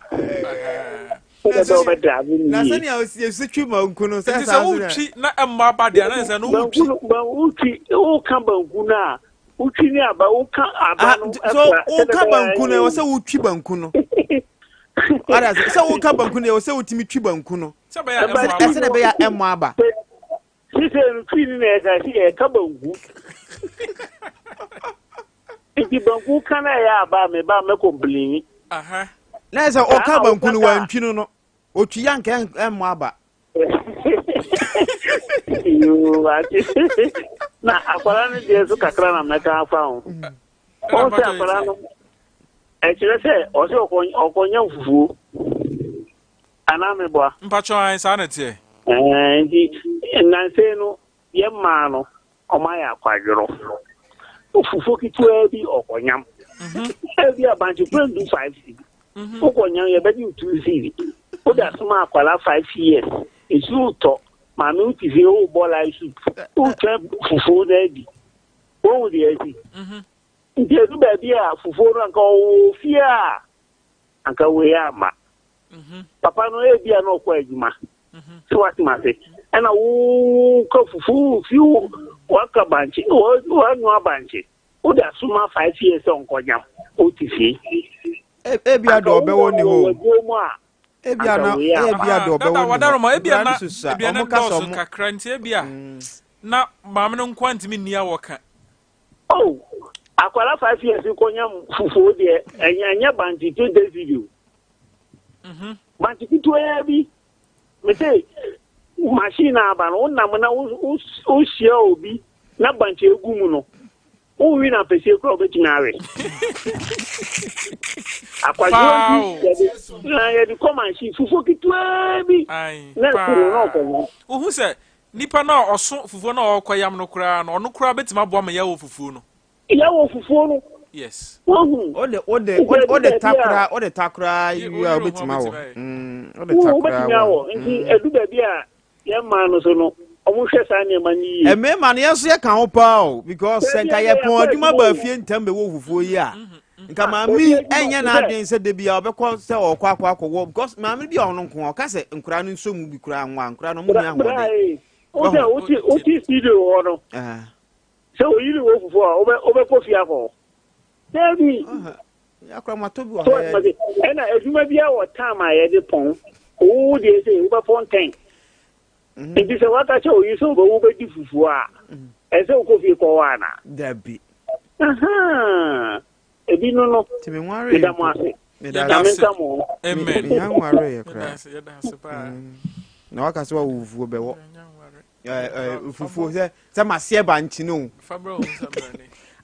Se de be da bi ni. Na se ni a o si twi banku no se sa wo twi na emma ba de na se no wo twi. Banku twi o ka banku na. O twi ni aba o ka aba no. So o ka banku no, o se wo twi banku no. Ara se wo ka banku no, o se wo timi twi banku no. Se be ya emma aba. Si se twi ni na ka si e ka banku. Iti banku kana ya ba me complain. Aha. Na esa o ka banku no wantwi no. O twi yanka emmo aba. Yo ati. Na akwara ni de so kakra na meka afa ho. O se akwara no. E kire se o se okonya fufu. Ana me boa. Mpacho an sa na tie. Ndi na se no ye ma no o ma ya kwadworo. Fufu kitwa bi okonyam. Ebi abanji friend do 5 cedi. Okonyam ye be di 2 cedi. O da suma akwala 5 years. Esu to ma no ti se o bola isu. O tre fufu na di. O di esi. Ndi edu ba bi a fufu ran ka o fia. Anka we ya ma. Papa no e bia no kwa adwuma. So what ma say? Ana wo ka fufu fiu waka banchi wo no abanchi. O da suma 5 years on konyam. O ti fi. Ebia do be woni ho. Ebia do be woni. Wadaro ma ebia na do kakra nti ebia. Na maame no nkwanti mi nia woka. Oh, akwala 5 years konyam fufu de anya banchi to the video. Banchi to bi. Me say machine aba no na mo na o shia obi na banchi egumu no. O wi na pese kro betimi awe. Akwajo na ye di command fufu kitwa bi. Na kuro no ko. Ohu se nipa na oso fufu na okoyam no kura no ono kura betimi abo ma ya wo fufu no. Ya wo fufu no. Yes. Ode takra you are betimi awo. Ode takra wo. Nti edu ba bia ye ma no so no. Omuhwe sa ne mani. E me ma ne yeso ye kan ho pa o because senka ye pon aduma ba fie ntam be wo fufuo yi a. Nka ma mi enye na adwen se de bia obekọ se okwa because ma mi bia ono nko o ka se nkura no nso mu bi kura nwa nkura no mu nya hode. Oti studio ono. Se o yiri wo fufuo a obekọ fie afọ. Debi. Akwa mato bi wo ha. Ena aduma bia wo time a ye de pon. O de se obekọ 10. Ndi se waka che oyi so bo be di fufu a ese okofi ko wa na dabi ebi no timi nware da mo ase amen ya nware ye kra na waka se wa fufu be wo fufu se masie ba nchi no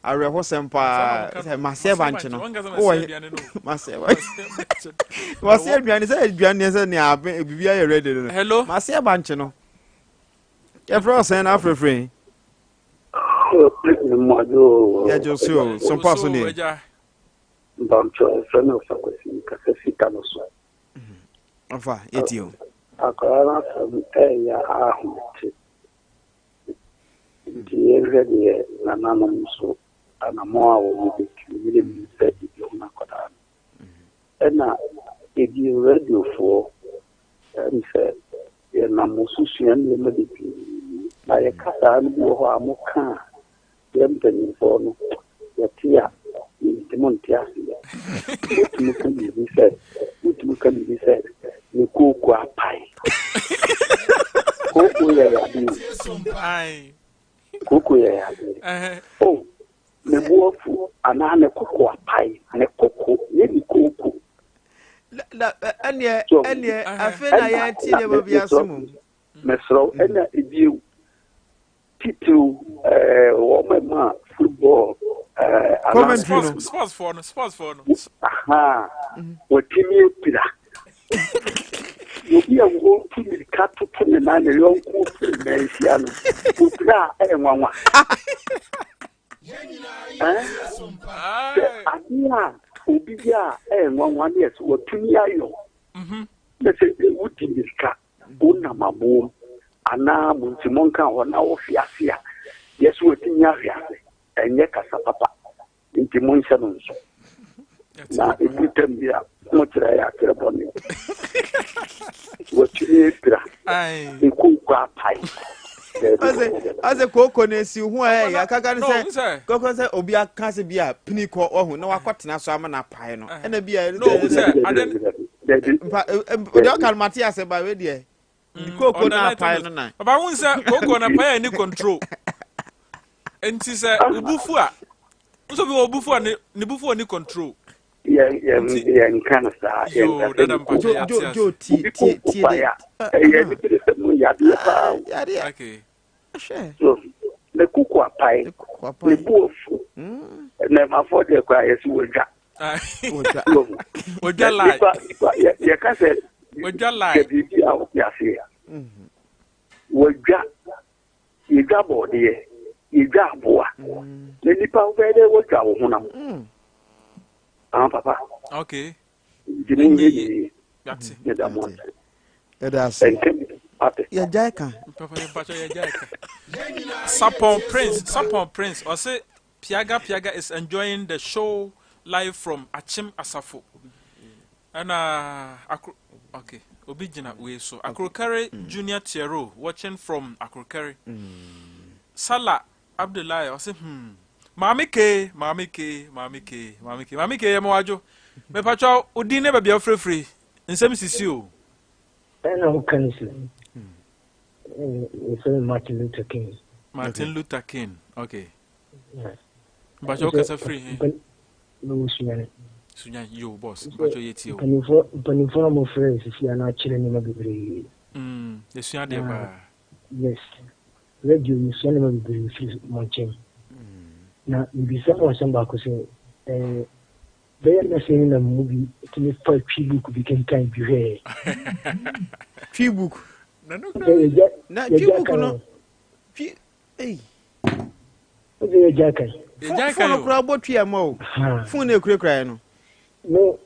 are ho sempa se masie ba nchi no o masie aduane se aduane se ne abe bibia ye ready no hello masie ba nchi no Efro sen afrefre. Ya Josu, son paso ni. Bancho, freno sa kwesi kasefika no so. Afa, etio. Akara ya ahute. Diere die na nana muso ana moa wo bi kile mi se di ona koda. Ena edi radio for nse ya na mususu en le medipi. Na ye kasa ni wo amuka yempeni for no ya tia Montias. What you can be said, you cook a pie. Oh, the wolf, and I'm a cocoa pie, and a cocoa, maybe cocoa. And yet, I feel I had to be a summon. Mesro, and if you Titu, woman, football, sports for. Aha, what Timmy Pida. You be a wolf to the cat to put the man alone, Messiano, Putra, and one. Adia, Ubia, and 1 year, what Timmy Ayo. Let's say they would in this cat, Unamabu, Anna, Muntimonka, or now Fiasia. Yes, what in Yaria, and Yakasa Papa, in Timon Shanons. Now, if you tell me much I care upon you. What you need, you cook pie. As a coconut, who I can't say, Coco said, Obia Casabia, Pinico, or no, I caught Nassamana Pino, and a beer. No, sir, I didn't. Matthias about radio. Coconut pie, but I won't say coconut pie any control. And she said, Ubufua. So we will before any control. Yeah, Canada. Okay. So the cocoa pie, the wolf, never for the quiet will get. Would you like? You can say, would you like? Would you double the Igabua? The Nipa where they will go home. Papa. Okay. That's yeah, Jacka. Sapon Prince. Or say Piaga is enjoying the show live from Achim Asafo. And okay. Obijina way so Akrokare Junior Tiero watching from Akrokare. Salah Abdullahi or say Mami K, Moajo. Me pacho, Udi never be free. In some CCU. I know, can you say? It's Martin Luther King. Martin Luther King, okay. Yes. But you can free. No, Sunya, you boss. But you yet you. But in form of phrase, if you are not chilling, you be yes, you are. Yes. Radio, you send him a be munching. Now, you be someone back saying, they are not saying a movie to make 5 book became kind of here. Book. No. Hey. What's your jacket? Phone about TMO. Phone a crying. No,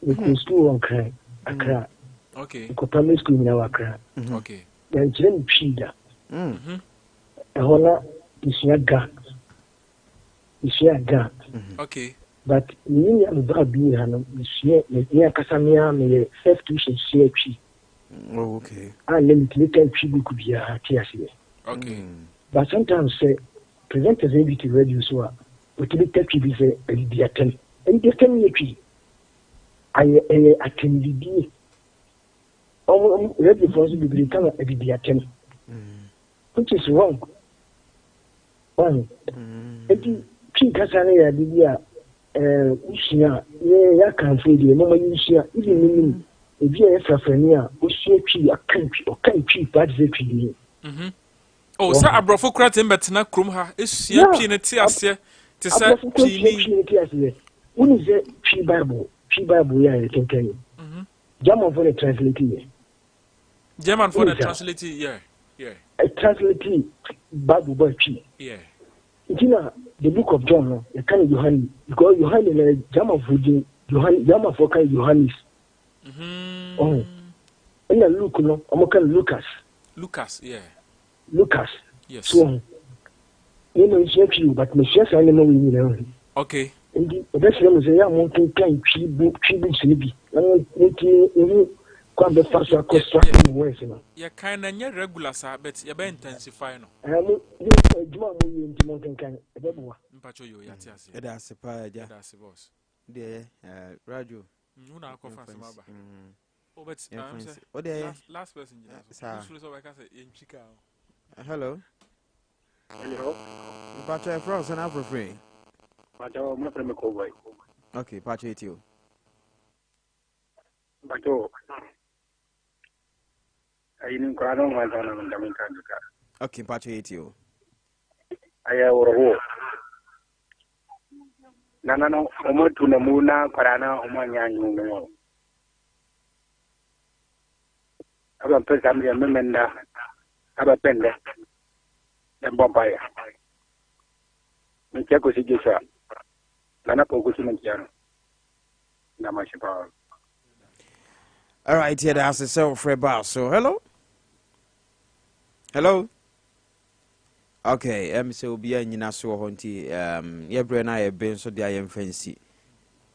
we can school on cry. Accra. Okay. Primary school in our Accra. Okay. Then Jim Pida. A whole is your gun. Is your gun. Okay. But me and Babi Hanum is near Casamia, may self tuition CHP. Oh, okay. And then people could be a TSA. Okay. But sometimes say, presenters maybe to radio so what did tell people say, a be a 10. And they tell me I attend the D. Oh, radio for us to become a be a 10. Which is wrong. One. Casania, the Ushia, yeah, can't feel the moment you share, even if you are a friend, Ushia, a country or country, that's it. Oh, sir, a brofocrat, but not Krumha is your penalty as here to say, when is it? She Bible, yeah, I can tell you. German for the translating. German for the translating, yeah. I translating Bible by P. Yeah. You know, the book of John, the kind of Johannes, because Johannes is a German food, German for kind of Johannes. Oh, and then Luke, no, I'm kind of Lucas, yeah. Lucas. Yes. So, you know, it's you, but my chef, I know you know. Okay. And the best of them is a young monkey kind of tributes, maybe. Kwa be fa so construction works no. Ya kind na regular sa but ya be intensify no. Mo juma mo yi ntimo kankan e be boa. Mpacho yo ya ti ase. E da se pa ja. Da se boss. De radio. Una akọfa se maba. Oh but last person sir. Hello. Pacho France and Afro Free. Pacho mo frame ko boy. Okay, Pacho it you. Pacho. Ayinin ko anong wala na ndamin kan ka. Okay, Pacho it you. Aya woro. Nana no omo tuna muna parana omo nyanyu no. Aba pesa mya memenda. Aba pende. Mbaya. Mchako sijisa. Nana poku simanjano. Na mashipa. All right, here that's the self for about. So, hello. Hello. Okay, so be a nyina so honti ye bre na ye ben so dia ye fancy.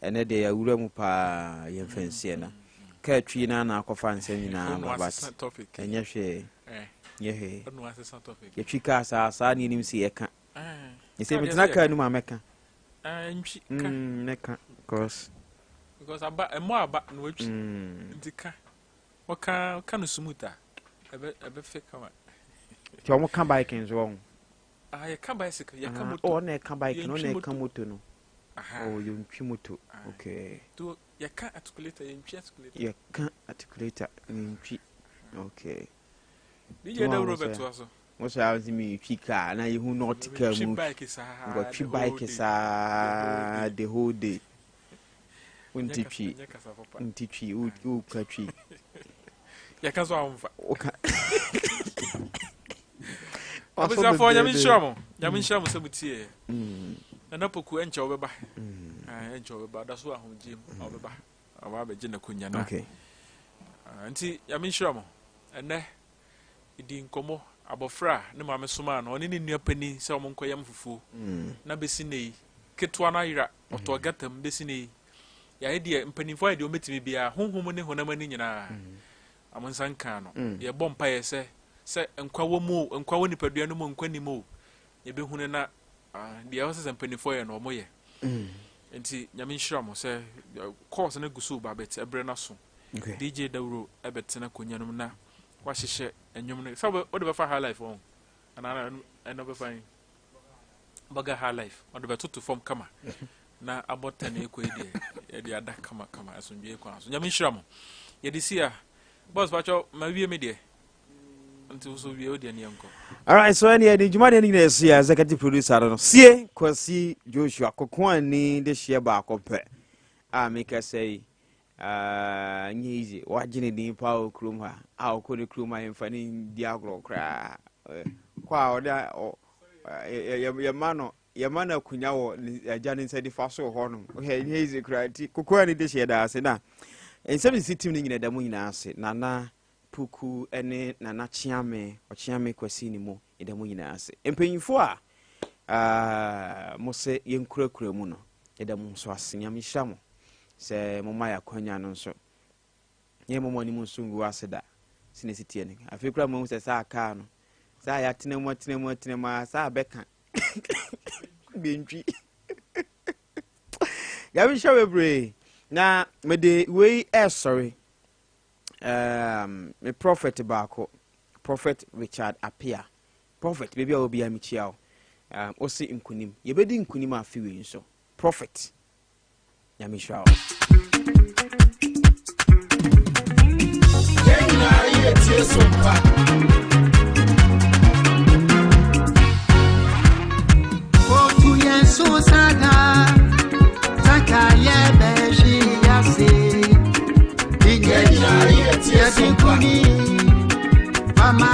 Ene de ya wura mu pa ye fancy na. Ka twi na na akofa nsem nyina ma bat. Enye hwe. Yeah, no answer topic. Ye twika sa ni nim si ye ka. You say me tena ka nu ma meka. Meka because aba emo aba no watch. Ndika. Waka no sumuta. Ebe fake one. Ti omo kan bike nzo won. Ye kan bicycle, ye kan moto. Oh, na kan bike no na kan moto no. Oh, you ntwi moto. Okay. To ye kan articulator, ye ntwi articulator. Ye kan articulator, ntwi. Okay. DJ da Robert waso. Mo sa me twika na ye hu nautica mu. Go twi bike sa the whole day. Unti twi u ka twi. Ya ka so amfa. Abisa fo nya min shamo sebutie. Na poku encha obeba. Encha obeba da so ahunjim obeba. Awa be gina kunya na. Okay. Anti ya min shamo. Ene idi nkomo abofra ne ma mesoma na oni ne nua pani se omo nkoyam fufu. Na besi nei ketwa na yira otogatam besi nei. Ya hede mpanifo ya de ometimi bia honhom ne honam ani nyina. Amonsan kan no. Ye bompa ye se nkwa wo nipadua no mo nkwa ni mo ye be hunu na dia wo se mpanifo ye no mo ye. Enti nyame nhira mo se course na gusu ba bet ebre na so. DJ Dawro ebetena konyanum na wa hyehye enwum no. Sabe o de be fa high life on. Ana no be fine. Baga high life. O de be to form kama. Na abota na ekwe de ye ada kama asomdwe kwa so. Nyame nhira mo. Ye disia boss pacho ma wie me de. All right, so any Juma de see executive producer no see Kwasi Joshua Kokwan ni de share ba kope make us say easy wagine din pa okrum ha ko de krum ha mfani di agro kra kwa oda ya mano kunya wo ajani nsadi faso ho no easy kra ti Kokwan ni de share da ase na ensem si team ni nyina da mu nyina ase na Puku ene na chiame ochiame Kwasi ni mo ida mu nyina ase empanyifo a mo se yenkura mu no ida mu so asenya mi hyamo se mo maya kwanya no so ye mo moni mu sungu aseda sine sitie ne afekura mo se sa aka no sa ya tene ma sa beka bentwi ya bi shawe bre na me de we sorry me prophet baako prophet Richard Apia prophet baby obi amichiao osi nkunim ye bedi nkunim afiwe nso prophet nyamishao Yenna yetie sompa Otu yenso sada Taka ye beji yase Yenna yetie sompa Mama